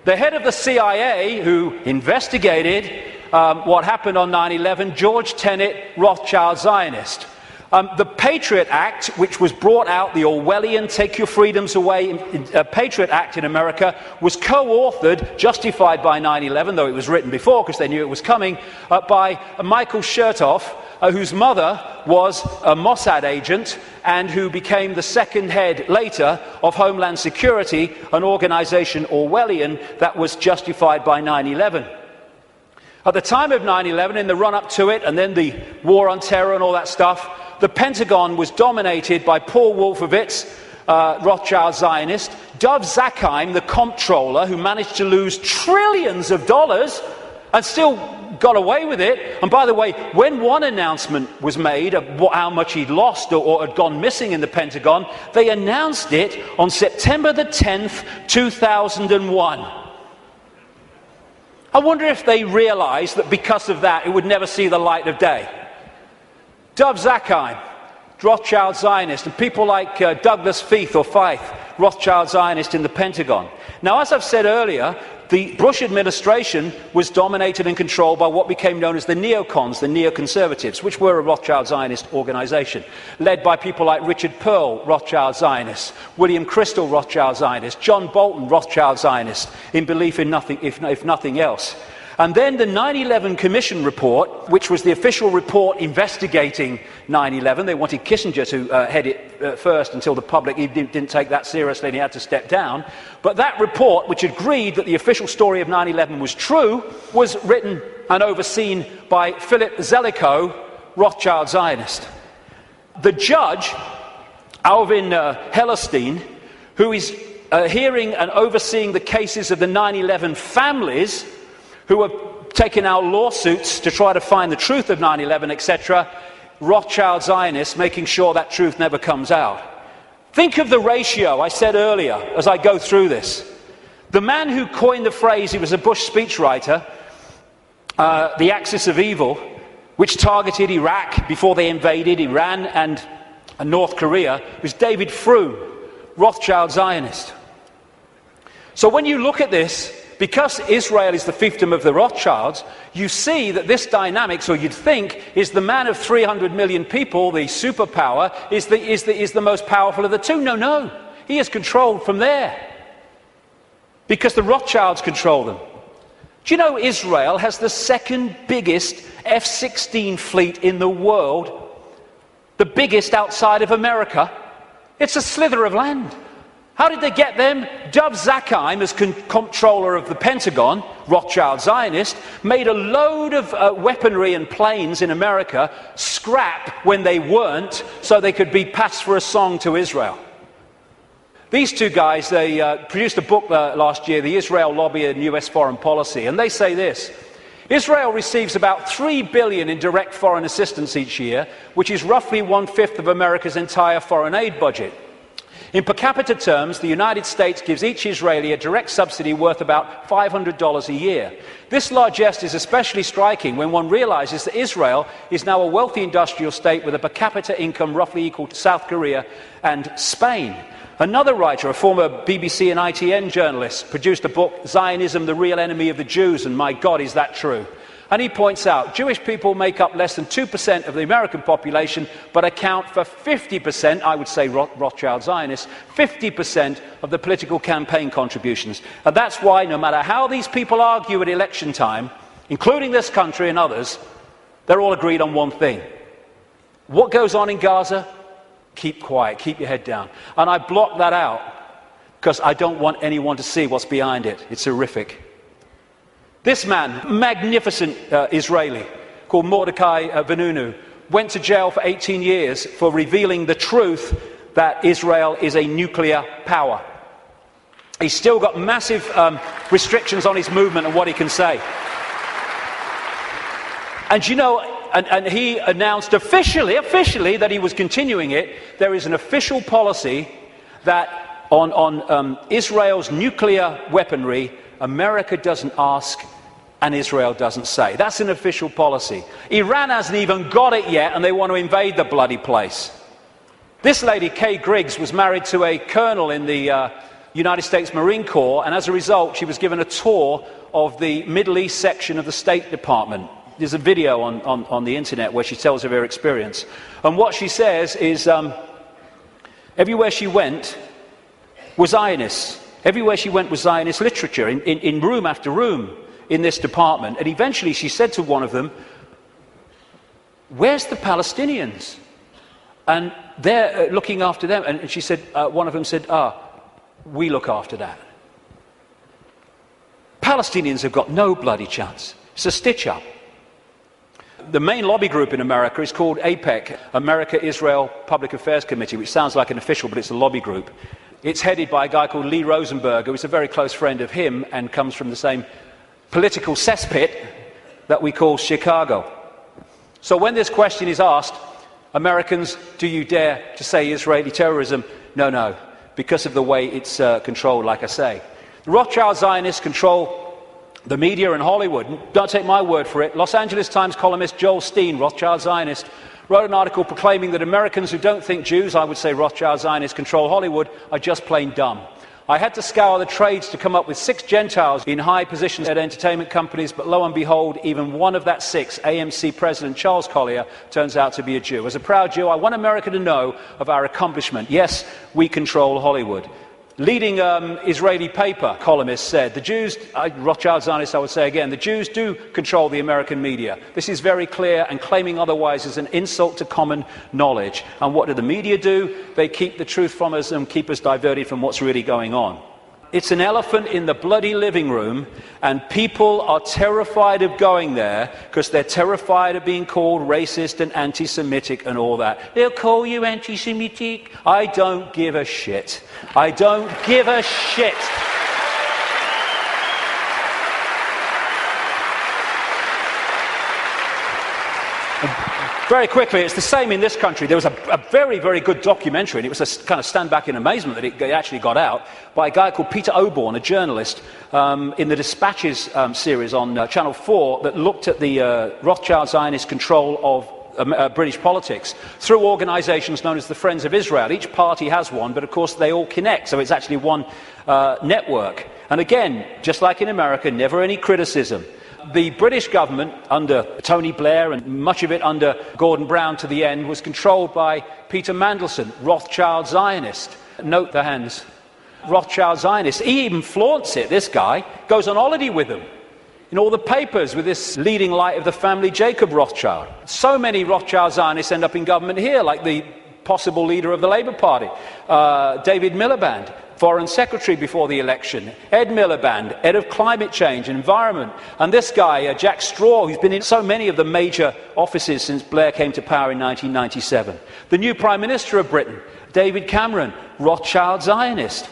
The head of the CIA, who investigated what happened on 9/11, George Tenet, Rothschild Zionist. The Patriot Act, which was brought out, the Orwellian Take Your Freedoms Away Patriot Act in America, was co-authored, justified by 9/11, though it was written before because they knew it was coming, by Michael Chertoff, whose mother was a Mossad agent and who became the second head later of Homeland Security, an organization Orwellian that was justified by 9/11. At the time of 9/11, in the run-up to it, and then the war on terror and all that stuff, the Pentagon was dominated by Paul Wolfowitz, Rothschild Zionist, Dov Zakheim, the comptroller, who managed to lose trillions of dollars and still got away with it. And by the way, when one announcement was made of how much he'd lost or had gone missing in the Pentagon, they announced it on September the 10th, 2001. I wonder if they realized that because of that, it would never see the light of day. Dov Zakheim, Rothschild Zionist, and people like Douglas Feith or Feith, Rothschild Zionist in the Pentagon. Now, as I've said earlier, the Bush administration was dominated and controlled by what became known as the neocons, the neoconservatives, which were a Rothschild Zionist organization, led by people like Richard Pearl, Rothschild Zionist, William Crystal, Rothschild Zionist, John Bolton, Rothschild Zionist, in belief in nothing, if nothing else. And then the 9/11 Commission report, which was the official report investigating 9/11. They wanted Kissinger to head it first until the public didn't take that seriously and he had to step down. But that report, which agreed that the official story of 9/11 was true, was written and overseen by Philip Zelikow, Rothschild Zionist. The judge, Alvin Hellerstein, who is hearing and overseeing the cases of the 9/11 families, who have taken out lawsuits to try to find the truth of 9/11, etc., Rothschild Zionists, making sure that truth never comes out. Think of the ratio I said earlier as I go through this. The man who coined the phrase, he was a Bush speechwriter, the axis of evil, which targeted Iraq before they invaded Iran and North Korea, was David Froome, Rothschild Zionist. So when you look at this, because Israel is the fiefdom of the Rothschilds, you see that this dynamics, or you'd think, is the man of 300 million people, the superpower, is the most powerful of the two. No. He is controlled from there. Because the Rothschilds control them. Do you know Israel has the second biggest F-16 fleet in the world? The biggest outside of America? It's a slither of land. How did they get them? Dov Zakheim, as comptroller of the Pentagon, Rothschild Zionist, made a load of weaponry and planes in America scrap when they weren't, so they could be passed for a song to Israel. These two guys, they produced a book last year, The Israel Lobby and US Foreign Policy, and they say this: Israel receives about $3 billion in direct foreign assistance each year, which is roughly 1/5 of America's entire foreign aid budget. In per capita terms, the United States gives each Israeli a direct subsidy worth about $500 a year. This largesse is especially striking when one realizes that Israel is now a wealthy industrial state with a per capita income roughly equal to South Korea and Spain. Another writer, a former BBC and ITN journalist, produced a book, Zionism, the Real Enemy of the Jews, and my God, is that true? And he points out, Jewish people make up less than 2% of the American population, but account for 50%, I would say Rothschild Zionists, 50% of the political campaign contributions. And that's why, no matter how these people argue at election time, including this country and others, they're all agreed on one thing. What goes on in Gaza? Keep quiet, keep your head down. And I block that out because I don't want anyone to see what's behind it. It's horrific. This man, magnificent Israeli, called Mordecai Vanunu, went to jail for 18 years for revealing the truth that Israel is a nuclear power. He's still got massive restrictions on his movement and what he can say. And you know, and he announced officially that he was continuing it. There is an official policy that on Israel's nuclear weaponry, America doesn't ask and Israel doesn't say. That's an official policy. Iran hasn't even got it yet, and they want to invade the bloody place. This lady, Kay Griggs, was married to a colonel in the United States Marine Corps, and as a result, she was given a tour of the Middle East section of the State Department. There's a video on the internet where she tells of her experience. And what she says is, everywhere she went was Zionists. Everywhere she went was Zionist literature, in room after room in this department. And eventually she said to one of them, "Where's the Palestinians?" And they're looking after them. And she said, one of them said, "We look after that." Palestinians have got no bloody chance. It's a stitch-up. The main lobby group in America is called AIPAC, America-Israel Public Affairs Committee, which sounds like an official, but it's a lobby group. It's headed by a guy called Lee Rosenberg, who is a very close friend of him and comes from the same political cesspit that we call Chicago. So when this question is asked, Americans, do you dare to say Israeli terrorism? No, no, because of the way it's controlled, like I say. The Rothschild Zionists control the media and Hollywood. Don't take my word for it. Los Angeles Times columnist Joel Steen, Rothschild Zionist, wrote an article proclaiming that Americans who don't think Jews, I would say Rothschild Zionists, control Hollywood, are just plain dumb. I had to scour the trades to come up with 6 Gentiles in high positions at entertainment companies, but lo and behold, even one of that 6, AMC President Charles Collier, turns out to be a Jew. As a proud Jew, I want America to know of our accomplishment. Yes, we control Hollywood. Leading Israeli paper columnist said, the Jews, Rothschild Zionists I would say again, the Jews do control the American media. This is very clear, and claiming otherwise is an insult to common knowledge. And what do the media do? They keep the truth from us and keep us diverted from what's really going on. It's an elephant in the bloody living room, and people are terrified of going there because they're terrified of being called racist and anti-Semitic and all that. They'll call you anti-Semitic. I don't give a shit. I don't give a shit. Very quickly, it's the same in this country. There was a very, very good documentary, and it was a kind of stand back in amazement that it actually got out, by a guy called Peter Oborne, a journalist, in the Dispatches series on Channel 4 that looked at the Rothschild Zionist control of British politics through organisations known as the Friends of Israel. Each party has one, but of course they all connect, so it's actually one network. And again, just like in America, never any criticism. The British government, under Tony Blair and much of it under Gordon Brown to the end, was controlled by Peter Mandelson, Rothschild Zionist. Note the hands. Rothschild Zionist. He even flaunts it, this guy. Goes on holiday with them. In all the papers with this leading light of the family, Jacob Rothschild. So many Rothschild Zionists end up in government here, like the possible leader of the Labour Party, David Miliband, Foreign Secretary before the election, Ed Miliband, head of climate change and environment, and this guy, Jack Straw, who's been in so many of the major offices since Blair came to power in 1997. The new Prime Minister of Britain, David Cameron, Rothschild Zionist.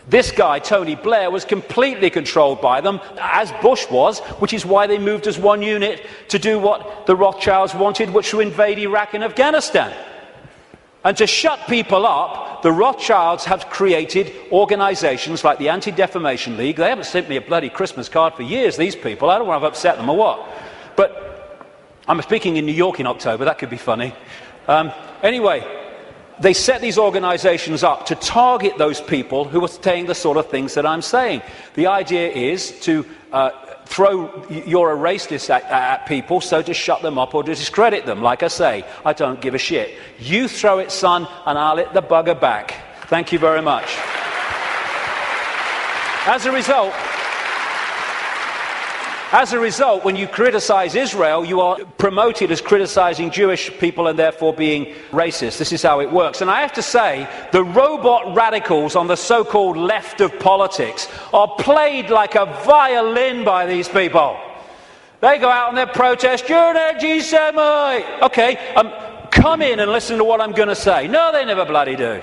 This guy, Tony Blair, was completely controlled by them, as Bush was, which is why they moved as one unit to do what the Rothschilds wanted, which was to invade Iraq and Afghanistan. And to shut people up, the Rothschilds have created organisations like the Anti-Defamation League. They haven't sent me a bloody Christmas card for years, these people. I don't want to upset them or what. But I'm speaking in New York in October. That could be funny. Anyway, they set these organisations up to target those people who are saying the sort of things that I'm saying. The idea is to throw you're a racist at people, so to shut them up or to discredit them. Like I say, I don't give a shit. You throw it, son, and I'll hit the bugger back. Thank you very much. As a result, when you criticize Israel, you are promoted as criticizing Jewish people and therefore being racist. This is how it works. And I have to say, the robot radicals on the so-called left of politics are played like a violin by these people. They go out on their protest, you're an anti-Semite! Okay, come in and listen to what I'm going to say. No, they never bloody do.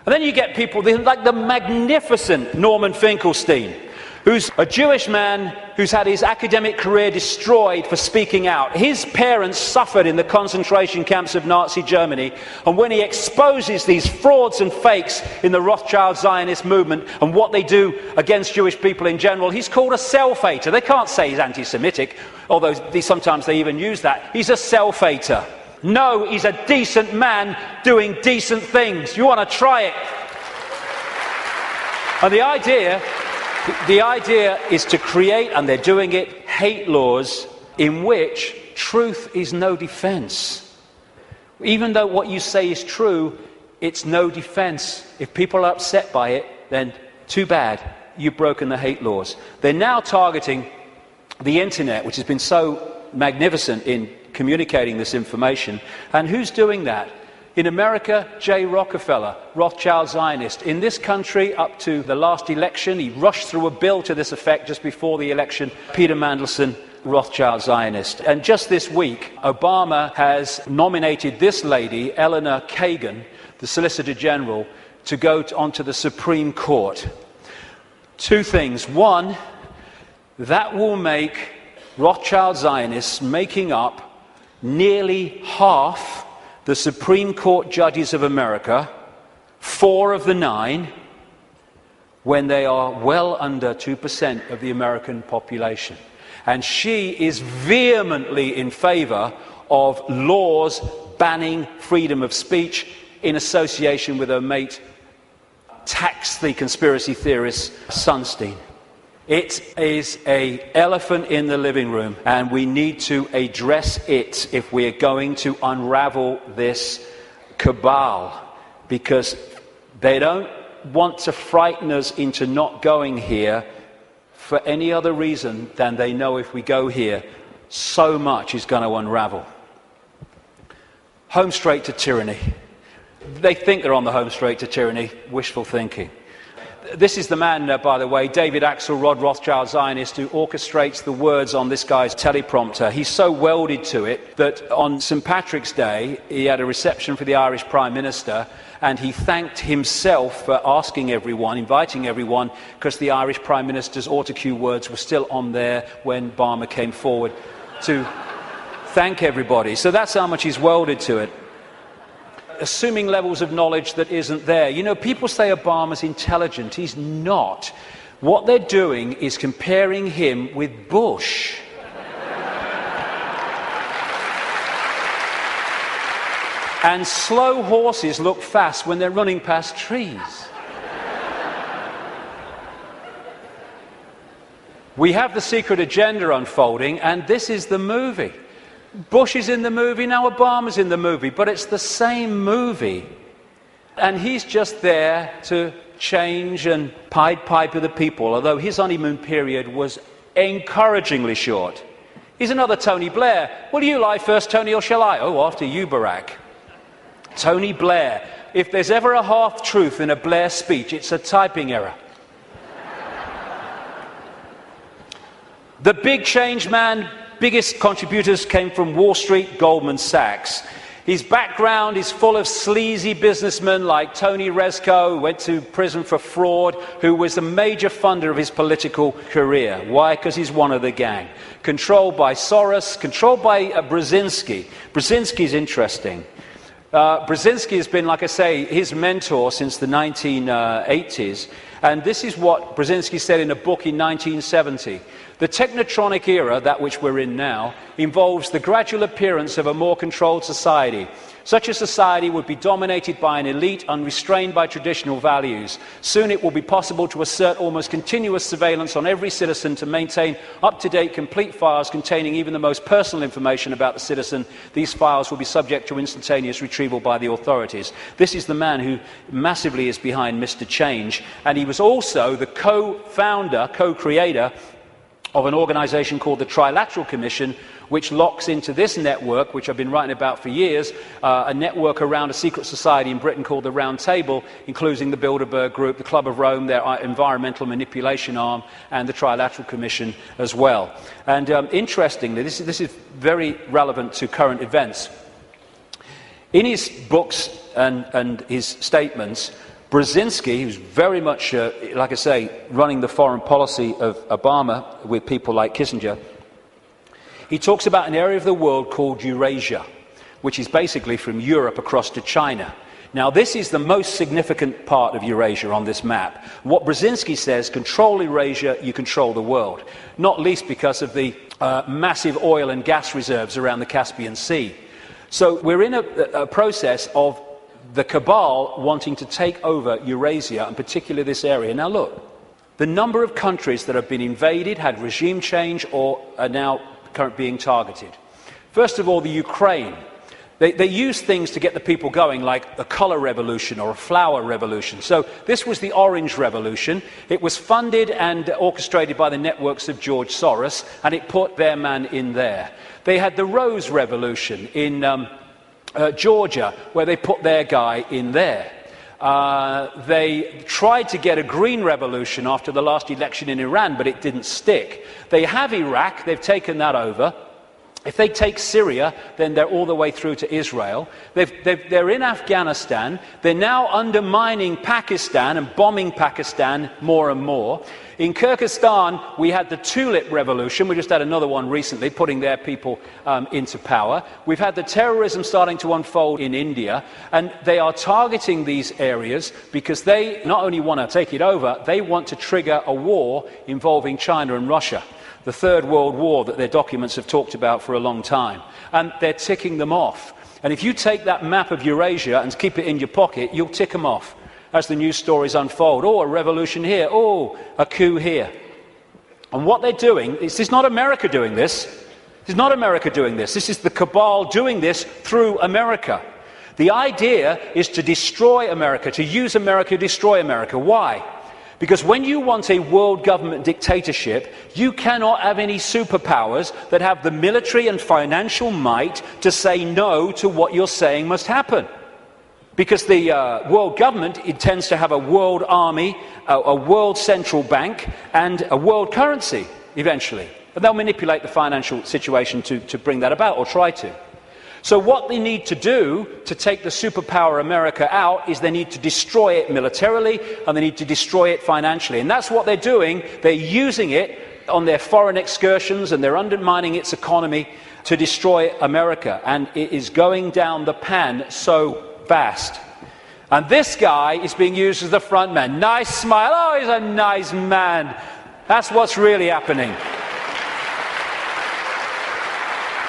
And then you get people like the magnificent Norman Finkelstein, who's a Jewish man who's had his academic career destroyed for speaking out. His parents suffered in the concentration camps of Nazi Germany, and when he exposes these frauds and fakes in the Rothschild Zionist movement and what they do against Jewish people in general, he's called a self-hater. They can't say he's anti-Semitic, although sometimes they even use that. He's a self-hater. No, he's a decent man doing decent things. You want to try it? And the idea is to create, and they're doing it, hate laws in which truth is no defense. Even though what you say is true, it's no defense. If people are upset by it, then too bad, you've broken the hate laws. They're now targeting the internet, which has been so magnificent in communicating this information. And who's doing that? In America, J. Rockefeller, Rothschild Zionist. In this country, up to the last election, he rushed through a bill to this effect just before the election, Peter Mandelson, Rothschild Zionist. And just this week, Obama has nominated this lady, Eleanor Kagan, the Solicitor General, to go onto the Supreme Court. Two things. One, that will make Rothschild Zionists making up nearly half the Supreme Court judges of America, 4 of the 9, when they are well under 2% of the American population. And she is vehemently in favour of laws banning freedom of speech in association with her mate, tax the conspiracy theorist Sunstein. It is an elephant in the living room, and we need to address it if we are going to unravel this cabal, because they don't want to frighten us into not going here for any other reason than they know if we go here, so much is going to unravel. Home straight to tyranny. They think they're on the home straight to tyranny. Wishful thinking. This is the man, by the way, David Axelrod, Rothschild Zionist, who orchestrates the words on this guy's teleprompter. He's so welded to it that on St. Patrick's Day, he had a reception for the Irish Prime Minister, and he thanked himself for asking everyone, inviting everyone, because the Irish Prime Minister's autocue words were still on there when Barmer came forward to thank everybody. So that's how much he's welded to it. Assuming levels of knowledge that isn't there. You know, people say Obama's intelligent. He's not. What they're doing is comparing him with Bush. And slow horses look fast when they're running past trees. We have the secret agenda unfolding, and this is the movie. Bush is in the movie, now Obama's in the movie, but it's the same movie. And he's just there to change and Pied Piper the people, although his honeymoon period was encouragingly short. He's another Tony Blair. Will you lie first, Tony, or shall I? Oh, after you, Barack. Tony Blair. If there's ever a half-truth in a Blair speech, it's a typing error. The big change man, biggest contributors came from Wall Street, Goldman Sachs. His background is full of sleazy businessmen like Tony Rezko, who went to prison for fraud, who was a major funder of his political career. Why? Because he's one of the gang. Controlled by Soros, controlled by Brzezinski. Brzezinski's interesting. Brzezinski has been, like I say, his mentor since the 1980s. And this is what Brzezinski said in a book in 1970. The technotronic era, that which we're in now, involves the gradual appearance of a more controlled society. Such a society would be dominated by an elite unrestrained by traditional values. Soon it will be possible to assert almost continuous surveillance on every citizen to maintain up-to-date complete files containing even the most personal information about the citizen. These files will be subject to instantaneous retrieval by the authorities. This is the man who massively is behind Mr. Change, and he was also the co-founder, co-creator of an organization called the Trilateral Commission, which locks into this network, which I've been writing about for years, a network around a secret society in Britain called the Round Table, including the Bilderberg Group, the Club of Rome, their environmental manipulation arm, and the Trilateral Commission as well. And interestingly, this is very relevant to current events. In his books and his statements, Brzezinski, who's very much, like I say, running the foreign policy of Obama with people like Kissinger, he talks about an area of the world called Eurasia, which is basically from Europe across to China. Now, this is the most significant part of Eurasia on this map. What Brzezinski says, control Eurasia, you control the world, not least because of the massive oil and gas reserves around the Caspian Sea. So we're in a process of the cabal wanting to take over Eurasia, and particularly this area. Now look, the number of countries that have been invaded, had regime change, or are now currently being targeted. First of all, the Ukraine. They use things to get the people going, like a colour revolution or a flower revolution. So this was the Orange Revolution. It was funded and orchestrated by the networks of George Soros, and it put their man in there. They had the Rose Revolution in Georgia, where they put their guy in there. They tried to get a green revolution after the last election in Iran, but it didn't stick. They have Iraq, they've taken that over. If they take Syria, then they're all the way through to Israel. They're in Afghanistan. They're now undermining Pakistan and bombing Pakistan more and more. In Kyrgyzstan, we had the Tulip Revolution. We just had another one recently, putting their people into power. We've had the terrorism starting to unfold in India, and they are targeting these areas because they not only want to take it over, they want to trigger a war involving China and Russia. The Third World War that their documents have talked about for a long time. And they're ticking them off. And if you take that map of Eurasia and keep it in your pocket, you'll tick them off as the news stories unfold. Oh, a revolution here. Oh, a coup here. And what they're doing, this is not America doing this. This is not America doing this. This is the cabal doing this through America. The idea is to destroy America, to use America to destroy America. Why? Because when you want a world government dictatorship, you cannot have any superpowers that have the military and financial might to say no to what you're saying must happen. Because the world government intends to have a world army, a world central bank, and a world currency, eventually. And they'll manipulate the financial situation to bring that about, or try to. So what they need to do to take the superpower America out is they need to destroy it militarily, and they need to destroy it financially. And that's what they're doing. They're using it on their foreign excursions, and they're undermining its economy to destroy America. And it is going down the pan so fast. And this guy is being used as the front man. Nice smile. Oh, he's a nice man. That's what's really happening.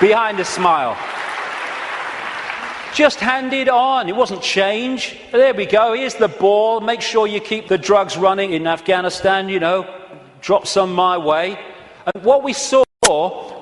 Behind the smile. Just hand it on. It wasn't change. There we go. Here's the ball. Make sure you keep the drugs running in Afghanistan, you know. Drop some my way. And what we saw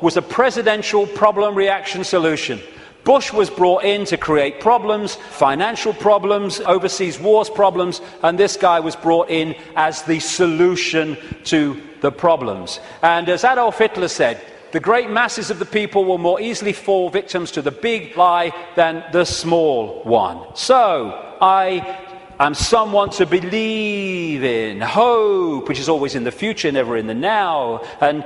was a presidential problem reaction solution. Bush was brought in to create problems, financial problems, overseas wars problems, and this guy was brought in as the solution to the problems. And as Adolf Hitler said, the great masses of the people will more easily fall victims to the big lie than the small one. So, I am someone to believe in. Hope, which is always in the future, never in the now. And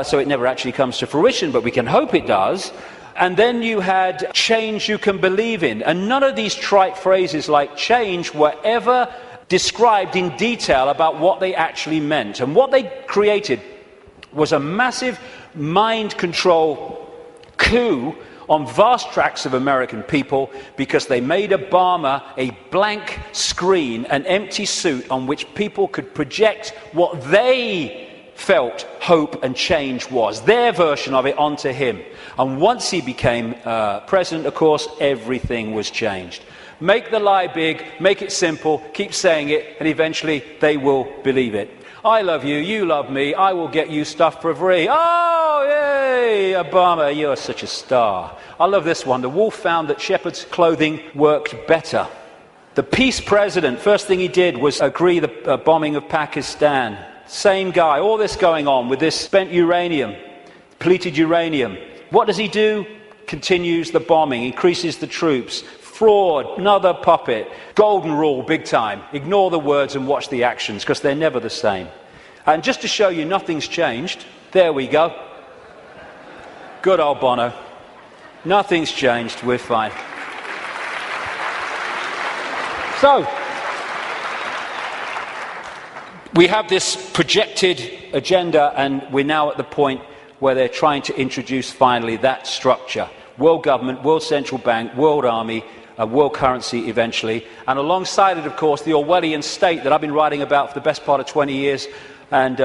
so it never actually comes to fruition, but we can hope it does. And then you had change you can believe in. And none of these trite phrases like change were ever described in detail about what they actually meant. And what they created was a massive mind control coup on vast tracts of American people, because they made Obama a blank screen, an empty suit on which people could project what they felt hope and change was, their version of it, onto him. And once he became president, of course, everything was changed. Make the lie big, make it simple, keep saying it, and eventually they will believe it. I love you, you love me, I will get you stuff for free. Oh, yay, Obama, you're such a star. I love this one. The wolf found that shepherd's clothing worked better. The peace president, first thing he did was agree the bombing of Pakistan. Same guy, all this going on with this spent uranium, depleted uranium, What does he do? Continues the bombing, increases the troops. Fraud, another puppet. Golden rule, big time. Ignore the words and watch the actions, because they're never the same. And just to show you nothing's changed, there we go. Good old Bono. Nothing's changed, we're fine. So, we have this projected agenda, and we're now at the point where they're trying to introduce finally that structure. World government, world central bank, world army, world currency eventually, and alongside it, of course, the Orwellian state that I've been writing about for the best part of 20 years, and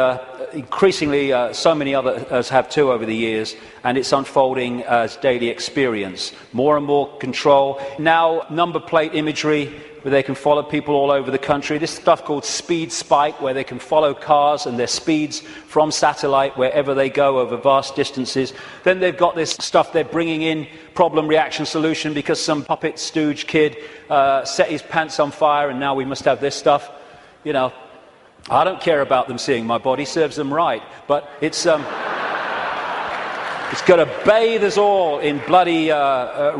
increasingly so many others have too over the years, and it's unfolding as daily experience. More and more control. Now, number plate imagery, where they can follow people all over the country. This stuff called Speed Spike, where they can follow cars and their speeds from satellite wherever they go over vast distances. Then they've got this stuff they're bringing in, problem, reaction, solution, because some puppet stooge kid set his pants on fire, and now we must have this stuff. You know, I don't care about them seeing my body, serves them right, but it's going to bathe us all in bloody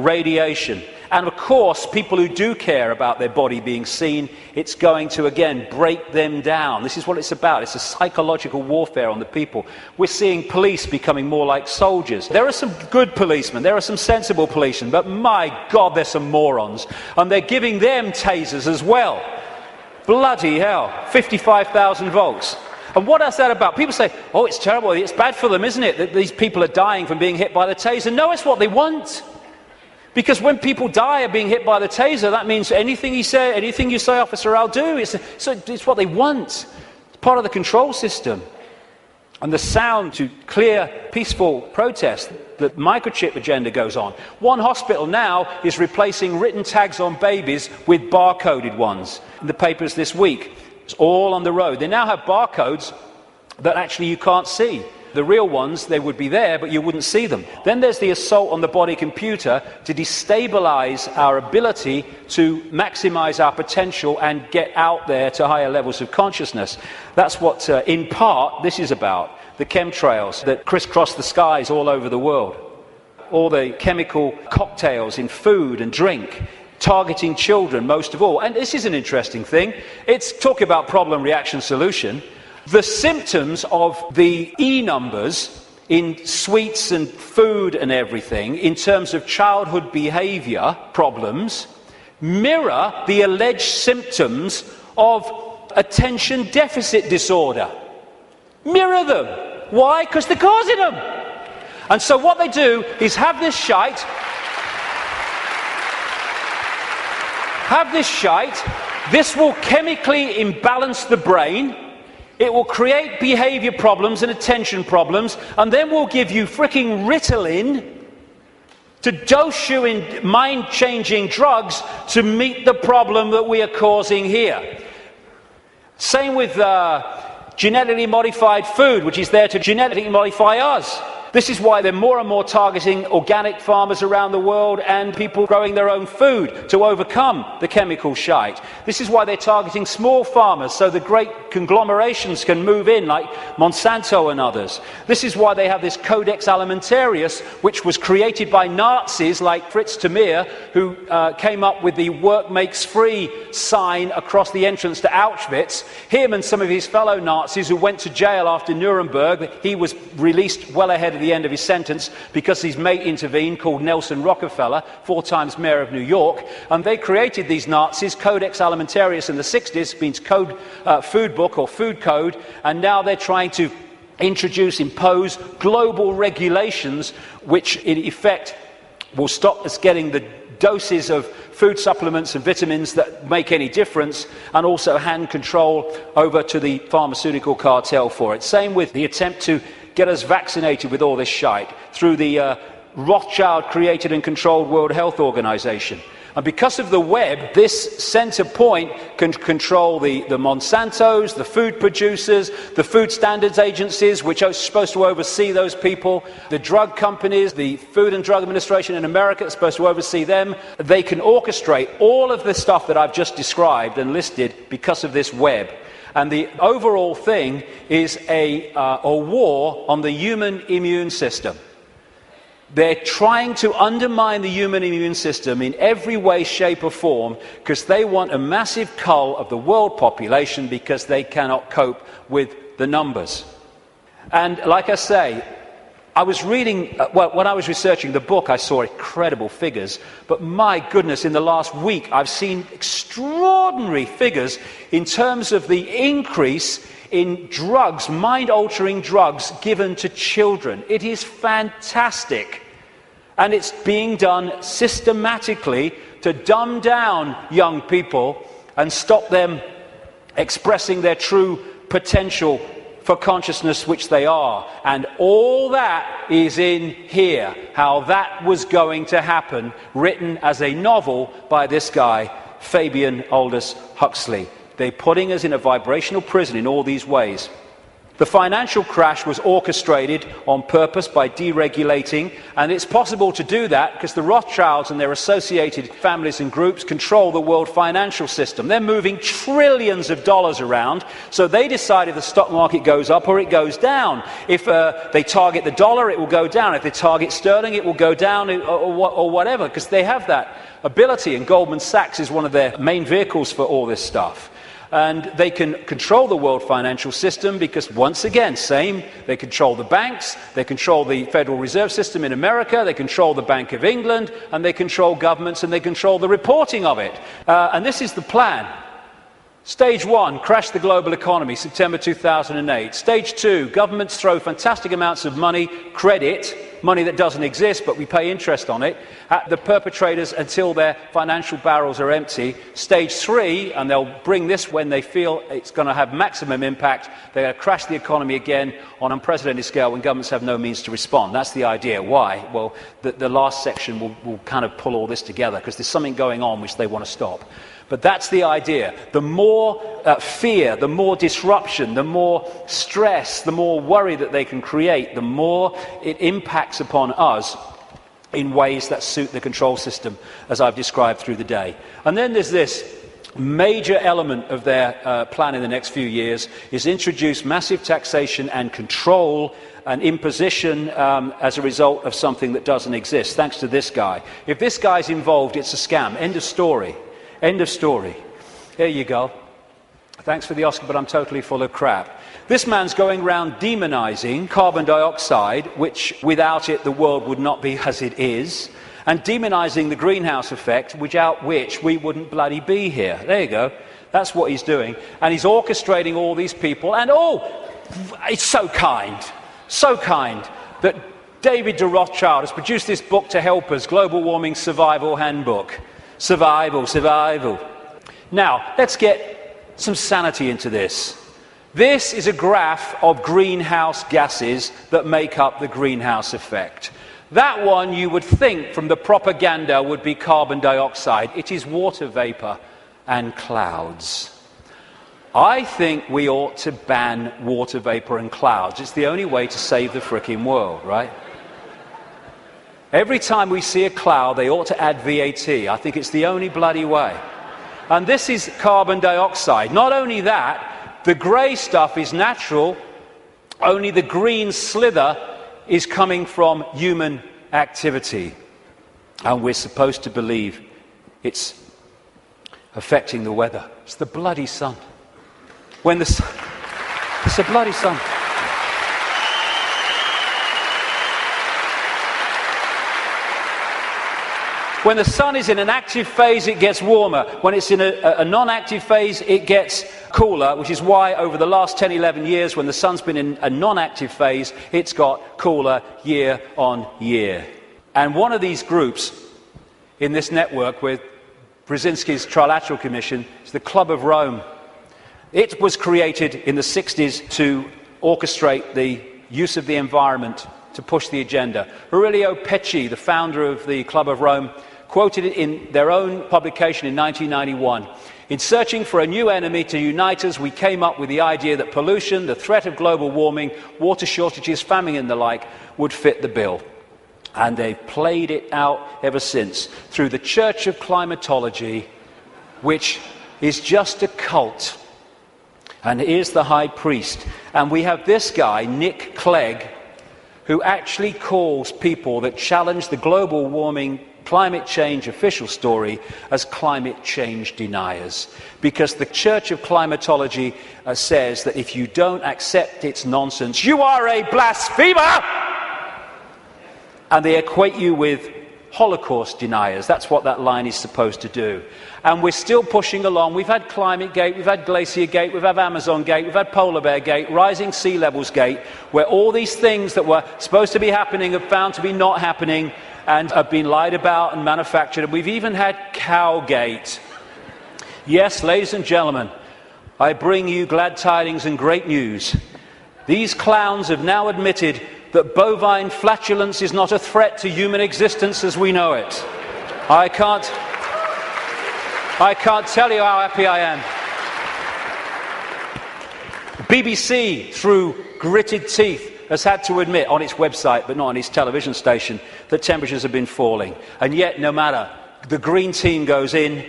radiation. And of course, people who do care about their body being seen, it's going to, again, break them down. This is what it's about. It's a psychological warfare on the people. We're seeing police becoming more like soldiers. There are some good policemen, there are some sensible policemen, but my God, there's some morons. And they're giving them tasers as well. Bloody hell, 55,000 volts. And what is that about? People say, oh, it's terrible, it's bad for them, isn't it, that these people are dying from being hit by the taser? No, it's what they want. Because when people die of being hit by the taser, that means anything you say, officer, I'll do. It's what they want. It's part of the control system. And the sound to clear, peaceful protest, the microchip agenda goes on. One hospital now is replacing written tags on babies with barcoded ones. In the papers this week, it's all on the road. They now have barcodes that actually you can't see. The real ones, they would be there, but you wouldn't see them. Then there's the assault on the body computer to destabilize our ability to maximize our potential and get out there to higher levels of consciousness. That's what, in part, this is about. The chemtrails that crisscross the skies all over the world. All the chemical cocktails in food and drink, targeting children most of all. And this is an interesting thing. It's talking about problem, reaction, solution. The symptoms of the E numbers in sweets and food and everything, in terms of childhood behavior problems, mirror the alleged symptoms of attention deficit disorder. Mirror them. Why? Because they're causing them. And so what they do is have this shite. This will chemically imbalance the brain. It will create behavior problems and attention problems, and then we'll give you fricking Ritalin to dose you in mind-changing drugs to meet the problem that we are causing here. Same with genetically modified food, which is there to genetically modify us. This is why they're more and more targeting organic farmers around the world and people growing their own food to overcome the chemical shite. This is why they're targeting small farmers so the great conglomerations can move in, like Monsanto and others. This is why they have this Codex Alimentarius, which was created by Nazis like Fritz Tamir, who came up with the work makes free sign across the entrance to Auschwitz. Him and some of his fellow Nazis who went to jail after Nuremberg. He was released well ahead of the end of his sentence because his mate intervened, called Nelson Rockefeller, 4 times mayor of New York, and they created these Nazis. Codex Alimentarius in the 60s means code, food book or food code, and now they're trying to impose global regulations which in effect will stop us getting the doses of food supplements and vitamins that make any difference, and also hand control over to the pharmaceutical cartel for it. Same with the attempt to get us vaccinated with all this shite through the Rothschild-created and controlled World Health Organization. And because of the web, this center point can control the Monsantos, the food producers, the food standards agencies, which are supposed to oversee those people, the drug companies, the Food and Drug Administration in America is supposed to oversee them. They can orchestrate all of the stuff that I've just described and listed because of this web. And the overall thing is a war on the human immune system. They're trying to undermine the human immune system in every way, shape or form because they want a massive cull of the world population because they cannot cope with the numbers. And like I say, I was reading, when I was researching the book, I saw incredible figures. But my goodness, in the last week, I've seen extraordinary figures in terms of the increase in drugs, mind-altering drugs given to children. It is fantastic. And it's being done systematically to dumb down young people and stop them expressing their true potential for consciousness, which they are. And all that is in here, how that was going to happen, written as a novel by this guy, Fabian Aldous Huxley. They're putting us in a vibrational prison in all these ways. The financial crash was orchestrated on purpose by deregulating, and it's possible to do that because the Rothschilds and their associated families and groups control the world financial system. They're moving trillions of dollars around, so they decide if the stock market goes up or it goes down. If they target the dollar, it will go down. If they target sterling, it will go down or whatever, because they have that ability, and Goldman Sachs is one of their main vehicles for all this stuff. And they can control the world financial system because, once again, they control the banks, they control the Federal Reserve System in America, they control the Bank of England, and they control governments, and they control the reporting of it. And this is the plan. Stage 1, crash the global economy, September 2008. Stage 2, governments throw fantastic amounts of money, credit, money that doesn't exist, but we pay interest on it, at the perpetrators until their financial barrels are empty. Stage 3, and they'll bring this when they feel it's going to have maximum impact, they're going to crash the economy again on unprecedented scale when governments have no means to respond. That's the idea. Why? Well, the last section will kind of pull all this together, because there's something going on which they want to stop. But that's the idea. The more fear, the more disruption, the more stress, the more worry that they can create, the more it impacts upon us in ways that suit the control system, as I've described through the day. And then there's this major element of their plan in the next few years, is introduce massive taxation and control and imposition as a result of something that doesn't exist, thanks to this guy. If this guy's involved, it's a scam. End of story. End of story. There you go. Thanks for the Oscar, but I'm totally full of crap. This man's going around demonizing carbon dioxide, which without it the world would not be as it is, and demonizing the greenhouse effect, without which we wouldn't bloody be here. There you go. That's what he's doing. And he's orchestrating all these people. And it's so kind that David de Rothschild has produced this book to help us, Global Warming Survival Handbook. Survival. Now, let's get some sanity into this. This is a graph of greenhouse gases that make up the greenhouse effect. That one, you would think from the propaganda, would be carbon dioxide. It is water vapor and clouds. I think we ought to ban water vapor and clouds. It's the only way to save the frickin' world, right? Every time we see a cloud, they ought to add VAT. I think it's the only bloody way. And this is carbon dioxide. Not only that, the grey stuff is natural, only the green slither is coming from human activity. And we're supposed to believe it's affecting the weather. It's the bloody sun. It's the bloody sun. When the sun is in an active phase, it gets warmer. When it's in a non-active phase, it gets cooler, which is why over the last 10, 11 years, when the sun's been in a non-active phase, it's got cooler year on year. And one of these groups in this network with Brzezinski's Trilateral Commission is the Club of Rome. It was created in the 60s to orchestrate the use of the environment to push the agenda. Aurelio Pecci, the founder of the Club of Rome, quoted it in their own publication in 1991. In searching for a new enemy to unite us, we came up with the idea that pollution, the threat of global warming, water shortages, famine and the like would fit the bill. And they've played it out ever since through the Church of Climatology, which is just a cult. And here's the high priest. And we have this guy, Nick Clegg, who actually calls people that challenge the global warming climate change official story as climate change deniers. Because the Church of Climatology says that if you don't accept its nonsense, you are a blasphemer! And they equate you with Holocaust deniers. That's what that line is supposed to do. And we're still pushing along. We've had Climate Gate, we've had Glacier Gate, we've had Amazon Gate, we've had Polar Bear Gate, Rising Sea Levels Gate, where all these things that were supposed to be happening have found to be not happening and have been lied about and manufactured. And we've even had Cowgate. Yes, ladies and gentlemen, I bring you glad tidings and great news. These clowns have now admitted that bovine flatulence is not a threat to human existence as we know it. I can't tell you how happy I am. BBC, through gritted teeth, has had to admit on its website, but not on its television station, that temperatures have been falling. And yet, no matter, the Green Team goes in,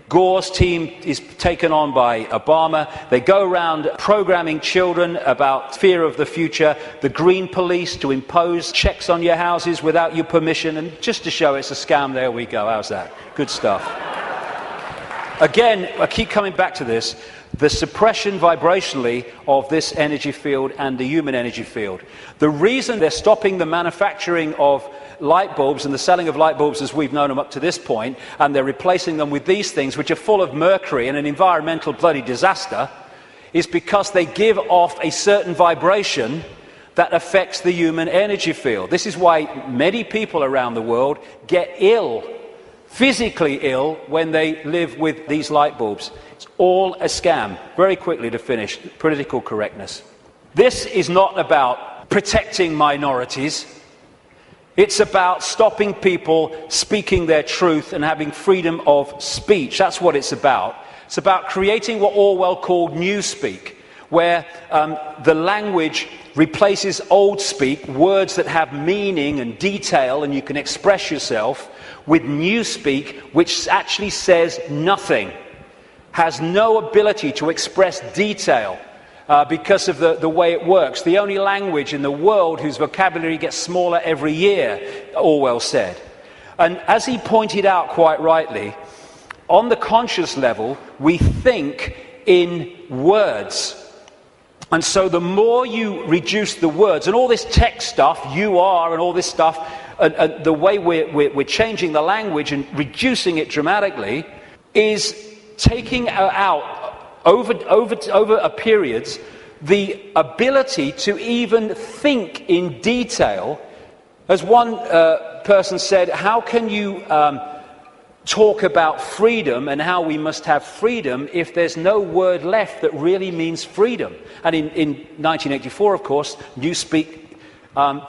Gore's team is taken on by Obama. They go around programming children about fear of the future. The Green Police to impose checks on your houses without your permission. And just to show it's a scam, there we go. How's that? Good stuff. Again, I keep coming back to this. The suppression vibrationally of this energy field and the human energy field. The reason they're stopping the manufacturing of light bulbs and the selling of light bulbs as we've known them up to this point, and they're replacing them with these things which are full of mercury and an environmental bloody disaster, is because they give off a certain vibration that affects the human energy field. This is why many people around the world get ill, physically ill, when they live with these light bulbs. It's all a scam. Very quickly to finish, political correctness. This is not about protecting minorities. It's about stopping people speaking their truth and having freedom of speech. That's what it's about. It's about creating what Orwell called newspeak, where the language replaces old speak, words that have meaning and detail and you can express yourself, with newspeak, which actually says nothing, has no ability to express detail. Because of the way it works. The only language in the world whose vocabulary gets smaller every year, Orwell said. And as he pointed out quite rightly, on the conscious level, we think in words. And so the more you reduce the words, and all this tech stuff, you are, and all this stuff, and the way we're changing the language and reducing it dramatically, is taking out over a period, the ability to even think in detail. As one person said, how can you talk about freedom and how we must have freedom if there's no word left that really means freedom? And in 1984, of course, newspeak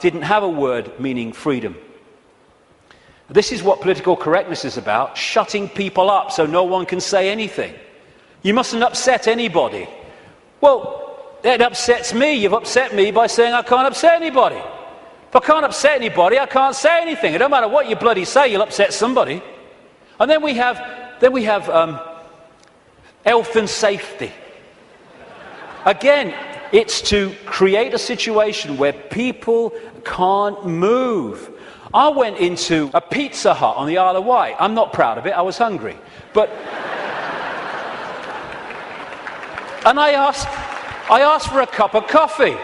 didn't have a word meaning freedom. This is what political correctness is about, shutting people up so no one can say anything. You mustn't upset anybody. Well, it upsets me. You've upset me by saying I can't upset anybody. If I can't upset anybody, I can't say anything. It don't matter what you bloody say, you'll upset somebody. And then we have health and safety. Again, it's to create a situation where people can't move. I went into a Pizza Hut on the Isle of Wight. I'm not proud of it. I was hungry. But and I asked for a cup of coffee.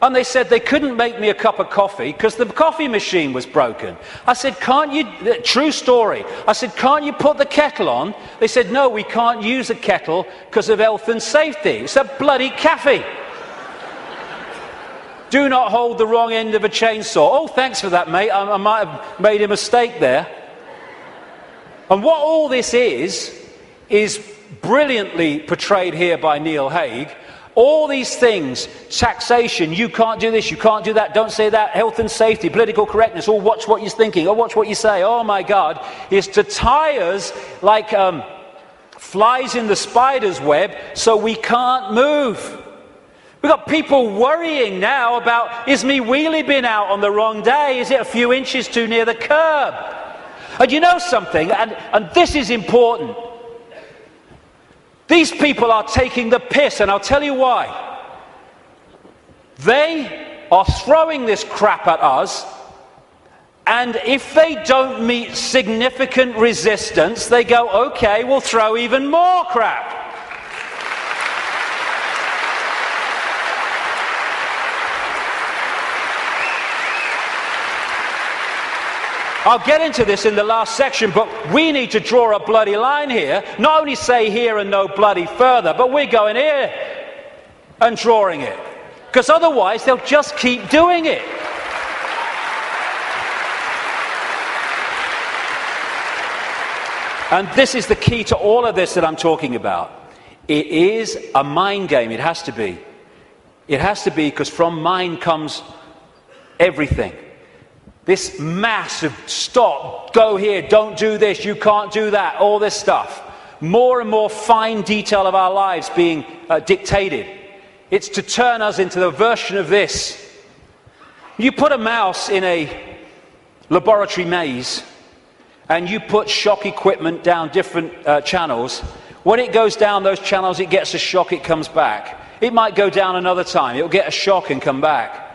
And they said they couldn't make me a cup of coffee because the coffee machine was broken. I said, can't you, true story, I said, can't you put the kettle on? They said, no, we can't use a kettle because of health and safety. It's a bloody cafe. Do not hold the wrong end of a chainsaw. Oh, thanks for that, mate. I might have made a mistake there. And what all this is brilliantly portrayed here by Neil Haig. All these things, taxation, you can't do this, you can't do that, don't say that, health and safety, political correctness, oh, watch what you're thinking, oh, watch what you say, oh my God, is to tie us like flies in the spider's web so we can't move. We've got people worrying now about, is me wheelie bin out on the wrong day? Is it a few inches too near the curb? And you know something, and this is important. These people are taking the piss, and I'll tell you why. They are throwing this crap at us, and if they don't meet significant resistance, they go, okay, we'll throw even more crap. I'll get into this in the last section, but we need to draw a bloody line here. Not only say here and no bloody further, but we're going here and drawing it. Because otherwise they'll just keep doing it. And this is the key to all of this that I'm talking about. It is a mind game. It has to be. It has to be, because from mind comes everything. This massive stop, go here, don't do this, you can't do that, all this stuff. More and more fine detail of our lives being dictated. It's to turn us into the version of this. You put a mouse in a laboratory maze and you put shock equipment down different channels. When it goes down those channels, it gets a shock, it comes back. It might go down another time, it'll get a shock and come back.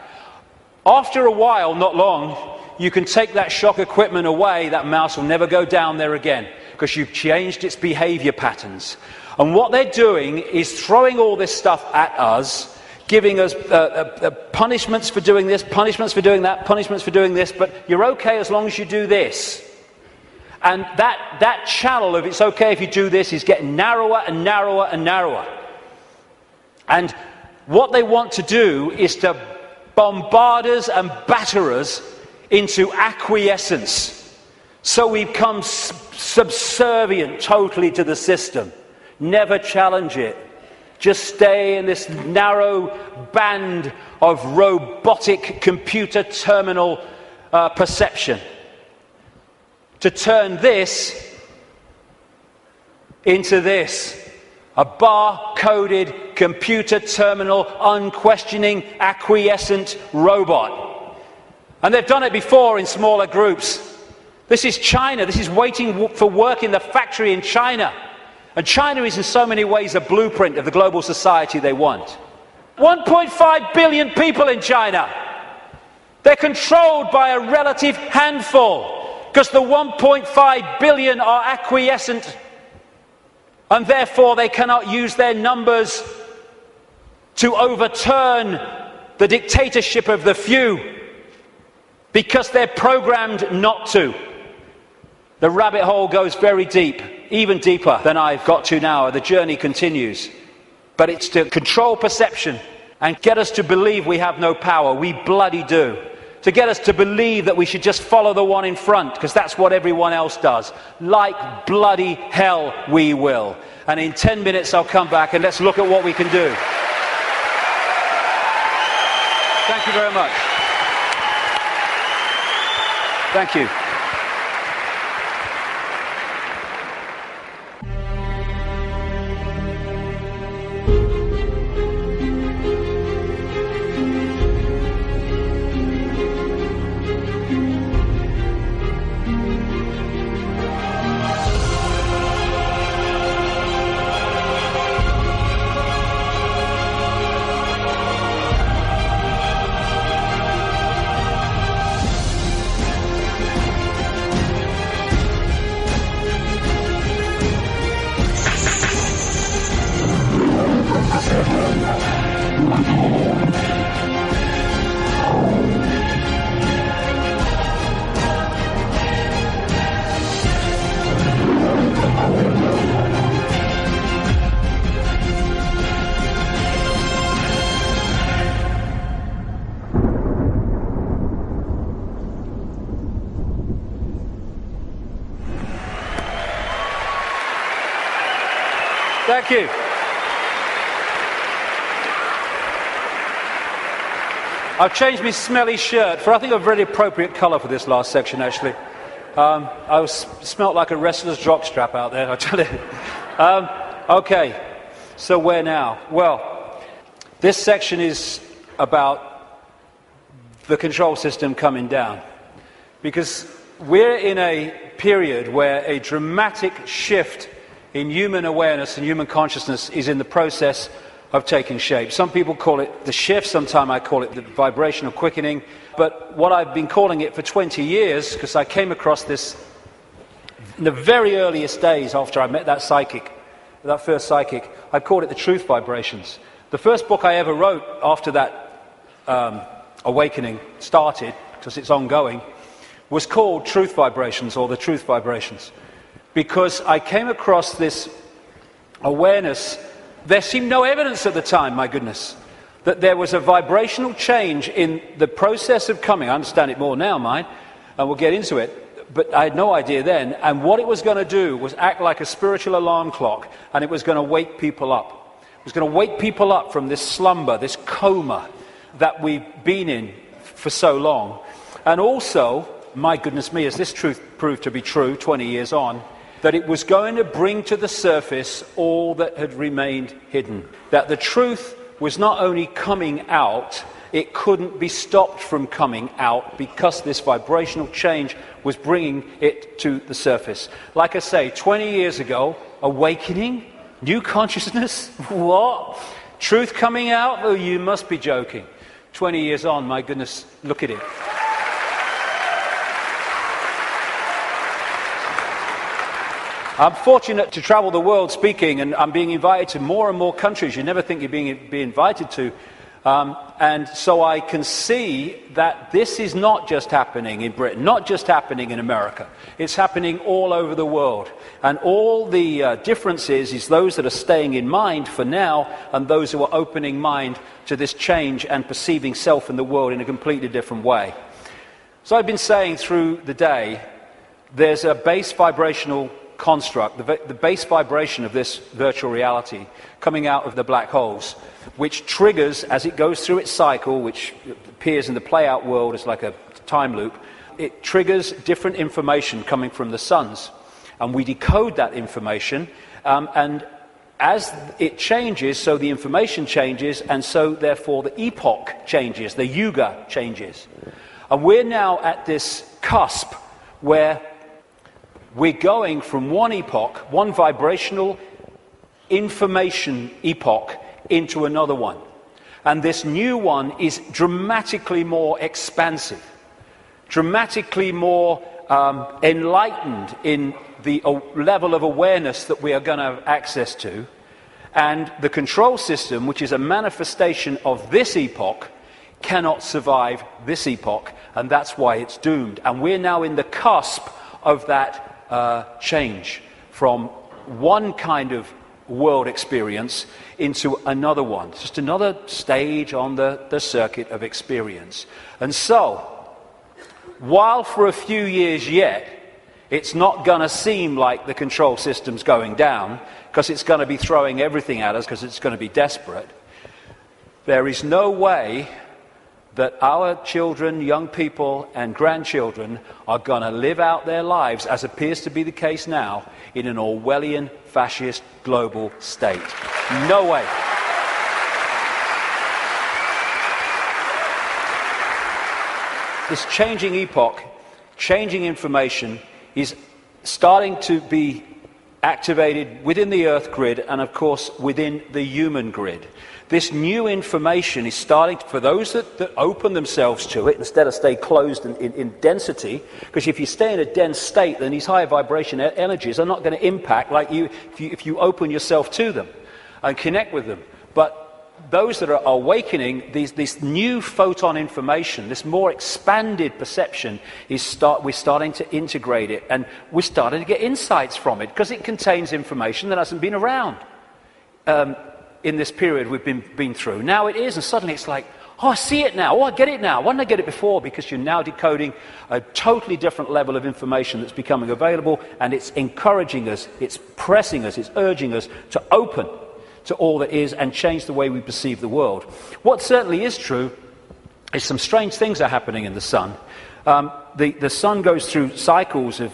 After a while, not long, you can take that shock equipment away, that mouse will never go down there again, because you've changed its behavior patterns. And what they're doing is throwing all this stuff at us, giving us punishments for doing this, punishments for doing that, punishments for doing this, but you're okay as long as you do this. And that channel of it's okay if you do this is getting narrower and narrower and narrower. And what they want to do is to bombard us and batter us into acquiescence. So we become subservient totally to the system. Never challenge it. Just stay in this narrow band of robotic computer terminal perception. To turn this into this. A bar-coded, computer terminal, unquestioning, acquiescent robot. And they've done it before in smaller groups. This is China. This is waiting for work in the factory in China. And China is in so many ways a blueprint of the global society they want. 1.5 billion people in China. They're controlled by a relative handful, because the 1.5 billion are acquiescent, and therefore they cannot use their numbers to overturn the dictatorship of the few, because they're programmed not to. The rabbit hole goes very deep, even deeper than I've got to now. The journey continues. But it's to control perception and get us to believe we have no power. We bloody do. To get us to believe that we should just follow the one in front, because that's what everyone else does. Like bloody hell we will. And in 10 minutes I'll come back and let's look at what we can do. Thank you very much. Thank you. Thank you. I've changed my smelly shirt for, I think, a very appropriate colour for this last section, actually. Smelt like a wrestler's jockstrap out there, I tell you. Okay, so where now? Well, this section is about the control system coming down. Because we're in a period where a dramatic shift in human awareness and human consciousness is in the process of taking shape. Some people call it the shift, sometimes I call it the vibrational quickening, but what I've been calling it for 20 years, because I came across this in the very earliest days after I met that psychic, that first psychic, I called it the truth vibrations. The first book I ever wrote after that awakening started, because it's ongoing, was called Truth Vibrations, or the Truth Vibrations, because I came across this awareness. There seemed no evidence at the time, my goodness, that there was a vibrational change in the process of coming. I understand it more now, mind, and we'll get into it, but I had no idea then. And what it was going to do was act like a spiritual alarm clock, and it was going to wake people up. It was going to wake people up from this slumber, this coma that we've been in for so long. And also, my goodness me, as this truth proved to be true 20 years on, that it was going to bring to the surface all that had remained hidden. That the truth was not only coming out, it couldn't be stopped from coming out, because this vibrational change was bringing it to the surface. Like I say, 20 years ago, awakening, new consciousness, what? Truth coming out? Oh, you must be joking. 20 years on, my goodness, look at it. I'm fortunate to travel the world speaking, and I'm being invited to more and more countries you never think you're being invited to. And so I can see that this is not just happening in Britain, not just happening in America. It's happening all over the world. And all the difference is those that are staying in mind for now, and those who are opening mind to this change and perceiving self and the world in a completely different way. So I've been saying through the day, there's a base vibrational construct, the base vibration of this virtual reality coming out of the black holes, which triggers, as it goes through its cycle, which appears in the play-out world as like a time loop, it triggers different information coming from the suns. And we decode that information, and as it changes, so the information changes, and so therefore the epoch changes, the yuga changes. And we're now at this cusp where we're going from one epoch, one vibrational information epoch, into another one. And this new one is dramatically more expansive, dramatically more enlightened in the level of awareness that we are going to have access to. And the control system, which is a manifestation of this epoch, cannot survive this epoch, and that's why it's doomed. And we're now in the cusp of that change from one kind of world experience into another one. It's just another stage on the circuit of experience. And so, while for a few years yet, it's not going to seem like the control system's going down, because it's going to be throwing everything at us, because it's going to be desperate, there is no way that our children, young people, and grandchildren are going to live out their lives, as appears to be the case now, in an Orwellian, fascist, global state. No way. This changing epoch, changing information, is starting to be activated within the Earth grid and, of course, within the human grid. This new information is starting to, for those that open themselves to it, instead of stay closed in density, because if you stay in a dense state, then these higher vibration energies are not going to impact like you if you open yourself to them and connect with them. But those that are awakening, this new photon information, this more expanded perception, we're starting to integrate it, and we're starting to get insights from it, because it contains information that hasn't been around in this period we've been through. Now it is, and suddenly it's like, oh, I see it now, oh, I get it now. Why didn't I get it before? Because you're now decoding a totally different level of information that's becoming available, and it's encouraging us, it's pressing us, it's urging us to open to all that is and change the way we perceive the world. What certainly is true is some strange things are happening in the sun. The sun goes through cycles of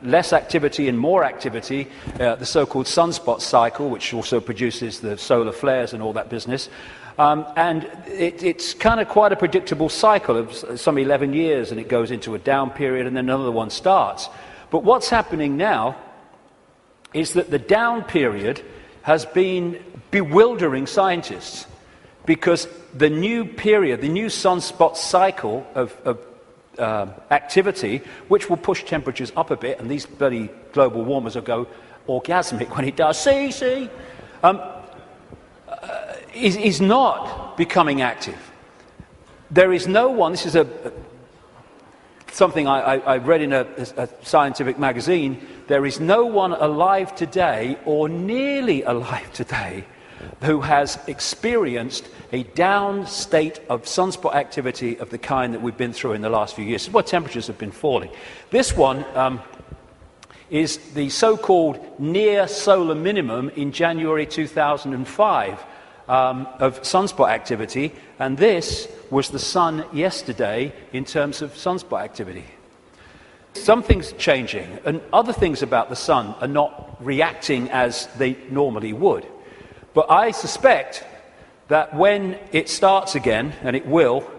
less activity and more activity, the so-called sunspot cycle, which also produces the solar flares and all that business. And it's kind of quite a predictable cycle of some 11 years, and it goes into a down period and then another one starts. But what's happening now is that the down period has been bewildering scientists, because the new period, the new sunspot cycle of activity, which will push temperatures up a bit, and these bloody global warmers will go orgasmic when it does, is not becoming active. There is no one, this is something I read in a scientific magazine, there is no one alive today, or nearly alive today, who has experienced a down state of sunspot activity of the kind that we've been through in the last few years. This is where temperatures have been falling. This one is the so-called near solar minimum in January 2005 of sunspot activity, and this was the sun yesterday in terms of sunspot activity. Something's changing, and other things about the sun are not reacting as they normally would. But I suspect that when it starts again, and it will,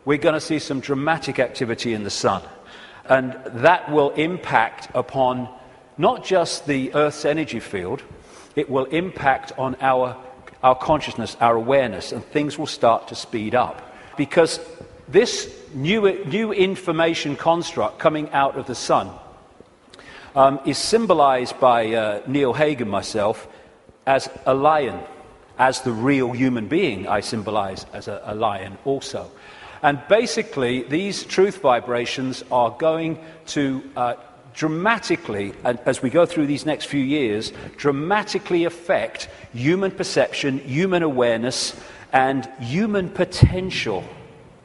we're going to see some dramatic activity in the sun. And that will impact upon not just the Earth's energy field, it will impact on our consciousness, our awareness, and things will start to speed up. Because this new information construct coming out of the sun is symbolized by Neil Haig and myself as a lion. As the real human being, I symbolize as a lion also. And basically, these truth vibrations are going to dramatically, as we go through these next few years, dramatically affect human perception, human awareness, and human potential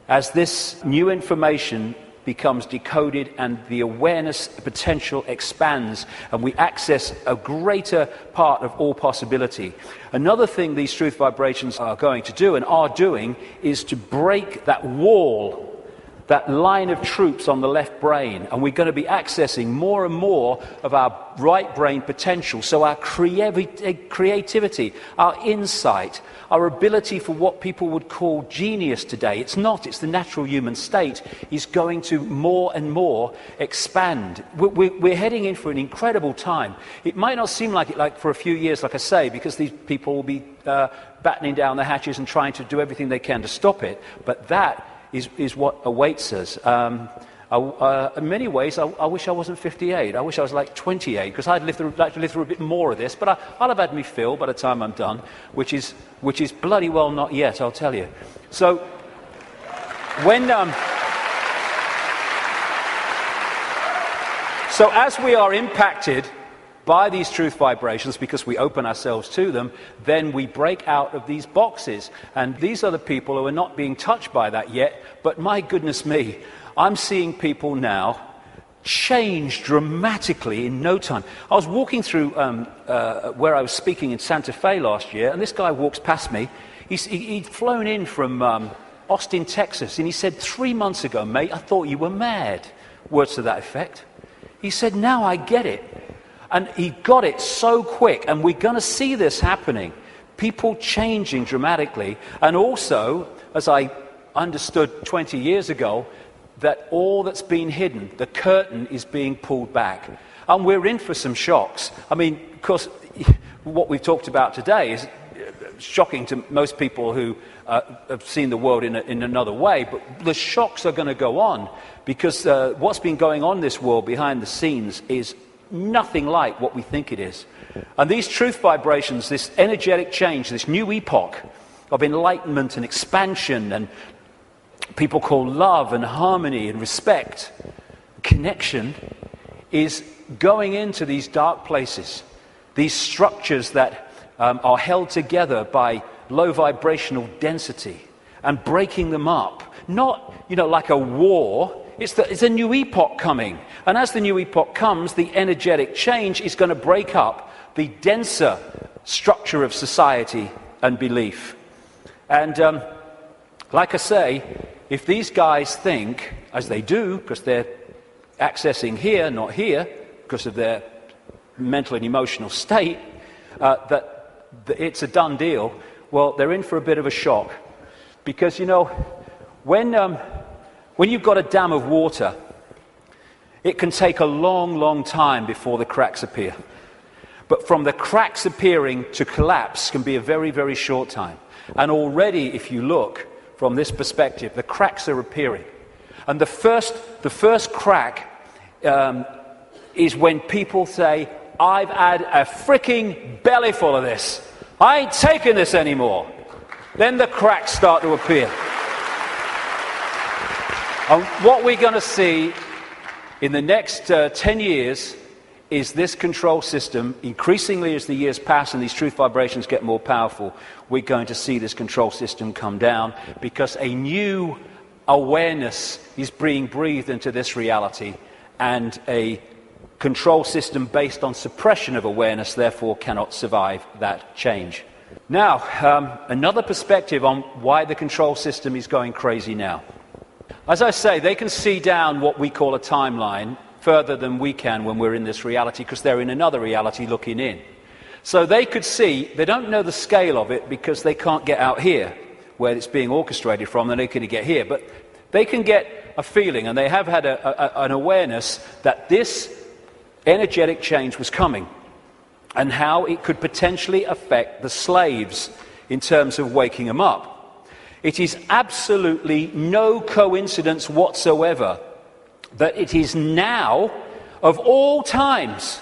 as this new information becomes decoded and the awareness potential expands and we access a greater part of all possibility. Another thing these truth vibrations are going to do and are doing is to break that wall, that line of troops on the left brain, and we're going to be accessing more and more of our right brain potential. So our creativity, our insight, our ability for what people would call genius today, it's the natural human state, is going to more and more expand. We're heading in for an incredible time. It might not seem like it like for a few years, like I say, because these people will be battening down the hatches and trying to do everything they can to stop it, but that is what awaits us. In many ways, I wish I wasn't 58. I wish I was like 28, because I'd like to live through a bit more of this. But I'll have had me fill by the time I'm done, which is bloody well not yet, I'll tell you. So when so as we are impacted by these truth vibrations, because we open ourselves to them, then we break out of these boxes. And these are the people who are not being touched by that yet, but my goodness me, I'm seeing people now change dramatically in no time. I was walking through where I was speaking in Santa Fe last year, and this guy walks past me. He'd flown in from Austin, Texas, and he said, 3 months ago, mate, I thought you were mad. Words to that effect. He said, now I get it. And he got it so quick, and we're going to see this happening. People changing dramatically, and also, as I understood 20 years ago, that all that's been hidden, the curtain is being pulled back. And we're in for some shocks. I mean, of course, what we've talked about today is shocking to most people who have seen the world in another way, but the shocks are going to go on, because what's been going on in this world behind the scenes is nothing like what we think it is. And these truth vibrations, this energetic change, this new epoch of enlightenment and expansion, and people call love and harmony and respect, connection, is going into these dark places, these structures that are held together by low vibrational density, and breaking them up. Not, like a war. It's a new epoch coming. And as the new epoch comes, the energetic change is going to break up the denser structure of society and belief. And like I say, if these guys think, as they do, because they're accessing here, not here, because of their mental and emotional state, that it's a done deal, well, they're in for a bit of a shock. Because, when you've got a dam of water, it can take a long, long time before the cracks appear. But from the cracks appearing to collapse can be a very, very short time. And already, if you look from this perspective, the cracks are appearing. And the first crack is when people say, I've had a freaking belly full of this. I ain't taking this anymore. Then the cracks start to appear. And what we're going to see in the next 10 years is this control system, increasingly as the years pass and these truth vibrations get more powerful, we're going to see this control system come down because a new awareness is being breathed into this reality, and a control system based on suppression of awareness therefore cannot survive that change. Now, another perspective on why the control system is going crazy now. As I say, they can see down what we call a timeline further than we can when we're in this reality, because they're in another reality looking in. So they could see, they don't know the scale of it because they can't get out here where it's being orchestrated from, and they can get here, but they can get a feeling, and they have had an awareness that this energetic change was coming and how it could potentially affect the slaves in terms of waking them up. It is absolutely no coincidence whatsoever that it is now, of all times,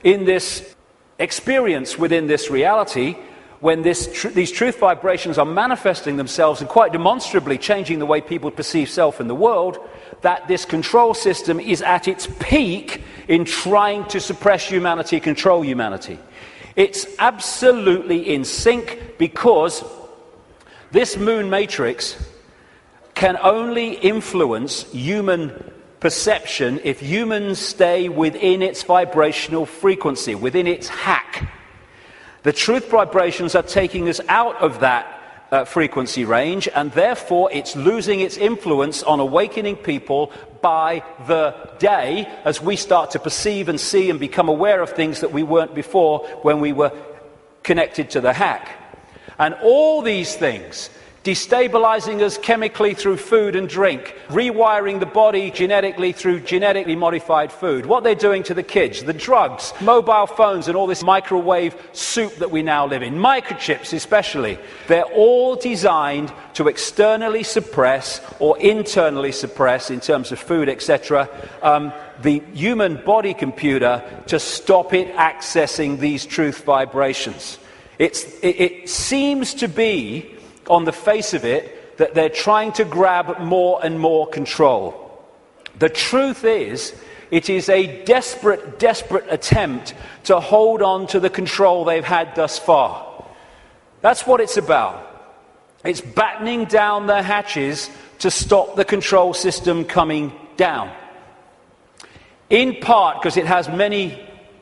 in this experience within this reality, when these truth vibrations are manifesting themselves and quite demonstrably changing the way people perceive self in the world, that this control system is at its peak in trying to suppress humanity, control humanity. It's absolutely in sync, because this moon matrix can only influence human perception if humans stay within its vibrational frequency, within its hack. The truth vibrations are taking us out of that frequency range, and therefore it's losing its influence on awakening people by the day as we start to perceive and see and become aware of things that we weren't before when we were connected to the hack. And all these things, destabilizing us chemically through food and drink, rewiring the body genetically through genetically modified food, what they're doing to the kids, the drugs, mobile phones and all this microwave soup that we now live in, microchips especially, they're all designed to externally suppress or internally suppress, in terms of food, etc., the human body computer to stop it accessing these truth vibrations. It seems to be, on the face of it, that they're trying to grab more and more control. The truth is, it is a desperate, desperate attempt to hold on to the control they've had thus far. That's what it's about. It's battening down the hatches to stop the control system coming down. In part because it has many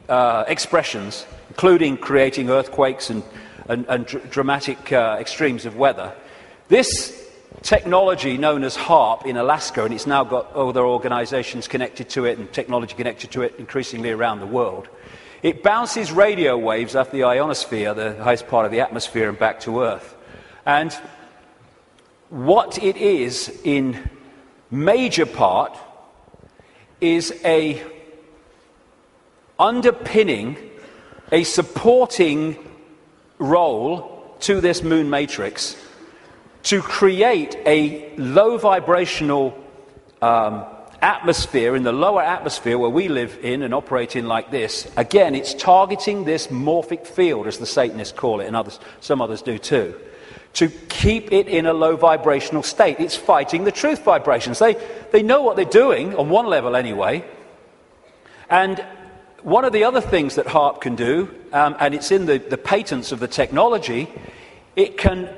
expressions, including creating earthquakes and dramatic extremes of weather. This technology known as HAARP in Alaska, and it's now got other organizations connected to it and technology connected to it increasingly around the world, it bounces radio waves off the ionosphere, the highest part of the atmosphere, and back to Earth. And what it is in major part is a underpinning, a supporting role to this moon matrix to create a low vibrational atmosphere in the lower atmosphere where we live in and operate in like this. Again, it's targeting this morphic field, as the Satanists call it, and some others do too, to keep it in a low vibrational state. It's fighting the truth vibrations. They know what they're doing, on one level anyway. And one of the other things that HAARP can do, and it's in the patents of the technology, it can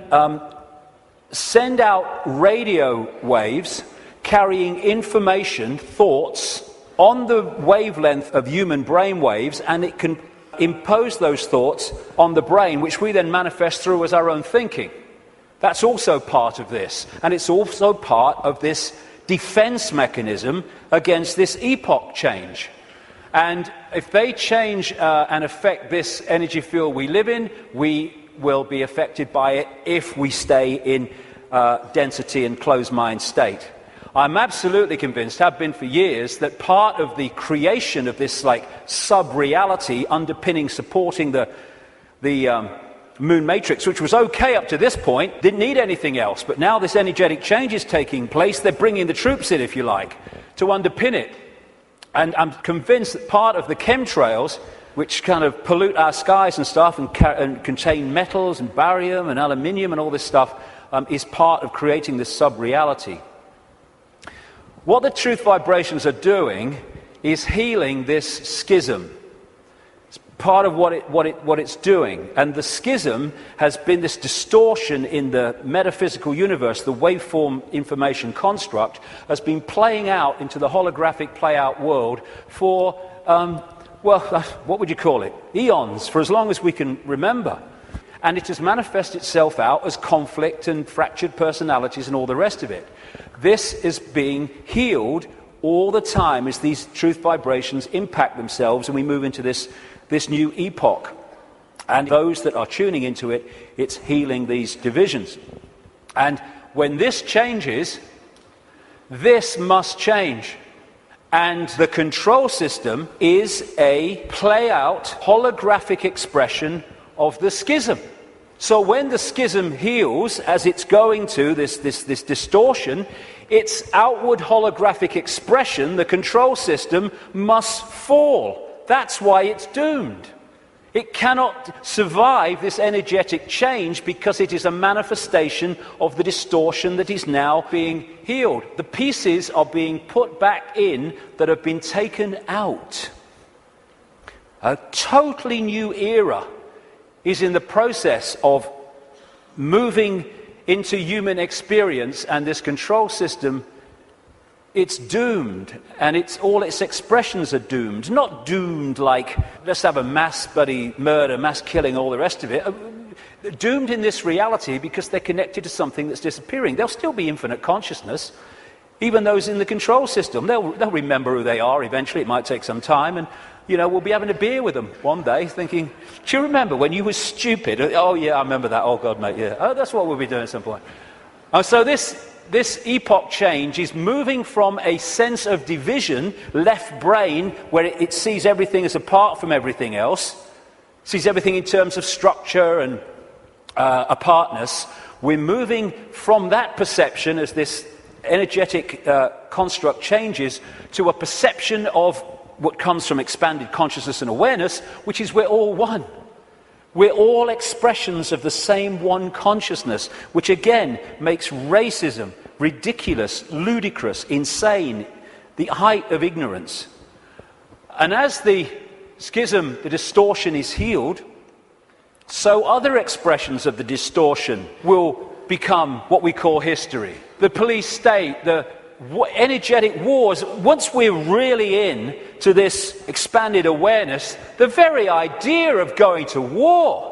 send out radio waves carrying information, thoughts, on the wavelength of human brain waves, and it can impose those thoughts on the brain, which we then manifest through as our own thinking. That's also part of this, and it's also part of this defense mechanism against this epoch change. And if they change and affect this energy field we live in, we will be affected by it if we stay in density and closed mind state. I'm absolutely convinced, have been for years, that part of the creation of this like sub-reality underpinning, supporting the moon matrix, which was okay up to this point, didn't need anything else. But now this energetic change is taking place. They're bringing the troops in, if you like, to underpin it. And I'm convinced that part of the chemtrails, which kind of pollute our skies and stuff and contain metals and barium and aluminium and all this stuff, is part of creating this sub-reality. What the truth vibrations are doing is healing this schism. It's part of what it's doing. And the schism has been this distortion in the metaphysical universe. The waveform information construct has been playing out into the holographic play-out world for, well, what would you call it? Eons, for as long as we can remember. And it has manifested itself out as conflict and fractured personalities and all the rest of it. This is being healed all the time as these truth vibrations impact themselves and we move into this new epoch. And those that are tuning into it, it's healing these divisions. And when this changes, this must change. And the control system is a play-out, holographic expression of the schism. So when the schism heals, as it's going to, this distortion, its outward holographic expression, the control system, must fall. That's why it's doomed. It cannot survive this energetic change because it is a manifestation of the distortion that is now being healed. The pieces are being put back in that have been taken out. A totally new era is in the process of moving into human experience, and this control system, it's doomed, and all its expressions are doomed. Not doomed like, let's have a mass bloody murder, mass killing, all the rest of it. Doomed in this reality because they're connected to something that's disappearing. There'll still be infinite consciousness, even those in the control system. They'll remember who they are eventually. It might take some time, and we'll be having a beer with them one day thinking, do you remember when you were stupid? Oh, yeah, I remember that. Oh, God, mate, yeah. Oh, that's what we'll be doing at some point. So this epoch change is moving from a sense of division, left brain, where it sees everything as apart from everything else, sees everything in terms of structure and apartness. We're moving from that perception as this energetic construct changes to a perception of what comes from expanded consciousness and awareness, which is we're all one. We're all expressions of the same one consciousness, which again makes racism ridiculous, ludicrous, insane, the height of ignorance. And as the schism, the distortion is healed, so other expressions of the distortion will become what we call history. The police state, the energetic wars, once we're really in to this expanded awareness, the very idea of going to war.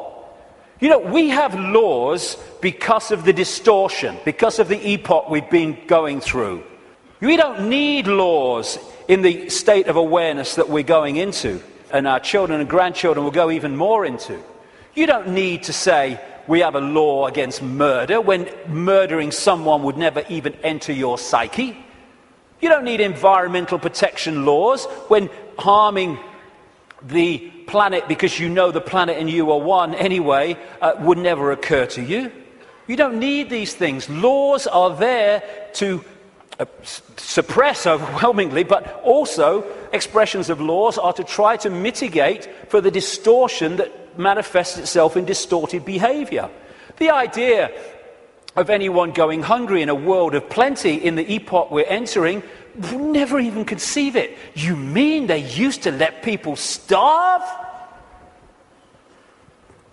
We have laws because of the distortion, because of the epoch we've been going through. We don't need laws in the state of awareness that we're going into, and our children and grandchildren will go even more into. You don't need to say we have a law against murder when murdering someone would never even enter your psyche. You don't need environmental protection laws when harming the planet because you know the planet and you are one anyway would never occur to you. You don't need these things. Laws are there to suppress overwhelmingly, but also expressions of laws are to try to mitigate for the distortion that manifests itself in distorted behavior. The idea of anyone going hungry in a world of plenty in the epoch we're entering, never even conceive it. You mean they used to let people starve?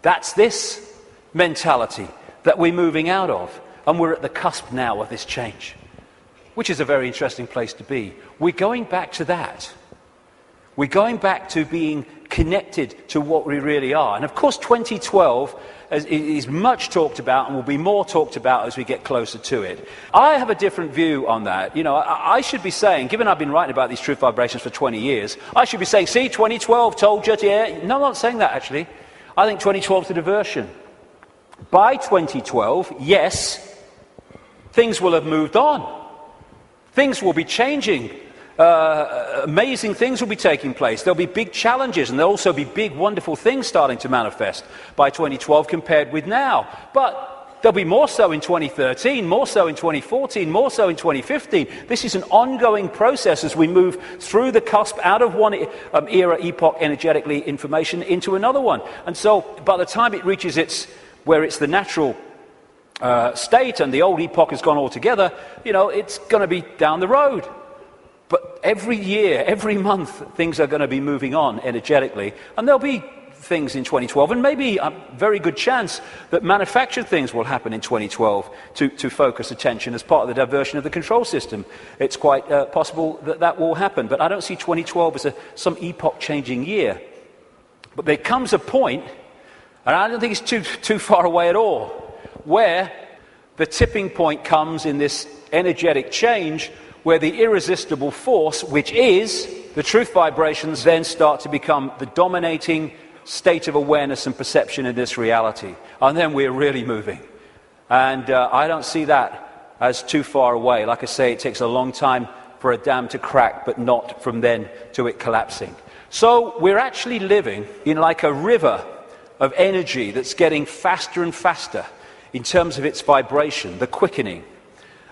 That's this mentality that we're moving out of, and we're at the cusp now of this change, which is a very interesting place to be. We're going back to that. We're going back to being connected to what we really are. And of course 2012 is much talked about and will be more talked about as we get closer to it. I have a different view on that. I should be saying, given I've been writing about these truth vibrations for 20 years, I should be saying, see, 2012 told you, yeah. No, I'm not saying that actually. I think 2012 is a diversion. By 2012, yes, things will have moved on. Things will be changing. Amazing things will be taking place. There'll be big challenges, and there'll also be big, wonderful things starting to manifest by 2012 compared with now. But there'll be more so in 2013, more so in 2014, more so in 2015. This is an ongoing process as we move through the cusp out of one era, epoch, energetically, information, into another one. And so by the time it reaches where it's the natural state and the old epoch has gone altogether, it's going to be down the road. But every year, every month, things are going to be moving on energetically. And there'll be things in 2012, and maybe a very good chance that manufactured things will happen in 2012 to focus attention as part of the diversion of the control system. It's quite possible that will happen. But I don't see 2012 as some epoch-changing year. But there comes a point, and I don't think it's too far away at all, where the tipping point comes in this energetic change, where the irresistible force, which is the truth vibrations, then start to become the dominating state of awareness and perception in this reality. And then we're really moving. And I don't see that as too far away. Like I say, it takes a long time for a dam to crack, but not from then to it collapsing. So we're actually living in like a river of energy that's getting faster and faster in terms of its vibration, the quickening.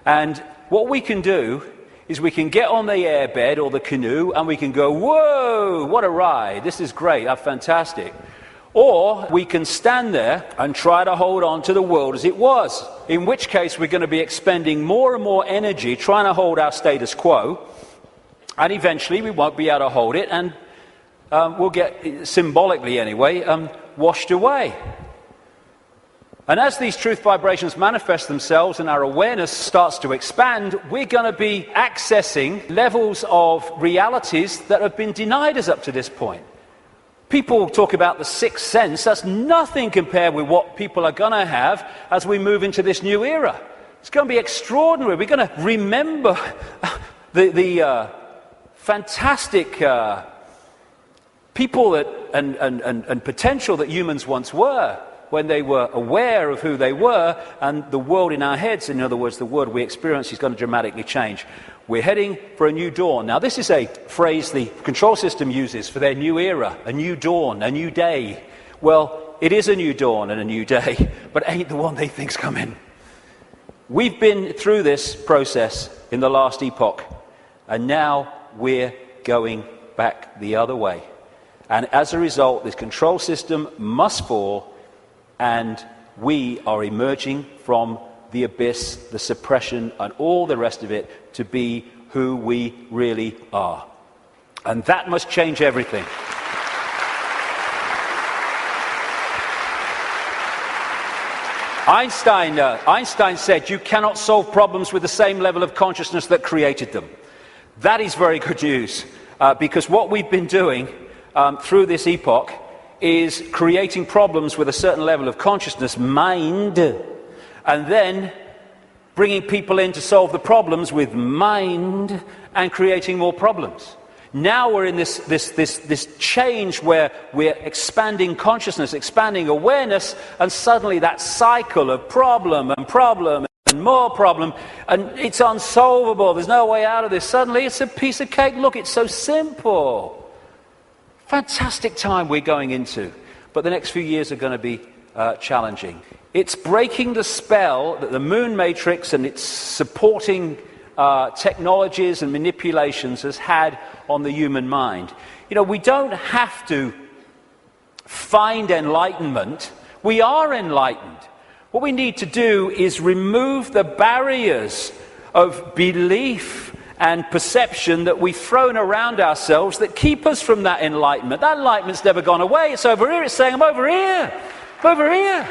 And what we can do is we can get on the airbed or the canoe and we can go, whoa, what a ride, this is great, that's fantastic. Or we can stand there and try to hold on to the world as it was, in which case we're going to be expending more and more energy trying to hold our status quo, and eventually we won't be able to hold it, and we'll get, symbolically anyway, washed away. And as these truth vibrations manifest themselves and our awareness starts to expand, we're going to be accessing levels of realities that have been denied us up to this point. People talk about the sixth sense. That's nothing compared with what people are going to have as we move into this new era. It's going to be extraordinary. We're going to remember the fantastic people and potential that humans once were, when they were aware of who they were, and the world in our heads, in other words, the world we experience, is going to dramatically change. We're heading for a new dawn. Now, this is a phrase the control system uses for their new era, a new dawn, a new day. Well, it is a new dawn and a new day, but it ain't the one they think's coming. We've been through this process in the last epoch, and now we're going back the other way. And as a result, this control system must fall, and we are emerging from the abyss, the suppression, and all the rest of it to be who we really are. And that must change everything. Einstein said, you cannot solve problems with the same level of consciousness that created them. That is very good news, because what we've been doing through this epoch is creating problems with a certain level of consciousness, mind, and then bringing people in to solve the problems with mind and creating more problems. Now we're in this change where we're expanding consciousness, expanding awareness, and suddenly that cycle of problem and more problem, and it's unsolvable, there's no way out of this. Suddenly it's a piece of cake. Look, it's so simple. Fantastic time we're going into, but the next few years are going to be challenging. It's breaking the spell that the moon matrix and its supporting technologies and manipulations has had on the human mind. You know, we don't have to find enlightenment. We are enlightened. What we need to do is remove the barriers of belief and perception that we've thrown around ourselves that keep us from that enlightenment. That enlightenment's never gone away. It's over here. It's saying, I'm over here. I'm over here.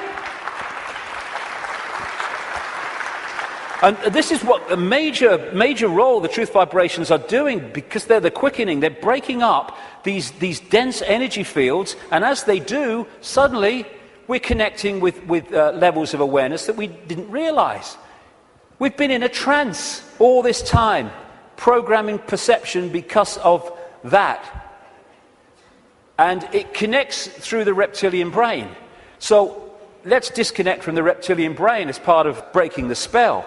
And this is what the major role the truth vibrations are doing, because they're the quickening. They're breaking up these dense energy fields, and as they do, suddenly we're connecting with levels of awareness that we didn't realize. We've been in a trance all this time, programming perception because of that. And it connects through the reptilian brain. So let's disconnect from the reptilian brain as part of breaking the spell.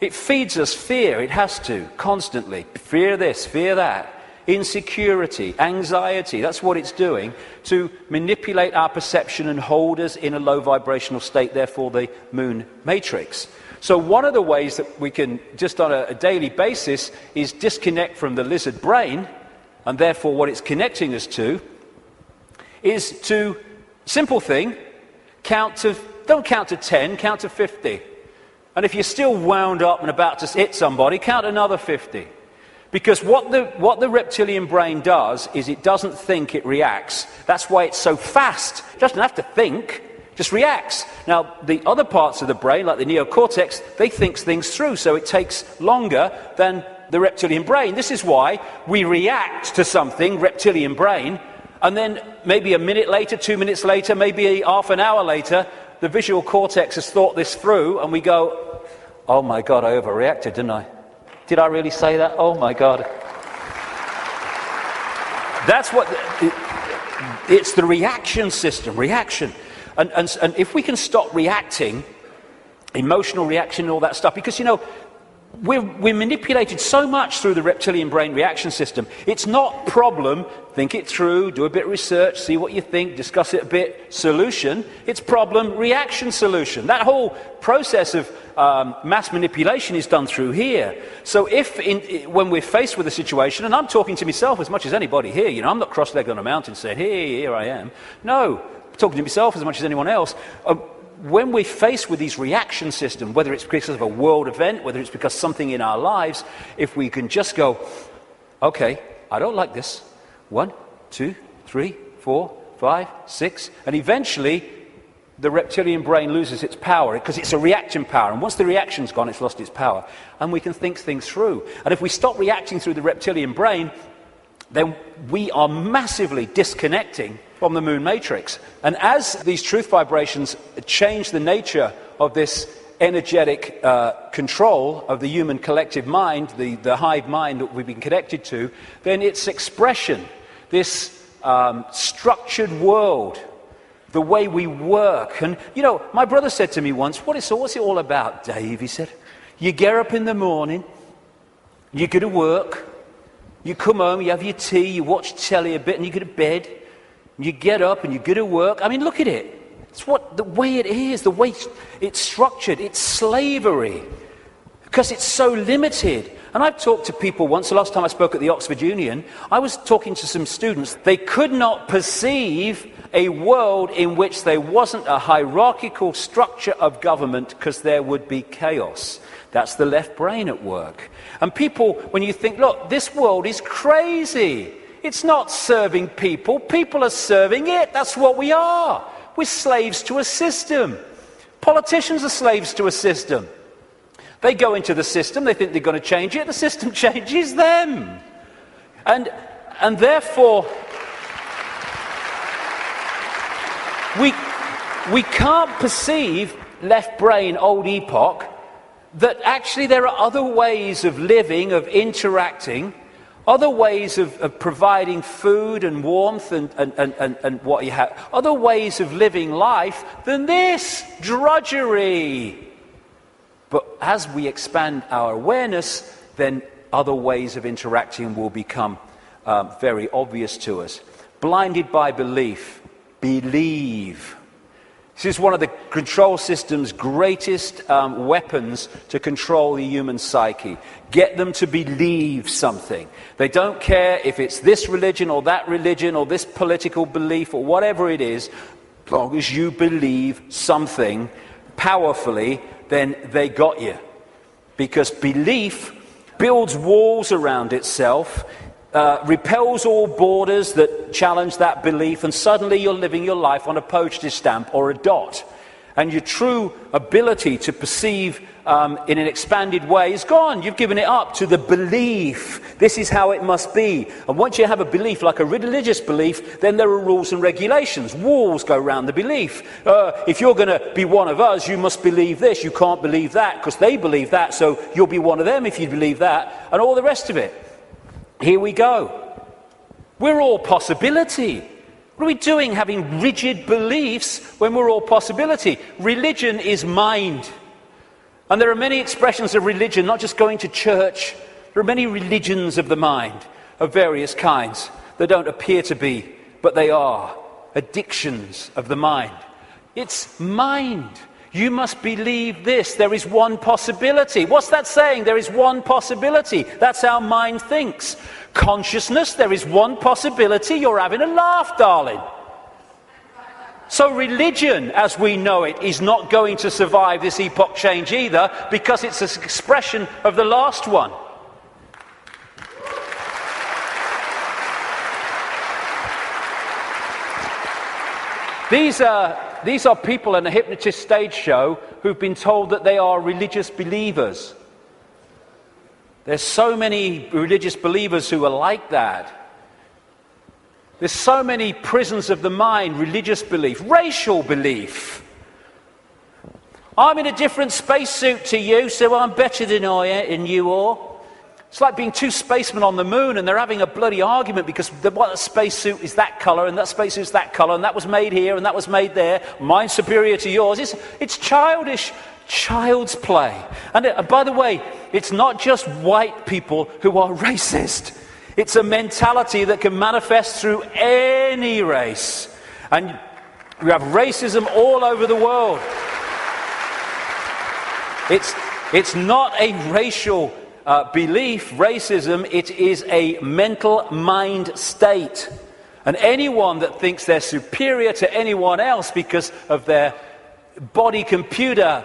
It feeds us fear. It has to, constantly. Fear this, fear that. Insecurity, anxiety, that's what it's doing to manipulate our perception and hold us in a low vibrational state, therefore the moon matrix. So one of the ways that we can, just on a daily basis, is disconnect from the lizard brain, and therefore what it's connecting us to, is to, simple thing, don't count to 10, count to 50. And if you're still wound up and about to hit somebody, count another 50. Because what the reptilian brain does is it doesn't think, it reacts. That's why it's so fast. It doesn't have to think, just reacts. Now, the other parts of the brain, like the neocortex, they think things through, so it takes longer than the reptilian brain. This is why we react to something, reptilian brain, and then maybe a minute later, 2 minutes later, maybe half an hour later, the visual cortex has thought this through, and we go, oh my God, I overreacted, didn't I? Did I really say that? Oh my God. That's what, it's the reaction system, reaction. And if we can stop reacting, emotional reaction and all that stuff, because, you know, we're manipulated so much through the reptilian brain reaction system. It's not problem, think it through, do a bit of research, see what you think, discuss it a bit, solution. It's problem, reaction, solution. That whole process of mass manipulation is done through here. So when we're faced with a situation, and I'm talking to myself as much as anybody here, you know, I'm not cross-legged on a mountain saying, hey, here I am. No, I'm talking to myself as much as anyone else. When we're faced with these reaction systems, whether it's because of a world event, whether it's because something in our lives, if we can just go, okay, I don't like this. 1, 2, 3, 4, 5, 6, and eventually the reptilian brain loses its power because it's a reaction power, and once the reaction's gone, it's lost its power, and we can think things through. And if we stop reacting through the reptilian brain, then we are massively disconnecting from the moon matrix. And as these truth vibrations change the nature of this energetic control of the human collective mind, the hive mind that we've been connected to, then its expression, this structured world, the way we work. And, you know, my brother said to me once, what's it all about, Dave? He said, you get up in the morning, you go to work, you come home, you have your tea, you watch telly a bit, and you go to bed. You get up and you go to work. I mean, look at it. It's the way it is, the way it's structured. It's slavery because it's so limited. And I've talked to people once, the last time I spoke at the Oxford Union, I was talking to some students. They could not perceive a world in which there wasn't a hierarchical structure of government because there would be chaos. That's the left brain at work. And people, when you think, look, this world is crazy. It's not serving people. People are serving it. That's what we are. We're slaves to a system. Politicians are slaves to a system. They go into the system. They think they're going to change it. The system changes them. And therefore, we can't perceive left brain, old epoch, that actually there are other ways of living, of interacting, other ways of providing food and warmth and what you have, other ways of living life than this drudgery. But as we expand our awareness, then other ways of interacting will become very obvious to us. Blinded by belief, believe. This is one of the control system's greatest weapons to control the human psyche. Get them to believe something. They don't care if it's this religion or this political belief or whatever it is. As long as you believe something powerfully, then they got you. Because belief builds walls around itself, repels all borders that challenge that belief, and suddenly you're living your life on a postage stamp or a dot. And your true ability to perceive in an expanded way is gone. You've given it up to the belief. This is how it must be. And once you have a belief, like a religious belief, then there are rules and regulations. Walls go around the belief. If you're going to be one of us, you must believe this. You can't believe that because they believe that, so you'll be one of them if you believe that, and all the rest of it. Here we go. We're all possibility. What are we doing having rigid beliefs when we're all possibility? Religion is mind. And there are many expressions of religion, not just going to church. There are many religions of the mind of various kinds that don't appear to be, but they are addictions of the mind. It's mind. You must believe this. There is one possibility. What's that saying? There is one possibility. That's how mind thinks. Consciousness, there is one possibility. You're having a laugh, darling. So religion, as we know it, is not going to survive this epoch change either, because it's an expression of the last one. These are people in a hypnotist stage show who've been told that they are religious believers. There's so many religious believers who are like that. There's so many prisons of the mind, religious belief, racial belief. I'm in a different spacesuit to you, so I'm better than you are. It's like being two spacemen on the moon and they're having a bloody argument because what spacesuit is that colour and that spacesuit is that colour and that was made here and that was made there. Mine's superior to yours. It's childish, child's play. And by the way, it's not just white people who are racist. It's a mentality that can manifest through any race. And we have racism all over the world. It's not a racial belief, racism. It is a mental mind state. And anyone that thinks they're superior to anyone else because of their body computer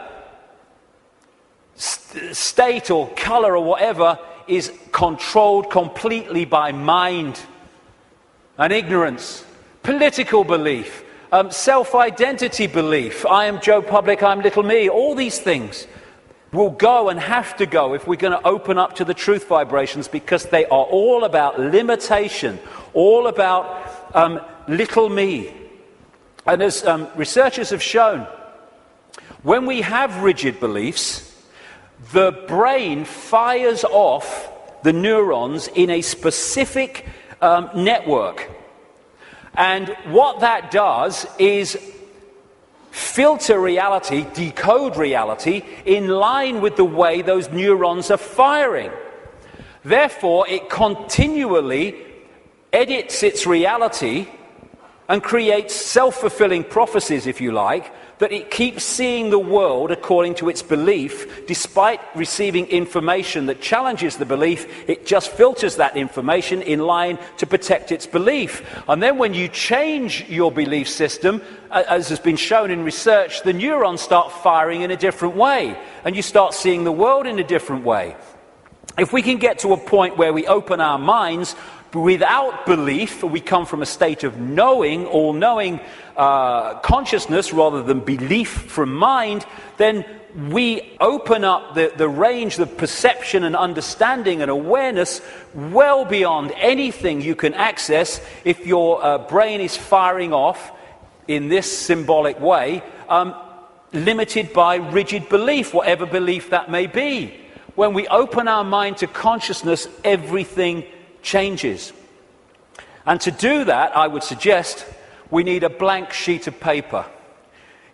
state or colour or whatever is controlled completely by mind and ignorance, political belief, self-identity belief. I am Joe Public, I'm little me. All these things will go and have to go if we're going to open up to the truth vibrations, because they are all about limitation, all about little me. And as researchers have shown, when we have rigid beliefs, the brain fires off the neurons in a specific network. And what that does is filter reality, decode reality, in line with the way those neurons are firing. Therefore, it continually edits its reality and creates self-fulfilling prophecies, if you like, that it keeps seeing the world according to its belief. Despite receiving information that challenges the belief, it just filters that information in line to protect its belief. And then when you change your belief system, as has been shown in research, the neurons start firing in a different way, and you start seeing the world in a different way. If we can get to a point where we open our minds without belief, we come from a state of knowing, all-knowing consciousness rather than belief from mind, then we open up the range of perception and understanding and awareness well beyond anything you can access if your brain is firing off in this symbolic way, limited by rigid belief, whatever belief that may be. When we open our mind to consciousness, everything changes. And to do that, I would suggest we need a blank sheet of paper.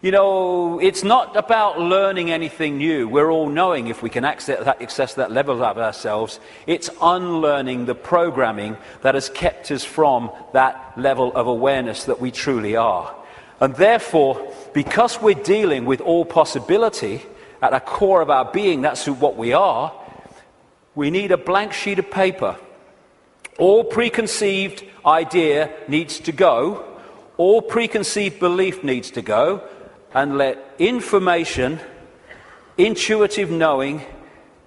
You know, it's not about learning anything new. We're all knowing if we can access that level of ourselves. It's unlearning the programming that has kept us from that level of awareness that we truly are. And therefore, because we're dealing with all possibility at the core of our being, that's what we are, we need a blank sheet of paper. All preconceived idea needs to go. All preconceived belief needs to go. And let information, intuitive knowing,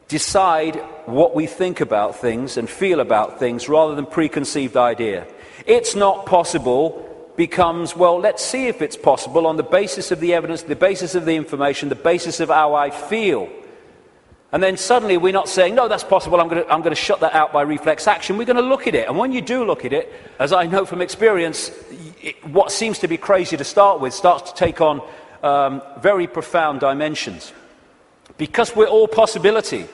decide what we think about things and feel about things rather than preconceived idea. It's not possible becomes, well, let's see if it's possible on the basis of the evidence, the basis of the information, the basis of how I feel. And then suddenly we're not saying, no, that's possible, I'm going to shut that out by reflex action. We're going to look at it. And when you do look at it, as I know from experience, what seems to be crazy to start with starts to take on very profound dimensions. Because we're all possibility.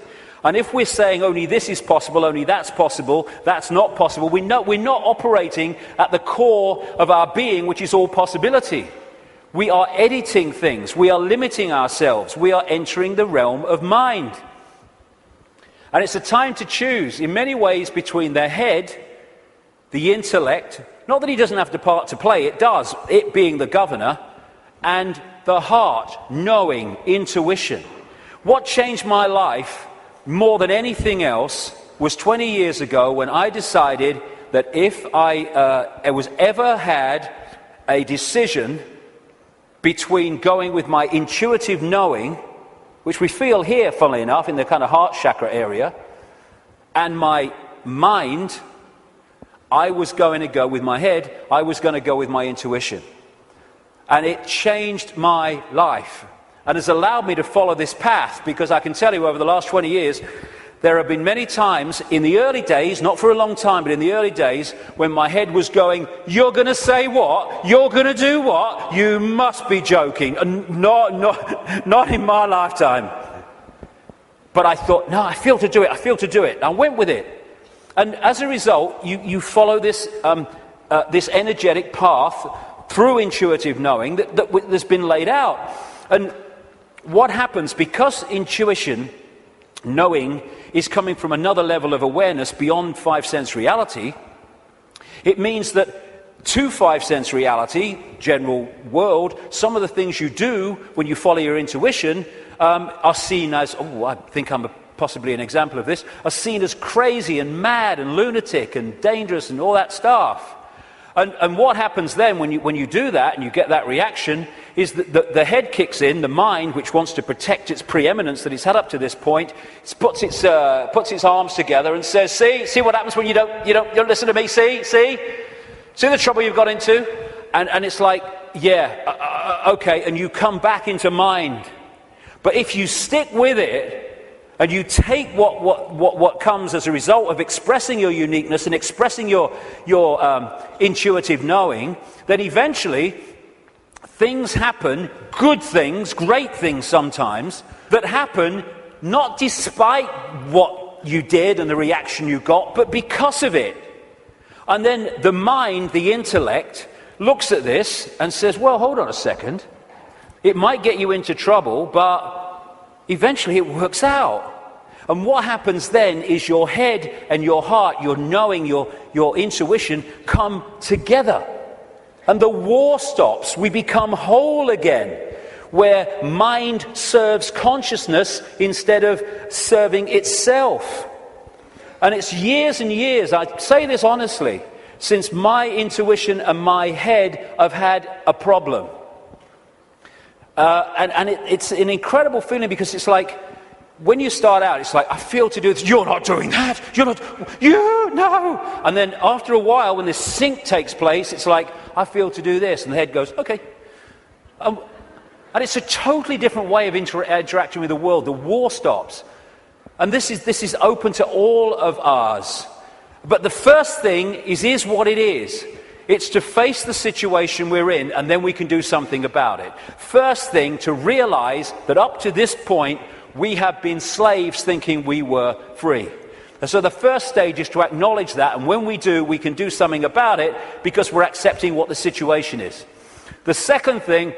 And if we're saying only this is possible, only that's not possible, we're not operating at the core of our being, which is all possibility. We are editing things. We are limiting ourselves. We are entering the realm of mind. And it's a time to choose, in many ways, between the head, the intellect, not that he doesn't have the part to play, it does, it being the governor, and the heart, knowing, intuition. What changed my life more than anything else was 20 years ago when I decided that if I was ever had a decision between going with my intuitive knowing, which we feel here, funnily enough, in the kind of heart chakra area, and my mind, I was going to go with my head, I was going to go with my intuition. And it changed my life and has allowed me to follow this path, because I can tell you over the last 20 years, there have been many times in the early days, not for a long time, but in the early days, when my head was going, you're going to say what? You're going to do what? You must be joking. Not in my lifetime. But I thought, no, I feel to do it. I feel to do it. I went with it. And as a result, you follow this, this energetic path through intuitive knowing that's been laid out. And what happens, because intuition, knowing, is coming from another level of awareness beyond five-sense reality, it means that to five-sense reality, general world, some of the things you do when you follow your intuition are seen as, I think I'm possibly an example of this, are seen as crazy and mad and lunatic and dangerous and all that stuff. And what happens then when you do that and you get that reaction is that the head kicks in, the mind, which wants to protect its preeminence that it's had up to this point, puts its arms together and says, see what happens when you don't listen to me, see the trouble you've got into? And it's like, okay, and you come back into mind. But if you stick with it, and you take what comes as a result of expressing your uniqueness and expressing your intuitive knowing, then eventually things happen, good things, great things sometimes, that happen not despite what you did and the reaction you got, but because of it. And then the mind, the intellect, looks at this and says, well, hold on a second. It might get you into trouble, but eventually it works out. And what happens then is your head and your heart, your knowing, your intuition come together. And the war stops. We become whole again, where mind serves consciousness instead of serving itself. And it's years and years, I say this honestly, since my intuition and my head have had a problem. It's an incredible feeling, because it's like, when you start out, it's like, I feel to do this. You're not doing that. No. And then after a while, when this sync takes place, it's like, I feel to do this. And the head goes, okay. And it's a totally different way of interacting with the world. The war stops. And this is open to all of ours. But the first thing is what it is. It's to face the situation we're in, and then we can do something about it. First thing, to realize that up to this point, we have been slaves thinking we were free. And so the first stage is to acknowledge that, and when we do, we can do something about it because we're accepting what the situation is. The second thing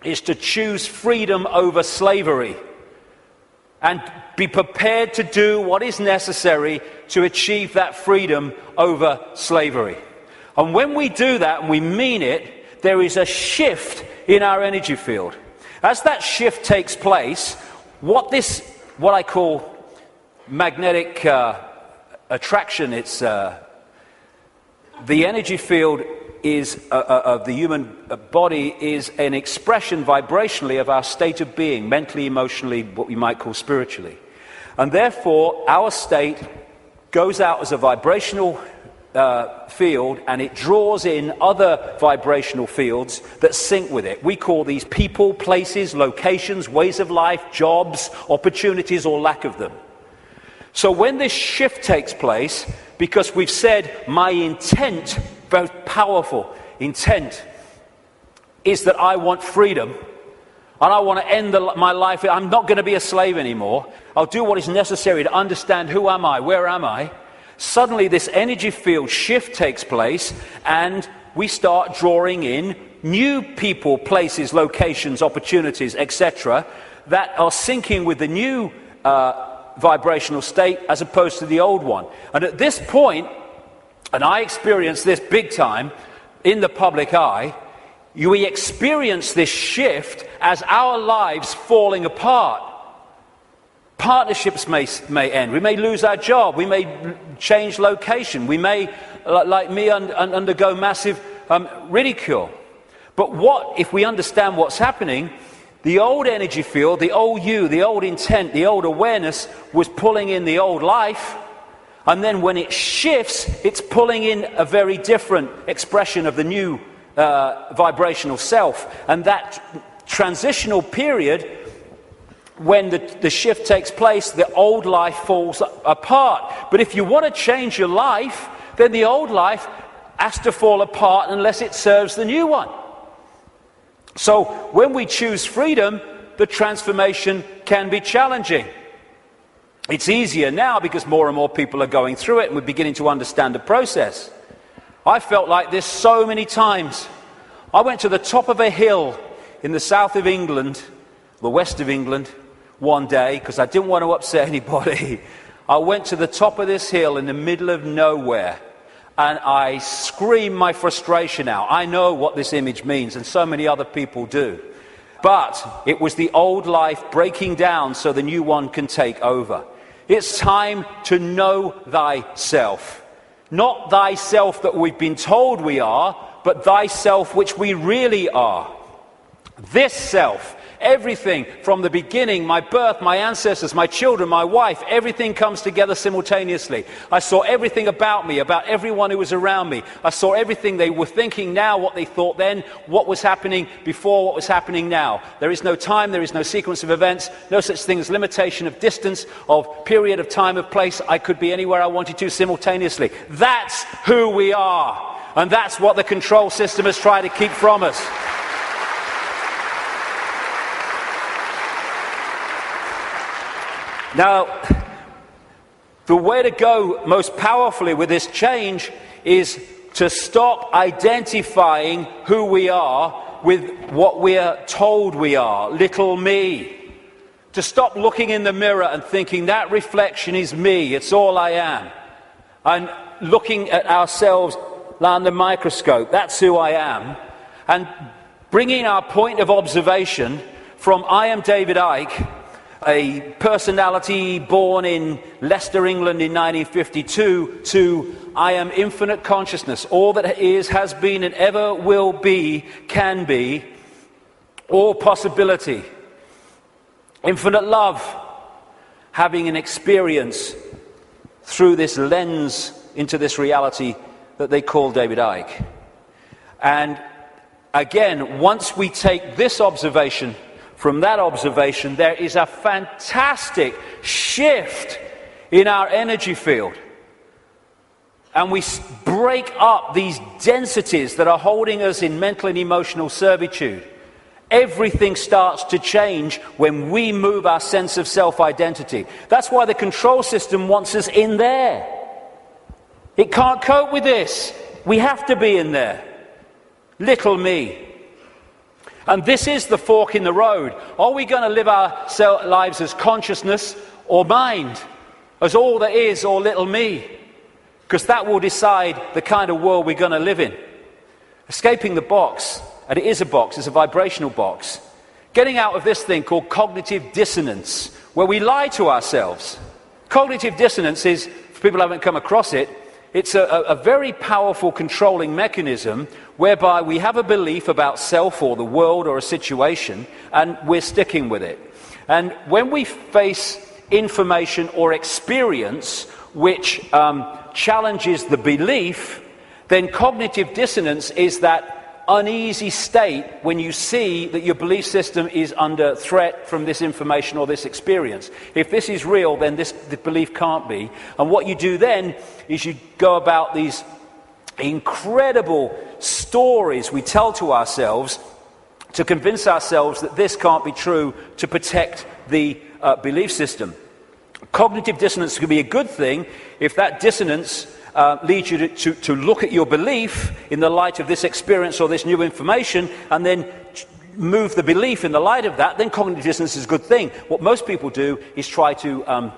is to choose freedom over slavery and be prepared to do what is necessary to achieve that freedom over slavery. And when we do that and we mean it, there is a shift in our energy field. As that shift takes place, what I call magnetic attraction, it's the energy field is of the human body is an expression vibrationally of our state of being, mentally, emotionally, what we might call spiritually. And therefore, our state goes out as a vibrational field, and it draws in other vibrational fields that sync with it. We call these people, places, locations, ways of life, jobs, opportunities, or lack of them. So when this shift takes place, because we've said my intent, very powerful intent, is that I want freedom, and I want to end my life. I'm not going to be a slave anymore. I'll do what is necessary to understand who am I, where am I. Suddenly this energy field shift takes place, and we start drawing in new people, places, locations, opportunities, etc., that are syncing with the new vibrational state as opposed to the old one. And at this point, and I experienced this big time in the public eye, we experience this shift as our lives falling apart. Partnerships may end. We may lose our job. We may change location. We may, like me, undergo massive ridicule. But what if we understand what's happening? The old energy field, the old you, the old intent, the old awareness was pulling in the old life, and then when it shifts, it's pulling in a very different expression of the new vibrational self. And that transitional period, when the shift takes place, the old life falls apart. But if you want to change your life, then the old life has to fall apart unless it serves the new one. So when we choose freedom, the transformation can be challenging. It's easier now because more and more people are going through it and we're beginning to understand the process. I felt like this so many times. I went to the top of a hill in the south of England, the west of England, one day because I didn't want to upset anybody. I went to the top of this hill in the middle of nowhere. And I scream my frustration out. I know what this image means, and so many other people do. But it was the old life breaking down so the new one can take over. It's time to know thyself. Not thyself that we've been told we are, but thyself which we really are. This self. Everything from the beginning, my birth, my ancestors, my children, my wife, everything comes together simultaneously. I saw everything about me, about everyone who was around me. I saw everything they were thinking now, what they thought then, what was happening before, what was happening now. There is no time, there is no sequence of events, no such thing as limitation of distance, of period of time, of place. I could be anywhere I wanted to simultaneously. That's who we are. And that's what the control system has tried to keep from us. Now, the way to go most powerfully with this change is to stop identifying who we are with what we are told we are, little me. To stop looking in the mirror and thinking that reflection is me, it's all I am. And looking at ourselves under the microscope, that's who I am. And bringing our point of observation from I am David Icke, a personality born in Leicester, England in 1952, to I am infinite consciousness. All that is, has been, and ever will be, can be, all possibility. Infinite love, having an experience through this lens into this reality that they call David Icke. And again, once we take this observation from that observation, there is a fantastic shift in our energy field. And we break up these densities that are holding us in mental and emotional servitude. Everything starts to change when we move our sense of self-identity. That's why the control system wants us in there. It can't cope with this. We have to be in there. Little me. And this is the fork in the road. Are we going to live our lives as consciousness or mind? As all there is or little me? Because that will decide the kind of world we're going to live in. Escaping the box, and it is a box, it's a vibrational box. Getting out of this thing called cognitive dissonance, where we lie to ourselves. Cognitive dissonance is, for people who haven't come across it, it's a very powerful controlling mechanism whereby we have a belief about self or the world or a situation and we're sticking with it. And when we face information or experience which challenges the belief, then cognitive dissonance is that uneasy state when you see that your belief system is under threat from this information or this experience. If this is real, then the belief can't be. And what you do then is you go about these incredible stories we tell to ourselves to convince ourselves that this can't be true, to protect the belief system. Cognitive dissonance could be a good thing if that dissonance lead you to look at your belief in the light of this experience or this new information, and then move the belief in the light of that, then cognitive dissonance is a good thing. What most people do is try to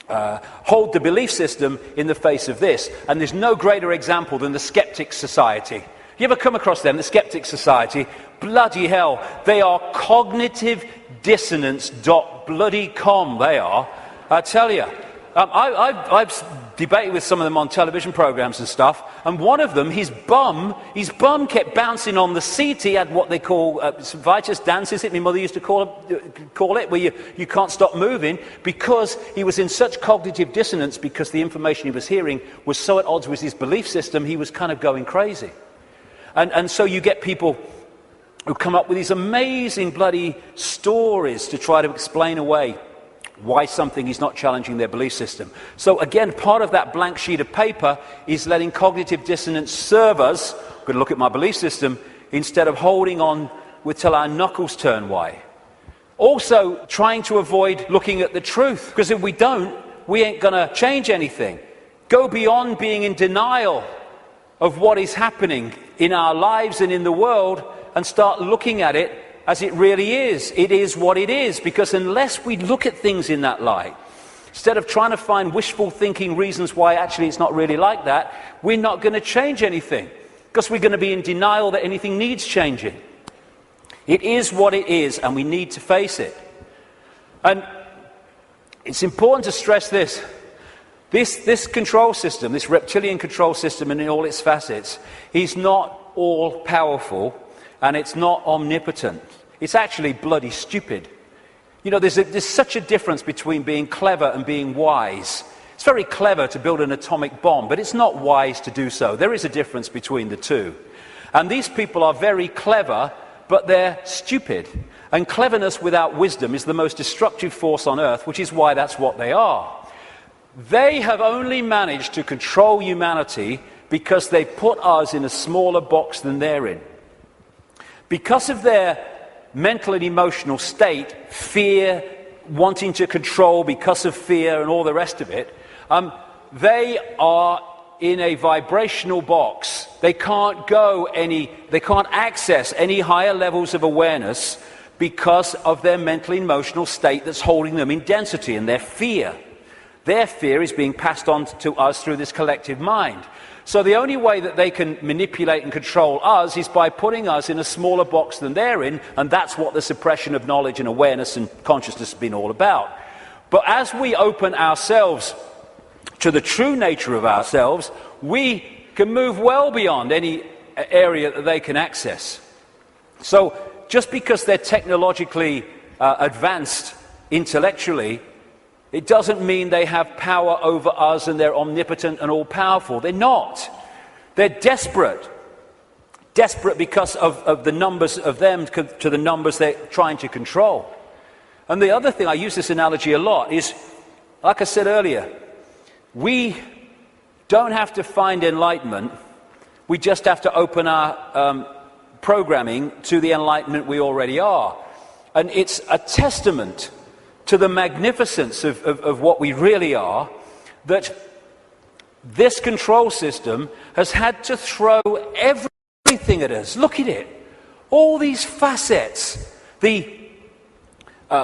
hold the belief system in the face of this. And there's no greater example than the Skeptics Society. You ever come across them, the Skeptics Society? Bloody hell, they are cognitive dissonance.com, they are. I tell you. I've debated with some of them on television programs and stuff, and one of them, his bum kept bouncing on the seat. He had what they call Vitus dance, is it? My mother used to call it, where you can't stop moving, because he was in such cognitive dissonance, because the information he was hearing was so at odds with his belief system, he was kind of going crazy. And so you get people who come up with these amazing bloody stories to try to explain away why something is not challenging their belief system. So again, part of that blank sheet of paper is letting cognitive dissonance serve us. I'm going to look at my belief system instead of holding on till our knuckles turn white. Also, trying to avoid looking at the truth, because if we don't, we ain't going to change anything. Go beyond being in denial of what is happening in our lives and in the world, and start looking at it as it really is. It is what it is, because unless we look at things in that light, instead of trying to find wishful thinking reasons why actually it's not really like that, we're not going to change anything, because we're going to be in denial that anything needs changing. It is what it is, and we need to face it. And it's important to stress this. This control system, this reptilian control system in all its facets, is not all powerful, and it's not omnipotent. It's actually bloody stupid. You know, there's such a difference between being clever and being wise. It's very clever to build an atomic bomb, but it's not wise to do so. There is a difference between the two. And these people are very clever, but they're stupid. And cleverness without wisdom is the most destructive force on earth, which is why that's what they are. They have only managed to control humanity because they put us in a smaller box than they're in. Because of their mental and emotional state, fear, wanting to control because of fear and all the rest of it, they are in a vibrational box. They can't access any higher levels of awareness because of their mental and emotional state that's holding them in density, and their fear. Their fear is being passed on to us through this collective mind. So the only way that they can manipulate and control us is by putting us in a smaller box than they're in, and that's what the suppression of knowledge and awareness and consciousness has been all about. But as we open ourselves to the true nature of ourselves, we can move well beyond any area that they can access. So just because they're technologically advanced intellectually, it doesn't mean they have power over us and they're omnipotent and all-powerful. They're not. They're desperate. Desperate because of the numbers of them to the numbers they're trying to control. And the other thing, I use this analogy a lot, is, like I said earlier, we don't have to find enlightenment. We just have to open our programming to the enlightenment we already are. And it's a testament to the magnificence of what we really are, that this control system has had to throw everything at us. Look at it. All these facets. The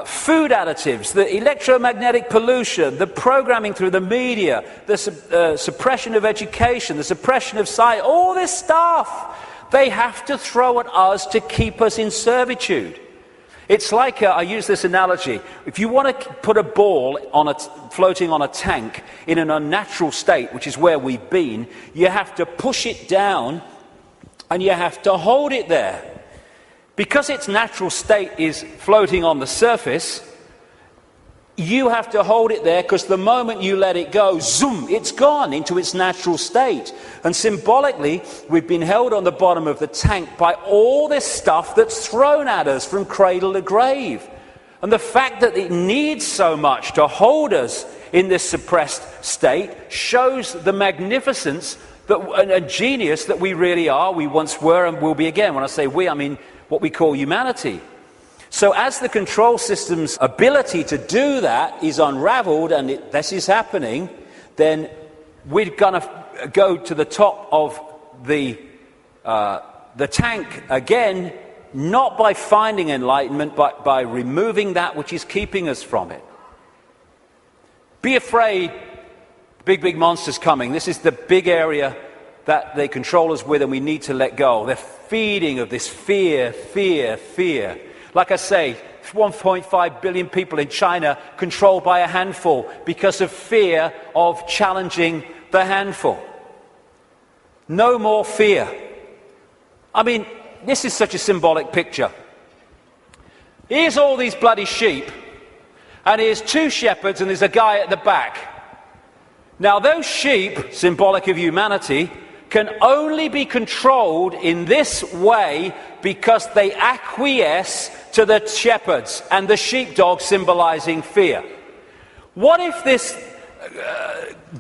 food additives, the electromagnetic pollution, the programming through the media, the suppression of education, the suppression of science, all this stuff. They have to throw at us to keep us in servitude. It's like, I use this analogy, if you want to put a ball floating on a tank in an unnatural state, which is where we've been, you have to push it down and you have to hold it there. Because its natural state is floating on the surface, you have to hold it there, because the moment you let it go, zoom, it's gone into its natural state. And symbolically, we've been held on the bottom of the tank by all this stuff that's thrown at us from cradle to grave. And the fact that it needs so much to hold us in this suppressed state shows the magnificence and genius that we really are, we once were and will be again. When I say we, I mean what we call humanity. So as the control system's ability to do that is unraveled, and this is happening, then we're going to go to the top of the tank again, not by finding enlightenment, but by removing that which is keeping us from it. Be afraid, big monsters coming. This is the big area that they control us with, and we need to let go. They're feeding of this fear. Like I say, 1.5 billion people in China controlled by a handful because of fear of challenging the handful. No more fear. I mean, this is such a symbolic picture. Here's all these bloody sheep, and here's 2 shepherds, and there's a guy at the back. Now, those sheep, symbolic of humanity, can only be controlled in this way because they acquiesce to the shepherds, and the sheepdog symbolizing fear. What if this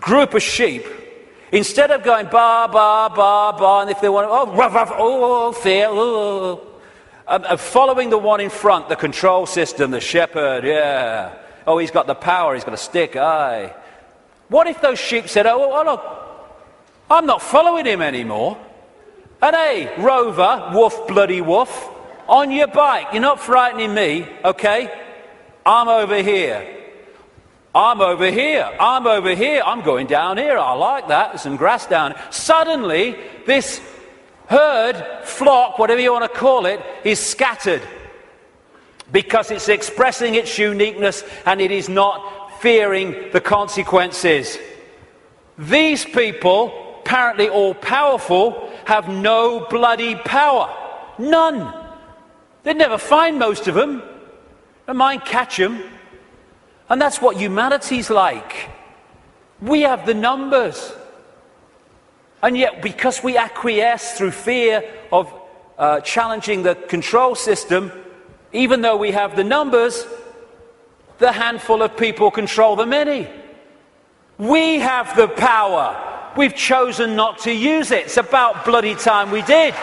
group of sheep, instead of going ba, ba, ba, ba, and if they want to, oh, ruff, ruff, oh, fear, oh, following the one in front, the control system, the shepherd, yeah. Oh, he's got the power, he's got a stick, aye. What if those sheep said, oh, look, I'm not following him anymore. And hey, Rover, woof, bloody woof, on your bike, you're not frightening me, okay? I'm over here. I'm over here. I'm over here. I'm going down here. I like that. There's some grass down here. Suddenly, this herd, flock, whatever you want to call it, is scattered because it's expressing its uniqueness and it is not fearing the consequences. These people, apparently all powerful, have no bloody power. None. They'd never find most of them. They might catch them. And that's what humanity's like. We have the numbers. And yet, because we acquiesce through fear of challenging the control system, even though we have the numbers, the handful of people control the many. We have the power. We've chosen not to use it. It's about bloody time we did.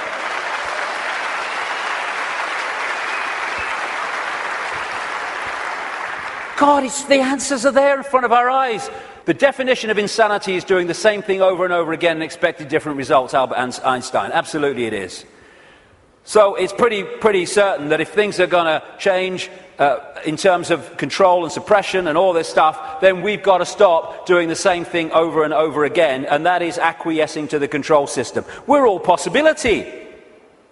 God, the answers are there in front of our eyes. The definition of insanity is doing the same thing over and over again and expecting different results, Albert Einstein. Absolutely it is. So it's pretty certain that if things are going to change in terms of control and suppression and all this stuff, then we've got to stop doing the same thing over and over again, and that is acquiescing to the control system. We're all possibility.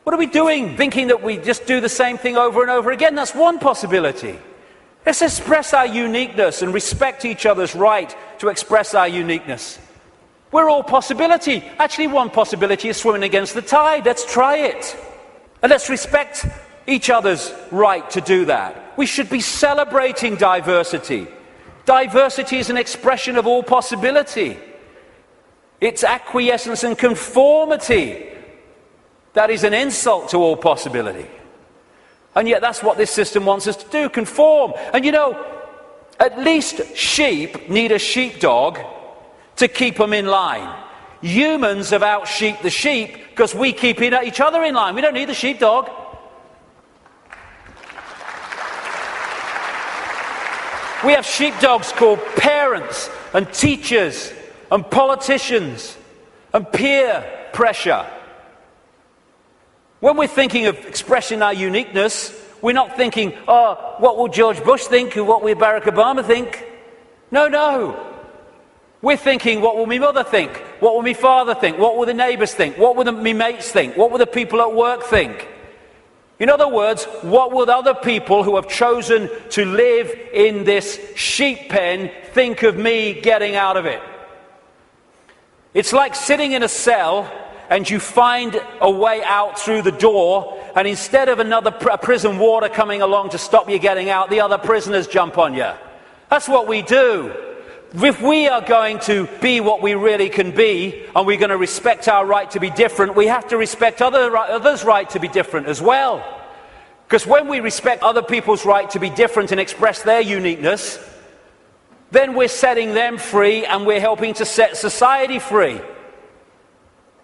What are we doing? Thinking that we just do the same thing over and over again? That's one possibility. Let's express our uniqueness and respect each other's right to express our uniqueness. We're all possibility. Actually, one possibility is swimming against the tide. Let's try it. And let's respect each other's right to do that. We should be celebrating diversity. Diversity is an expression of all possibility. It's acquiescence and conformity that is an insult to all possibility. And yet that's what this system wants us to do, conform. And you know, at least sheep need a sheepdog to keep them in line. Humans have out-sheeped the sheep because we keep each other in line. We don't need the sheepdog. We have sheepdogs called parents and teachers and politicians and peer pressure. When we're thinking of expressing our uniqueness, we're not thinking, oh, what will George Bush think or what will Barack Obama think? No. We're thinking, what will my mother think? What will my father think? What will the neighbours think? What will my mates think? What will the people at work think? In other words, what will other people who have chosen to live in this sheep pen think of me getting out of it? It's like sitting in a cell and you find a way out through the door, and instead of another prison warder coming along to stop you getting out, the other prisoners jump on you. That's what we do. If we are going to be what we really can be, and we're going to respect our right to be different, we have to respect others' right to be different as well. Because when we respect other people's right to be different and express their uniqueness, then we're setting them free and we're helping to set society free.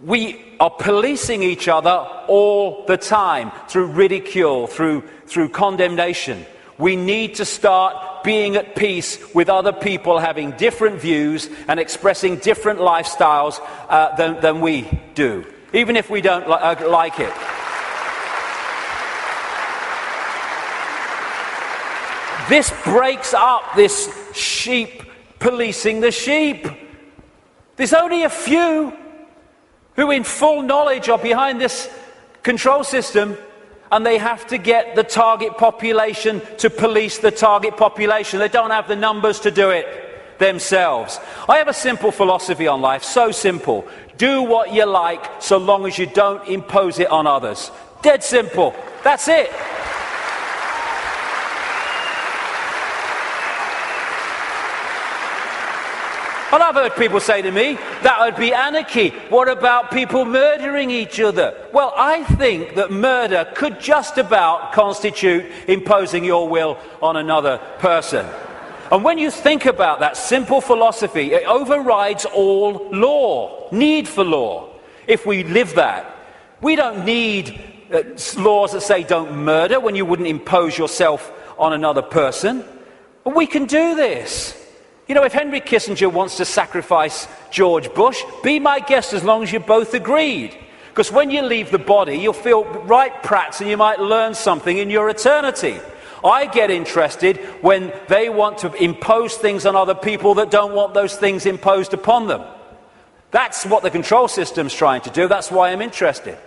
We are policing each other all the time through ridicule, through condemnation. We need to start start being at peace with other people having different views and expressing different lifestyles than we do, even if we don't like it. This breaks up this sheep policing the sheep. There's only a few who in full knowledge are behind this control system, and they have to get the target population to police the target population. They don't have the numbers to do it themselves. I have a simple philosophy on life, so simple. Do what you like so long as you don't impose it on others. Dead simple. That's it. And I've heard people say to me, that would be anarchy. What about people murdering each other? Well, I think that murder could just about constitute imposing your will on another person. And when you think about that simple philosophy, it overrides all law, need for law, if we live that. We don't need laws that say don't murder when you wouldn't impose yourself on another person. But we can do this. You know, if Henry Kissinger wants to sacrifice George Bush, be my guest as long as you both agreed. Because when you leave the body, you'll feel right prats and you might learn something in your eternity. I get interested when they want to impose things on other people that don't want those things imposed upon them. That's what the control system's trying to do. That's why I'm interested.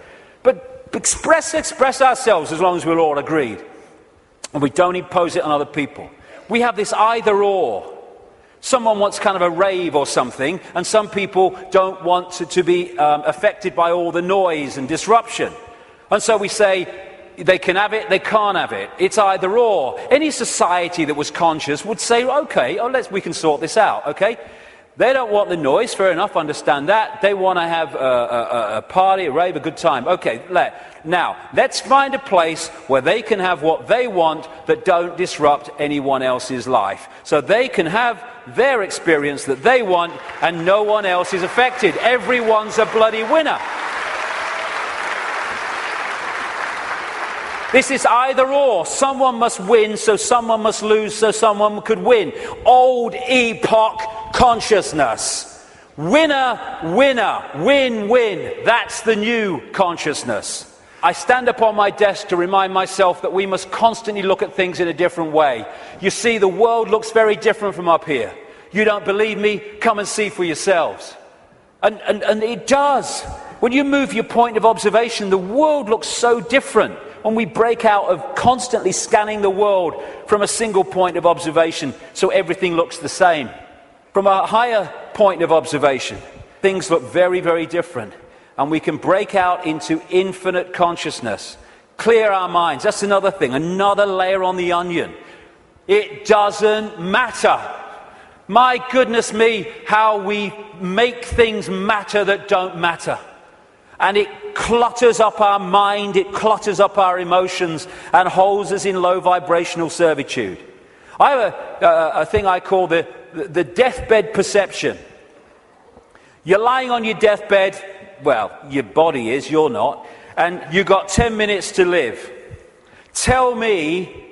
But express ourselves as long as we're all agreed. And we don't impose it on other people. We have this either or. Someone wants kind of a rave or something, and some people don't want to be affected by all the noise and disruption. And so we say, they can have it, they can't have it. It's either or. Any society that was conscious would say, okay, we can sort this out, okay? They don't want the noise, fair enough, understand that. They want to have a party, a rave, a good time. Okay, now, let's find a place where they can have what they want that don't disrupt anyone else's life. So they can have their experience that they want and no one else is affected. Everyone's a bloody winner. This is either or. Someone must win, so someone must lose, so someone could win. Old epoch consciousness. Winner, winner, win, win. That's the new consciousness. I stand upon my desk to remind myself that we must constantly look at things in a different way. You see, the world looks very different from up here. You don't believe me? Come and see for yourselves. And it does. When you move your point of observation, the world looks so different. When we break out of constantly scanning the world from a single point of observation, so everything looks the same. From a higher point of observation, things look very, very different. And we can break out into infinite consciousness. Clear our minds. That's another thing, another layer on the onion. It doesn't matter. My goodness me, how we make things matter that don't matter. And it clutters up our mind, it clutters up our emotions, and holds us in low vibrational servitude. I have a thing I call the deathbed perception. You're lying on your deathbed, well, your body is, you're not, and you've got 10 minutes to live. Tell me,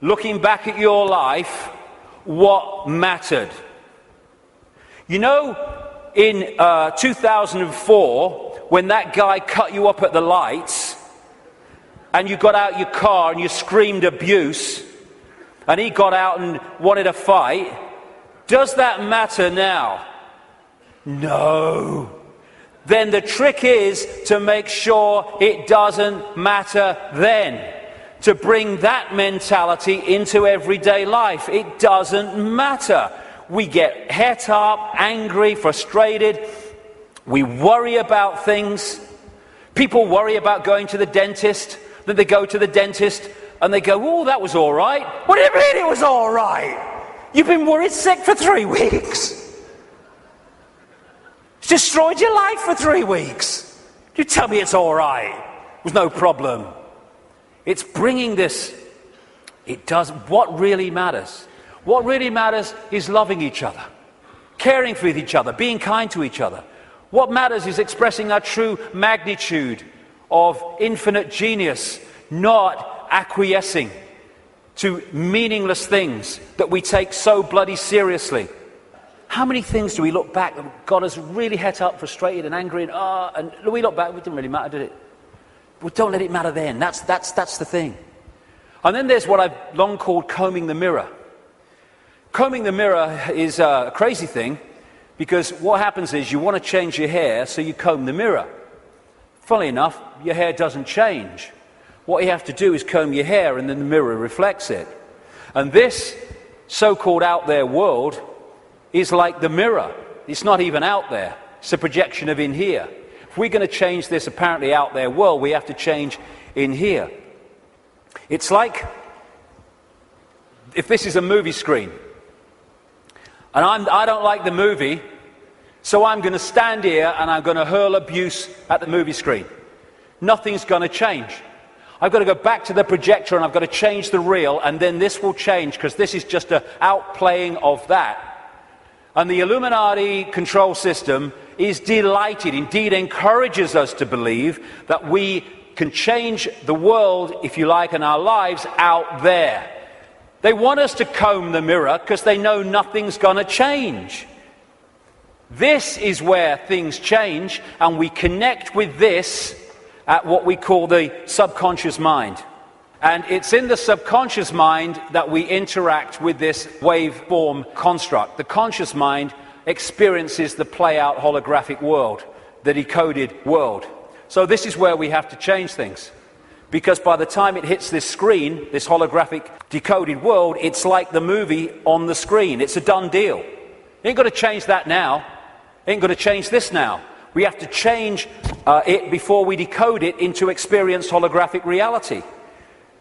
looking back at your life, what mattered. You know, in 2004, when that guy cut you up at the lights, and you got out your car and you screamed abuse, and he got out and wanted a fight, does that matter now? No. Then the trick is to make sure it doesn't matter then. To bring that mentality into everyday life. It doesn't matter. We get het up, angry, frustrated. We worry about things. People worry about going to the dentist. Then they go to the dentist and they go, oh, that was all right. What do you mean it was all right? You've been worried sick for 3 weeks. It's destroyed your life for 3 weeks. You tell me it's all right. It was no problem. It's bringing this. It does. What really matters? What really matters is loving each other, caring for each other, being kind to each other. What matters is expressing our true magnitude of infinite genius, not acquiescing to meaningless things that we take so bloody seriously. How many things do we look back that got us really het up, frustrated and angry, and we look back, it didn't really matter, did it? Well, don't let it matter then. That's the thing. And then there's what I've long called combing the mirror. Combing the mirror is a crazy thing, because what happens is you want to change your hair, so you comb the mirror. Funnily enough, your hair doesn't change. What you have to do is comb your hair, and then the mirror reflects it. And this so-called out there world is like the mirror. It's not even out there. It's a projection of in here. If we're going to change this apparently out there world, we have to change in here. It's like if this is a movie screen, and I don't like the movie, so I'm going to stand here and I'm going to hurl abuse at the movie screen. Nothing's going to change. I've got to go back to the projector and I've got to change the reel, and then this will change, because this is just an outplaying of that. And the Illuminati control system is delighted, indeed encourages us to believe that we can change the world, if you like, and our lives out there. They want us to comb the mirror because they know nothing's going to change. This is where things change, and we connect with this at what we call the subconscious mind. And it's in the subconscious mind that we interact with this waveform construct. The conscious mind experiences the play-out holographic world, the decoded world. So this is where we have to change things. Because by the time it hits this screen, this holographic decoded world, it's like the movie on the screen. It's a done deal. You ain't got to change that now. You ain't got to change this now. We have to change it before we decode it into experienced holographic reality.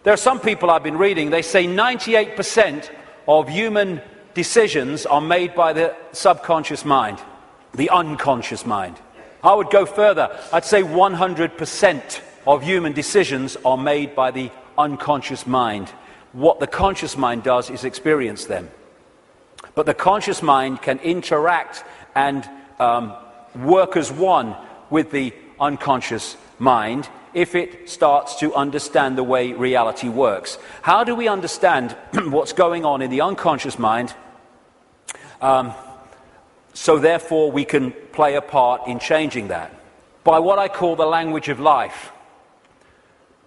There are some people I've been reading, they say 98% of human decisions are made by the subconscious mind, the unconscious mind. I would go further. I'd say 100% of human decisions are made by the unconscious mind. What the conscious mind does is experience them. But the conscious mind can interact and work as one with the unconscious mind if it starts to understand the way reality works. How do we understand what's going on in the unconscious mind, so therefore we can play a part in changing that? By what I call the language of life.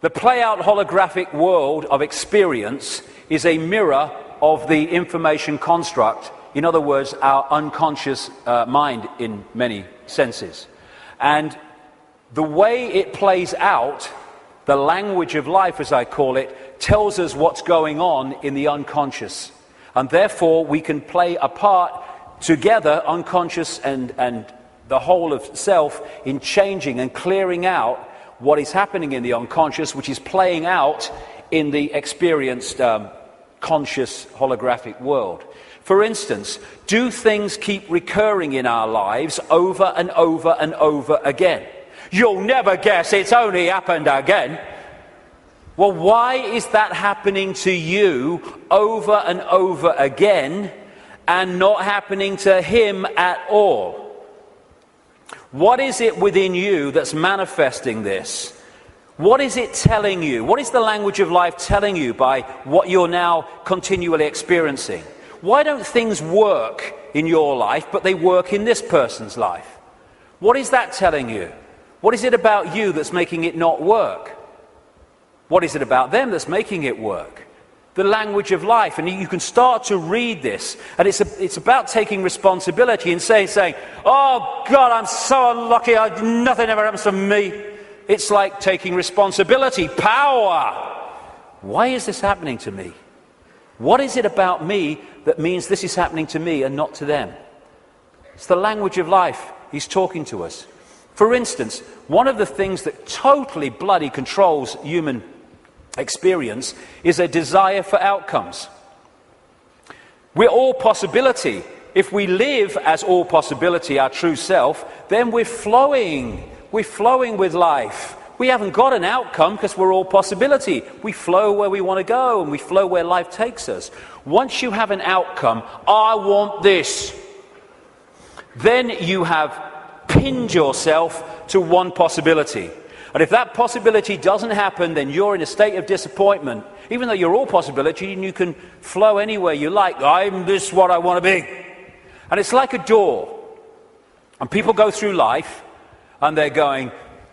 The play-out holographic world of experience is a mirror of the information construct, in other words, our unconscious mind in many senses. And the way it plays out, the language of life, as I call it, tells us what's going on in the unconscious. And therefore, we can play a part together, unconscious and the whole of self, in changing and clearing out what is happening in the unconscious, which is playing out in the experienced conscious holographic world. For instance, do things keep recurring in our lives over and over and over again? You'll never guess, it's only happened again. Well, why is that happening to you over and over again and not happening to him at all? What is it within you that's manifesting this? What is it telling you? What is the language of life telling you by what you're now continually experiencing? Why don't things work in your life, but they work in this person's life? What is that telling you? What is it about you that's making it not work? What is it about them that's making it work? The language of life. And you can start to read this. And it's about taking responsibility and saying, oh God, I'm so unlucky, nothing ever happens to me. It's like taking responsibility, power. Why is this happening to me? What is it about me that means this is happening to me and not to them? It's the language of life. He's talking to us. For instance, one of the things that totally bloody controls human experience is a desire for outcomes. We're all possibility. If we live as all possibility, our true self, then we're flowing. We're flowing with life. We haven't got an outcome because we're all possibility. We flow where we want to go, and we flow where life takes us. Once you have an outcome, I want this, then you have pinned yourself to one possibility. And if that possibility doesn't happen, then you're in a state of disappointment. Even though you're all possibility and you can flow anywhere you like. I'm this what I want to be. And it's like a door. And people go through life and they're going,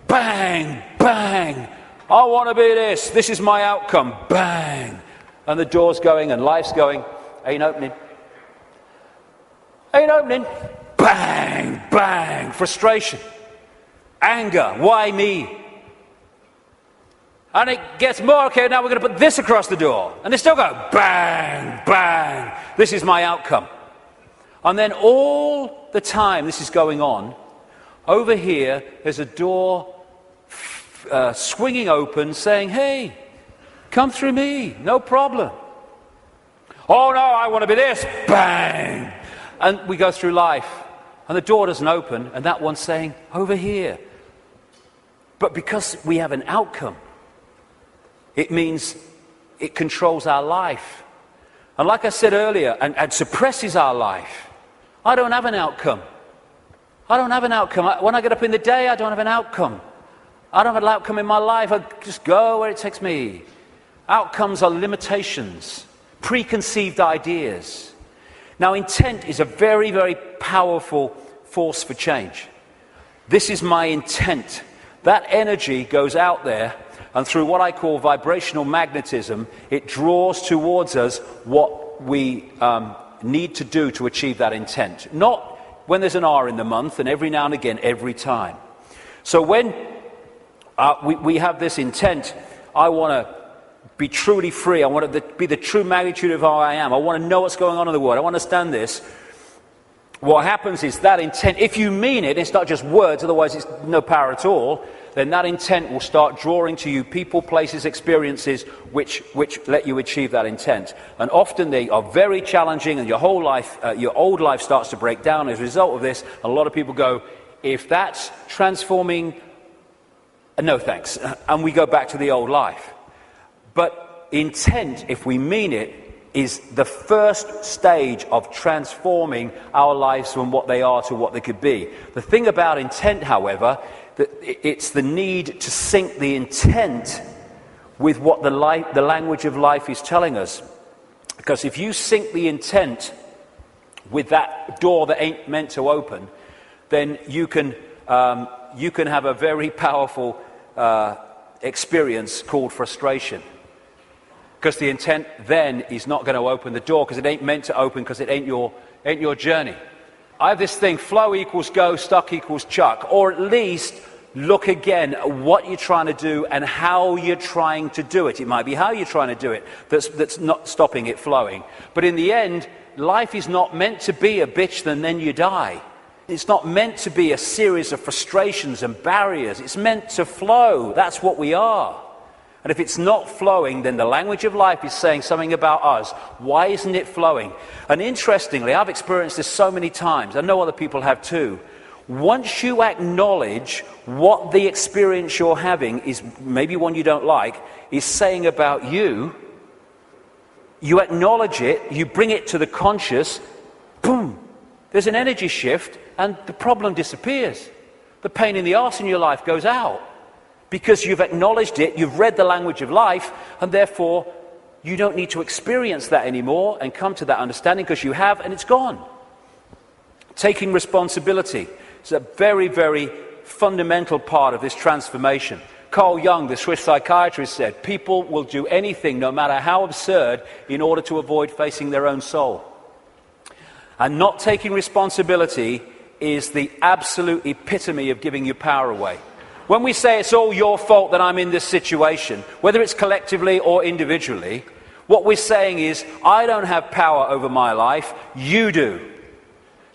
bang, bang. I want to be this. This is my outcome. Bang. And the door's going and life's going, ain't opening. Ain't opening. Bang, bang. Frustration. Anger. Why me? And it gets more, okay, now we're going to put this across the door. And they still go, bang, bang. This is my outcome. And then all the time this is going on, over here there's a door swinging open saying, hey, come through me, no problem. Oh no, I want to be this, bang. And we go through life and the door doesn't open and that one's saying, over here. But because we have an outcome, it means it controls our life. And like I said earlier, and suppresses our life. I don't have an outcome. I don't have an outcome. When I get up in the day, I don't have an outcome. I don't have an outcome in my life. I just go where it takes me. Outcomes are limitations, preconceived ideas. Now, intent is a very, very powerful force for change. This is my intent. That energy goes out there, and through what I call vibrational magnetism, it draws towards us what we need to do to achieve that intent. Not when there's an R in the month, and every now and again, every time. So when we have this intent, I want to be truly free. I want it to be the true magnitude of how I am. I want to know what's going on in the world. I want to understand this. What happens is that intent, if you mean it, it's not just words, otherwise it's no power at all, then that intent will start drawing to you people, places, experiences which let you achieve that intent. And often they are very challenging, and your whole life, your old life starts to break down as a result of this. A lot of people go, if that's transforming, no thanks. And we go back to the old life. But intent, if we mean it, is the first stage of transforming our lives from what they are to what they could be. The thing about intent, however, that it's the need to sync the intent with what the language of life is telling us. Because if you sync the intent with that door that ain't meant to open, then you can have a very powerful experience called frustration. Because the intent then is not going to open the door, because it ain't meant to open, because it ain't your journey. I have this thing, flow equals go, stuck equals chuck. Or at least look again at what you're trying to do and how you're trying to do it. It might be how you're trying to do it that's not stopping it flowing. But in the end, life is not meant to be a bitch and then you die. It's not meant to be a series of frustrations and barriers. It's meant to flow. That's what we are. And if it's not flowing, then the language of life is saying something about us. Why isn't it flowing? And interestingly, I've experienced this so many times. I know other people have too. Once you acknowledge what the experience you're having is, maybe one you don't like, is saying about you, you acknowledge it, you bring it to the conscious, boom, there's an energy shift and the problem disappears. The pain in the arse in your life goes out. Because you've acknowledged it, you've read the language of life, and therefore you don't need to experience that anymore and come to that understanding, because you have, and it's gone. Taking responsibility is a very, very fundamental part of this transformation. Carl Jung, the Swiss psychiatrist, said, people will do anything, no matter how absurd, in order to avoid facing their own soul. And not taking responsibility is the absolute epitome of giving your power away. When we say it's all your fault that I'm in this situation, whether it's collectively or individually, what we're saying is, I don't have power over my life, you do.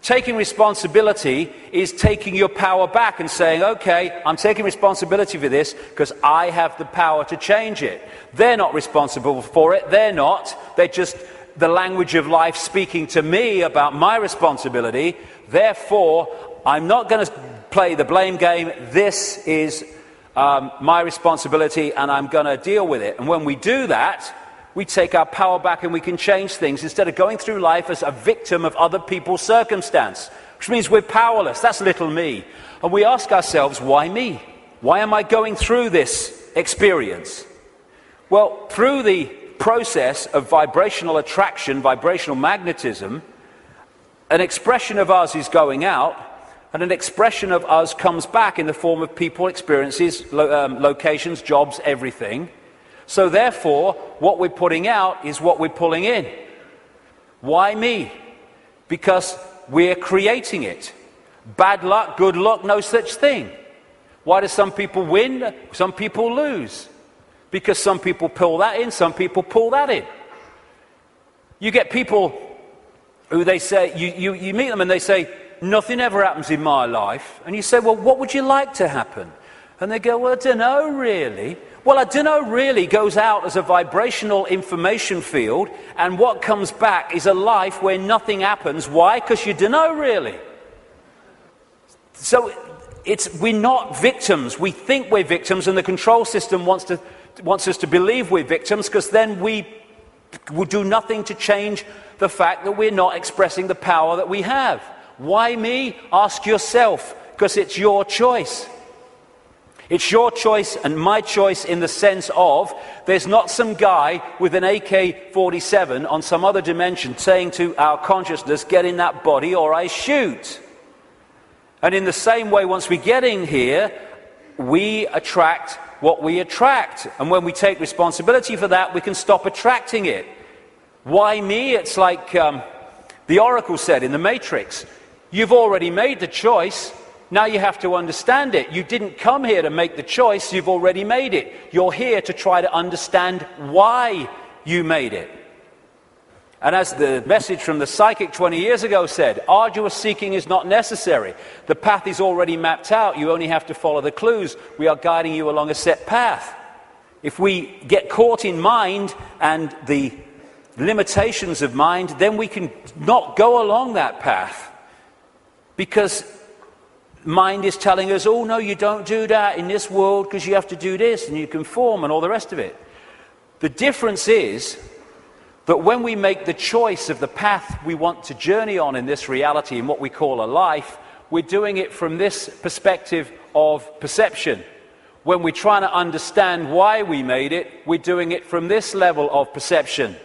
Taking responsibility is taking your power back and saying, okay, I'm taking responsibility for this because I have the power to change it. They're not responsible for it, they're just the language of life speaking to me about my responsibility. Therefore, I'm not going to play the blame game. This is my responsibility and I'm going to deal with it. And when we do that, we take our power back and we can change things instead of going through life as a victim of other people's circumstance, which means we're powerless. That's little me. And we ask ourselves, why me? Why am I going through this experience? Well, through the process of vibrational attraction, vibrational magnetism, an expression of us is going out, and an expression of us comes back in the form of people, experiences, locations, jobs, everything. So therefore, what we're putting out is what we're pulling in. Why me? Because we're creating it. Bad luck, good luck, no such thing. Why do some people win, some people lose? Because some people pull that in, some people pull that in. You get people who they say, you meet them and they say, nothing ever happens in my life. And you say, well, what would you like to happen? And they go, well, I don't know really. Well, I don't know really goes out as a vibrational information field, and what comes back is a life where nothing happens. Why? Because you don't know really. So we're not victims. We think we're victims, and the control system wants us to believe we're victims, because then we will do nothing to change the fact that we're not expressing the power that we have. Why me? Ask yourself, because it's your choice. It's your choice and my choice in the sense of there's not some guy with an AK-47 on some other dimension saying to our consciousness, get in that body or I shoot. And in the same way, once we get in here, we attract what we attract. And when we take responsibility for that, we can stop attracting it. Why me? It's like the Oracle said in the Matrix. You've already made the choice. Now you have to understand it. You didn't come here to make the choice. You've already made it. You're here to try to understand why you made it. And as the message from the psychic 20 years ago said, arduous seeking is not necessary. The path is already mapped out. You only have to follow the clues. We are guiding you along a set path. If we get caught in mind and the limitations of mind, then we can not go along that path. Because mind is telling us, oh no, you don't do that in this world because you have to do this and you conform and all the rest of it. The difference is that when we make the choice of the path we want to journey on in this reality, in what we call a life, we're doing it from this perspective of perception. When we're trying to understand why we made it, we're doing it from this level of perception.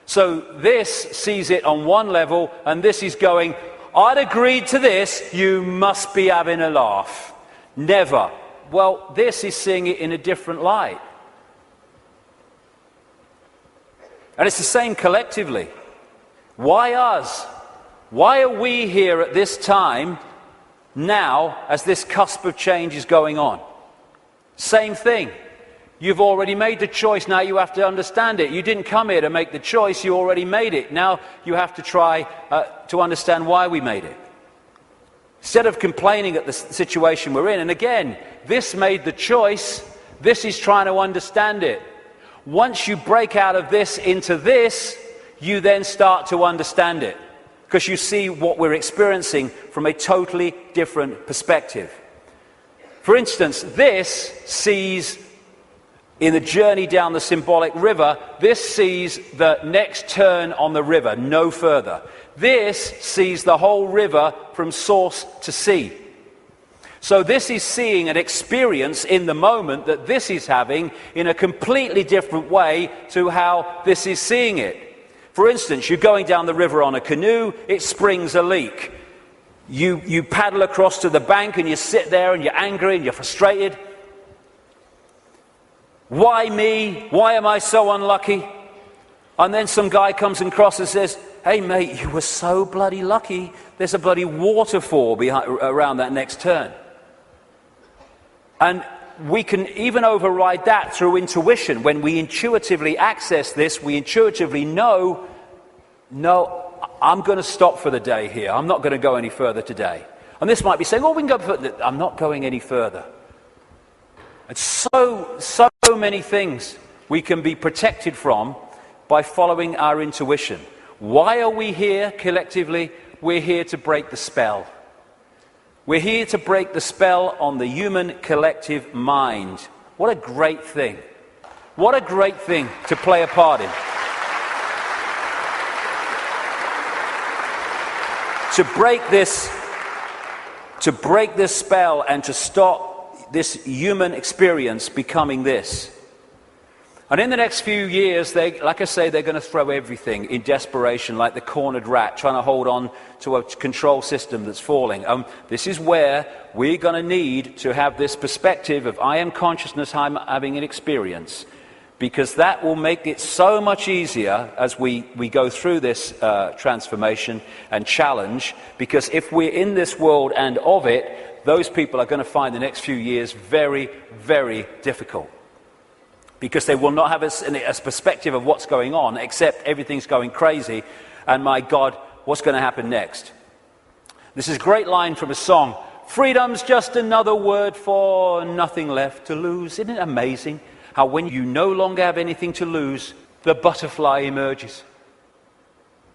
So this sees it on one level, and this is going, I'd agreed to this, you must be having a laugh. Never. Well, this is seeing it in a different light. And it's the same collectively. Why us? Why are we here at this time, now, as this cusp of change is going on? Same thing. You've already made the choice, now you have to understand it. You didn't come here to make the choice, you already made it. Now you have to try to understand why we made it. Instead of complaining at the situation we're in, and again, this made the choice, this is trying to understand it. Once you break out of this into this, you then start to understand it. Because you see what we're experiencing from a totally different perspective. For instance, this sees, in the journey down the symbolic river, this sees the next turn on the river, no further. This sees the whole river from source to sea. So this is seeing an experience in the moment that this is having in a completely different way to how this is seeing it. For instance, you're going down the river on a canoe, it springs a leak. You paddle across to the bank and you sit there and you're angry and you're frustrated. Why me? Why am I so unlucky? And then some guy comes across and says, hey mate, you were so bloody lucky. There's a bloody waterfall around that next turn. And we can even override that through intuition. When we intuitively access this, we intuitively know, no, I'm going to stop for the day here. I'm not going to go any further today. And this might be saying, oh, we can go further. I'm not going any further. And so many things we can be protected from by following our intuition. Why are we here collectively? We're here to break the spell. We're here to break the spell on the human collective mind. What a great thing. What a great thing to play a part in. To break this spell and to stop this human experience becoming this. And in the next few years, like I say, they're going to throw everything in desperation, like the cornered rat, trying to hold on to a control system that's falling. This is where we're going to need to have this perspective of I am consciousness, I'm having an experience, because that will make it so much easier as we go through this transformation and challenge, because if we're in this world and of it, those people are going to find the next few years very, very difficult. Because they will not have a perspective of what's going on, except everything's going crazy, and my God, what's going to happen next? This is a great line from a song. Freedom's just another word for nothing left to lose. Isn't it amazing how when you no longer have anything to lose, the butterfly emerges?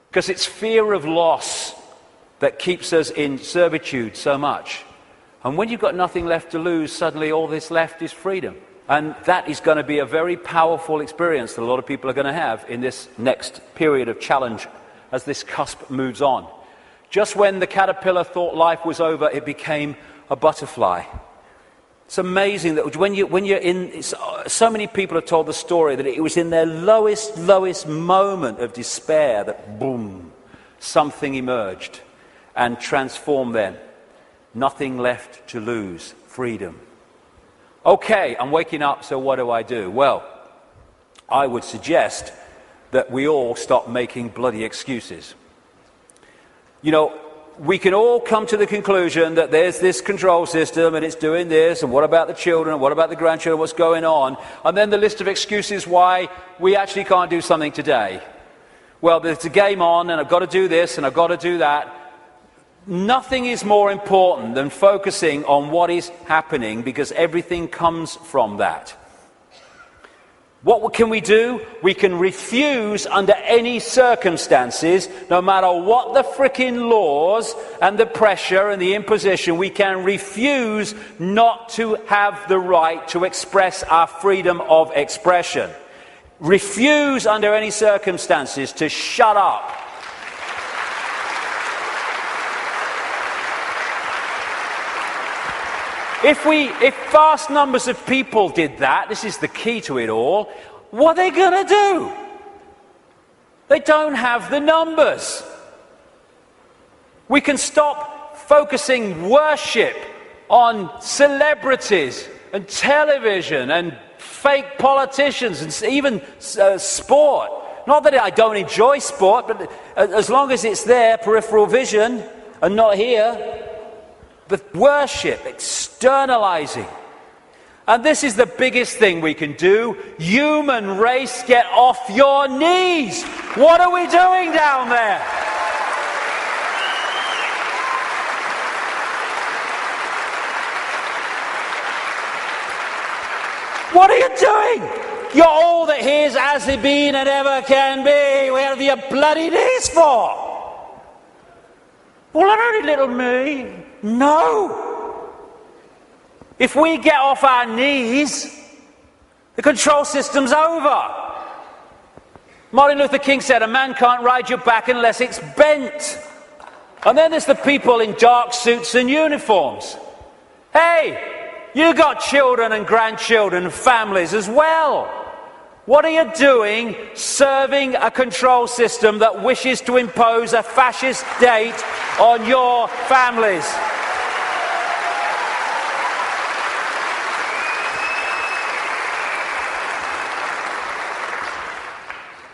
Because it's fear of loss that keeps us in servitude so much. And when you've got nothing left to lose, suddenly all that's left is freedom. And that is going to be a very powerful experience that a lot of people are going to have in this next period of challenge as this cusp moves on. Just when the caterpillar thought life was over, it became a butterfly. It's amazing that when you're in, so many people have told the story that it was in their lowest moment of despair that boom, something emerged and transformed them. Nothing left to lose, freedom. Okay, I'm waking up, so what do? Well, I would suggest that we all stop making bloody excuses. You know, we can all come to the conclusion that there's this control system and it's doing this, and what about the children, and what about the grandchildren, what's going on? And then the list of excuses why we actually can't do something today. Well, there's a game on, and I've got to do this, and I've got to do that. Nothing is more important than focusing on what is happening, because everything comes from that. What can we do? We can refuse under any circumstances, no matter what the frickin' laws and the pressure and the imposition, we can refuse not to have the right to express our freedom of expression. Refuse under any circumstances to shut up. If vast numbers of people did that, this is the key to it all, what are they going to do? They don't have the numbers. We can stop focusing worship on celebrities and television and fake politicians and even sport. Not that I don't enjoy sport, but as long as it's there, peripheral vision, and not here. But worship, externalizing. And this is the biggest thing we can do. Human race, get off your knees. What are we doing down there? What are you doing? You're all that here's as it been and ever can be. Where have you bloody knees for? Well, I only little me. No. If we get off our knees, the control system's over. Martin Luther King said, a man can't ride your back unless it's bent. And then there's the people in dark suits and uniforms. Hey, you got children and grandchildren and families as well. What are you doing serving a control system that wishes to impose a fascist state on your families?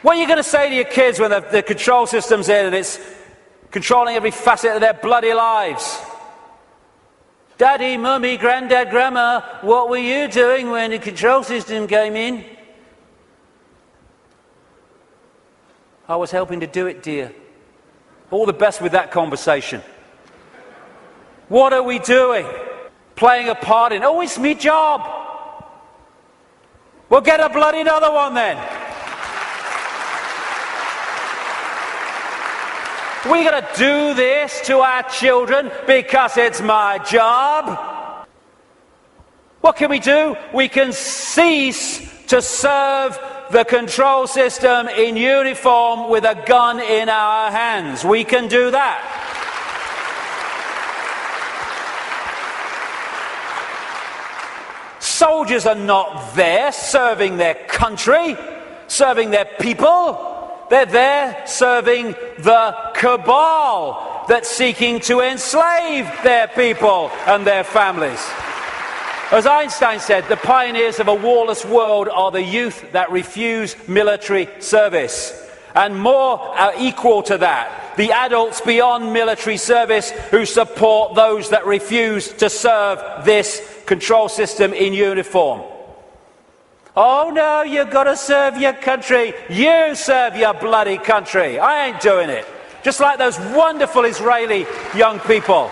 What are you going to say to your kids when the control system's in and it's controlling every facet of their bloody lives? Daddy, Mummy, Granddad, Grandma, what were you doing when the control system came in? I was helping to do it, dear. All the best with that conversation. What are we doing? Playing a part in, oh, it's me job. Well, get a bloody another one then. We're going to do this to our children because it's my job. What can we do? We can cease to serve the control system in uniform with a gun in our hands. We can do that. Soldiers are not there serving their country, serving their people. They're there serving the cabal that's seeking to enslave their people and their families. As Einstein said, the pioneers of a warless world are the youth that refuse military service. And more are equal to that, the adults beyond military service who support those that refuse to serve this control system in uniform. Oh no, you've got to serve your country. You serve your bloody country. I ain't doing it. Just like those wonderful Israeli young people.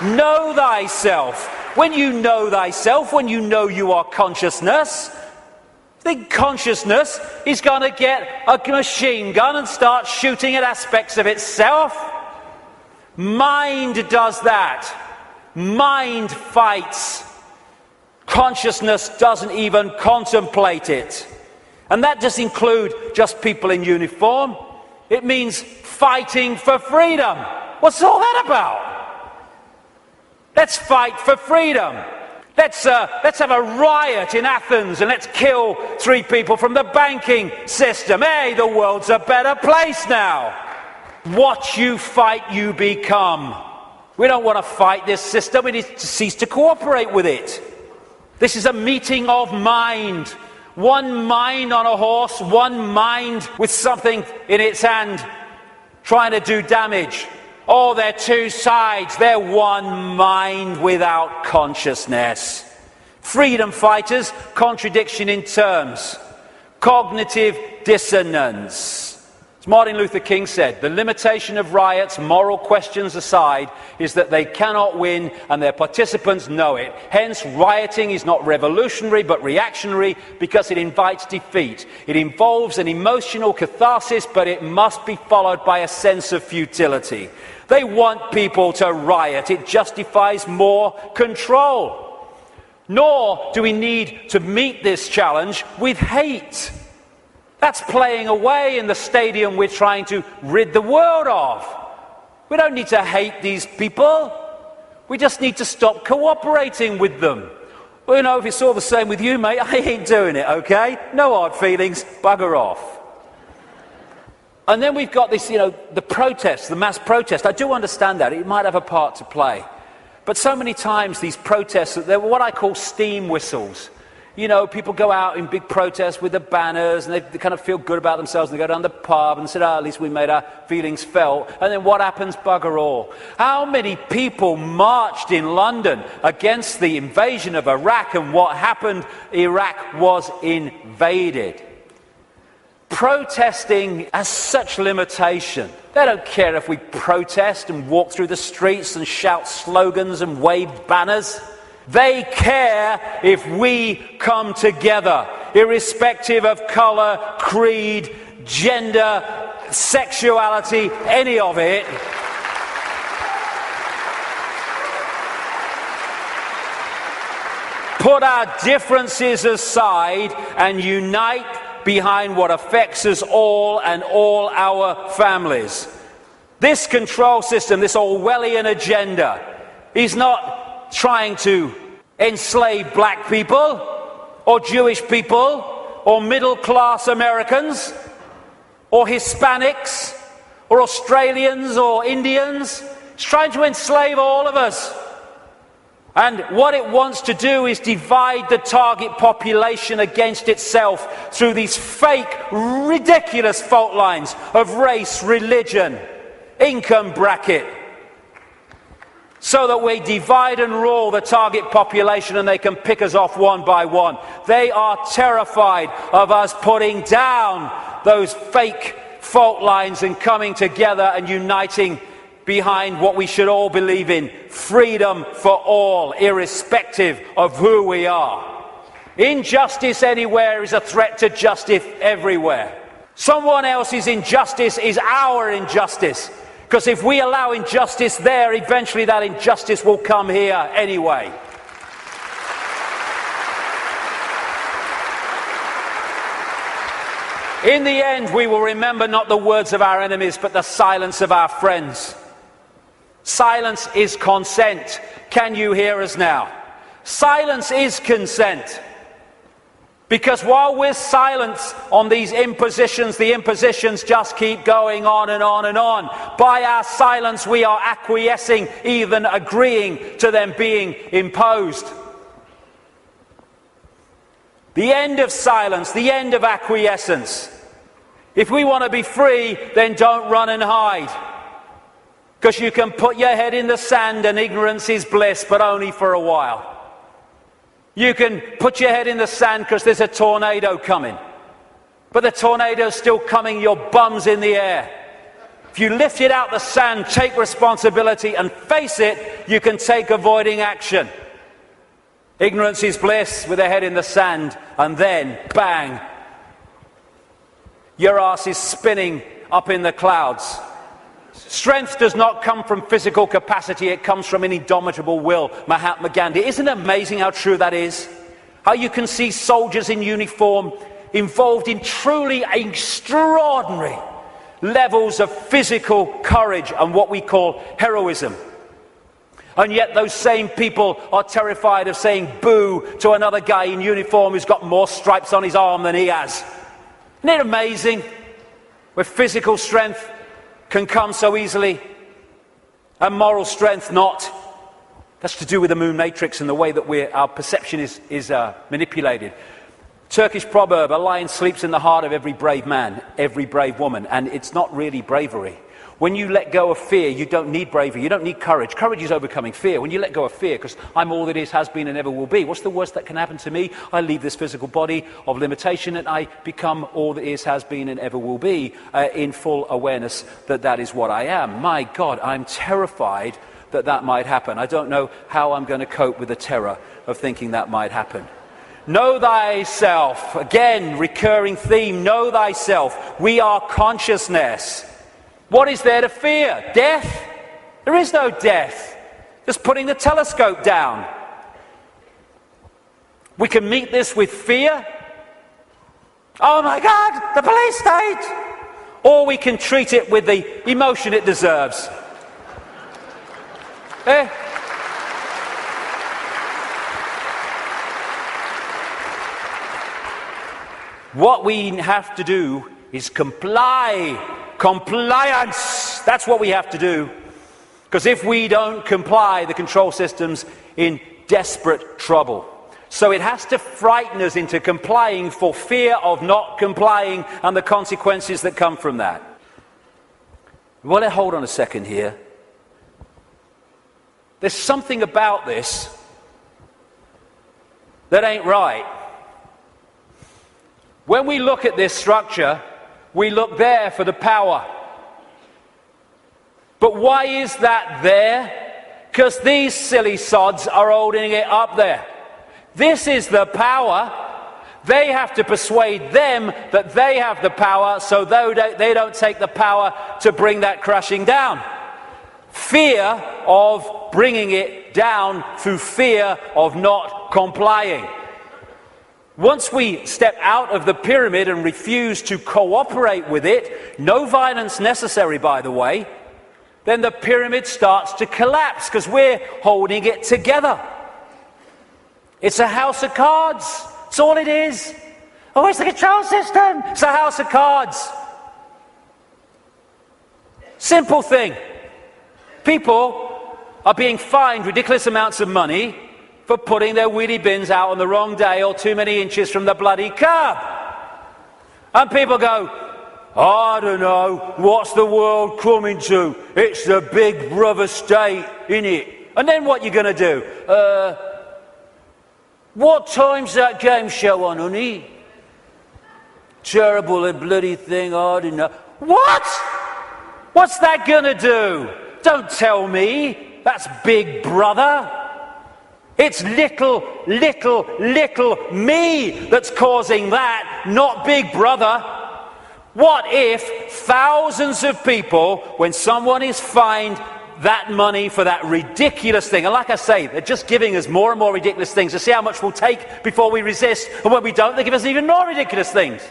Know thyself. When you know thyself, when you know you are consciousness, the consciousness is going to get a machine gun and start shooting at aspects of itself. Mind does that. Mind fights. Consciousness doesn't even contemplate it. And that doesn't include just people in uniform. It means fighting for freedom. What's all that about? Let's fight for freedom. Let's have a riot in Athens and let's kill 3 people from the banking system. Hey, the world's a better place now. What you fight, you become. We don't want to fight this system. We need to cease to cooperate with it. This is a meeting of mind. One mind on a horse, one mind with something in its hand trying to do damage. Oh, they're 2 sides. They're one mind without consciousness. Freedom fighters, contradiction in terms. Cognitive dissonance. As Martin Luther King said, the limitation of riots, moral questions aside, is that they cannot win and their participants know it. Hence, rioting is not revolutionary but reactionary because it invites defeat. It involves an emotional catharsis, but it must be followed by a sense of futility. They want people to riot. It justifies more control. Nor do we need to meet this challenge with hate. That's playing away in the stadium we're trying to rid the world of. We don't need to hate these people. We just need to stop cooperating with them. Well, you know, if it's all the same with you, mate, I ain't doing it, okay? No hard feelings, bugger off. And then we've got this, the protest, the mass protest. I do understand that. It might have a part to play. But so many times these protests, they're what I call steam whistles. People go out in big protests with the banners and they kind of feel good about themselves and they go down the pub and say, at least we made our feelings felt. And then what happens? Bugger all. How many people marched in London against the invasion of Iraq, and what happened? Iraq was invaded. Protesting has such limitation. They don't care if we protest and walk through the streets and shout slogans and wave banners. They care if we come together, irrespective of colour, creed, gender, sexuality, any of it. Put our differences aside and unite behind what affects us all and all our families. This control system, this Orwellian agenda, is not trying to enslave black people or Jewish people or middle-class Americans or Hispanics or Australians or Indians. It's trying to enslave all of us. And what it wants to do is divide the target population against itself through these fake, ridiculous fault lines of race, religion, income bracket, so that we divide and rule the target population and they can pick us off one by one. They are terrified of us putting down those fake fault lines and coming together and uniting behind what we should all believe in: freedom for all, irrespective of who we are. Injustice anywhere is a threat to justice everywhere. Someone else's injustice is our injustice. Because if we allow injustice there, eventually that injustice will come here anyway. In the end, we will remember not the words of our enemies, but the silence of our friends. Silence is consent. Can you hear us now? Silence is consent. Because while we're silent on these impositions, the impositions just keep going on and on and on. By our silence, we are acquiescing, even agreeing to them being imposed. The end of silence, the end of acquiescence. If we want to be free, then don't run and hide. Because you can put your head in the sand and ignorance is bliss, but only for a while. You can put your head in the sand because there's a tornado coming. But the tornado's still coming, your bum's in the air. If you lift it out the sand, take responsibility and face it, you can take avoiding action. Ignorance is bliss with a head in the sand, and then, bang, your ass is spinning up in the clouds. Strength does not come from physical capacity, it comes from an indomitable will. Mahatma Gandhi. Isn't it amazing how true that is? How you can see soldiers in uniform involved in truly extraordinary levels of physical courage and what we call heroism. And yet those same people are terrified of saying boo to another guy in uniform who's got more stripes on his arm than he has. Isn't it amazing? Where physical strength can come so easily, and moral strength not. That's to do with the moon matrix and the way that our perception is manipulated. Turkish proverb, a lion sleeps in the heart of every brave man, every brave woman, and it's not really bravery. When you let go of fear, you don't need bravery, you don't need courage. Courage is overcoming fear. When you let go of fear, because I'm all that is, has been, and ever will be. What's the worst that can happen to me? I leave this physical body of limitation and I become all that is, has been, and ever will be, in full awareness that that is what I am. My God, I'm terrified that that might happen. I don't know how I'm going to cope with the terror of thinking that might happen. Know thyself. Again, recurring theme, know thyself. We are consciousness. What is there to fear? Death? There is no death. Just putting the telescope down. We can meet this with fear. Oh my God, the police state! Or we can treat it with the emotion it deserves. What we have to do is comply. Compliance! That's what we have to do. Because if we don't comply, the control system's in desperate trouble. So it has to frighten us into complying for fear of not complying and the consequences that come from that. Well, hold on a second here. There's something about this that ain't right. When we look at this structure, we look there for the power. But why is that there? Because these silly sods are holding it up there. This is the power. They have to persuade them that they have the power, so they don't take the power to bring that crashing down. Fear of bringing it down through fear of not complying. Once we step out of the pyramid and refuse to cooperate with it, no violence necessary, by the way, then the pyramid starts to collapse because we're holding it together. It's a house of cards. That's all it is. Oh, it's the control system. It's a house of cards. Simple thing. People are being fined ridiculous amounts of money for putting their wheelie bins out on the wrong day or too many inches from the bloody curb. And people go, I don't know, what's the world coming to? It's the big brother state, innit? And then what you going to do? What time's that game show on, honey? Terrible a bloody thing, I don't know. What? What's that going to do? Don't tell me. That's Big Brother. It's little me that's causing that, not Big Brother. What if thousands of people, when someone is fined that money for that ridiculous thing, and like I say, they're just giving us more and more ridiculous things to see how much we'll take before we resist, and when we don't, they give us even more ridiculous things.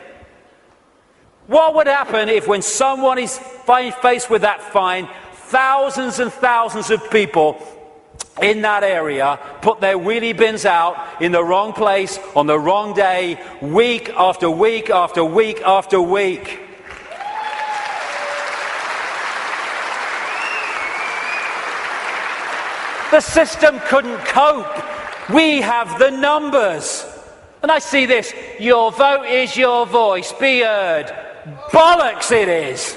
What would happen if when someone is faced with that fine, thousands and thousands of people in that area put their wheelie bins out in the wrong place on the wrong day, week after week after week after week. The system couldn't cope. We have the numbers. And I see this, your vote is your voice, be heard. Bollocks it is.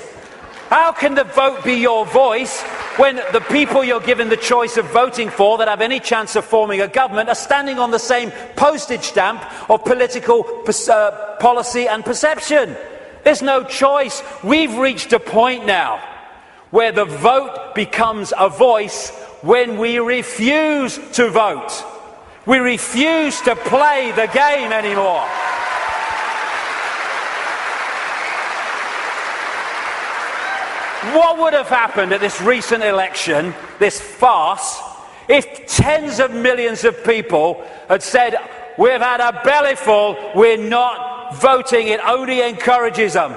How can the vote be your voice when the people you're given the choice of voting for that have any chance of forming a government are standing on the same postage stamp of political policy and perception? There's no choice. We've reached a point now where the vote becomes a voice when we refuse to vote. We refuse to play the game anymore. What would have happened at this recent election, this farce, if tens of millions of people had said, we've had a bellyful, we're not voting, it only encourages them.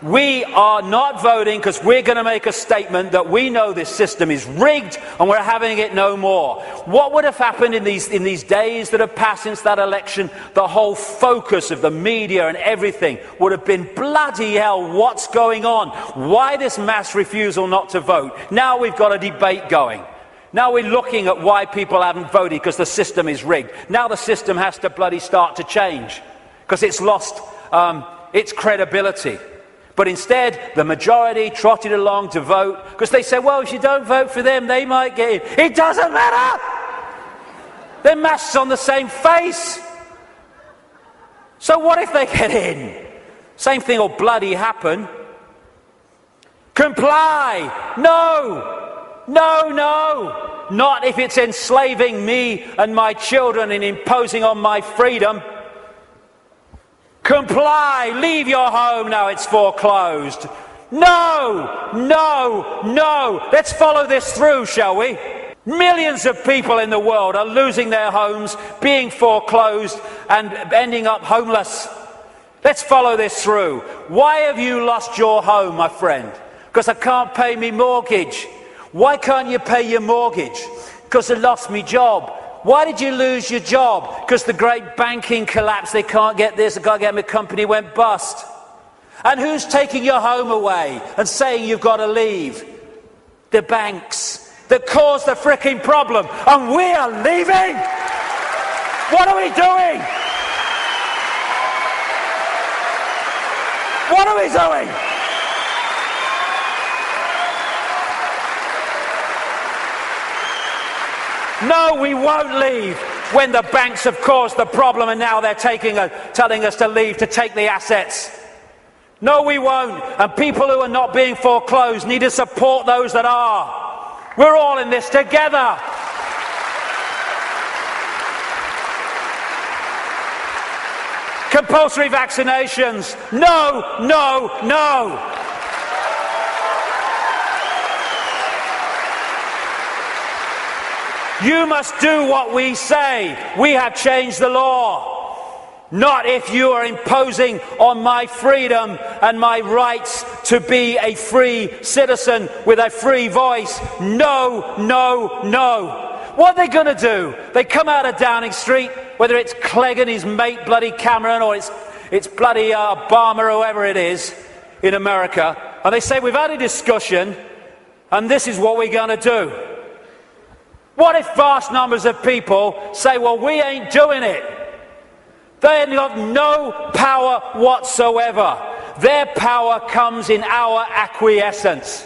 We are not voting because we're going to make a statement that we know this system is rigged and we're having it no more. What would have happened in these days that have passed since that election? The whole focus of the media and everything would have been, bloody hell, what's going on? Why this mass refusal not to vote? Now we've got a debate going. Now we're looking at why people haven't voted because the system is rigged. Now the system has to bloody start to change because it's lost its credibility. But instead, the majority trotted along to vote because they said, well, if you don't vote for them, they might get in. It doesn't matter! They're masks on the same face. So what if they get in? Same thing will bloody happen. Comply! No! No, no! Not if it's enslaving me and my children and imposing on my freedom. Comply, leave your home now it's foreclosed. No, no, no. Let's follow this through, shall we? Millions of people in the world are losing their homes, being foreclosed and ending up homeless. Let's follow this through. Why have you lost your home, my friend? Because I can't pay me mortgage. Why can't you pay your mortgage? Because I lost my job. Why did you lose your job? Because the great banking collapse, they can't get this, they can't get my company went bust. And who's taking your home away and saying you've got to leave? The banks that caused the fricking problem. And we are leaving! What are we doing? What are we doing? No, we won't leave when the banks have caused the problem and now they're telling us to leave to take the assets. No, we won't. And people who are not being foreclosed need to support those that are. We're all in this together. Compulsory vaccinations. No, no, no. You must do what we say. We have changed the law. Not if you are imposing on my freedom and my rights to be a free citizen with a free voice. No, no, no. What are they going to do? They come out of Downing Street, whether it's Clegg and his mate bloody Cameron or it's bloody Obama or whoever it is in America, and they say, we've had a discussion and this is what we're going to do. What if vast numbers of people say, well, we ain't doing it? They have no power whatsoever. Their power comes in our acquiescence.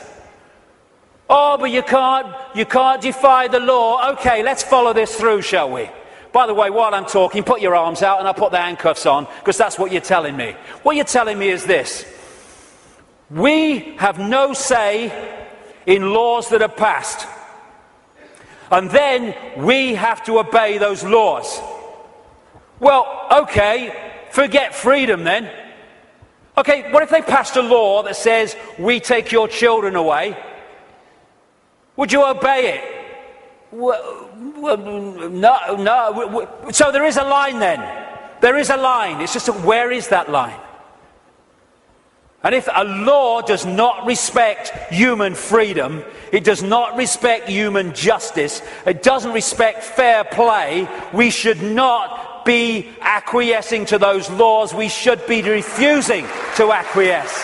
Oh, but you can't defy the law. Okay, let's follow this through, shall we? By the way, while I'm talking, put your arms out and I'll put the handcuffs on, because that's what you're telling me. What you're telling me is this. We have no say in laws that are passed. And then we have to obey those laws. Well, okay, forget freedom then. Okay, what if they passed a law that says we take your children away? Would you obey it? Well, no. So there is a line then. There is a line. It's just where is that line? And if a law does not respect human freedom, it does not respect human justice, it doesn't respect fair play, we should not be acquiescing to those laws. We should be refusing to acquiesce.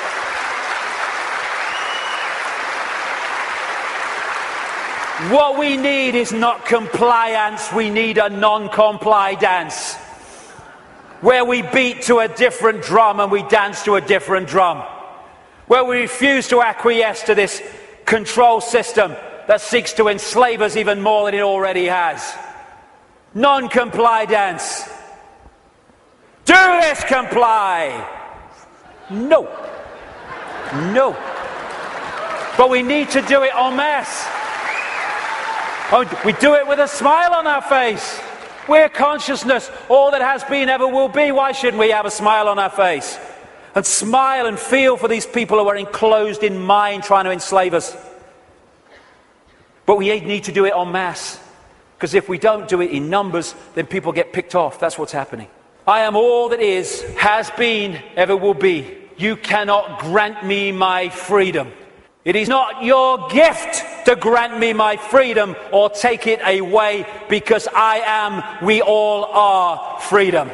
What we need is not compliance, we need a non-comply dance. Where we beat to a different drum and we dance to a different drum. Where we refuse to acquiesce to this control system that seeks to enslave us even more than it already has. Non-comply dance. Do this, comply. No. No. But we need to do it en masse. Oh, we do it with a smile on our face. We're consciousness, all that has been, ever will be. Why shouldn't we have a smile on our face? And smile and feel for these people who are enclosed in mind trying to enslave us. But we need to do it en masse. Because if we don't do it in numbers, then people get picked off. That's what's happening. I am all that is, has been, ever will be. You cannot grant me my freedom. It is not your gift to grant me my freedom or take it away, because I am, we all are, freedom.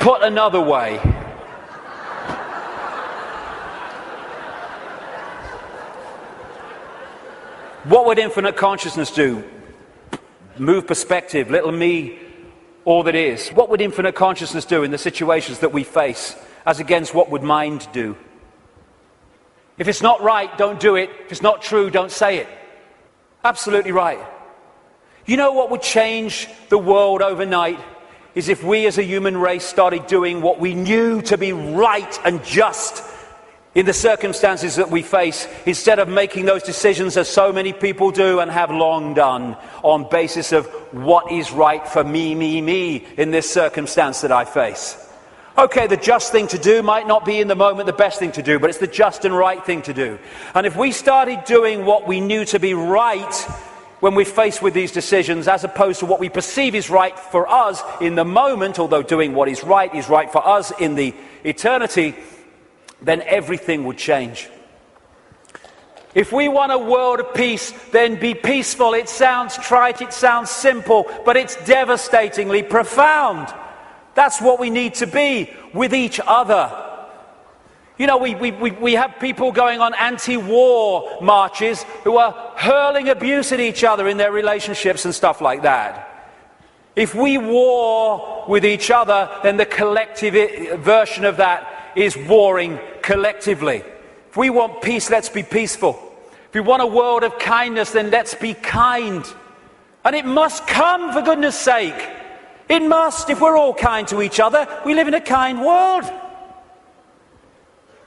Put another way, what would infinite consciousness do? Move perspective, little me, all that is. What would infinite consciousness do in the situations that we face, as against what would mind do? If it's not right, don't do it. If it's not true, don't say it. Absolutely right. You know what would change the world overnight? Is if we as a human race started doing what we knew to be right and just in the circumstances that we face, instead of making those decisions as so many people do and have long done on basis of what is right for me in this circumstance that I face. Okay, the just thing to do might not be in the moment the best thing to do, but it's the just and right thing to do. And if we started doing what we knew to be right when we're faced with these decisions, as opposed to what we perceive is right for us in the moment, although doing what is right for us in the eternity, then everything would change. If we want a world of peace, then be peaceful. It sounds trite, it sounds simple, but it's devastatingly profound. That's what we need to be with each other. You know, we have people going on anti-war marches who are hurling abuse at each other in their relationships and stuff like that. If we war with each other, then the collective version of that is warring collectively. If we want peace, let's be peaceful. If we want a world of kindness, then let's be kind. And it must come, for goodness sake. It must. If we're all kind to each other, we live in a kind world.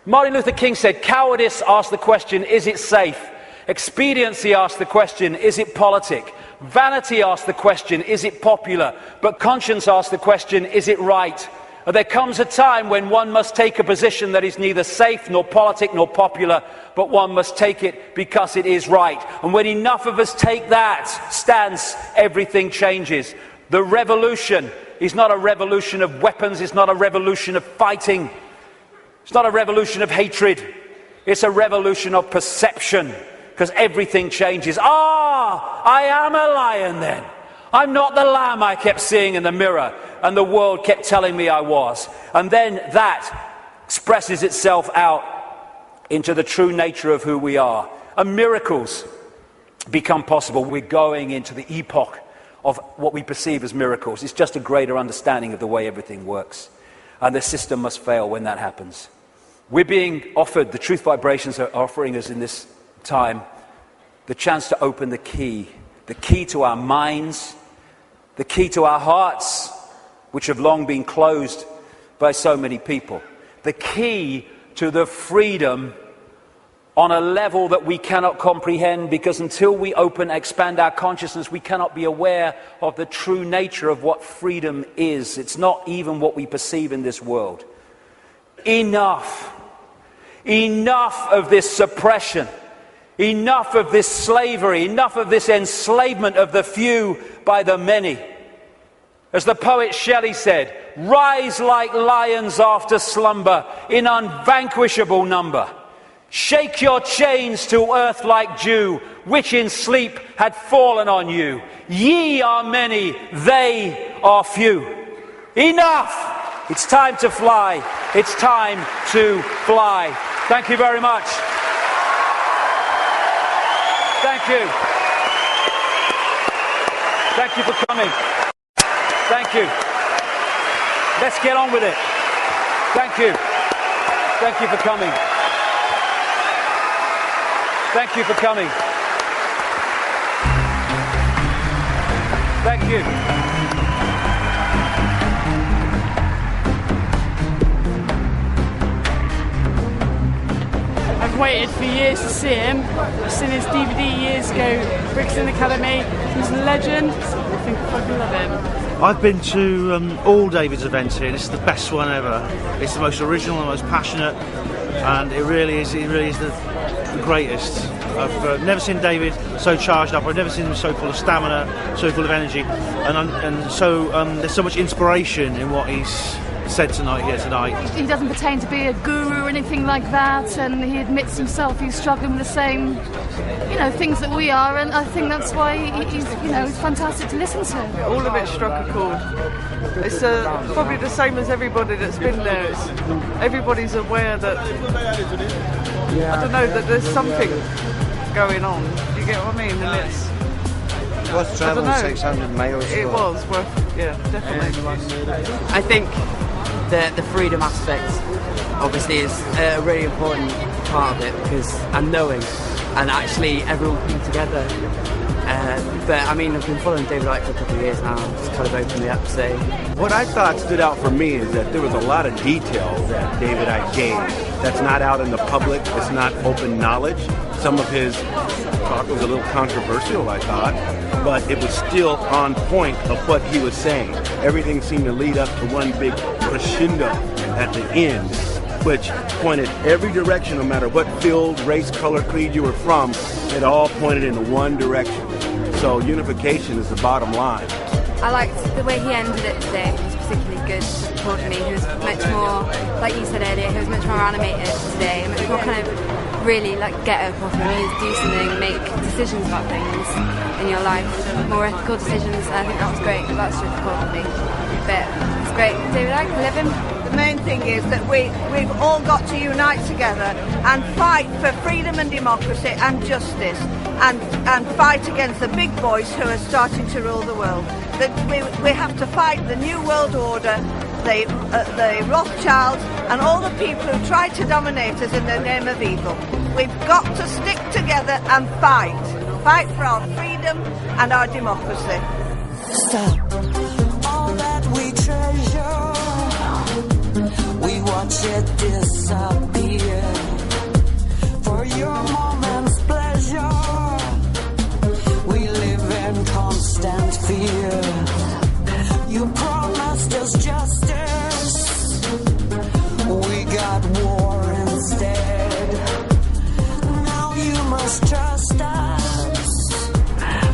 Martin Luther King said, cowardice asks the question, is it safe? Expediency asks the question, is it politic? Vanity asks the question, is it popular? But conscience asks the question, is it right? And there comes a time when one must take a position that is neither safe, nor politic, nor popular, but one must take it because it is right. And when enough of us take that stance, everything changes. The revolution is not a revolution of weapons, it's not a revolution of fighting. It's not a revolution of hatred. It's a revolution of perception, because everything changes. I am a lion then. I'm not the lamb I kept seeing in the mirror and the world kept telling me I was. And then that expresses itself out into the true nature of who we are. And miracles become possible. We're going into the epoch of what we perceive as miracles. It's just a greater understanding of the way everything works. And the system must fail when that happens. We're being offered, the truth vibrations are offering us in this time, the chance to open the key to our minds, the key to our hearts, which have long been closed by so many people, the key to the freedom on a level that we cannot comprehend, because until we expand our consciousness, we cannot be aware of the true nature of what freedom is. It's not even what we perceive in this world. Enough of this suppression, enough of this slavery, enough of this enslavement of the few by the many. As the poet Shelley said, rise like lions after slumber in unvanquishable number. Shake your chains to earth like dew, which in sleep had fallen on you. Ye are many, they are few. Enough! It's time to fly. It's time to fly. Thank you very much. Thank you. Thank you for coming. Thank you. Let's get on with it. Thank you. Thank you for coming. Thank you for coming. Thank you. I've waited for years to see him. I've seen his DVD years ago, Brixton Academy. He's a legend. I think I fucking love him. I've been to all David's events here. This is the best one ever. It's the most original, the most passionate, and it really is the greatest. I've never seen David so charged up. I've never seen him so full of stamina, so full of energy, and so there's so much inspiration in what he's said here tonight. He doesn't pretend to be a guru or anything like that, and he admits himself he's struggling with the same, things that we are, and I think that's why he's fantastic to listen to. All of it struck a chord. It's probably the same as everybody that's been there. Everybody's aware that, I don't know, that there's something going on. Do you get what I mean? And it's worth travelling 600 miles. It was worth, yeah, definitely. I think the freedom aspect obviously is a really important part of it, because and knowing and actually everyone coming together. But I mean, I've been following David Icke for a couple of years now, just kind of openly up to say. What I thought stood out for me is that there was a lot of detail that David Icke gave that's not out in the public, it's not open knowledge. Some of his talk was a little controversial, I thought, but it was still on point of what he was saying. Everything seemed to lead up to one big crescendo at the end, which pointed every direction, no matter what field, race, color, creed you were from, it all pointed in one direction. So unification is the bottom line. I liked the way he ended it today. It was particularly good for me. He was much more, like you said earlier, he was much more animated today, much more kind of really like get up off your knees, do something, make decisions about things in your life, more ethical decisions. I think that was great. That's just cool for me. But it's great. David Icke, I love him. The main thing is that we've all got to unite together and fight for freedom and democracy and justice, and fight against the big boys who are starting to rule the world. That we have to fight the New World Order, the Rothschilds, and all the people who try to dominate us in the name of evil. We've got to stick together and fight for our freedom and our democracy. Stop all that we treasure. We watch it disappear for your moment's pleasure. We live in constant fear. You promised us justice. We got war instead. Now you must trust us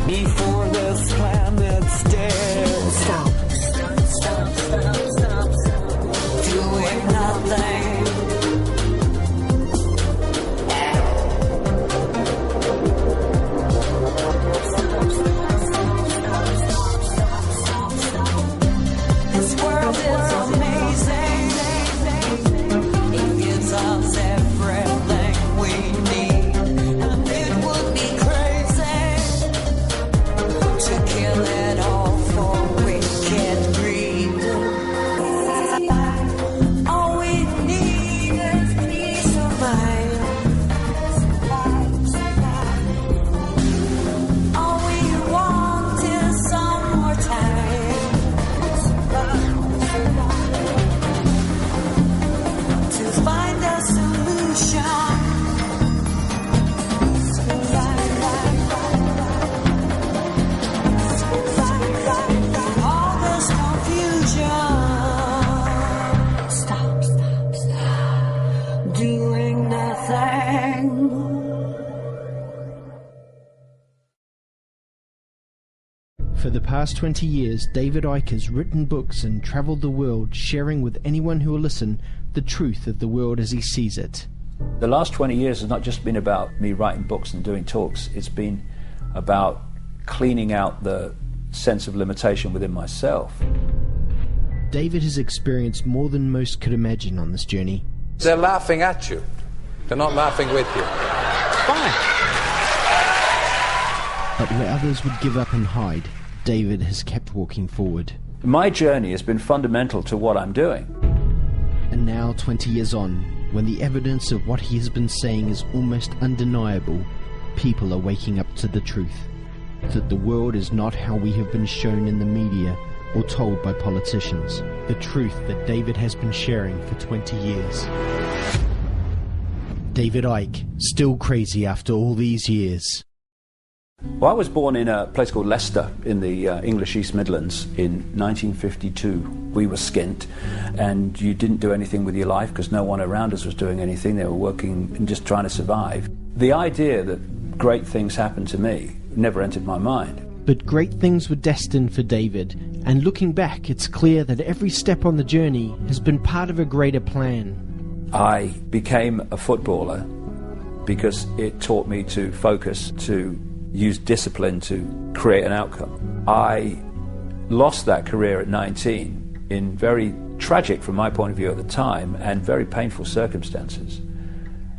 before this planet's dead. For the past 20 years, David Icke has written books and travelled the world, sharing with anyone who will listen the truth of the world as he sees it. The last 20 years has not just been about me writing books and doing talks. It's been about cleaning out the sense of limitation within myself. David has experienced more than most could imagine on this journey. They're laughing at you. They're not laughing with you. Fine. But where others would give up and hide, David has kept walking forward. My journey has been fundamental to what I'm doing. And now, 20 years on, when the evidence of what he has been saying is almost undeniable, people are waking up to the truth. That the world is not how we have been shown in the media or told by politicians. The truth that David has been sharing for 20 years. David Icke, still crazy after all these years. Well, I was born in a place called Leicester in the English East Midlands in 1952. We were skint, and you didn't do anything with your life because no one around us was doing anything. They were working and just trying to survive. The idea that great things happened to me never entered my mind. But great things were destined for David, and looking back, it's clear that every step on the journey has been part of a greater plan. I became a footballer because it taught me to focus, to use discipline to create an outcome. I lost that career at 19 in very tragic, from my point of view at the time, and very painful circumstances,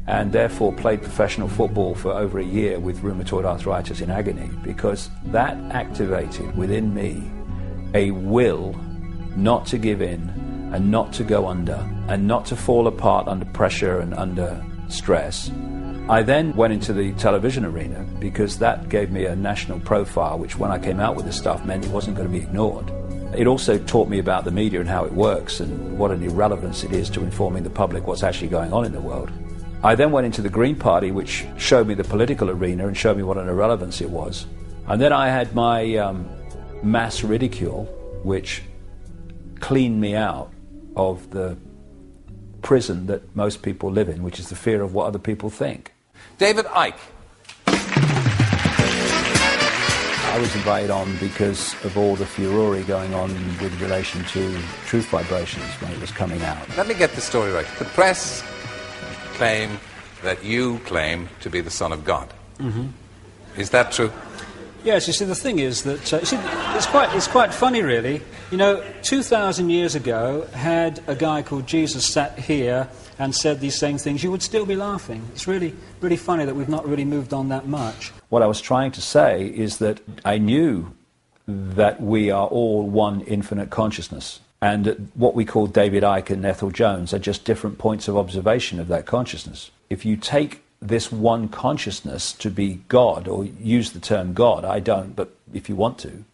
and therefore played professional football for over a year with rheumatoid arthritis in agony, because that activated within me a will not to give in and not to go under and not to fall apart under pressure and under stress. I then went into the television arena because that gave me a national profile, which when I came out with this stuff meant it wasn't going to be ignored. It also taught me about the media and how it works and what an irrelevance it is to informing the public what's actually going on in the world. I then went into the Green Party, which showed me the political arena and showed me what an irrelevance it was. And then I had my mass ridicule, which cleaned me out of the prison that most people live in, which is the fear of what other people think. David Icke. I was invited on because of all the furore going on with relation to truth vibrations when it was coming out. Let me get the story right. The press claim that you claim to be the Son of God. Mm-hmm. Is that true? Yes, you see, the thing is that it's quite funny, really. You know, 2,000 years ago, had a guy called Jesus sat here and said these same things, you would still be laughing. It's really, really funny that we've not really moved on that much. What I was trying to say is that I knew that we are all one infinite consciousness, and what we call David Icke and Ethel Jones are just different points of observation of that consciousness. If you take this one consciousness to be God, or use the term God, I don't, but if you want to,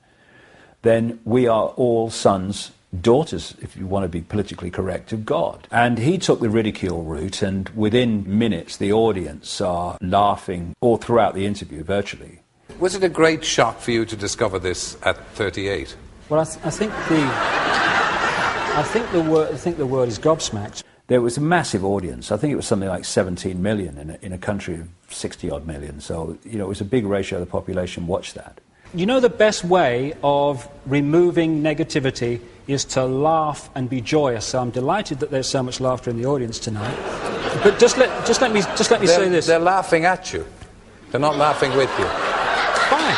then we are all sons, daughters, if you want to be politically correct, of God. And he took the ridicule route, and within minutes the audience are laughing all throughout the interview, virtually. Was it a great shock for you to discover this at 38? Well, I think the word is gobsmacked. There was a massive audience. I think it was something like 17 million in a country of 60-odd million. So, you know, it was a big ratio of the population watched that. You know, the best way of removing negativity is to laugh and be joyous. So I'm delighted that there's so much laughter in the audience tonight. But just let me say this. They're laughing at you. They're not laughing with you. Fine.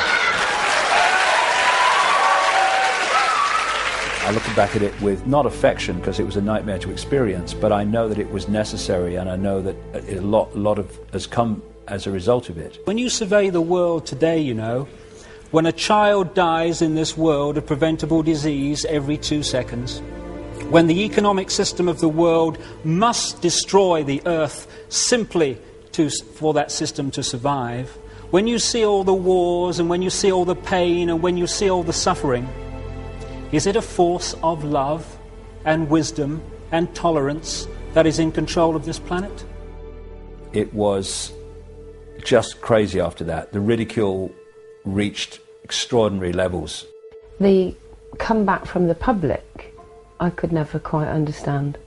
I look back at it with not affection, because it was a nightmare to experience, but I know that it was necessary, and I know that a lot has come as a result of it. When you survey the world today, you know, when a child dies in this world of preventable disease every 2 seconds, when the economic system of the world must destroy the earth simply for that system to survive, when you see all the wars and when you see all the pain and when you see all the suffering, is it a force of love and wisdom and tolerance that is in control of this planet? It was just crazy after that. The ridicule reached extraordinary levels. The comeback from the public, I could never quite understand.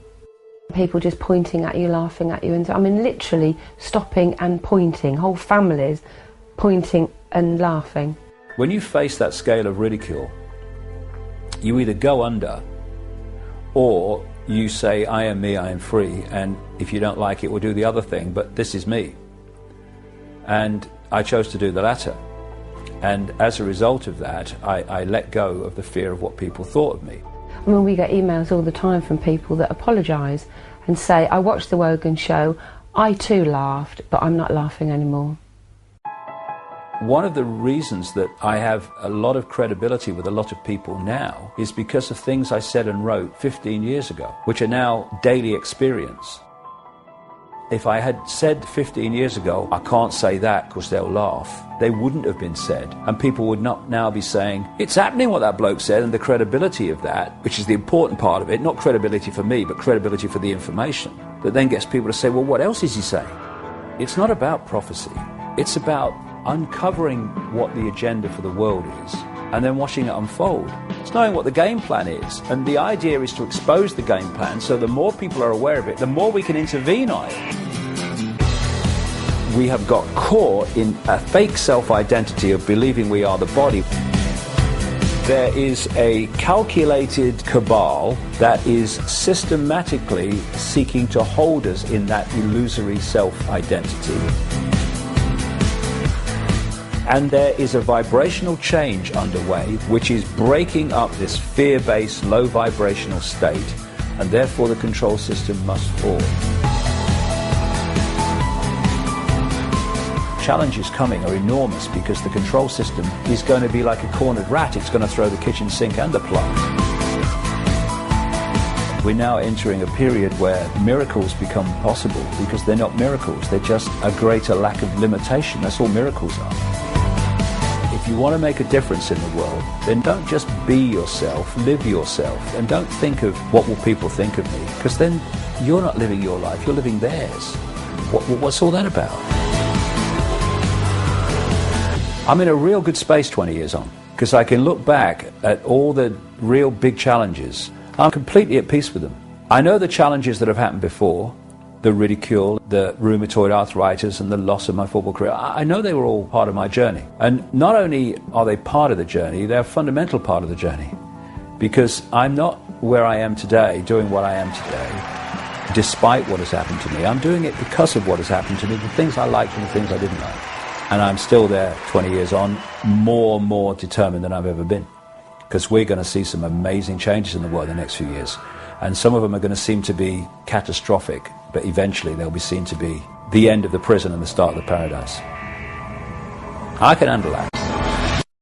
People just pointing at you, laughing at you, and I mean literally stopping and pointing, whole families pointing and laughing. When you face that scale of ridicule, you either go under or you say, I am me, I am free, and if you don't like it, we'll do the other thing, but this is me. And I chose to do the latter. And as a result of that, I let go of the fear of what people thought of me. I mean, we get emails all the time from people that apologise and say, I watched the Wogan show, I too laughed, but I'm not laughing anymore. One of the reasons that I have a lot of credibility with a lot of people now is because of things I said and wrote 15 years ago, which are now daily experience. If I had said 15 years ago, I can't say that because they'll laugh, they wouldn't have been said. And people would not now be saying, it's happening what that bloke said, and the credibility of that, which is the important part of it, not credibility for me, but credibility for the information, that then gets people to say, well, what else is he saying? It's not about prophecy. It's about uncovering what the agenda for the world is and then watching it unfold. It's knowing what the game plan is, and the idea is to expose the game plan, so the more people are aware of it, the more we can intervene on it. We have got caught in a fake self-identity of believing we are the body. There is a calculated cabal that is systematically seeking to hold us in that illusory self-identity. And there is a vibrational change underway which is breaking up this fear-based, low vibrational state, and therefore the control system must fall. Challenges coming are enormous because the control system is going to be like a cornered rat. It's going to throw the kitchen sink and the plug. We're now entering a period where miracles become possible because they're not miracles, they're just a greater lack of limitation. That's all miracles are. If you want to make a difference in the world, then don't just be yourself, live yourself, and don't think of what will people think of me, because then you're not living your life, you're living theirs. What's all that about? I'm in a real good space 20 years on, because I can look back at all the real big challenges. I'm completely at peace with them. I know the challenges that have happened before, the ridicule, the rheumatoid arthritis, and the loss of my football career. I know they were all part of my journey. And not only are they part of the journey, they're a fundamental part of the journey. Because I'm not where I am today, doing what I am today, despite what has happened to me. I'm doing it because of what has happened to me, the things I liked and the things I didn't like. And I'm still there 20 years on, more determined than I've ever been. Because we're going to see some amazing changes in the world in the next few years. And some of them are going to seem to be catastrophic, but eventually they'll be seen to be the end of the prison and the start of the paradise. I can handle that.